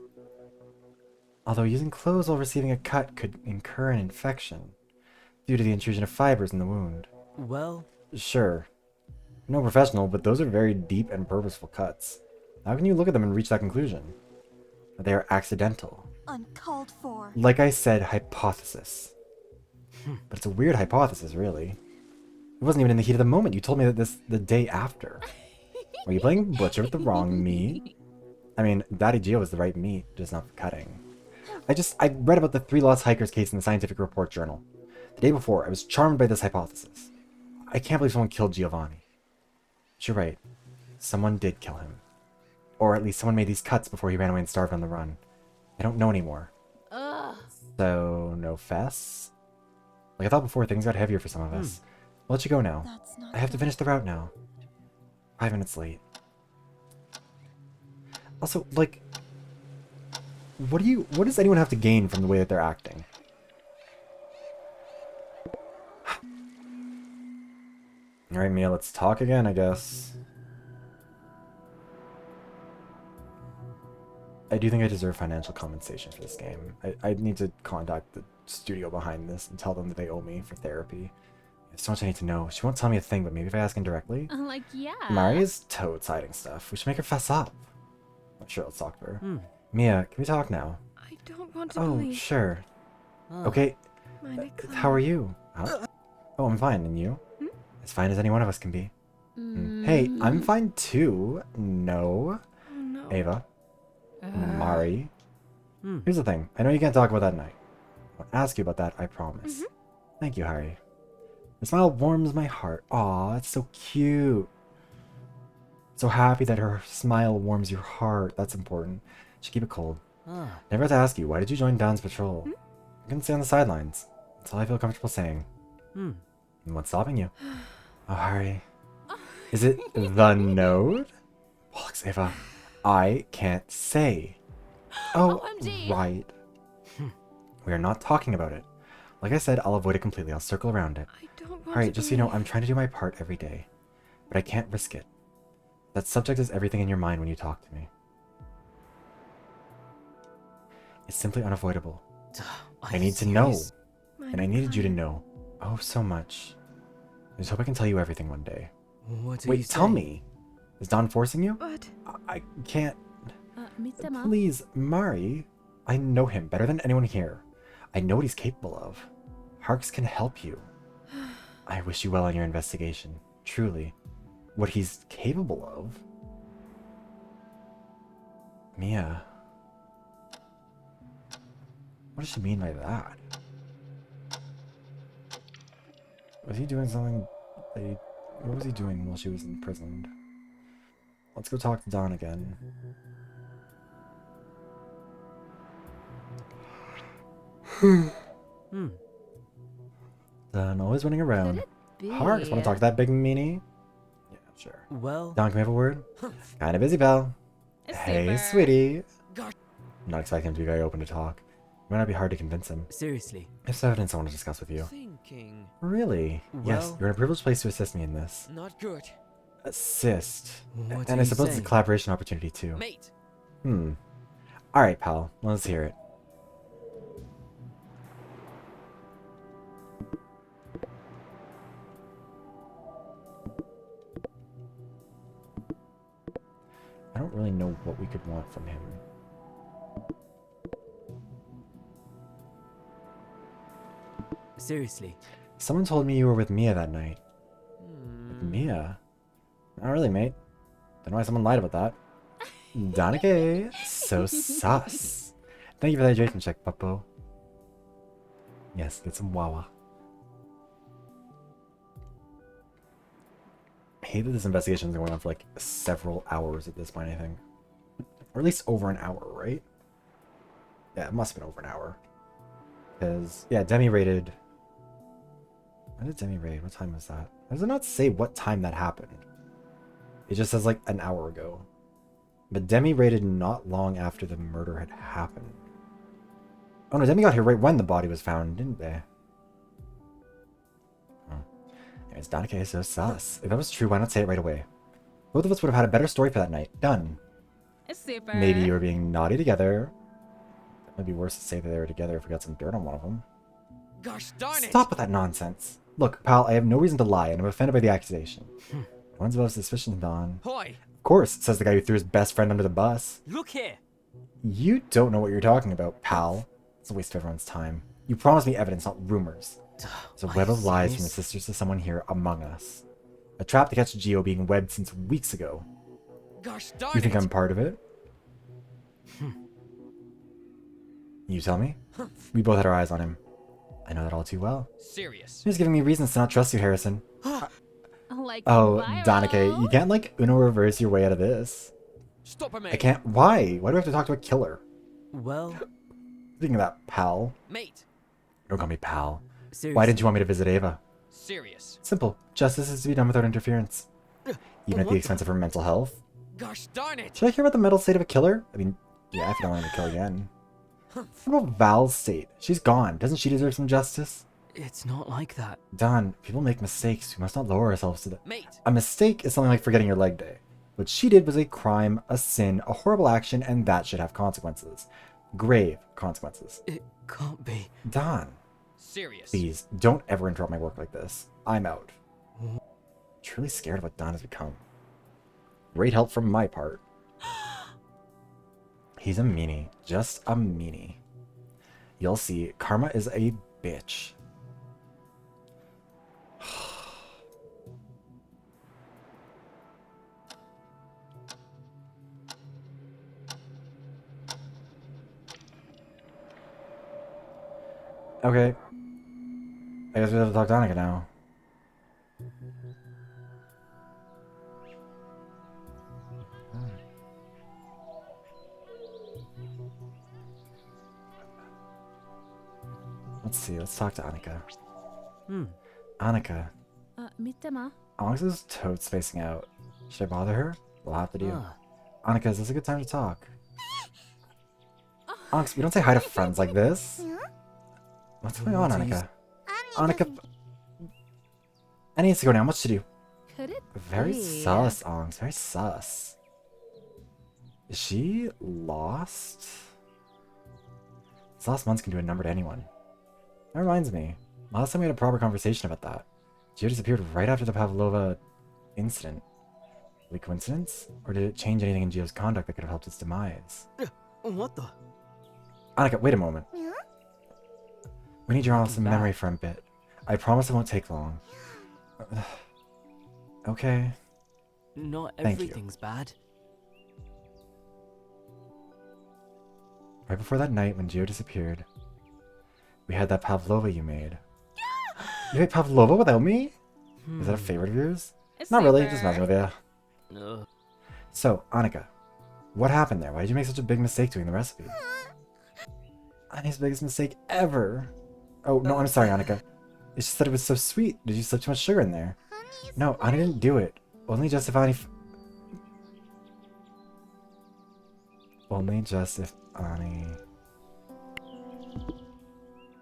Although using clothes while receiving a cut could incur an infection, due to the intrusion of fibers in the wound. Well, Sure. No professional, but those are very deep and purposeful cuts. How can you look at them and reach that conclusion? That they are accidental. Uncalled for. Like I said, hypothesis. But it's a weird hypothesis, really. It wasn't even in the heat of the moment. You told me that this the day after. Were you playing butcher with the wrong meat? I mean, Daddy Geo was the right meat, just not for cutting. I read about the 3 lost hikers case in the Scientific Report Journal. The day before, I was charmed by this hypothesis. I can't believe someone killed Giovanni. But you're right. Someone did kill him. Or at least someone made these cuts before he ran away and starved on the run. I don't know anymore. Ugh. So, no fess? Like I thought before, things got heavier for some of us. I'll let you go now. That's not I have to good. finish the route now. 5 minutes late. Also, like, what does anyone have to gain from the way that they're acting? Alright, Mia, let's talk again, I guess. I do think I deserve financial compensation for this game. I need to contact the studio behind this and tell them that they owe me for therapy. There's so much I need to know. She won't tell me a thing, but maybe if I ask indirectly. Like, yeah. Mari is totes hiding stuff. We should make her fess up. I'm sure, let's talk to her. Mia, can we talk now? I don't want to Oh, believe. sure. Okay, Meine how are you? Huh? Oh, I'm fine, and you? As fine as any one of us can be. Hey, I'm fine too. No. Oh no. Ava. Mari. Here's the thing. I know you can't talk about that night. I'll ask you about that, I promise. Thank you, Harry. The smile warms my heart. Aw, it's so cute. So happy that her smile warms your heart. That's important. Should keep it cold. Never have to ask you, why did you join Dawn's patrol? You can stay on the sidelines. That's all I feel comfortable saying. And what's stopping you? Oh, Harry. Is it the node? Bollocks, Ava. I can't say. Oh, OMG. right. We are not talking about it. Like I said, I'll avoid it completely. I'll circle around it. I don't want Alright, to just so you know, I'm trying to do my part every day. But I can't risk it. That subject is everything in your mind when you talk to me. It's simply unavoidable. I need to know. And I needed you to know. Oh, so much. I just hope I can tell you everything one day. What Wait, tell me. Is Don forcing you? But I can't. Mitema. Please, Mari. I know him better than anyone here. I know what he's capable of. Harks can help you. I wish you well on your investigation. Truly. What he's capable of? Mia. What does she mean by that? Was he doing something what was he doing while she was imprisoned? Let's go talk to Don again. Don always running around. Harks, wanna talk to that big meanie? Yeah, sure. Well... Don, can we have a word? Kinda busy, pal. Hey, sweetie. Gosh. I'm not expecting him to be very open to talk. It might not be hard to convince him. Seriously. There's evidence I want to discuss with you. Thinking. Really? Yes, Well- you're in a privileged place to assist me in this. Not good. Assist. What And are I you suppose it's a saying? collaboration opportunity too. Mate. Alright, pal. Let's hear it. I don't really know what we could want from him. Seriously. Someone told me you were with Mia that night. With Mia? Not really, mate. Don't know why someone lied about that. Donike, so sus. Thank you for the hydration check, Puppo. Yes, get some Wawa. I hate that this investigation is going on for like several hours at this point, I think. Or at least over an hour, right? Yeah, it must have been over an hour. Because, yeah, Demi raided... When did Demi raid? What time was that? Does it not say what time that happened? It just says like an hour ago. But Demi raided not long after the murder had happened. Oh no, Demi got here right when the body was found, didn't they? Oh. Anyways, Donike is so sus. If that was true, why not say it right away? Both of us would have had a better story for that night. Done. Super. Maybe you were being naughty together. It would be worse to say that they were together if we got some dirt on one of them. Gosh darn it. Stop with that nonsense. Look, pal, I have no reason to lie, and I'm offended by the accusation. No one's above suspicion, Don. Hoy. Of course, says the guy who threw his best friend under the bus. Look here. You don't know what you're talking about, pal. It's a waste of everyone's time. You promised me evidence, not rumors. There's a web of lies from the sisters to someone here among us. A trap to catch Gio being webbed since weeks ago. Gosh darn You think it. I'm part of it? You tell me? We both had our eyes on him. I know that all too well. Serious. You're just giving me reasons to not trust you, Harrison. Like Oh, viral. Donike, you can't like Uno reverse your way out of this. Stop a mate. I can't. Why? Why do I have to talk to a killer? Well... Speaking of that, pal. Mate. Don't call me pal. Seriously. Why didn't you want me to visit Ava? Serious. Simple. Justice is to be done without interference. Even at the expense of her mental health. Gosh darn it. Should I hear about the mental state of a killer? I mean, yeah, if you don't want him to kill again. What about Val's state? She's gone. Doesn't she deserve some justice? It's not like that. Don, people make mistakes. We must not lower ourselves to the... Mate. A mistake is something like forgetting your leg day. What she did was a crime, a sin, a horrible action, and that should have consequences. Grave consequences. It can't be. Don, Serious. please, don't ever interrupt my work like this. I'm out. Truly scared of what Don has become. Great help from my part. He's a meanie. Just a meanie. You'll see, Karma is a bitch. Okay. I guess we have to talk to Danica now. Let's see, let's talk to Annika. Annika, Mitema. Onyx's totes spacing out. Should I bother her? We'll have to do. Annika, is this a good time to talk? Onyx, we don't say hi to friends like this. What's going on, Jeez. Annika? Annika, I need to go now. Much to do. Could it Very be? sus, Ongs. Very sus. Is she lost? These last months can do a number to anyone. That reminds me. Last time we had a proper conversation about that. Gio disappeared right after the Pavlova incident. Was it coincidence? Or did it change anything in Gio's conduct that could have helped its demise? What the? Annika, wait a moment. Yeah? We need your honest Welcome memory back. for a bit. I promise it won't take long. Okay. Not Thank you. everything's bad. Right before that night when Gio disappeared, we had that pavlova you made. You made pavlova without me? Is that a favorite of yours? It's Not really, super. just messing with you. Ugh. So, Annika, what happened there? Why did you make such a big mistake doing the recipe? Annie's biggest mistake ever. Oh, no, I'm sorry, Annika. It's just that it was so sweet. Did you slip too much sugar in there? Honey, No, Annie didn't do it. Only just if Annie... Only just if Annie...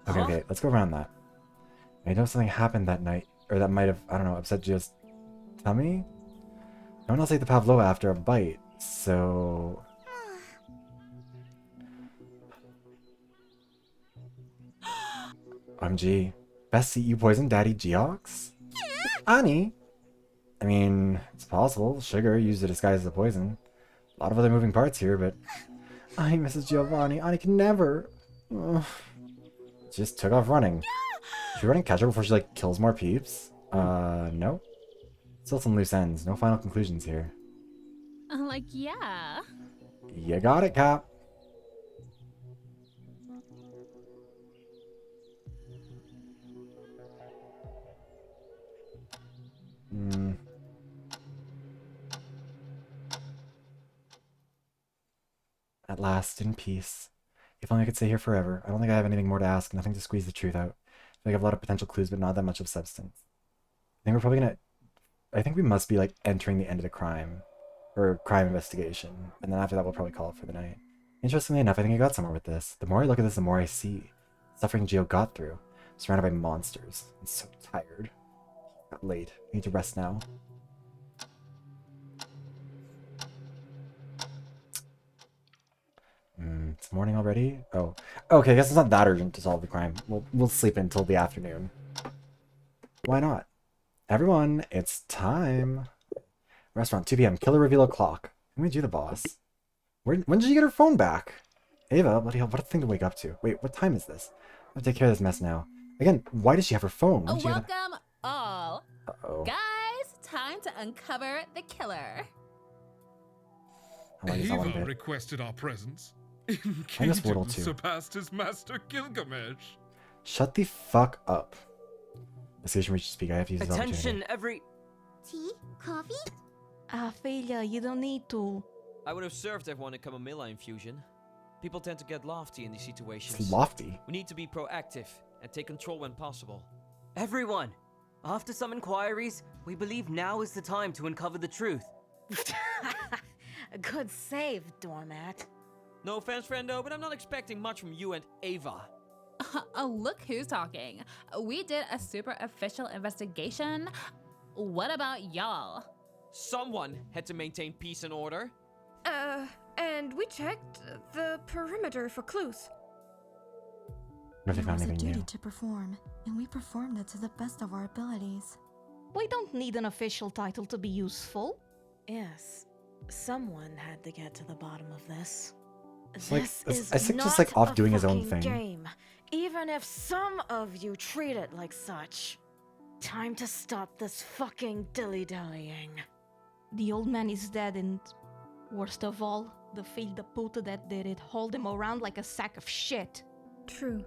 Okay, okay, let's go around that. I know something happened that night, or that might have, I don't know, upset Gio's tummy? No one else ate the pavlova after a bite, so... OMG. Bestie, you poisoned Daddy Geox? Annie? I mean, it's possible. Sugar used to disguise the poison. A lot of other moving parts here, but... Annie misses Giovanni. Annie can never... Ugh. Just took off running. Should we run and catch her before she, like, kills more peeps? No. Still some loose ends. No final conclusions here. Like, yeah. You got it, Cap. Hmm. At last, in peace. If only I could stay here forever. I don't think I have anything more to ask, nothing to squeeze the truth out. I feel like I have a lot of potential clues, but not that much of substance. I think we're probably gonna... I think we must be, like, entering the end of the crime. Or crime investigation. And then after that, we'll probably call it for the night. Interestingly enough, I think I got somewhere with this. The more I look at this, the more I see. Suffering Gio got through. Surrounded by monsters. I'm so tired. Got late. I need to rest now. It's morning already? Oh. Okay, I guess it's not that urgent to solve the crime. We'll sleep until the afternoon. Why not? Everyone, it's time. Restaurant, 2 p.m. Killer reveal o'clock. Who made you the boss? When did you get her phone back? Ava, bloody hell, what a thing to wake up to. Wait, what time is this? I have to take care of this mess now. Again, why does she have her phone? When did she get it? Welcome all. Uh-oh. Guys, time to uncover the killer. I like this one Eva bit. requested our presence. I miss Wordle Kingdom too. surpassed his master Gilgamesh. Shut the fuck up. The station reached speak. I have to use this Attention, opportunity. every... tea? Coffee? Ophelia, you don't need to. I would have served everyone a chamomilla infusion. People tend to get lofty in these situations. It's lofty. We need to be proactive and take control when possible. Everyone! After some inquiries, we believe now is the time to uncover the truth. Good save, doormat. No offense, friendo, but I'm not expecting much from you and Ava. Look who's talking. We did a super official investigation. What about y'all? Someone had to maintain peace and order. And we checked the perimeter for clues. What if they There found was a anything duty new? to perform, and we performed it to the best of our abilities. We don't need an official title to be useful. Yes, someone had to get to the bottom of this. It's like- This it's- is I think not just, like, off a doing his own fucking thing. game, even if some of you treat it like such. Time to stop this fucking dilly-dallying. The old man is dead, and worst of all, the field puta that did it hauled him around like a sack of shit. True.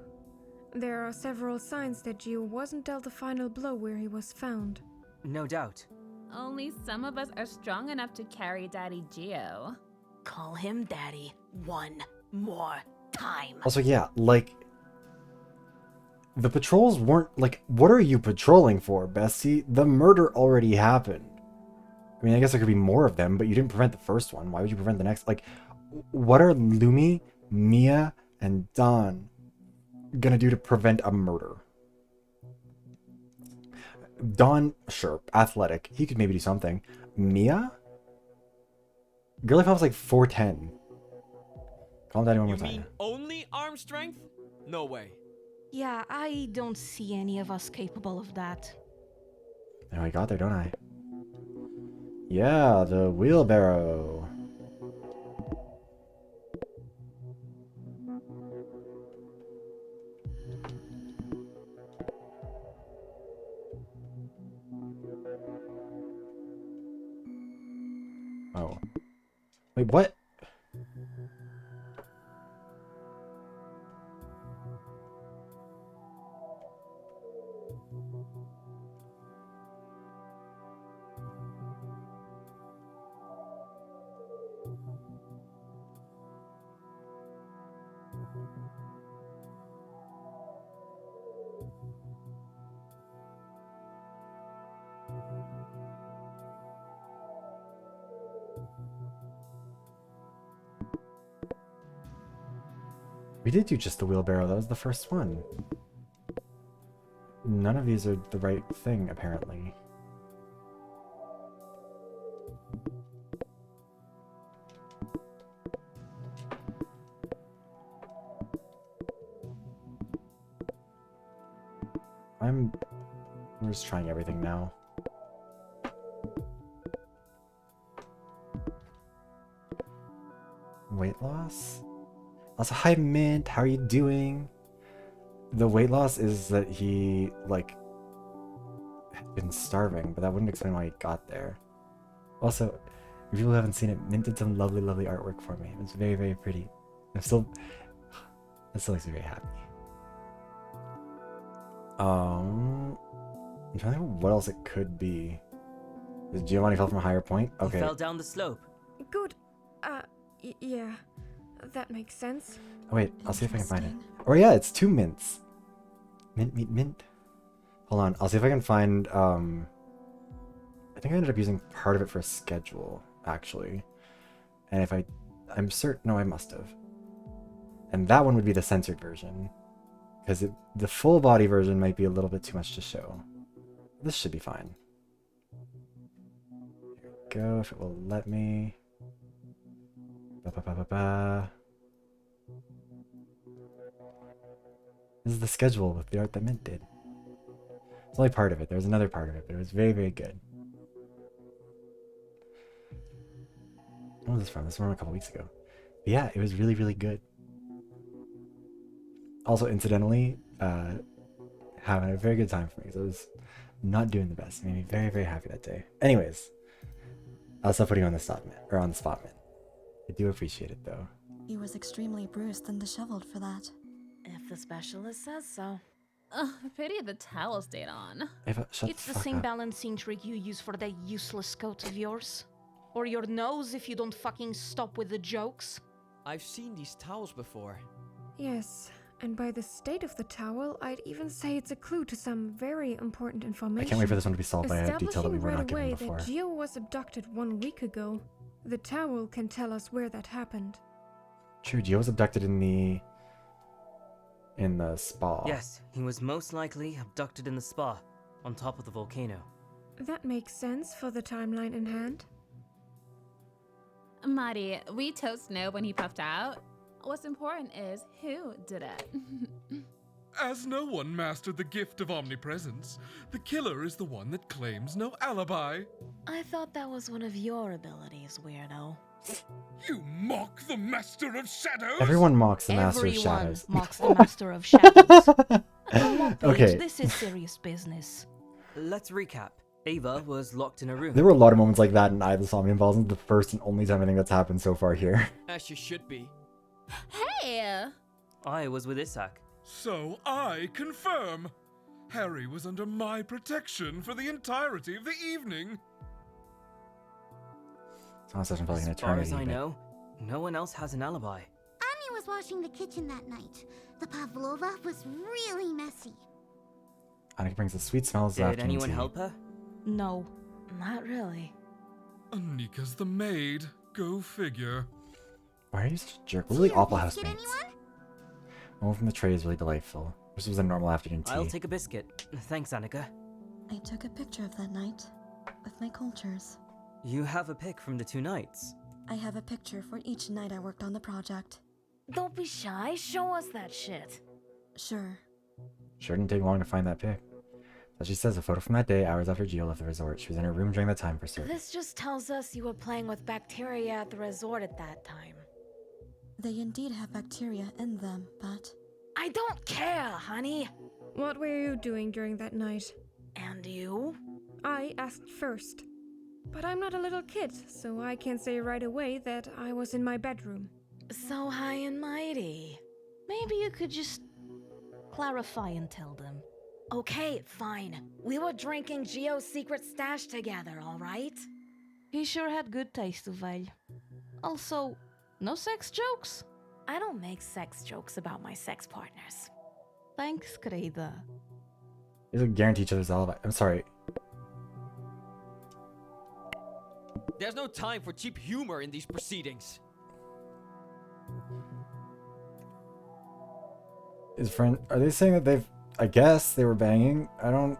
There are several signs that Gio wasn't dealt a final blow where he was found. No doubt. Only some of us are strong enough to carry Daddy Gio. Call him daddy one more time. Also, yeah, like... The patrols weren't, like, what are you patrolling for, Bestie? The murder already happened. I mean, I guess there could be more of them, but you didn't prevent the first one. Why would you prevent the next? Like, what are Lumi, Mia, and Don gonna do to prevent a murder? Don, sure, athletic. He could maybe do something. Mia? Girl, if I was like 4'10". Calm down one more You time. mean only arm strength? No way. Yeah, I don't see any of us capable of that. Now I got there, don't I? Yeah, the wheelbarrow. Oh. Wait, what? We did do just the wheelbarrow. That was the first one. None of these are the right thing, apparently. We're just trying everything now. Weight loss? Also, hi Mint, how are you doing? The weight loss is that he, like, had been starving, but that wouldn't explain why he got there. Also, if people haven't seen it, Mint did some lovely, lovely artwork for me. It was very, very pretty. That still makes me very happy. I'm trying to think what else it could be. Did Giovanni fall from a higher point? Okay. He fell down the slope. Good. Yeah. That makes sense. Oh wait, I'll see if I can find it. Oh yeah, it's 2 mints. Mint, mint, mint. Hold on, I'll see if I can find, I think I ended up using part of it for a schedule, actually. And if I'm certain, no, I must have. And that one would be the censored version. Because the full body version might be a little bit too much to show. This should be fine. Here we go, if it will let me. This is the schedule with the art that Mint did. It's only part of it. There was another part of it, but it was very, very good. When was this from? This was from a couple weeks ago. But yeah, it was really, really good. Also, incidentally, having a very good time for me because I was not doing the best. It made me very, very happy that day. Anyways, I'll stop putting you on the spot, Mint. Or on the spot, Mint. I do appreciate it, though. He was extremely bruised and disheveled for that. If the specialist says so. Pity the towel stayed on. Ava, shut It's the the fuck same up. balancing trick you use for that useless coat of yours. Or your nose if you don't fucking stop with the jokes. I've seen these towels before. Yes, and by the state of the towel, I'd even say it's a clue to some very important information. I can't wait for this one to be solved by a detail that we Establishing were right not given away before. that Gio was abducted 1 week ago. The towel can tell us where that happened. True, Gio was abducted in the spa. Yes, he was most likely abducted in the spa, on top of the volcano. That makes sense for the timeline in hand. Marty, we toast no when he puffed out. What's important is who did it. As no one mastered the gift of omnipresence, the killer is the one that claims no alibi. I thought that was one of your abilities, weirdo. You mock the Master of Shadows? Everyone mocks the Master of Everyone Shadows. mocks the Master of Shadows. Come on, Paige, Okay. this is serious business. Let's recap. Ava was locked in a room. There were a lot of moments like that in I, the Somnium Falls, and the first and only time I think that's happened so far here. As you should be. Hey! I was with Isak. So I confirm. Harry was under my protection for the entirety of the evening. It's not a session for like an As far eternity. as I but- know, no one else has an alibi. Annie was washing the kitchen that night. The pavlova was really messy. Annika brings the sweet smells of Did afternoon anyone tea. help her? No. Not really. Anika's the maid. Go figure. Why are you such a jerk? We're really Tea or awful biscuit, housemates. anyone? One from the tray is really delightful. This was a normal afternoon tea. I'll take a biscuit. Thanks, Annika. I took a picture of that night with my cultures. You have a pic from the 2 nights. I have a picture for each night I worked on the project. Don't be shy, show us that shit. Sure. Sure didn't take long to find that pic. As she says, a photo from that day, hours after Gio left the resort. She was in her room during that time for certain. This just tells us you were playing with bacteria at the resort at that time. They indeed have bacteria in them, but... I don't care, honey. What were you doing during that night? And you? I asked first. But I'm not a little kid, so I can't say right away that I was in my bedroom. So high and mighty. Maybe you could just clarify and tell them. Okay, fine. We were drinking Gio's secret stash together, alright? He sure had good taste, Uvel. Also, no sex jokes? I don't make sex jokes about my sex partners. Thanks, Kreda. These would guarantee each other's alibi. I'm sorry. There's no time for cheap humor in these proceedings. His friend, are they saying that they've, I guess they were banging? I don't...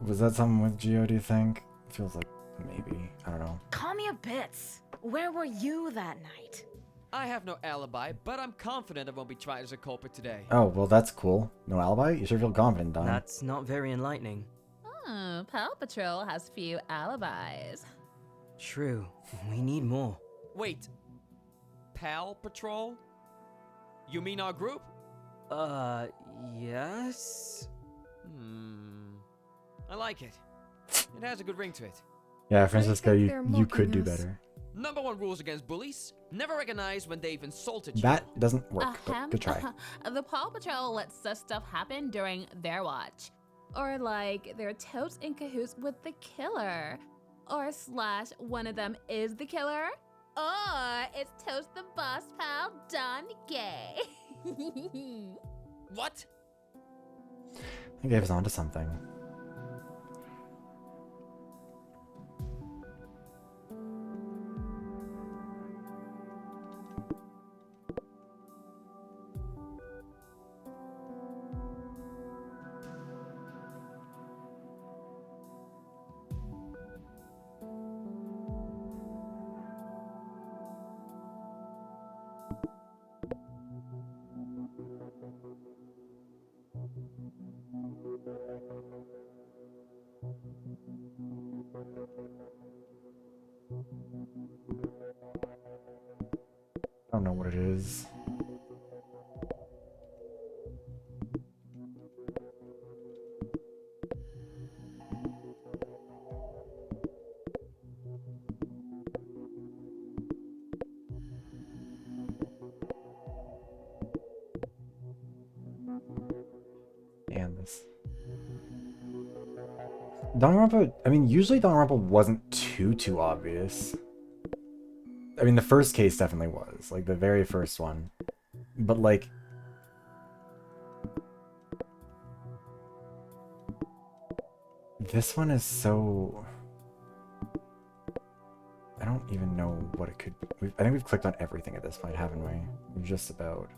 Was that something with Gio, do you think? Feels like maybe, I don't know. Call me a bits. Where were you that night? I have no alibi, but I'm confident I won't be tried as a culprit today. Oh, well that's cool. No alibi? You should feel confident, Don. That's not very enlightening. Oh, Paw Patrol has few alibis. True. We need more. Wait. Pal Patrol? You mean our group? Yes? I like it. It has a good ring to it. Yeah, Francisco, think they're you could do mocking us. better. Number 1 rules against bullies: never recognize when they've insulted you. That doesn't work, but good try. The Paw Patrol lets such stuff happen during their watch. Or like, they're totes in cahoots with the killer. Or slash, one of them is the killer. Or it's totes the boss pal Don Gay. What? I gave us on to something. I don't know what it is. And this. Danganronpa, I mean, usually Danganronpa wasn't too obvious. I mean, the first case definitely was, like the very first one. But like, this one is so... I don't even know what it could... I think we've clicked on everything at this point, haven't we? We've just about...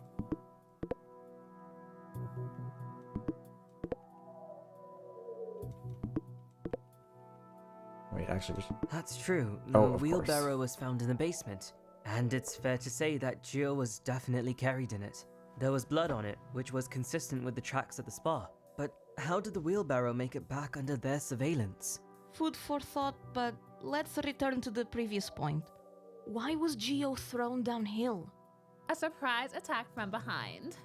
Wait, actually... That's true. The wheelbarrow was found in the basement. And it's fair to say that Gio was definitely carried in it. There was blood on it, which was consistent with the tracks at the spa. But how did the wheelbarrow make it back under their surveillance? Food for thought, but let's return to the previous point. Why was Gio thrown downhill? A surprise attack from behind.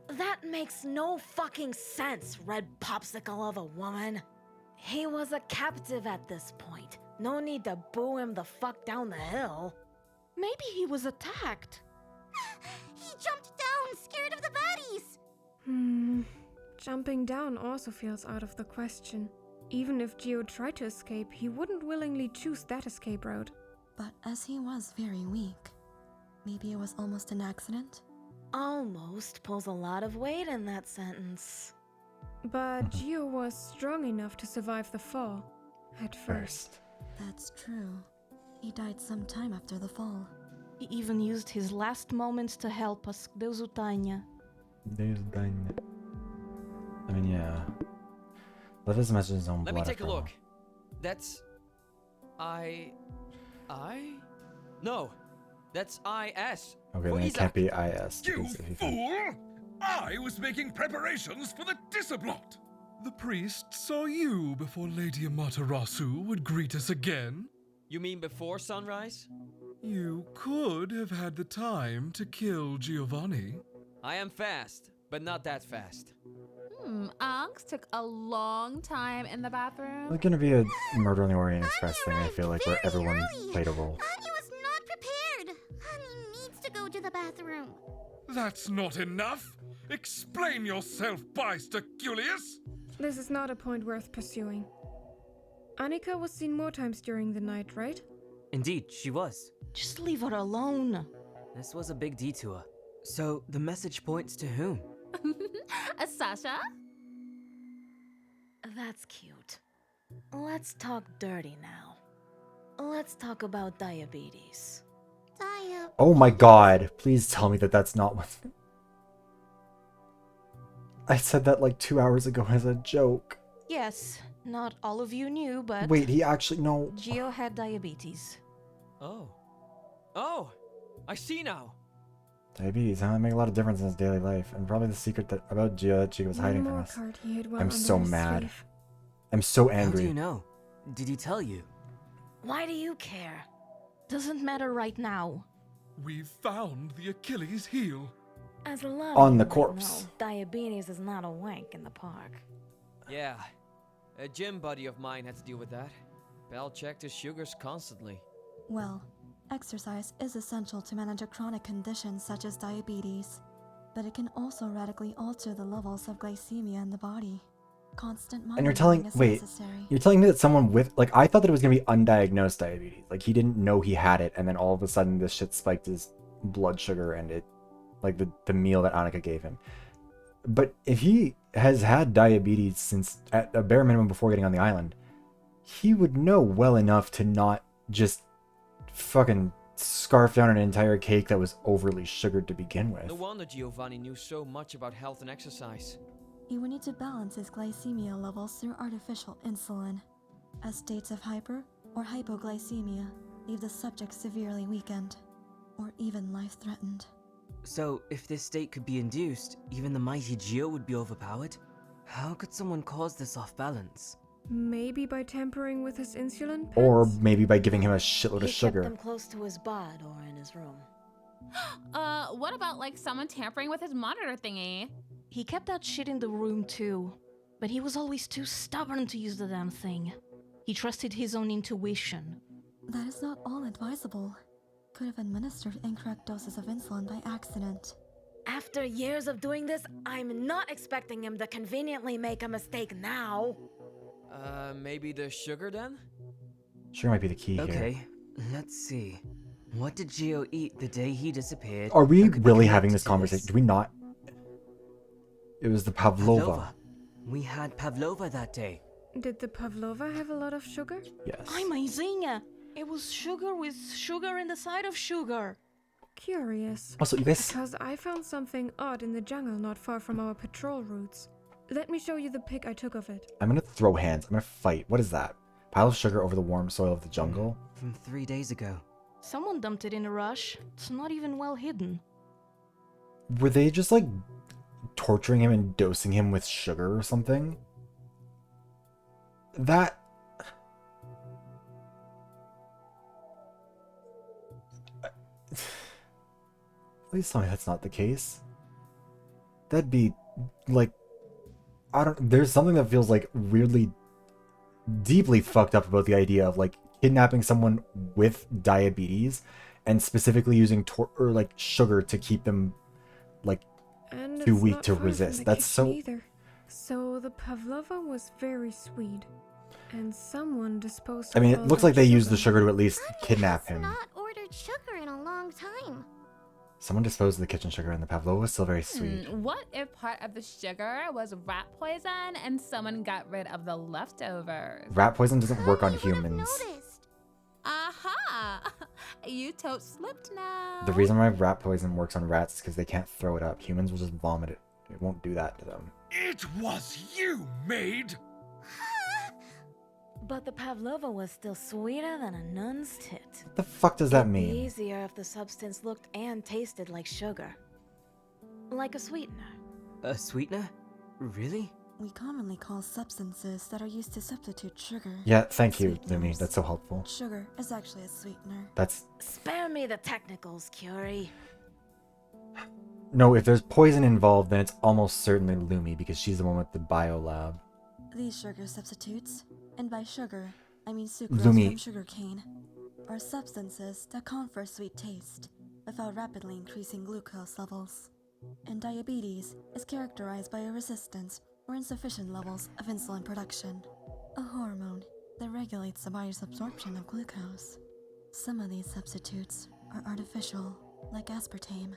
That makes no fucking sense, red popsicle of a woman. He was a captive at this point. No need to boo him the fuck down the hill. Maybe he was attacked. He jumped down, scared of the baddies. Jumping down also feels out of the question. Even if Gio tried to escape, he wouldn't willingly choose that escape route. But as he was very weak, maybe it was almost an accident? Almost pulls a lot of weight in that sentence. But Gio was strong enough to survive the fall. At first. That's true. He died some time after the fall. He even used his last moments to help us. Deus o tenha. I mean, yeah. Let us message his own Let blood. me take a after all. look. That's No, that's IS. Okay, For then it Isaac. can't be IS. You because if you fool! I was making preparations for the Disablot. The priest saw you before Lady Amaterasu would greet us again. You mean before sunrise? You could have had the time to kill Giovanni. I am fast, but not that fast. Alex took a long time in the bathroom. It's gonna be a Murder on the Orient Express thing, I feel like, where everyone played a role. Honey was not prepared. Honey needs to go to the bathroom. That's not enough! Explain yourself, Byster Julius! This is not a point worth pursuing. Annika was seen more times during the night, right? Indeed, she was. Just leave her alone. This was a big detour. So, the message points to whom? Sasha? That's cute. Let's talk dirty now. Let's talk about diabetes. Oh my god, please tell me that that's not what... I said that like 2 hours ago as a joke. Yes, not all of you knew, but... Wait, he actually... No. Gio had diabetes. Oh. Oh! I see now. Diabetes, huh? That make a lot of difference in his daily life. And probably the secret that about Gio that Chica was hiding from us. I'm so mad. I'm so angry. How do you know? Did he tell you? Why do you care? Doesn't matter right now. We've found the Achilles heel. As a lot On of the you might corpse. know, diabetes is not a wank in the park. Yeah. A gym buddy of mine had to deal with that. Bell checked his sugars constantly. Well, exercise is essential to manage a chronic condition such as diabetes, but it can also radically alter the levels of glycemia in the body. Constant And you're telling... monitoring is Wait. necessary. You're telling me that someone with... Like, I thought that it was going to be undiagnosed diabetes. Like, he didn't know he had it, and then all of a sudden this shit spiked his blood sugar and it... Like, the meal that Annika gave him. But if he has had diabetes since, at a bare minimum, before getting on the island, he would know well enough to not just fucking scarf down an entire cake that was overly sugared to begin with. No wonder Giovanni knew so much about health and exercise. He would need to balance his glycemia levels through artificial insulin, as states of hyper or hypoglycemia leave the subject severely weakened, or even life-threatened. So, if this state could be induced, even the mighty Gio would be overpowered? How could someone cause this off balance? Maybe by tampering with his insulin pens? Or maybe by giving him a shitload of He sugar. kept them close to his bod or in his room. What about like someone tampering with his monitor thingy? He kept that shit in the room too, but he was always too stubborn to use the damn thing. He trusted his own intuition. That is not all advisable. Could have administered incorrect doses of insulin by accident. After years of doing this, I'm not expecting him to conveniently make a mistake now. Maybe the sugar then? Sugar might be the key here. Okay, let's see. What did Gio eat the day he disappeared? Are we that could be really having connected this to conversation? Do we not? It was the Pavlova. We had Pavlova that day. Did the pavlova have a lot of sugar? Yes. Amazing! It was sugar with sugar in the side of sugar. Curious. Also, you guys... Because I found something odd in the jungle not far from our patrol routes. Let me show you the pic I took of it. I'm gonna throw hands. I'm gonna fight. What is that? Pile of sugar over the warm soil of the jungle? From 3 days ago. Someone dumped it in a rush. It's not even well hidden. Were they just like torturing him and dosing him with sugar or something? That... Please tell me that's not the case. That'd be like... I don't... There's something that feels like weirdly deeply fucked up about the idea of like kidnapping someone with diabetes and specifically using or like sugar to keep them like And too it's weak not to far from resist. the That's kitchen so... either. So the pavlova was very sweet, and someone disposed. I mean, of it all looks that like they used the sugar. sugar to at least kidnap him. Not ordered sugar in a long time. Someone disposed of the kitchen sugar and the pavlova was still very sweet. What if part of the sugar was rat poison and someone got rid of the leftovers? Rat poison doesn't work on humans. Aha! You tote slipped now. The reason why rat poison works on rats is because they can't throw it up. Humans will just vomit it. It won't do that to them. It was you, maid! But the pavlova was still sweeter than a nun's tit. What the fuck does that It'd be mean? easier if the substance looked and tasted like sugar. Like a sweetener. A sweetener? Really? We commonly call substances that are used to substitute sugar. Yeah, thank you, Lumi. sweeteners. That's so helpful. Sugar is actually a sweetener. That's... Spare me the technicals, Curie. No, if there's poison involved, then it's almost certainly Lumi, because she's the one with the biolab. These sugar substitutes, and by sugar, I mean sucrose Lumi. from sugarcane, are substances that confer sweet taste without rapidly increasing glucose levels. And diabetes is characterized by a resistance or insufficient levels of insulin production, a hormone that regulates the body's absorption of glucose. Some of these substitutes are artificial, like aspartame,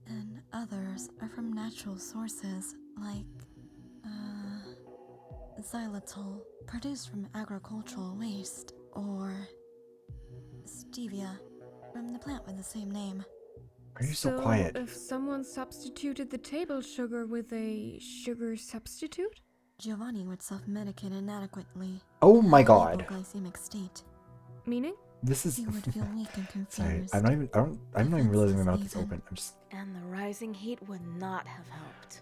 and others are from natural sources, like, xylitol, produced from agricultural waste, or stevia, from the plant with the same name. Why are you so quiet? If someone substituted the table sugar with a sugar substitute? Giovanni would self-medicate inadequately. Oh my god. Hypoglycemic state. Meaning? This is... He would feel weak and confused. Sorry, I'm not even realizing my mouth is open. I'm just... And the rising heat would not have helped.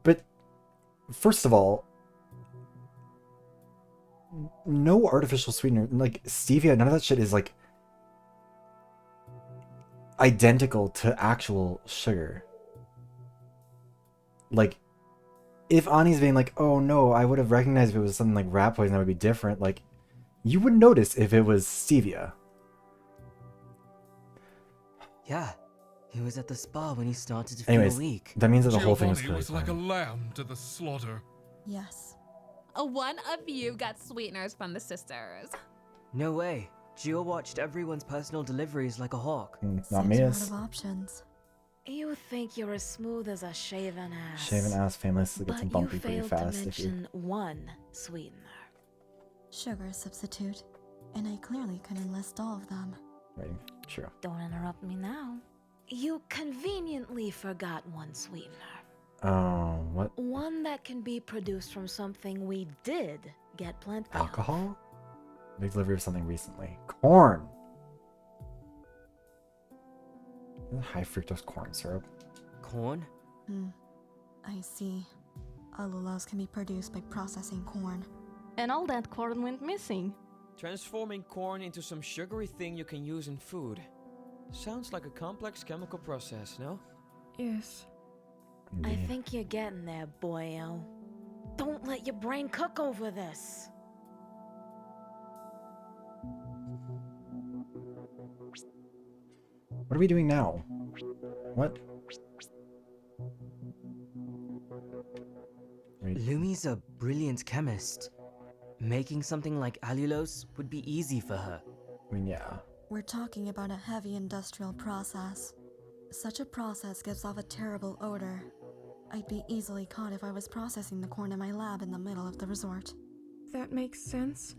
But, first of all, no artificial sweetener, like stevia, none of that shit is like identical to actual sugar. Like, if Ani's being like, oh no, I would have recognized if it was something like rat poison that would be different, like, you would notice if it was stevia. Yeah. He was at the spa when he started to Anyways, feel weak. that means that the whole thing was Giovanni really was like a fine. lamb to the slaughter. Yes. One of you got sweeteners from the sisters. No way. Gio watched everyone's personal deliveries like a hawk. Not me, Seems as out of options. You think you're as smooth as a shaven ass. shaven ass famously gets But bumpy you pretty failed fast to if you... mention one sweetener. Sugar substitute. And I clearly couldn't list all of them. Right, true. Don't interrupt me now. You conveniently forgot one sweetener. Oh, what? One that can be produced from something we did get plenty of. Alcohol? Big delivery of something recently. Corn! High fructose corn syrup. Corn? I see. Allulose can be produced by processing corn. And all that corn went missing. Transforming corn into some sugary thing you can use in food. Sounds like a complex chemical process, no? Yes. I think you're getting there, boyo. Don't let your brain cook over this. What are we doing now? What? Lumi's a brilliant chemist. Making something like allulose would be easy for her. I mean, yeah. We're talking about a heavy industrial process. Such a process gives off a terrible odor. I'd be easily caught if I was processing the corn in my lab in the middle of the resort. That makes sense.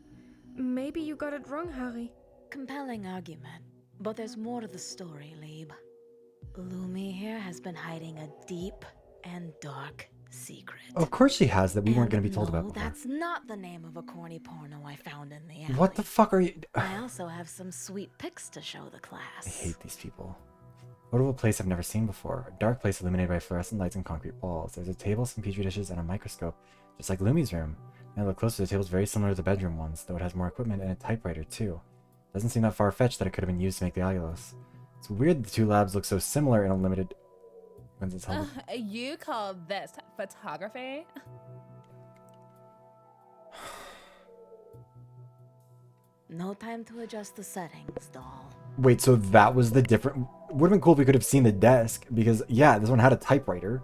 Maybe you got it wrong, Harry. Compelling argument. But there's more to the story, Lieb. Lumi here has been hiding a deep and dark secret. Of course she has that we weren't going to be told No, about before. that's not the name of a corny porno I found in the alley. What the fuck are you... I also have some sweet pics to show the class. I hate these people. What of a place I've never seen before. A dark place illuminated by fluorescent lights and concrete walls. There's a table, some petri dishes, and a microscope, just like Lumi's room. And I look closer, the table's very similar to the bedroom ones, though it has more equipment and a typewriter too. Doesn't seem that far-fetched that it could have been used to make the allulose. It's weird the two labs look so similar in a limited... When's it held? You call this photography? No time to adjust the settings, doll. Wait, so that was the different... Would have been cool if we could have seen the desk, because, yeah, this one had a typewriter.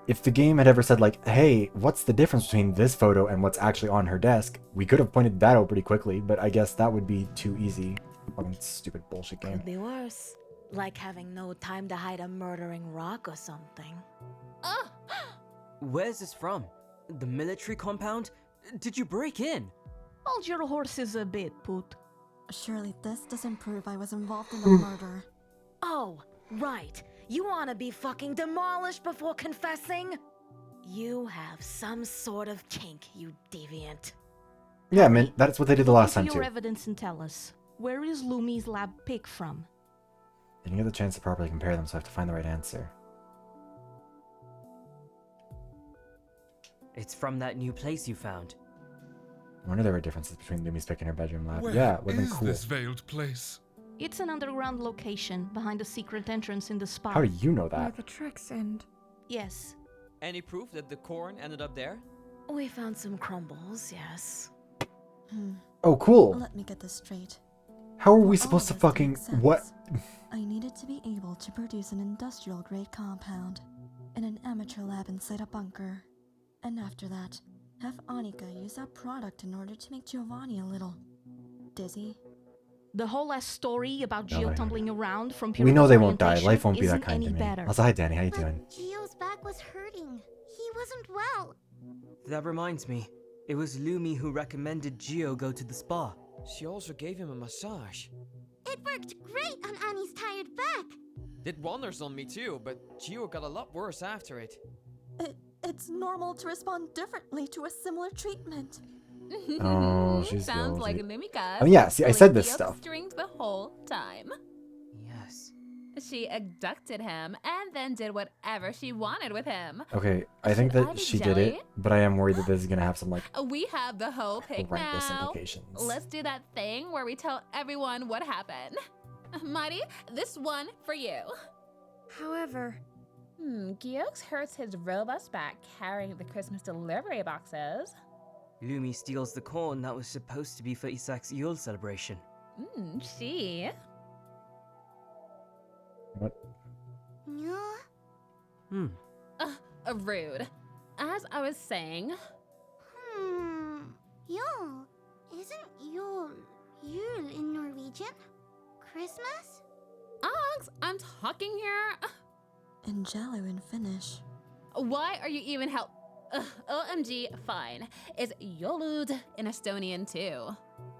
If the game had ever said, like, hey, what's the difference between this photo and what's actually on her desk, we could have pointed that out pretty quickly, but I guess that would be too easy. Fucking stupid bullshit game. Could be worse. Like having no time to hide a murdering rock or something. Where's this from? The military compound? Did you break in? Hold your horses a bit, Poot. Surely this doesn't prove I was involved in the murder. Oh, right. You wanna be fucking demolished before confessing? You have some sort of kink, you deviant. Yeah, I mean, that's what they did the last Look time into your too. evidence and tell us, where is Lumi's lab pick from? Didn't get the chance to properly compare them, so I have to find the right answer. It's from that new place you found. I wonder there were differences between Lumi's pick and her bedroom lab. Where Yeah, would have been is cool. this veiled place? It's an underground location behind a secret entrance in the spa. How do you know Where that? the tracks end. Yes. Any proof that the corn ended up there? We found some crumbles, yes. Oh, cool. Let me get this straight. How are we For supposed to all this fucking... make sense, What? I needed to be able to produce an industrial-grade compound in an amateur lab inside a bunker. And after that, have Annika use that product in order to make Giovanni a little dizzy. The whole last story about No, Gio I- tumbling around from pure We know they won't die. disorientation Life won't be that isn't kind to any me. better. Also, hi Danny, how you doing? But Gio's back was hurting. He wasn't well. That reminds me, it was Lumi who recommended Gio go to the spa. She also gave him a massage. It worked great on Annie's tired back. Did wonders on me too, but Gio got a lot worse after it. It's normal to respond differently to a similar treatment. Oh, she's Sounds like guilty. Lumika. Oh, yeah, see, I said this Guilt stuff. Strings the whole time. Yes. She abducted him and then did whatever she wanted with him. Okay, I think Should I that be she did it, jelly? but I am worried that this is gonna have some, like, We have the whole pic horrendous now. implications. Let's do that thing where we tell everyone what happened. Mighty, this one for you. However, Giox hurts his robust back carrying the Christmas delivery boxes. Lumi steals the corn that was supposed to be for Isak's Yule celebration. She. What? Yeah. Rude. As I was saying, Yule. Isn't Yule in Norwegian? Christmas? Ox, I'm talking here. In Jello in Finnish. Why are you even help? OMG, fine. Is Jolud in Estonian too?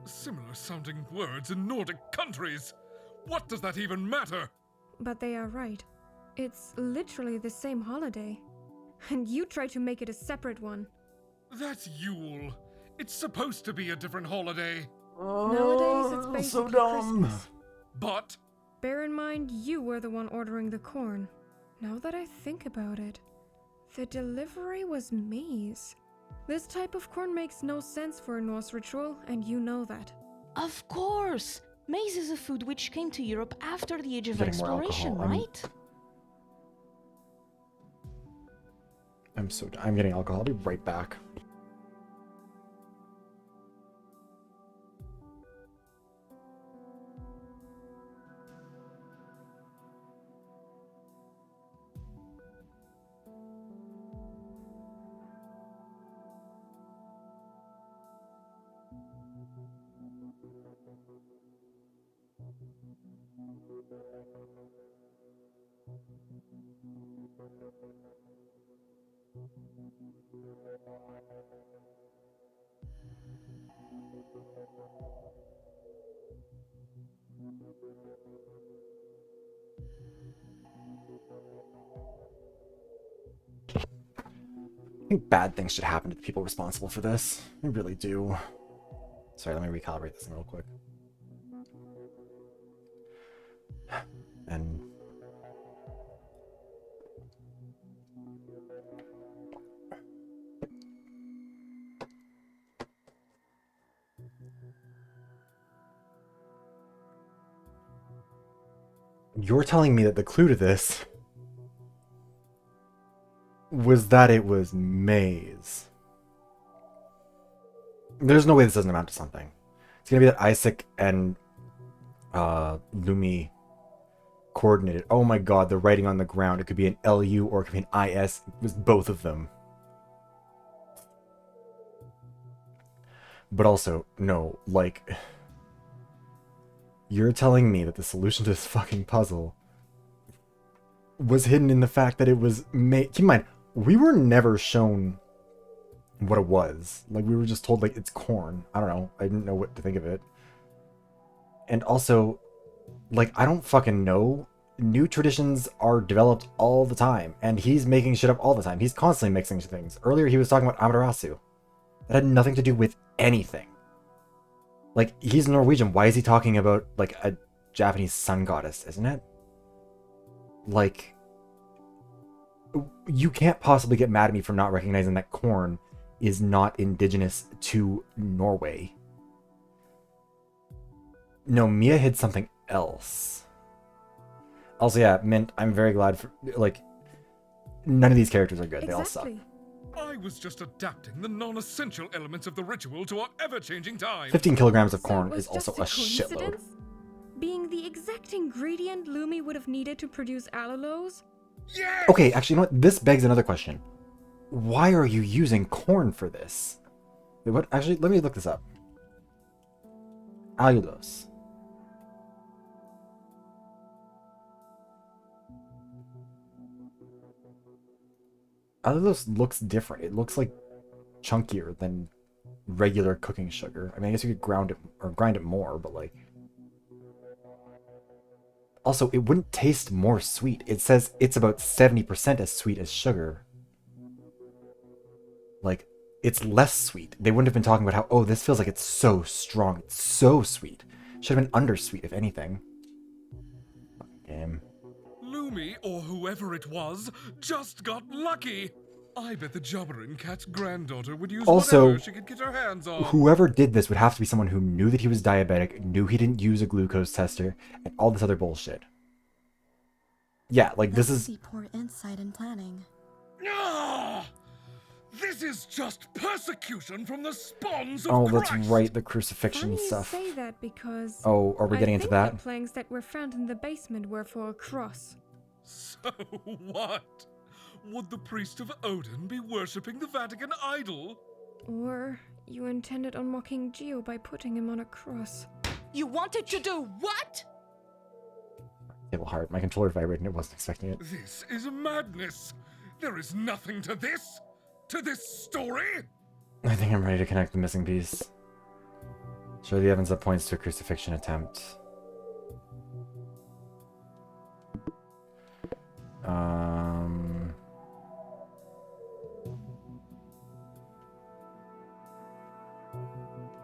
Similar sounding words in Nordic countries. What does that even matter? but they are right. It's literally the same holiday. And you try to make it a separate one. That's Yule. It's supposed to be a different holiday. Nowadays, it's basically Christmas. But Bear in mind, you were the one ordering the corn. Now that I think about it, the delivery was maize. This type of corn makes no sense for a Norse ritual, and you know that. Of course! Maize is a food which came to Europe after the Age of Getting more Exploration, alcohol. right? I'm getting alcohol. I'll be right back. I think bad things should happen to the people responsible for this. I really do. Sorry, let me recalibrate this thing real quick. And you're telling me that the clue to this was that it was maize. There's no way this doesn't amount to something. It's gonna be that Isaac and Lumi coordinated. Oh my god, the writing on the ground. It could be an LU or it could be an IS. It was both of them. But also, no, like, you're telling me that the solution to this fucking puzzle was hidden in the fact that it was made. Keep in mind, we were never shown what it was. Like, we were just told, like, it's corn. I don't know. I didn't know what to think of it. And also, like, I don't fucking know. New traditions are developed all the time, and he's making shit up all the time. He's constantly mixing things. Earlier, he was talking about Amaterasu. That had nothing to do with anything. Like, he's Norwegian. Why is he talking about, like, a Japanese sun goddess, isn't it? Like, you can't possibly get mad at me for not recognizing that corn is not indigenous to Norway. No, Mia hid something else. Also, yeah, Mint, I'm very glad for, like, none of these characters are good. They all suck. I was just adapting the non-essential elements of the ritual to our ever-changing time. 15 kilograms of corn So it is was also just a shitload. coincidence? Being the exact ingredient Lumi would have needed to produce allulose? Yes! Okay, actually, you know what? This begs another question. Why are you using corn for this? Wait, what? Actually, let me look this up. Allulose. Allulose looks different. It looks like chunkier than regular cooking sugar. I mean, I guess you could ground it or grind it more, but like. Also, it wouldn't taste more sweet. It says it's about 70% as sweet as sugar. Like, it's less sweet. They wouldn't have been talking about how, oh, this feels like it's so strong. It's so sweet. Should have been undersweet, if anything. Game. Lumi, or whoever it was, just got lucky. I bet the Jobberin Cat's granddaughter would use Also, whatever she could get her hands on. whoever did this would have to be someone who knew that he was diabetic, knew he didn't use a glucose tester, and all this other bullshit. Yeah, like, this is... the poor insight and planning. Ah! This is just persecution from the spawns of Oh, Christ. that's right, the crucifixion Funny stuff. you say that because Oh, are we getting into that? The planks that were found in the basement were for a cross. So what? Would the priest of Odin be worshipping the Vatican idol? Or you intended on mocking Geo by putting him on a cross. You wanted to do what? Table heart. My controller vibrated and it wasn't expecting it. This is madness. There is nothing to this. To this story. I think I'm ready to connect the missing piece. Show the evidence that points to a crucifixion attempt.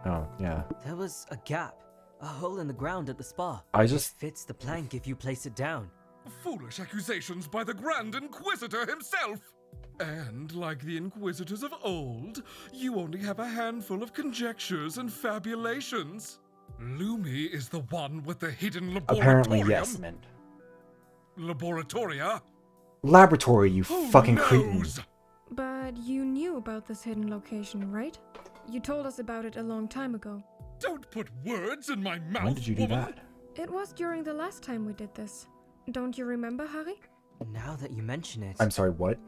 Oh, yeah. There was a gap, a hole in the ground at the spa. I just... It fits the plank if you place it down. Foolish accusations by the Grand Inquisitor himself. And like the Inquisitors of old, you only have a handful of conjectures and fabulations. Lumi is the one with the hidden laboratorium. Apparently, yes, Mint. Laboratoria? Laboratory, you fucking knows? cretin. But you knew about this hidden location, right? You told us about it a long time ago. Don't put words in my mouth. When did you do that? It was during the last time we did this. Don't you remember, Harry? Now that you mention it... I'm sorry, what?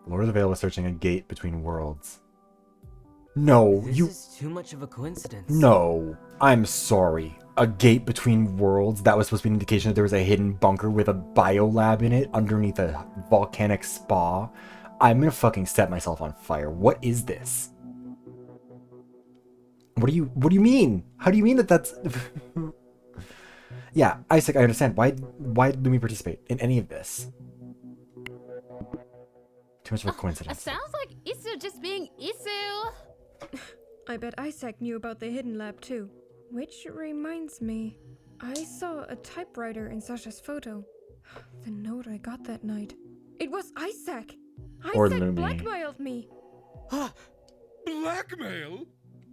Lord of the Veil was searching a gate between worlds. No, this you... is too much of a coincidence. No, I'm sorry. A gate between worlds? That was supposed to be an indication that there was a hidden bunker with a biolab in it underneath a volcanic spa? I'm gonna fucking set myself on fire. What is this? What do you mean? How do you mean that that's... Yeah, Isaac, I understand. Why did Lumi participate in any of this? Too much of a coincidence. It sounds like Isu just being Isu. I bet Isaac knew about the hidden lab too. Which reminds me, I saw a typewriter in Sasha's photo. The note I got that night. It was Isaac! Or Isaac Lumi. blackmailed me! Blackmail?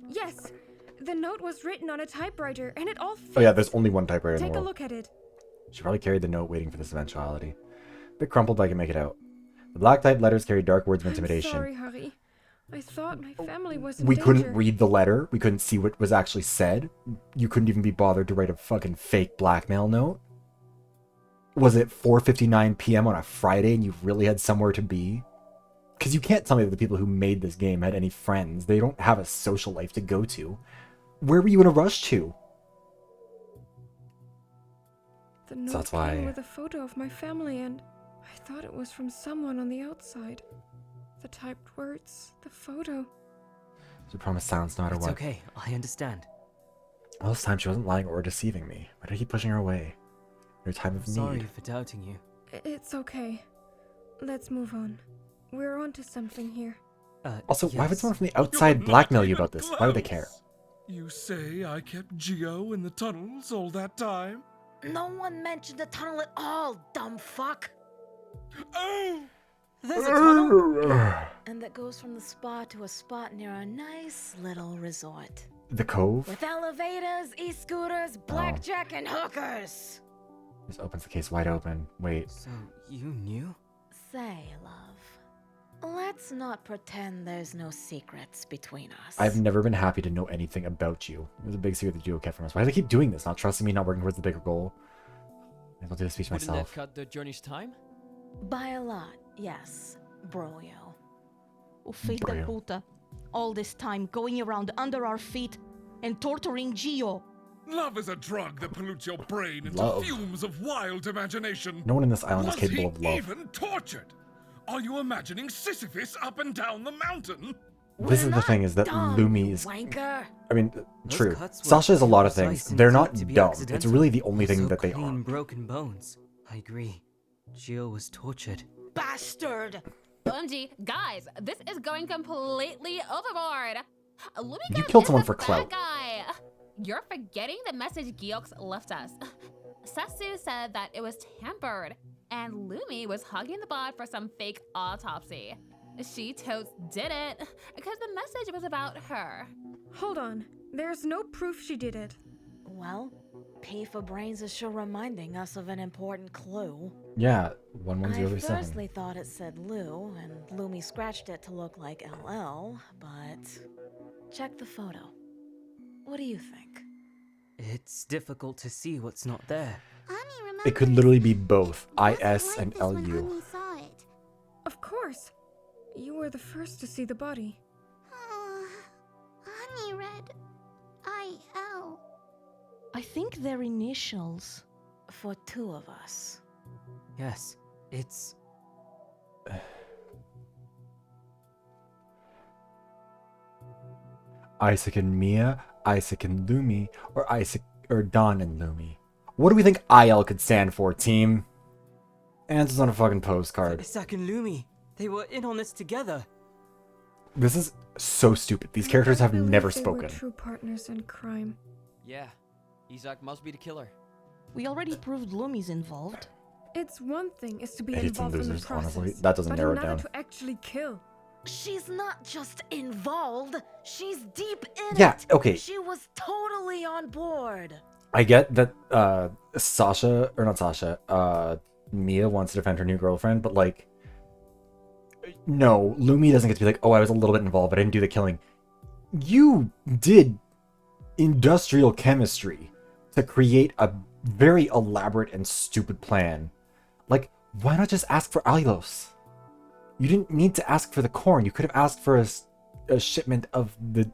Yes! The note was written on a typewriter and it all fits. Oh yeah, there's only one typewriter in the Take a world. look at it. She probably carried the note waiting for this eventuality. Bit crumpled, but I can make it out. The black typed letters carry dark words of intimidation. I'm sorry, Harry. I thought my family was in We danger. couldn't read the letter. We couldn't see what was actually said. You couldn't even be bothered to write a fucking fake blackmail note. Was it 4:59 p.m. on a Friday and you really had somewhere to be? Because you can't tell me that the people who made this game had any friends. They don't have a social life to go to. Where were you in a rush to? The note So that's came why... with a photo of my family and I thought it was from someone on the outside. The typed words, the photo. So promise silence no matter It's what. okay, I understand. All this time she wasn't lying or deceiving me. Why did I keep pushing her away? In her time of Sorry need. for doubting you. It's okay. Let's move on. We're onto something here. Also, why would yes. someone from the outside blackmail you about this? Why would they care? You say I kept Geo in the tunnels all that time? No one mentioned the tunnel at all, dumb fuck. Oh! There's a tunnel? And that goes from the spa to a spot near a nice little resort. The cove? With elevators, e-scooters, blackjack, and hookers. This opens the case wide open. Wait. So, you knew? Say, love, let's not pretend there's no secrets between us. I've never been happy to know anything about you. It was a big secret the duo kept from us. Why do they keep doing this? Not trusting me, not working towards the bigger goal? I'll do the speech Wouldn't myself. that cut the journey's time? By a lot, yes, broyo. O filho da puta. All this time going around under our feet and torturing Gio. Love is a drug that pollutes your brain into Love. fumes of wild imagination. No one in this island is Was capable he of love. even tortured? Are you imagining Sisyphus up and down the mountain? This is the thing, is that dumb, Lumi is... wanker. I mean, Those true. cuts were Sasha is a lot of precise things. and They're deep not to be dumb. It's accidental. really the only thing So that they clean, are. broken bones. I agree. Gio was tortured. Bastard! OMG, guys, this is going completely overboard. You Lumika killed is someone the for bad clout. guy. You're forgetting the message Giox left us. Sasu said that it was tampered, and Lumi was hugging the bot for some fake autopsy. She totes did it, because the message was about her. Hold on. There's no proof she did it. Well, P for brains is sure reminding us of an important clue. Yeah, I 11037. firstly thought it said Lou, and Lumi scratched it to look like LL, but check the photo. What do you think? It's difficult to see what's not there. Ani remembers It could literally be both it wasn't IS like and this when LU. Ani saw it. Of course. You were the first to see the body. Ani read IL. I think they're initials. For two of us. Yes, it's... Isaac and Mia, Isaac and Lumi, or Isaac or Don and Lumi. What do we think IL could stand for, team? Answers on a fucking postcard. Isaac and Lumi. They were in on this together. This is so stupid. These characters have I believe never they spoken. were true partners in crime. Yeah, Isaac must be the killer. We already proved Lumi's involved. It's one thing is to be Idiots and involved in the losers, process, honestly. That doesn't but narrow it another down. to actually kill. She's not just involved, she's deep in Yeah, it. okay. She was totally on board. I get that Mia wants to defend her new girlfriend, but like, no, Lumi doesn't get to be like, oh, I was a little bit involved, but I didn't do the killing. You did industrial chemistry to create a very elaborate and stupid plan. Like, why not just ask for allulose? You didn't need to ask for the corn. You could have asked for a shipment of the...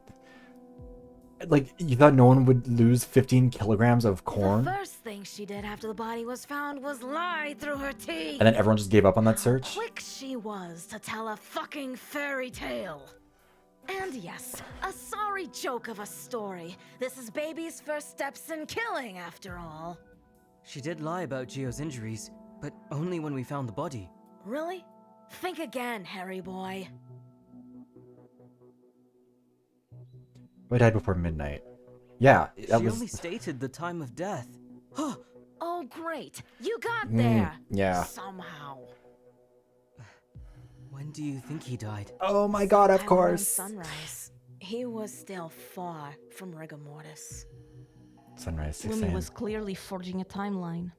Like, you thought no one would lose 15 kilograms of corn? The first thing she did after the body was found was lie through her teeth. And then everyone just gave up on that search? Quick she was to tell a fucking fairy tale. And yes, a sorry joke of a story. This is baby's first steps in killing, after all. She did lie about Gio's injuries, but only when we found the body. Really? Think again, Harry boy. I died before midnight. Yeah, that She was... only stated the time of death. Oh, great. You got there. yeah. Somehow. When do you think he died? Oh my god, of Sometime around course. sunrise. He was still far from rigor mortis. Sunrise, 6 Lumi a.m. was clearly forging a timeline.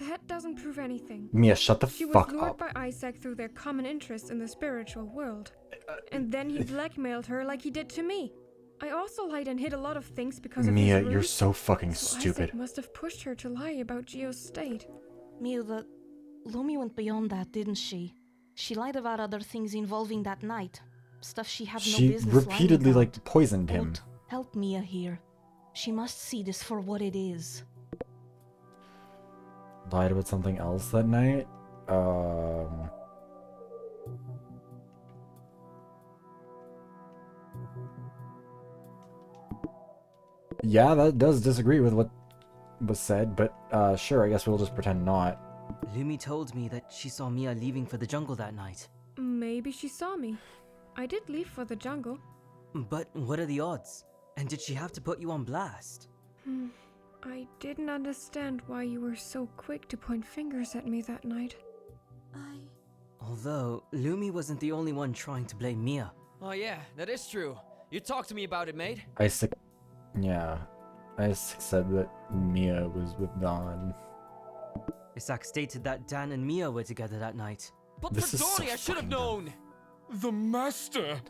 That doesn't prove anything. Mia, shut the She was fuck lured up. by Isaac through their common interest in the spiritual world. And then he blackmailed her like he did to me. I also lied and hid a lot of things because of Mia, his you're ruse. so fucking So stupid. Isaac must have pushed her to lie about Gio's state. Mia, Lumi went beyond that, didn't she? She lied about other things involving that night. Stuff she had no She business lying repeatedly, about. like, poisoned him. Won't help Mia here. She must see this for what it is. Lied about something else that night? Yeah, that does disagree with what was said, but sure, I guess we'll just pretend not. Lumi told me that she saw Mia leaving for the jungle that night. Maybe she saw me. I did leave for the jungle. But what are the odds? And did she have to put you on blast? I didn't understand why you were so quick to point fingers at me that night. Although, Lumi wasn't the only one trying to blame Mia. Oh yeah, that is true. You talked to me about it, mate. Isaac said that Mia was with Don. Isaac stated that Dan and Mia were together that night. But This for is so Donnie, I should have fucking known. The Master!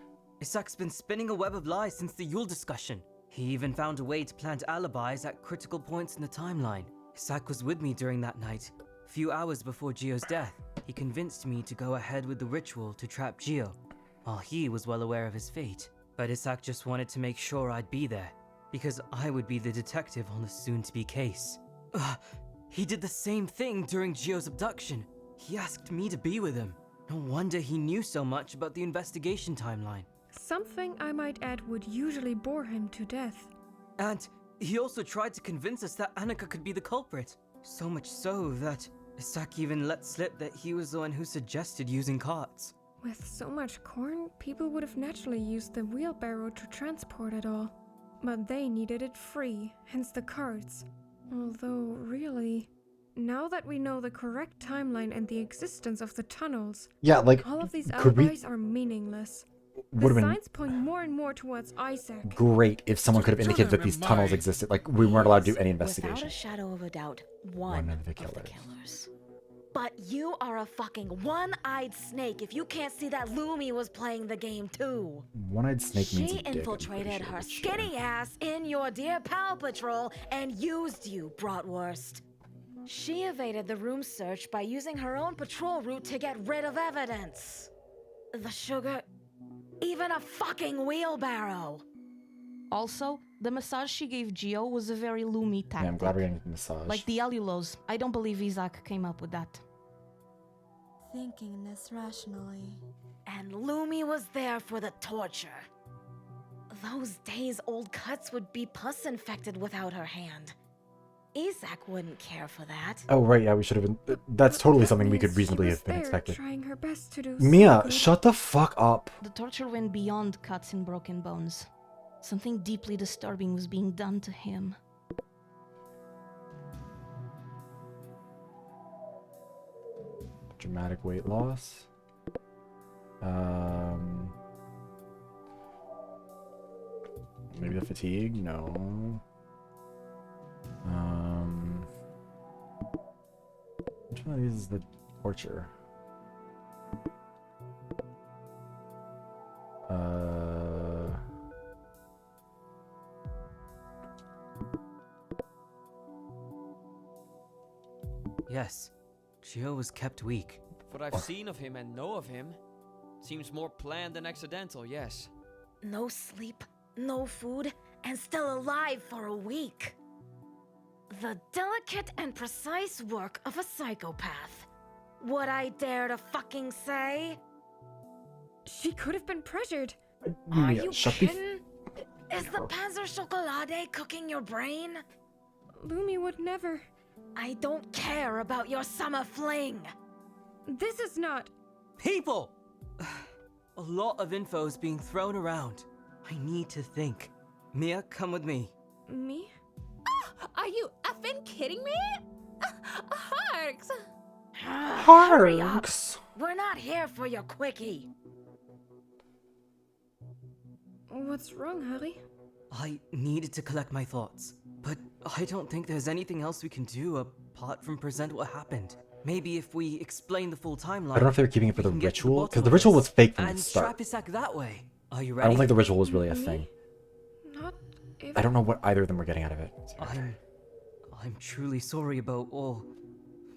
Isaac's been spinning a web of lies since the Yule discussion. He even found a way to plant alibis at critical points in the timeline. Isaac was with me during that night. A few hours before Gio's death, he convinced me to go ahead with the ritual to trap Gio, while he was well aware of his fate. But Isaac just wanted to make sure I'd be there, because I would be the detective on the soon-to-be case. He did the same thing during Gio's abduction. He asked me to be with him. No wonder he knew so much about the investigation timeline. Something I might add would usually bore him to death. And he also tried to convince us that Annika could be the culprit. So much so that Isaac even let slip that he was the one who suggested using carts. With so much corn, people would have naturally used the wheelbarrow to transport it all. But they needed it free, hence the carts. Although, really, now that we know the correct timeline and the existence of the tunnels, Yeah, like, all of these could we- alibis are meaningless. Would The have been signs point more and more towards Isaac. great if someone could have indicated that these tunnels existed. Like, we weren't allowed to do any Without investigation. a shadow of a doubt, one of the of the killers. killers. But you are a fucking one-eyed snake if you can't see that Lumi was playing the game too. One-eyed snake means She a dick, I'm infiltrated pretty her sure. skinny ass in your Dear Pal Patrol and used you, Bratwurst. She evaded the room search by using her own patrol route to get rid of evidence. The sugar, even a fucking wheelbarrow. Also, the massage she gave Gio was a very Lumi tactic. Yeah, I'm glad we're getting the massage. Like the allulose. I don't believe Isaac came up with that. Thinking this rationally. And Lumi was there for the torture. Those days-old cuts would be pus-infected without her hand. Isaac wouldn't care for that. Oh, right, yeah, we should have been... That's totally something we could Means reasonably she was have been there expected. trying her best to do Mia, so good. shut the fuck up. The torture went beyond cuts and broken bones. Something deeply disturbing was being done to him. Dramatic weight loss. Maybe the fatigue? No. Which one of these is the torture? Yes, Gio was kept weak. What I've seen of him and know of him, seems more planned than accidental, yes. No sleep, no food, and still alive for a week. The delicate and precise work of a psychopath. Would I dare to fucking say? She could have been pressured. Are Mia, you shut the kidding? Is the Panzer Chocolade cooking your brain? Lumi would never. I don't care about your summer fling. This is not. People! A lot of info is being thrown around. I need to think. Mia, come with me. Me? Are you effing kidding me? Harks! Hurry up. We're not here for your quickie. What's wrong, Harry? I needed to collect my thoughts, but I don't think there's anything else we can do apart from present what happened. Maybe if we explain the full timeline. I don't know if they were keeping it for we the can get to ritual, bottom because of the ritual this was fake from the and start. trap Isaac that way. Are you I ready? don't think the ritual was really a Me? thing. Not if. I don't know what either of them were getting out of it. I'm truly sorry about all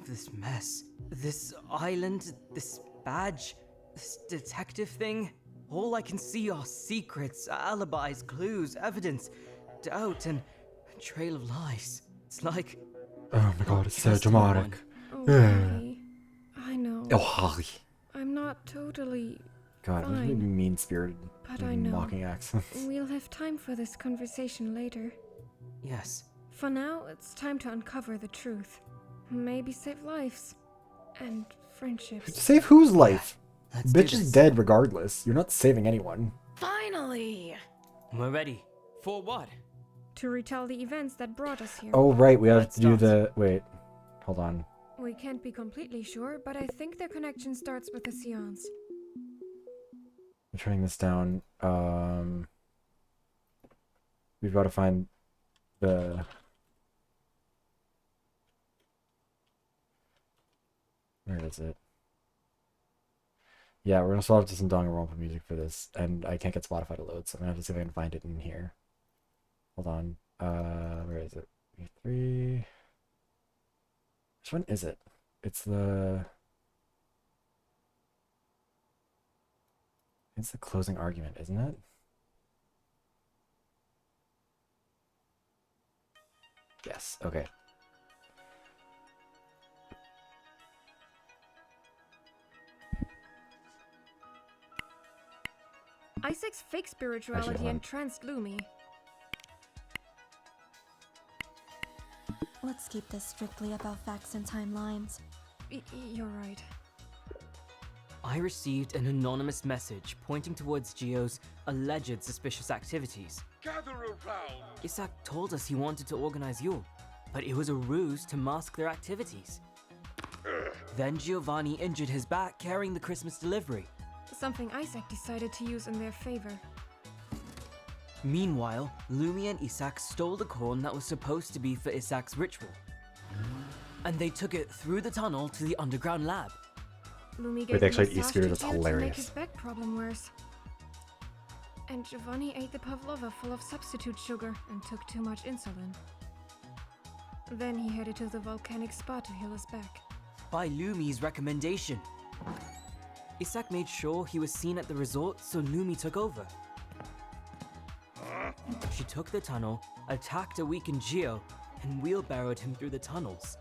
this mess. This island, this badge, this detective thing. All I can see are secrets, alibis, clues, evidence, doubt, and a trail of lies. It's like... Oh my god, it's so trust dramatic. Oh, Yeah. Harry. I know. Oh, Holly. I'm not totally. God, it was really Fine. mean-spirited, But I know. mocking accents. We'll have time for this conversation later. Yes. For now, it's time to uncover the truth. Maybe save lives. And friendships. Save whose life? Let's do Bitch is this. dead regardless. You're not saving anyone. Finally! We're ready. For what? To retell the events that brought us here. Oh, right. We have Let's to do start. the... Wait. Hold on. We can't be completely sure, but I think their connection starts with the seance. I'm turning this down. We've got to find the... Where is it? Yeah, we're gonna swap to some Danganronpa music for this, and I can't get Spotify to load, so I'm gonna have to see if I can find it in here. Hold on. Where is it? V3. Which one is it? It's the closing argument, isn't it? Yes, okay. Isaac's fake spirituality entranced Lumi. Let's keep this strictly about facts and timelines. You're right. I received an anonymous message pointing towards Gio's alleged suspicious activities. Gather around! Isaac told us he wanted to organize Yule, but it was a ruse to mask their activities. Then Giovanni injured his back carrying the Christmas delivery. Something Isaac decided to use in their favor. Meanwhile, Lumi and Isaac stole the corn that was supposed to be for Isaac's ritual. And they took it through the tunnel to the underground lab. Lumi Wait, gave they actually him a ate E-scooter, massage that's to make hilarious. his back problem worse. And Giovanni ate the pavlova full of substitute sugar and took too much insulin. Then he headed to the volcanic spa to heal his back. By Lumi's recommendation. Isaac made sure he was seen at the resort, so Lumi took over. She took the tunnel, attacked a weakened Gio, and wheelbarrowed him through the tunnels.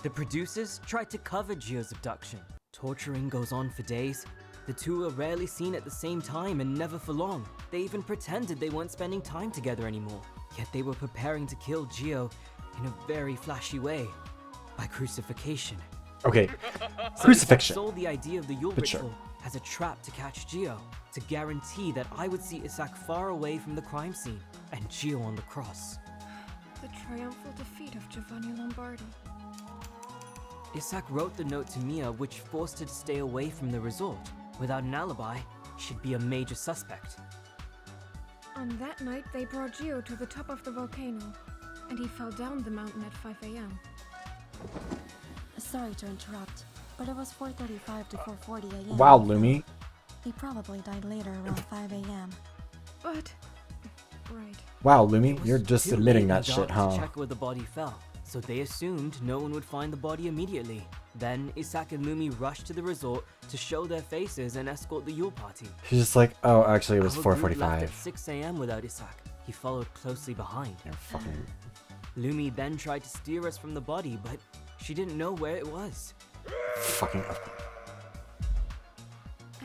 The producers tried to cover Gio's abduction. Torturing goes on for days. The two are rarely seen at the same time and never for long. They even pretended they weren't spending time together anymore. Yet they were preparing to kill Gio in a very flashy way, by crucifixion. Okay, So crucifixion. Isaac sold the idea of the Yule But sure. ritual as a trap to catch Gio, to guarantee that I would see Isaac far away from the crime scene, and Gio on the cross. The triumphal defeat of Giovanni Lombardi. Isaac wrote the note to Mia which forced her to stay away from the resort. Without an alibi, she'd be a major suspect. On that night, they brought Gio to the top of the volcano, and he fell down the mountain at 5 a.m. Sorry to interrupt, but it was 4:35 to 4:40 a.m. Wow, Lumi. He probably died later around 5 a.m. But... right. Wow, Lumi, you're just Too admitting late in that the shit, dark to huh? check where the body fell, so they assumed no one would find the body immediately. Then Isaac and Lumi rushed to the resort to show their faces and escort the Yule party. She's just like, oh, actually it was Our group left 4:45. at 6 a.m. without Isaac. He followed closely behind. You're fucking... Lumi then tried to steer us from the body, but she didn't know where it was. fucking...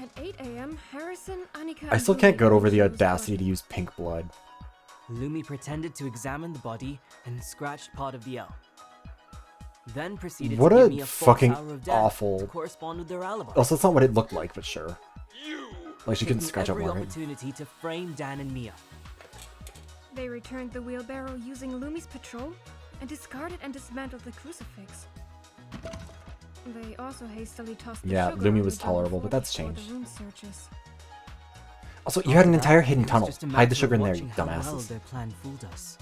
At 8 a.m., Harrison, Annika, I still and can't Lumi get over the went to audacity to use pink blood. Lumi pretended to examine the body and scratched part of the L. Then proceeded What to give a me a false fucking hour of death awful... to correspond with their alibi. Also, that's not what it looked like, but sure. You! Like, she couldn't Taking scratch out every more, right? opportunity to frame Dan and Mia. They returned the wheelbarrow using Lumi's patrol and discarded and dismantled the crucifix. They also hastily tossed the Yeah, sugar Lumi on was the jungle tolerable, but floor that's before the changed. room searches. Also, you had an All entire that hidden was tunnel. just a Hide the matter sugar of in there, you watching how well dumbasses. their plan fooled us.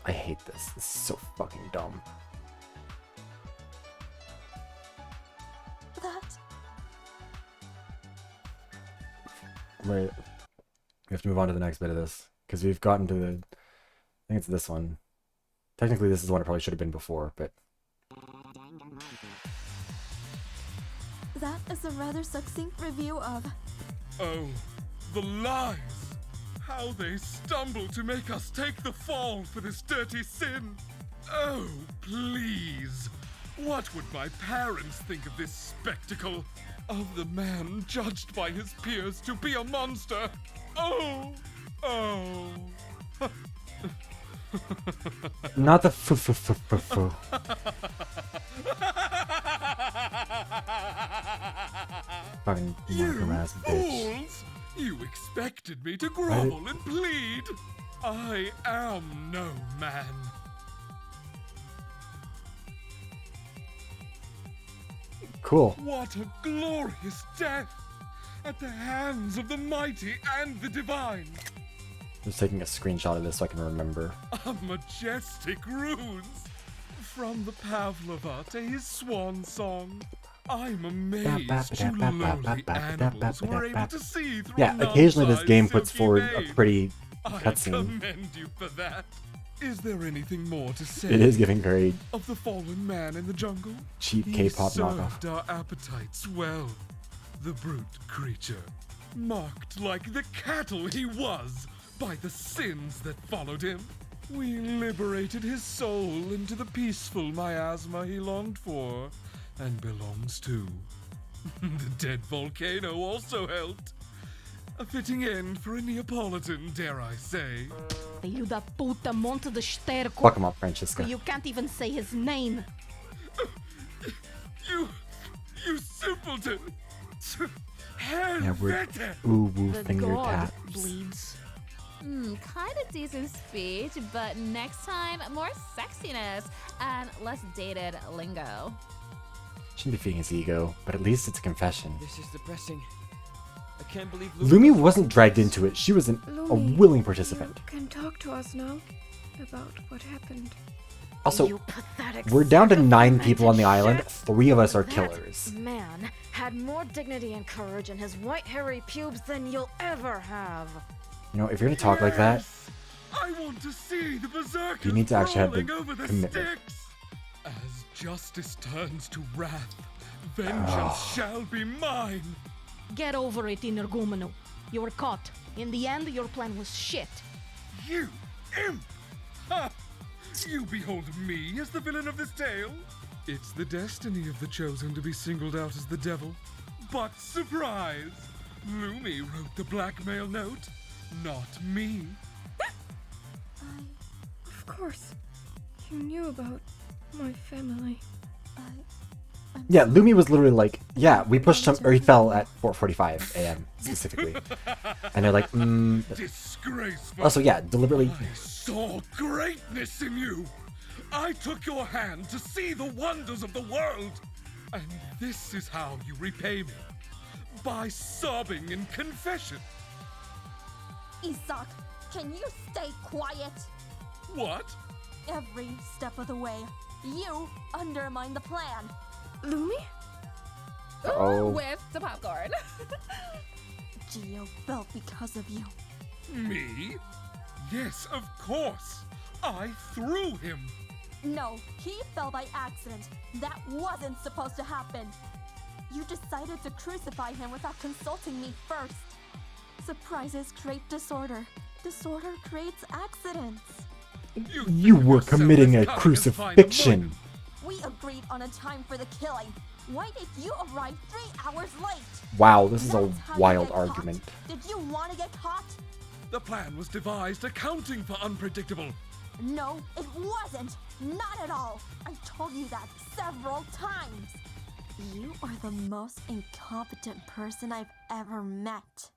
I hate this. This is so fucking dumb. That... Wait. We have to move on to the next bit of this. Because we've gotten to the... I think it's this one. Technically, this is the one it probably should have been before, but... That is a rather succinct review of... Oh, the lies! How they stumble to make us take the fall for this dirty sin! Oh, please! What would my parents think of this spectacle? Of the man judged by his peers to be a monster? Oh! Oh. Not the f-f-f-f-f. Fucking marker ass bitch. Fools! You expected me to grovel and plead. I am no man. Cool. What a glorious death at the hands of the mighty and the divine. Just taking a screenshot of this so I can remember. A majestic ruse. From the Pavlova to his swan song. I'm amazed you lowly animals were able to see through Yeah, a occasionally this nun-sized game puts silky forward veil. a pretty I cutscene. commend you for that. Is there anything more to say? It is giving very of the fallen man in the jungle? cheap He K-pop served knockoff. our appetites well. The brute creature, marked like the cattle he was by the sins that followed him. We liberated his soul into the peaceful miasma he longed for and belongs to. The dead volcano also helped. A fitting end for a Neapolitan, dare I say. Filho puta, monte de esterco. Fuck him up, Francesca. You can't even say his name. You simpleton! Yeah, we're Helvete! ooh The finger god taps. bleeds. Kind of decent speech, but next time, more sexiness and less dated lingo. Shouldn't be feeding his ego, but at least it's a confession. This is depressing. I can't believe Lumi wasn't dragged into it. She was a Lumi, willing participant. You can talk to us now about what happened. Also, You pathetic we're down to sack of 9 people on the fermented island. shit. 3 of us are That killers. man had more dignity and courage in his white hairy pubes than you'll ever have. You know, if you're gonna talk like that, I want to see the berserkers you need to actually have brawling over the the commitment. sticks. As justice turns to wrath, vengeance shall be mine. Get over it, Energumeno. You were caught. In the end, your plan was shit. You imp! Ha! You behold me as the villain of this tale? It's the destiny of the chosen to be singled out as the devil. But surprise! Lumi wrote the blackmail note, not me. Of course. You knew about my family. Yeah, Lumi was literally like, yeah, we pushed him, or he fell at 4:45 a.m. specifically. And they're like, Disgraceful. Also, yeah, deliberately. I saw greatness in you. I took your hand to see the wonders of the world. And this is how you repay me. By sobbing in confession. Isak, can you stay quiet? What? Every step of the way, you undermine the plan. Lumi? Uh-oh. With the popcorn. Gio fell because of you. Me? Yes, of course. I threw him. No, he fell by accident. That wasn't supposed to happen. You decided to crucify him without consulting me first. Surprises create disorder. Disorder creates accidents. You were committing a crucifixion. We agreed on a time for the killing. Why did you arrive 3 hours late? Wow, this is a That's how you wild get caught? argument. Did you want to get caught? The plan was devised accounting for unpredictable. No, it wasn't. Not at all. I told you that several times. You are the most incompetent person I've ever met.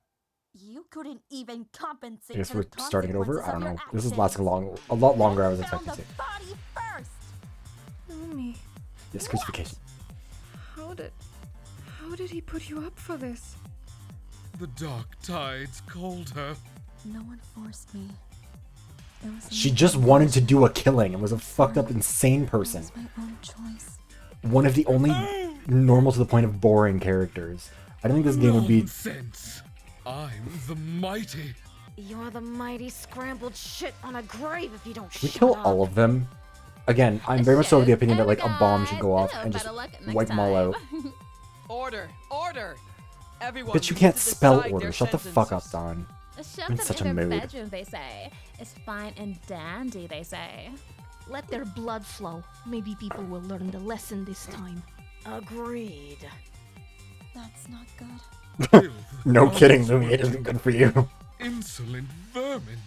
You couldn't even compensate I guess for we're the starting it over. I don't know. consequences of This is your lasting a lot longer I was expecting found to. the body first. Lumi, Yes, crucifixion. how did he put you up for this? The dark tides called her. No one forced me. It was She just wanted to do a killing and was a fucked up, insane person. It was my own choice. One of the only normal to the point of boring characters. I don't think this game would be. Nonsense. I'm the mighty. You're the mighty scrambled shit on a grave if you don't Should we shut kill up. all of them? Again, I'm very much so of the opinion that like a bomb should go off and just wipe them all out. Order! Order! Everyone Bitch, you needs can't to spell decide order. their Shut the fuck up, sentences. Don. Shove I'm in them such a in their mood. bedroom, they say. It's fine and dandy, they say. Let their blood flow. Maybe people will learn the lesson this time. Agreed. That's not good. No kidding, Lumi. It isn't good for you. Insolent vermin. vermin.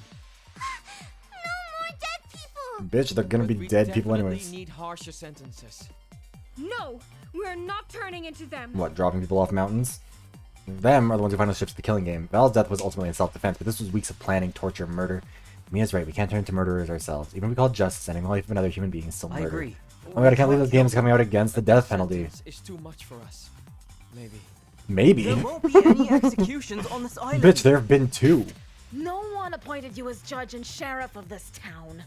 No more dead people! Bitch, they're gonna be We dead people definitely anyways. need harsher sentences. No, we're not turning into them. What, dropping people off mountains? Them are the ones who find the ships to the killing game. Val's death was ultimately in self-defense, but this was weeks of planning, torture, murder. Mia's right, we can't turn into murderers ourselves. Even if we call justice ending the life of another human being is still murder. I agree. Oh my god, I can't believe this game is coming out against the death penalty. It's too much for us. Maybe. Maybe. There won't be any executions on this island. Bitch, there have been 2. No one appointed you as judge and sheriff of this town.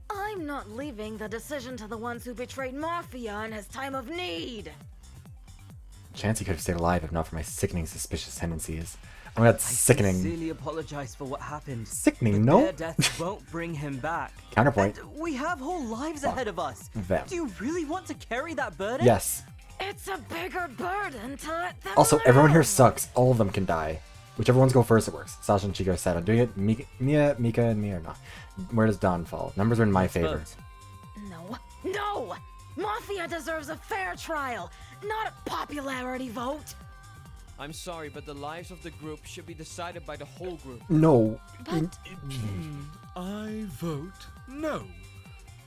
I'm not leaving the decision to the ones who betrayed Mafia in his time of need. Chance he could have stayed alive if not for my sickening suspicious tendencies. Oh my god, sickening. I sincerely apologize for what happened. Sickening, but no? Their death won't bring him back. Counterpoint. And we have whole lives ahead of us. Them. Do you really want to carry that burden? Yes. It's a bigger burden to let them Also, live. everyone here sucks. All of them can die. Whichever ones go first, it works. Sasha and Chica are set on doing it. Mia, Mika, and me are not. Where does Dawn fall? Numbers are in my favor. Vote. No, no! Mafia deserves a fair trial, not a popularity vote. I'm sorry, but the lives of the group should be decided by the whole group. No. I vote no.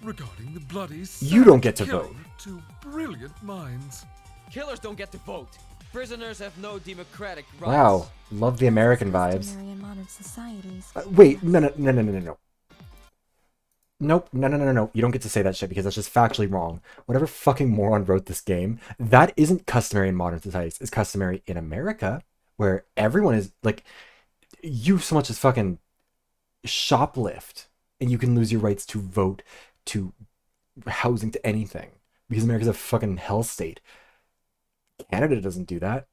Regarding the bloody You don't get to kill vote. Two brilliant minds. Killers don't get to vote. Prisoners have no democratic rights. Wow. Love the American vibes. Customary in modern societies. Wait, no. Nope, no. You don't get to say that shit because that's just factually wrong. Whatever fucking moron wrote this game, that isn't customary in modern societies. It's customary in America, where everyone is, like, you so much as fucking shoplift, and you can lose your rights to vote, to housing, to anything. Because America's a fucking hell state. Canada doesn't do that.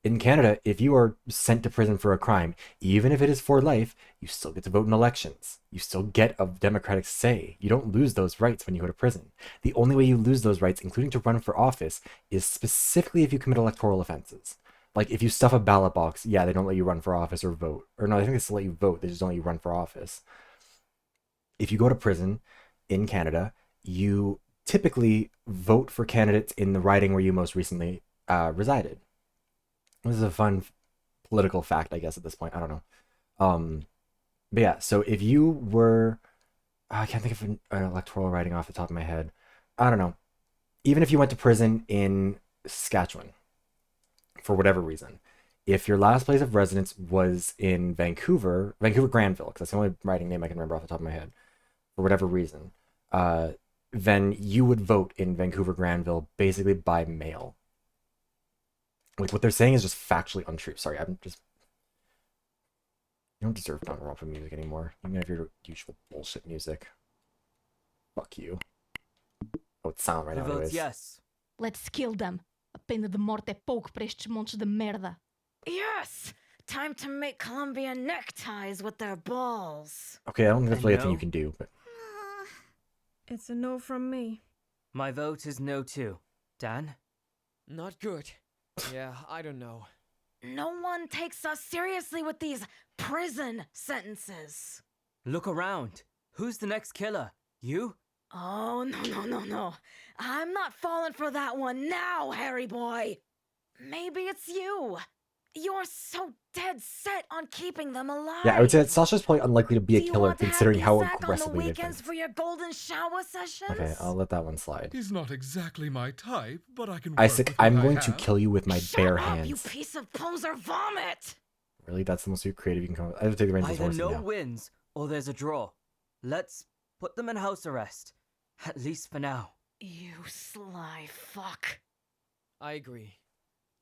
In Canada, if you are sent to prison for a crime, even if it is for life, you still get to vote in elections. You still get a democratic say. You don't lose those rights when you go to prison. The only way you lose those rights, including to run for office, is specifically if you commit electoral offenses. Like, if you stuff a ballot box, yeah, they don't let you run for office or vote. Or no, I think they still let you vote, they just don't let you run for office. If you go to prison in Canada, you typically vote for candidates in the riding where you most recently resided. This is a fun political fact, I guess, at this point. I don't know. But yeah, so if you were... I can't think of an electoral riding off the top of my head. I don't know. Even if you went to prison in Saskatchewan, for whatever reason, if your last place of residence was in Vancouver Granville, because that's the only riding name I can remember off the top of my head, for whatever reason, then you would vote in Vancouver Granville basically by mail. Like, what they're saying is just factually untrue. Sorry, I'm just... You don't deserve Danganronpa music anymore. You can have your usual bullshit music. Fuck you. Oh, it's silent right now anyways. Yes. Let's kill them. A pena de morte é pouco para estes montes de merda. Yes! Time to make Colombian neckties with their balls. Okay, I don't think that's really a thing you can do, but... It's a no from me. My vote is no too. Dan? Not good. Yeah, I don't know. No one takes us seriously with these prison sentences. Look around. Who's the next killer? You? Oh, no. I'm not falling for that one now, Harry boy. Maybe it's you. You're so dead set on keeping them alive. Yeah, I would say that Sasha's probably unlikely to be a Do you killer want to considering how happy sack aggressively on the they've been. weekends for your golden shower sessions? Okay, I'll let that one slide. He's not exactly my type, but I can work Isaac, with what I'm I going to have. kill you with my bare Shut up, hands. you piece of poser vomit! Really? That's the most creative you can come up with? I have to take the reins of this Either horse no now. wins or there's a draw. Let's put them in house arrest. At least for now. You sly fuck. I agree.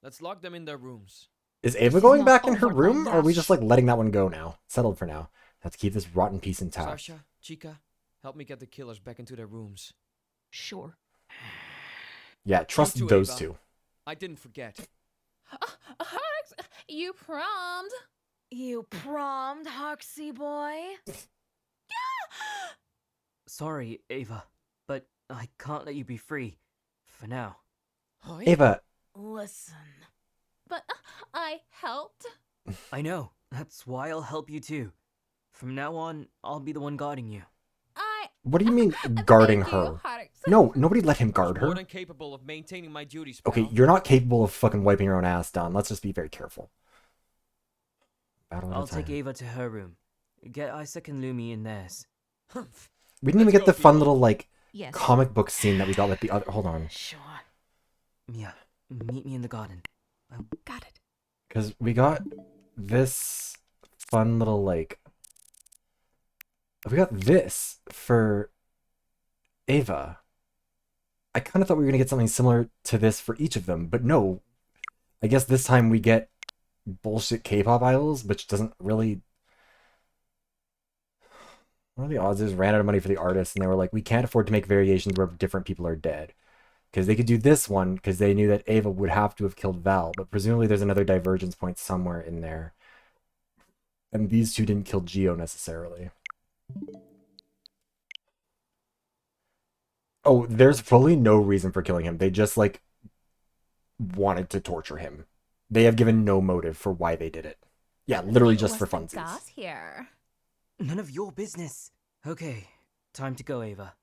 Let's lock them in their rooms. Is Ava going back in her room, or are we just like letting that one go now? Settled for now. Have to keep this rotten piece intact. Sasha, Chica, help me get the killers back into their rooms. Sure. Yeah, trust You too, those Ava. two. I didn't forget. Harks, you prommed. You prommed, Hoxie boy? Sorry, Ava, but I can't let you be free. For now. Ava. Listen. But I helped. I know. That's why I'll help you too. From now on, I'll be the one guarding you. What do you mean guarding her? Harks. No, nobody let him guard More her. than capable of maintaining my duties. Okay, pal. you're not capable of fucking wiping your own ass down. Let's just be very careful. Battle at a I'll take time. Ava to her room. Get Isaac and Lumi in theirs. We didn't even get the fun little, like, Yes. comic book scene that we got with the other... Hold on. Sure. Mia, meet me in the garden. Got it. Because we got this fun little, like... We got this for Ava. I kind of thought we were going to get something similar to this for each of them, but no. I guess this time we get bullshit K-pop idols, which doesn't really... What are the odds? They just ran out of money for the artists, and they were like, we can't afford to make variations where different people are dead. Because they could do this one, because they knew that Ava would have to have killed Val, but presumably there's another divergence point somewhere in there. And these two didn't kill Geo necessarily. Oh, there's fully no reason for killing him. They just, like, wanted to torture him. They have given no motive for why they did it. Yeah, literally just for funsies. Gas here. None of your business. Okay, time to go, Ava.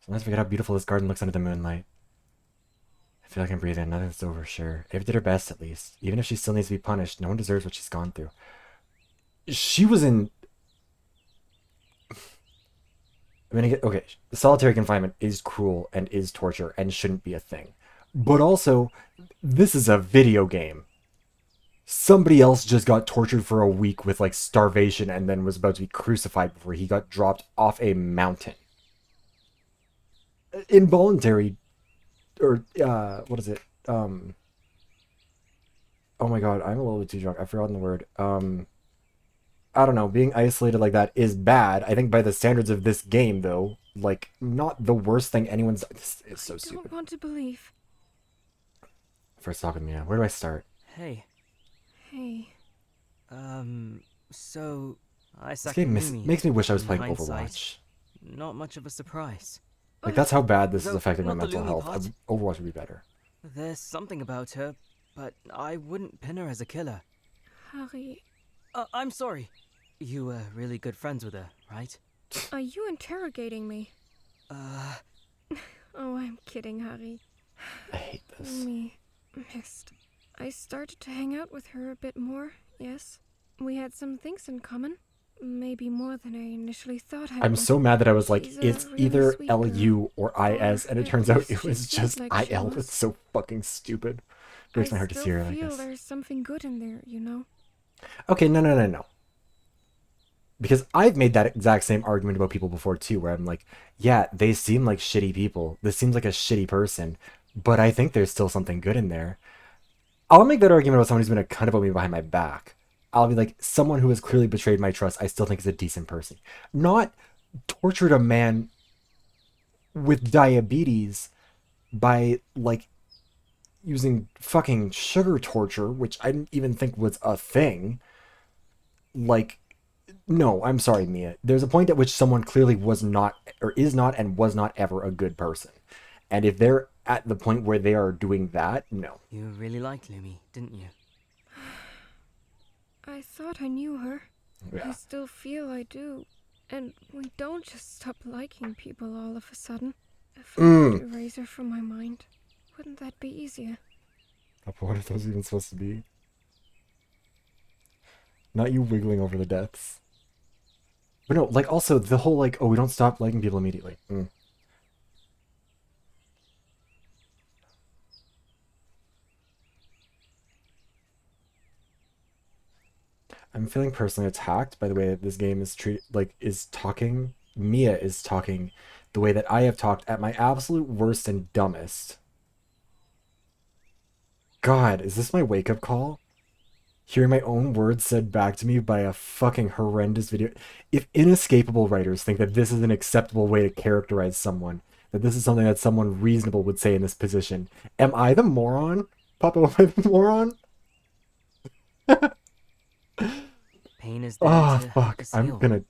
Sometimes I forget how beautiful this garden looks under the moonlight. I feel like I'm breathing. Nothing's over, sure. Ava did her best, at least. Even if she still needs to be punished, no one deserves what she's gone through. She was in... I mean, okay, solitary confinement is cruel and is torture and shouldn't be a thing. But also, this is a video game. Somebody else just got tortured for a week with, like, starvation and then was about to be crucified before he got dropped off a mountain. Involuntary, or, what is it? Oh my god, I'm a little bit too drunk. I've forgotten the word. I don't know, being isolated like that is bad. I think by the standards of this game, though, like, not the worst thing anyone's... This is so stupid. I don't want to believe. First talk with Mia. Where do I start? Hey. Hey. So... This game makes me wish I was playing Overwatch. Not much of a surprise. Like, that's how bad this is Though, affecting my not the mental Lumi health. part. Overwatch would be better. There's something about her, but I wouldn't pin her as a killer. Harry, I'm sorry. You were really good friends with her, right? are you interrogating me? Uh... Oh, I'm kidding, Harry. I hate this. Me missed. I started to hang out with her a bit more, yes. We had some things in common. Maybe more than I initially thought I I'm would. so mad that I was like, She's a it's really either sweet LU or IS, and it at turns out least it she was seemed just like she IL. was. It's so fucking stupid. Breaks my heart to see her, I I guess. feel there's something good in there, you know? Okay, no. Because I've made that exact same argument about people before too, where I'm like, yeah, they seem like shitty people. This seems like a shitty person, but I think there's still something good in there. I'll make that argument about someone who's been a cunt about me behind my back. I'll be like, someone who has clearly betrayed my trust, I still think is a decent person. Not tortured a man with diabetes by, like, using fucking sugar torture, which I didn't even think was a thing. Like, no, I'm sorry, Mia. There's a point at which someone clearly was not, or is not, and was not ever a good person. And if they're at the point where they are doing that, no. You really liked Lumi, didn't you? I thought I knew her. Yeah. I still feel I do. And we don't just stop liking people all of a sudden. If I could erase her from my mind, wouldn't that be easier? What are those even supposed to be? Not you wiggling over the deaths. But no, like, also, the whole, like, oh, we don't stop liking people immediately. I'm feeling personally attacked by the way that this game is treated, like, is talking. Mia is talking the way that I have talked at my absolute worst and dumbest. God, is this my wake-up call? Hearing my own words said back to me by a fucking horrendous video. If Inescapable writers think that this is an acceptable way to characterize someone, that this is something that someone reasonable would say in this position, am I the moron? Papa, am I the moron? Pain is there Oh, to fuck. I'm conceal. gonna...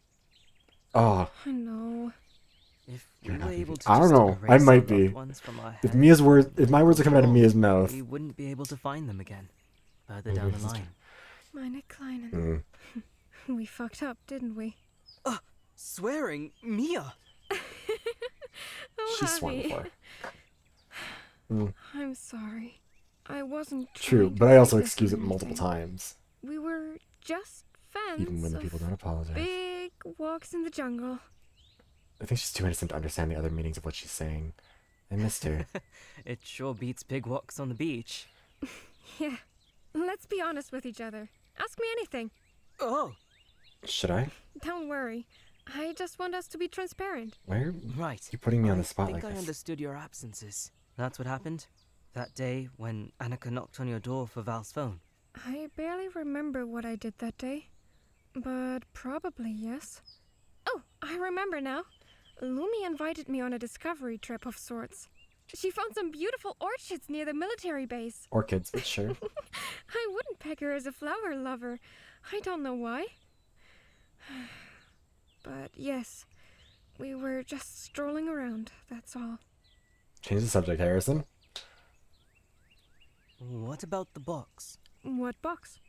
Oh. I know. If You're we not were gonna able be- to I don't just know. I erase our might loved be. ones from our If heads, my words are coming out of Mia's mouth. we wouldn't be able to find them again further down the line. Meine Kleinen. We fucked up, didn't we? Swearing, Mia. Oh, She's sworn Harry. before. I'm sorry. I wasn't True, trying but to I also hide this excuse or it multiple anything. times. We were just fans Even when the of people don't apologize. big walks in the jungle. I think she's too innocent to understand the other meanings of what she's saying. I missed her. It sure beats big walks on the beach. Yeah, let's be honest with each other. Ask me anything. Oh! Should I? Don't worry. I just want us to be transparent. Why are Right. you putting me on the spot I like think I this? understood your absences. That's what happened? That day when Annika knocked on your door for Val's phone. I barely remember what I did that day. But probably yes. Oh, I remember now. Lumi invited me on a discovery trip of sorts. She found some beautiful orchids near the military base. Orchids, but sure. I wouldn't peg her as a flower lover. I don't know why. But yes, we were just strolling around, that's all. Change the subject, Harrison. What about the box? What box?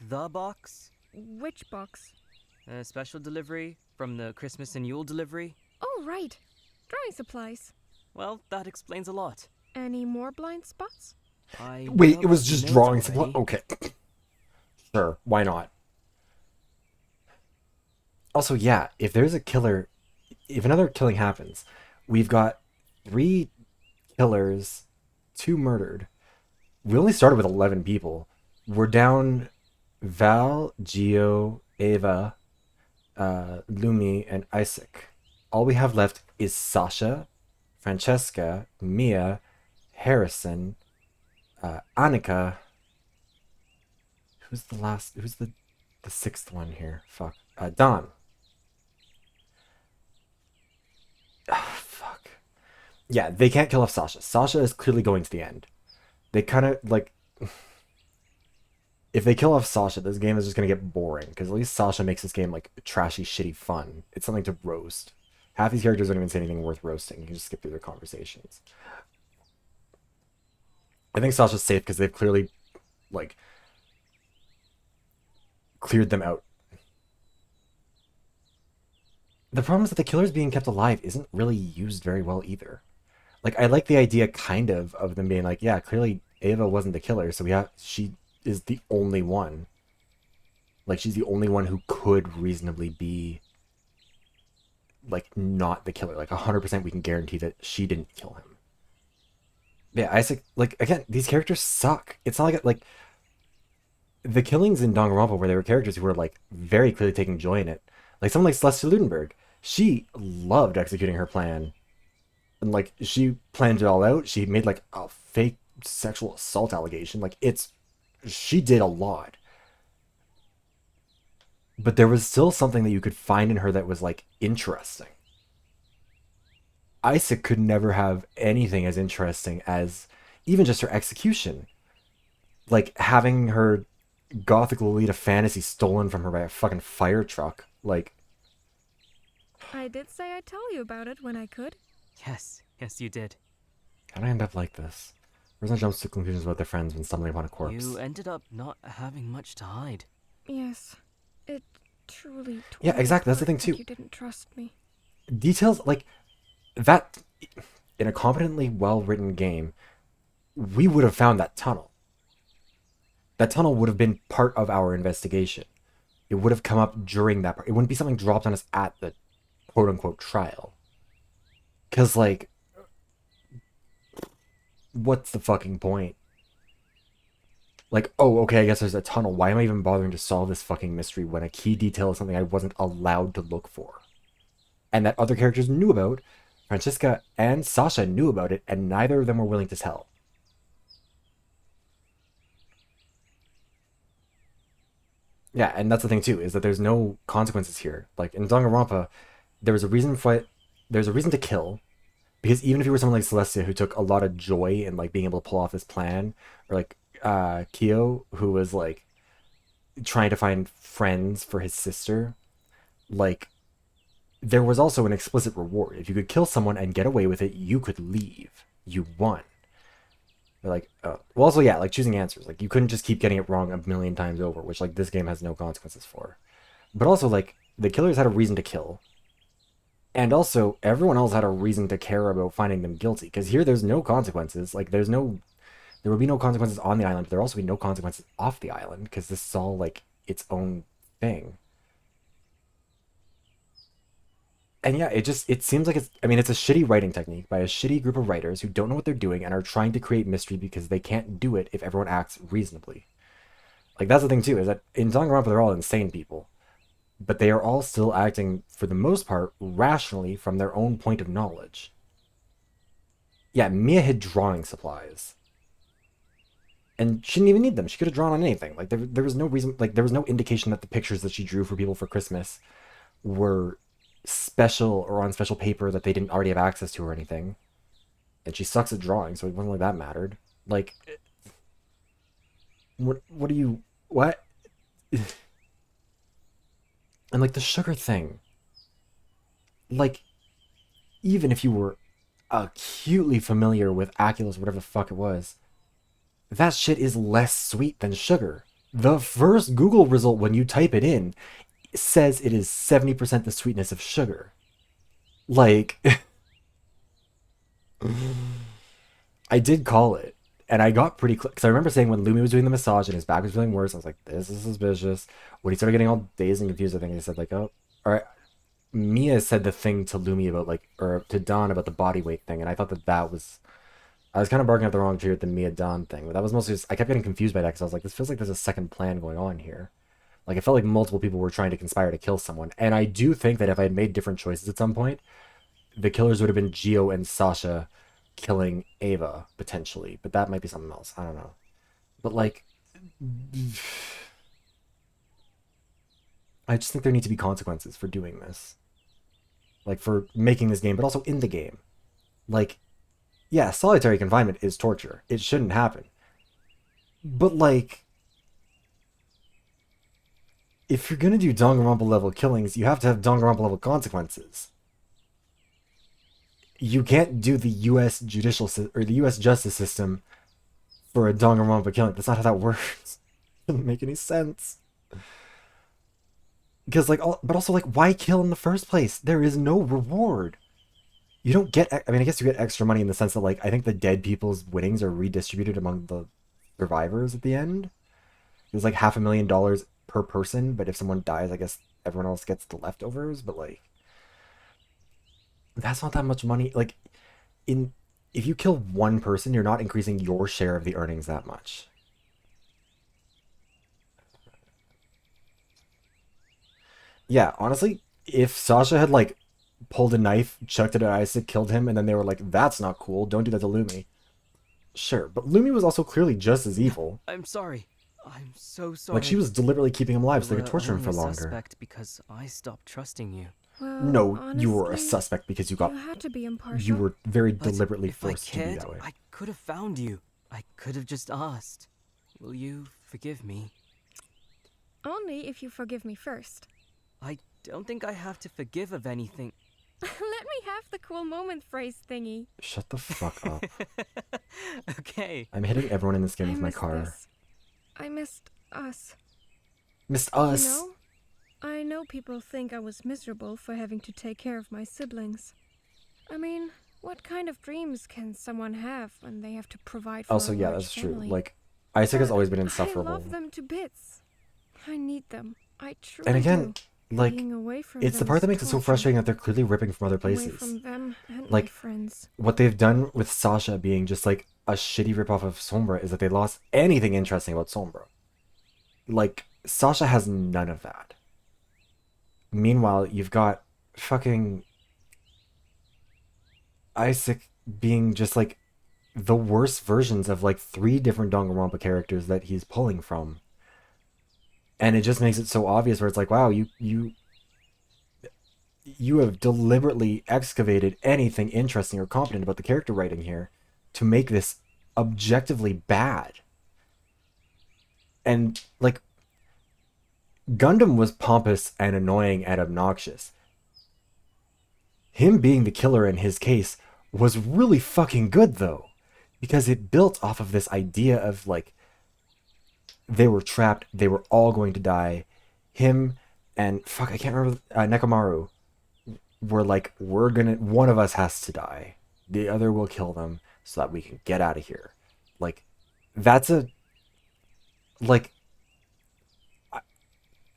The box? Which box? A special delivery from the Christmas and Yule delivery? Oh, right. Drawing supplies. Well, that explains a lot. Any more blind spots? Wait, it was just drawing some. supply? Okay. Sure, why not? Also, yeah, if there's a killer, if another killing happens, we've got 3 killers, 2 murdered. We only started with 11 people. We're down Val, Gio, Ava, Lumi, and Isaac. All we have left is Sasha, Francesca, Mia, Harrison, Annika. Who's the last? Who's the 6th one here? Fuck. Don. Fuck. Yeah, they can't kill off Sasha. Sasha is clearly going to the end. They kind of, like... If they kill off Sasha, this game is just going to get boring. Because at least Sasha makes this game, like, trashy, shitty fun. It's something to roast. Half these characters don't even say anything worth roasting. You can just skip through their conversations. I think Sasha's safe because they've clearly, like, cleared them out. The problem is that the killers being kept alive isn't really used very well either. Like, I like the idea, kind of them being like, yeah, clearly Ava wasn't the killer, so she is the only one. Like, she's the only one who could reasonably be, like, not the killer. Like, 100% we can guarantee that she didn't kill him. Yeah, Isaac, like, again, these characters suck. It's not like the killings in Danganronpa where there were characters who were, like, very clearly taking joy in it. Like, someone like Celeste Ludenberg. She loved executing her plan. And, like, she planned it all out. She made, like, a fake sexual assault allegation. Like, she did a lot. But there was still something that you could find in her that was, like, interesting. Isaac could never have anything as interesting as even just her execution. Like, having her gothic Lolita fantasy stolen from her by a fucking fire truck. Like... I did say I'd tell you about it when I could. Yes, you did. How'd I end up like this? Person jumps to conclusions about their friends when stumbling upon a corpse. You ended up not having much to hide. Yes, it truly tore Yeah, exactly, that's the thing, that too. You didn't trust me. Details, like, that... In a competently well-written game, we would have found that tunnel. That tunnel would have been part of our investigation. It would have come up during that part. It wouldn't be something dropped on us at the quote-unquote trial. Because, like, what's the fucking point? Like, oh, okay, I guess there's a tunnel. Why am I even bothering to solve this fucking mystery when a key detail is something I wasn't allowed to look for? And that other characters knew about. Francesca and Sasha knew about it, and neither of them were willing to tell. Yeah, and that's the thing too, is that there's no consequences here. Like, in Danganronpa, there's a reason to kill, because even if you were someone like Celestia who took a lot of joy in, like, being able to pull off this plan, or like Kyo, who was, like, trying to find friends for his sister, like, there was also an explicit reward. If you could kill someone and get away with it, you could leave. You won. They're like, oh. Well, also, yeah, like, choosing answers. Like, you couldn't just keep getting it wrong a million times over, which, like, this game has no consequences for. But also, like, the killers had a reason to kill. And also, everyone else had a reason to care about finding them guilty. Because here, there's no consequences. Like, there would be no consequences on the island, but there will also be no consequences off the island. Because this is all, like, its own thing. And yeah, it seems like it's a shitty writing technique by a shitty group of writers who don't know what they're doing and are trying to create mystery because they can't do it if everyone acts reasonably. Like, that's the thing too, is that in Danganronpa they're all insane people, but they are all still acting, for the most part, rationally from their own point of knowledge. Yeah, Mia hid drawing supplies. And she didn't even need them. She could have drawn on anything. Like, there was no reason, like, there was no indication that the pictures that she drew for people for Christmas were special or on special paper that they didn't already have access to or anything. And she sucks at drawing, so it wasn't like that mattered. Like, what do you, what? And like the sugar thing, like, even if you were acutely familiar with Aculus, whatever the fuck it was, that shit is less sweet than sugar. The first Google result when you type it in says it is 70% the sweetness of sugar. Like, I did call it, and I got pretty close, because I remember saying when Lumi was doing the massage and his back was feeling worse, I was like, this is suspicious. When he started getting all dazed and confused, I think he said like, oh, or Mia said the thing to Lumi about like, or to Dawn about the body weight thing, and I thought that was, I was kind of barking up the wrong tree with the Mia Dawn thing, but that was mostly just, I kept getting confused by that because I was like, this feels like there's a second plan going on here. Like, it felt like multiple people were trying to conspire to kill someone. And I do think that if I had made different choices at some point, the killers would have been Gio and Sasha killing Ava, potentially. But that might be something else. I don't know. But, like, I just think there need to be consequences for doing this. Like, for making this game, but also in the game. Like, yeah, solitary confinement is torture. It shouldn't happen. But, like, if you're gonna do Danganronpa level killings, you have to have Danganronpa level consequences. You can't do the U.S. judicial or the U.S. justice system for a Danganronpa killing. That's not how that works. It doesn't make any sense. Because but also why kill in the first place? There is no reward. You don't get. I mean, I guess you get extra money in the sense that I think the dead people's winnings are redistributed among the survivors at the end. There's like $500,000 per person, but if someone dies, I guess everyone else gets the leftovers. But that's not that much money. Like, if you kill one person, you're not increasing your share of the earnings that much. Yeah, honestly, if Sasha had pulled a knife, chucked it at Isaac, killed him, and then they were like, "That's not cool. Don't do that to Lumi." Sure, but Lumi was also clearly just as evil. I'm sorry. I'm so sorry. Like, she was deliberately keeping him alive so they could torture him for only a longer. Suspect because I stopped trusting you. Well, No, honestly, you were a suspect because you had to be impartial. You were very But deliberately if I forced to be cared, that way. I could have found you. I could have just asked. Will you forgive me? Only if you forgive me first. I don't think I have to forgive of anything. Let me have the cool moment phrase thingy. Shut the fuck up. Okay. I'm hitting everyone in this game with my missed car. this. I missed us. Missed us? You know, I know people think I was miserable for having to take care of my siblings. I mean, what kind of dreams can someone have when they have to provide for Also, a yeah, large that's true. family? Like, Isaac has But always been I insufferable. love them to bits. I need them. I truly And again, do. like, Being away from it's the them part is that makes it so torture. frustrating that they're clearly ripping from other Away places. from them and my Like, friends. what they've done with Sasha being just like a shitty ripoff of Sombra is that they lost anything interesting about Sombra. Like, Sasha has none of that. Meanwhile, you've got fucking Isaac being just like the worst versions of like 3 different Danganronpa characters that he's pulling from. And it just makes it so obvious where it's like, wow, you have deliberately excavated anything interesting or competent about the character writing here to make this objectively bad. And like, Gundam was pompous and annoying and obnoxious. Him being the killer in his case was really fucking good though, because it built off of this idea of like, they were trapped, they were all going to die. Him and I can't remember, Nekomaru were like, one of us has to die, the other will kill them so that we can get out of here. Like,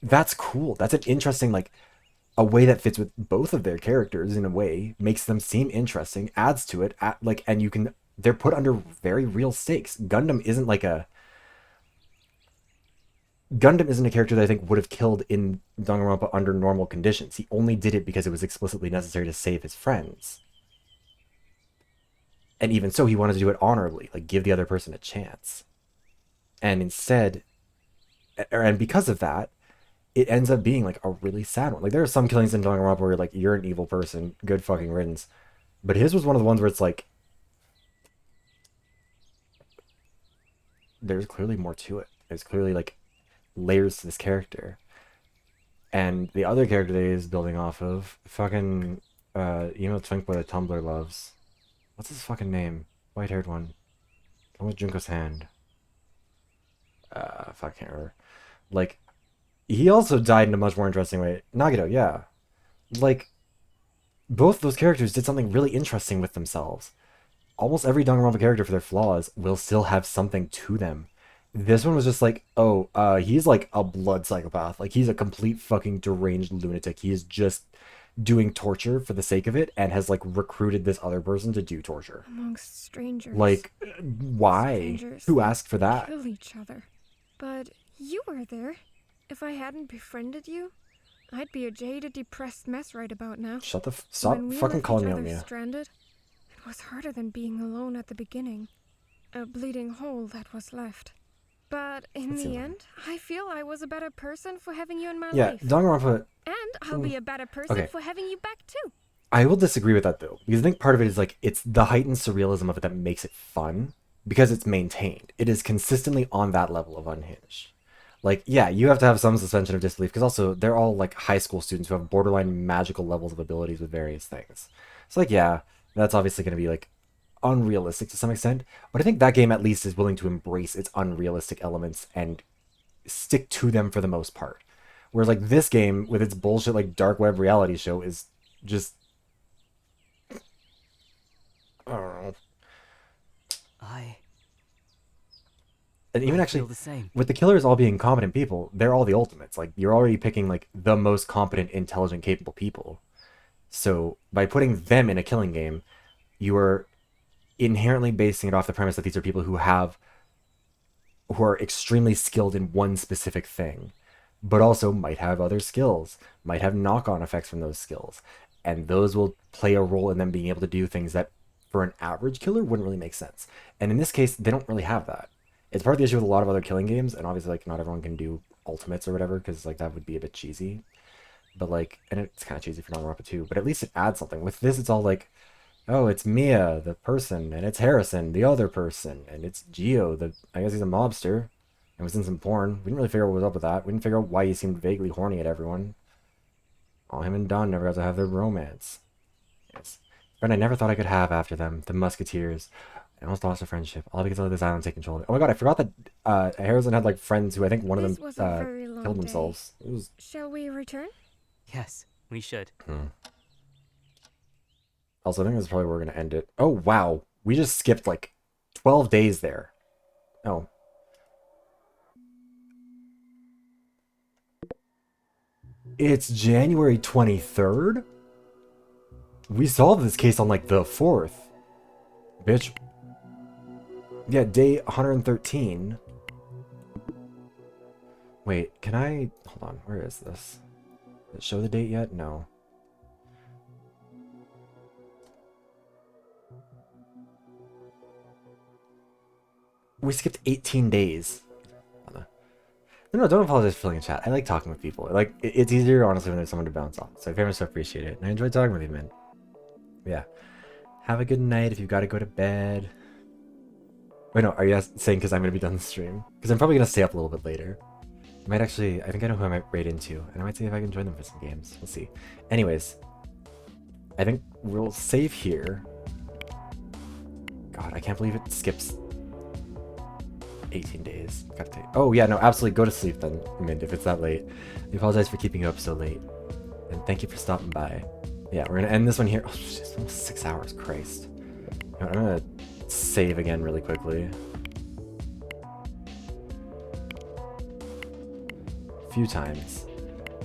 that's cool. That's an interesting, like, a way that fits with both of their characters in a way, makes them seem interesting, adds to it, like, and you can, they're put under very real stakes. Gundam isn't a character that I think would have killed in Danganronpa under normal conditions. He only did it because it was explicitly necessary to save his friends. And even so, he wanted to do it honorably, like give the other person a chance. And instead, and because of that, it ends up being like a really sad one. Like there are some killings in Danganronpa where like you're an evil person, good fucking riddance. But his was one of the ones where it's like there's clearly more to it. There's clearly like layers to this character. And the other character that he's building off of, fucking Twink Boy that Tumblr loves. What's his fucking name? White-haired one. The one with Junko's hand. Fuck, I can't remember. Like, he also died in a much more interesting way. Nagito, yeah. Like, both those characters did something really interesting with themselves. Almost every Danganronpa character, for their flaws, will still have something to them. This one was just like, he's like a blood psychopath. Like, he's a complete fucking deranged lunatic. He is just doing torture for the sake of it and has, like, recruited this other person to do torture. Amongst strangers. Like, why? Strangers Who asked for that? kill each other. But you were there. If I hadn't befriended you, I'd be a jaded, depressed mess right about now. Stop When we fucking left calling each me other out, Mia. stranded, it was harder than being alone at the beginning. A bleeding hole that was left. But in the end, I feel I was a better person for having you in my life. Danganronpa. And I'll be a better person Okay. for having you back too. I will disagree with that though, because I think part of it is like it's the heightened surrealism of it that makes it fun because it's maintained. It is consistently on that level of unhinged. Like, yeah, you have to have some suspension of disbelief because also they're all like high school students who have borderline magical levels of abilities with various things. So like, yeah, that's obviously going to be like unrealistic to some extent, but I think that game at least is willing to embrace its unrealistic elements and stick to them for the most part. Whereas like this game with its bullshit like dark web reality show is just, I don't know. And even actually, feel the same. with the killers all being competent people, they're all the ultimates. Like, you're already picking, like, the most competent, intelligent, capable people. So, by putting them in a killing game, you are inherently basing it off the premise that these are people who are extremely skilled in one specific thing, but also might have other skills, might have knock-on effects from those skills. And those will play a role in them being able to do things that, for an average killer, wouldn't really make sense. And in this case, they don't really have that. It's part of the issue with a lot of other killing games, and obviously, like, not everyone can do ultimates or whatever, because, like, that would be a bit cheesy. But, like, and it's kind of cheesy for Danganronpa too, but at least it adds something. With this, it's all like, oh, it's Mia, the person, and it's Harrison, the other person, and it's Gio, I guess he's a mobster, and was in some porn. We didn't really figure out what was up with that. We didn't figure out why he seemed vaguely horny at everyone. Oh, him and Don never got to have their romance. Yes. Friend I never thought I could have after them, the Musketeers. I almost lost a friendship, all because I let this island take control of it. Oh my god, I forgot that Harrison had like friends who I think one of them killed themselves. It was... Shall we return? Yes, we should. Also, I think this is probably where we're going to end it. Oh, wow. We just skipped like 12 days there. Oh. It's January 23rd? We solved this case on like the 4th. Bitch. Yeah, day 113. Wait, can I... Hold on, where is this? Did it show the date yet? No. We skipped 18 days. No, don't apologize for filling in chat. I like talking with people. Like, it's easier, honestly, when there's someone to bounce off. So I very much appreciate it. And I enjoy talking with you, man. Yeah. Have a good night if you've got to go to bed. Wait, no, are you saying because I'm going to be done the stream? Because I'm probably going to stay up a little bit later. I might actually, I think I know who I might raid into. And I might see if I can join them for some games. We'll see. Anyways. I think we'll save here. God, I can't believe it skips 18 days. Gotta take... Oh, yeah, no, absolutely. Go to sleep then, Mint, if it's that late. I apologize for keeping you up so late. And thank you for stopping by. Yeah, we're going to end this one here. Oh, it's almost 6 hours. Christ. You know, I'm going to save again really quickly. A few times.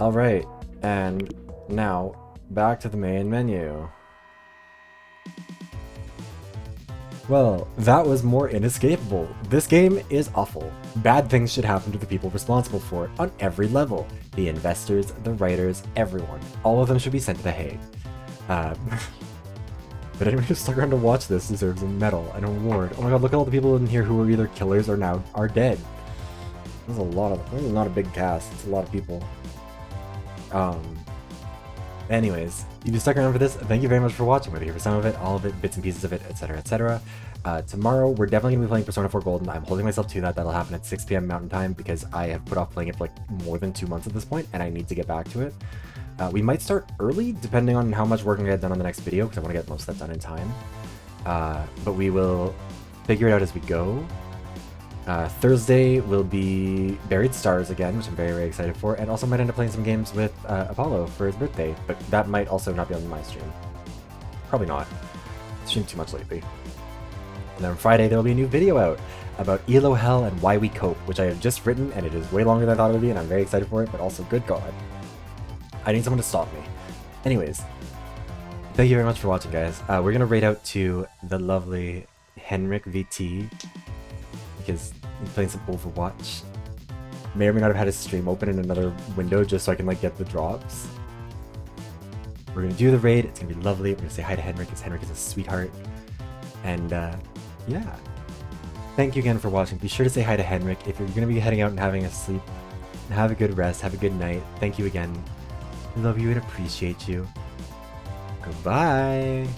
Alright, and now back to the main menu. Well, that was more Inescapable. This game is awful. Bad things should happen to the people responsible for it on every level. The investors, the writers, everyone. All of them should be sent to the Hague. But anyone who stuck around to watch this deserves a medal, an award. Oh my god, look at all the people in here who are either killers or now are dead. There's a lot of them. It's not a big cast, it's a lot of people. Anyways, if you stuck around for this, thank you very much for watching, whether you're here for some of it, all of it, bits and pieces of it, etc, etc. Tomorrow, we're definitely going to be playing Persona 4 Golden. I'm holding myself to that. That'll happen at 6 p.m. Mountain Time because I have put off playing it for like more than 2 months at this point, and I need to get back to it. We might start early, depending on how much work I'm going to get done on the next video, because I want to get most of that done in time. But we will figure it out as we go. Thursday will be Buried Stars again, which I'm very, very excited for, and also might end up playing some games with Apollo for his birthday, but that might also not be on my stream. Probably not. I streamed too much lately. And then on Friday, there will be a new video out about Elo Hell and Why We Cope, which I have just written, and it is way longer than I thought it would be, and I'm very excited for it, but also, good god. I need someone to stop me. Anyways, thank you very much for watching, guys. We're going to raid out to the lovely Henrik VT, because he's playing some Overwatch. May or may not have had his stream open in another window just so I can like get the drops. We're gonna do the raid, it's gonna be lovely. We're gonna say hi to Henrik, because Henrik is a sweetheart. And yeah. Thank you again for watching. Be sure to say hi to Henrik. If you're gonna be heading out and having a sleep, have a good rest, have a good night. Thank you again. We love you and appreciate you. Goodbye.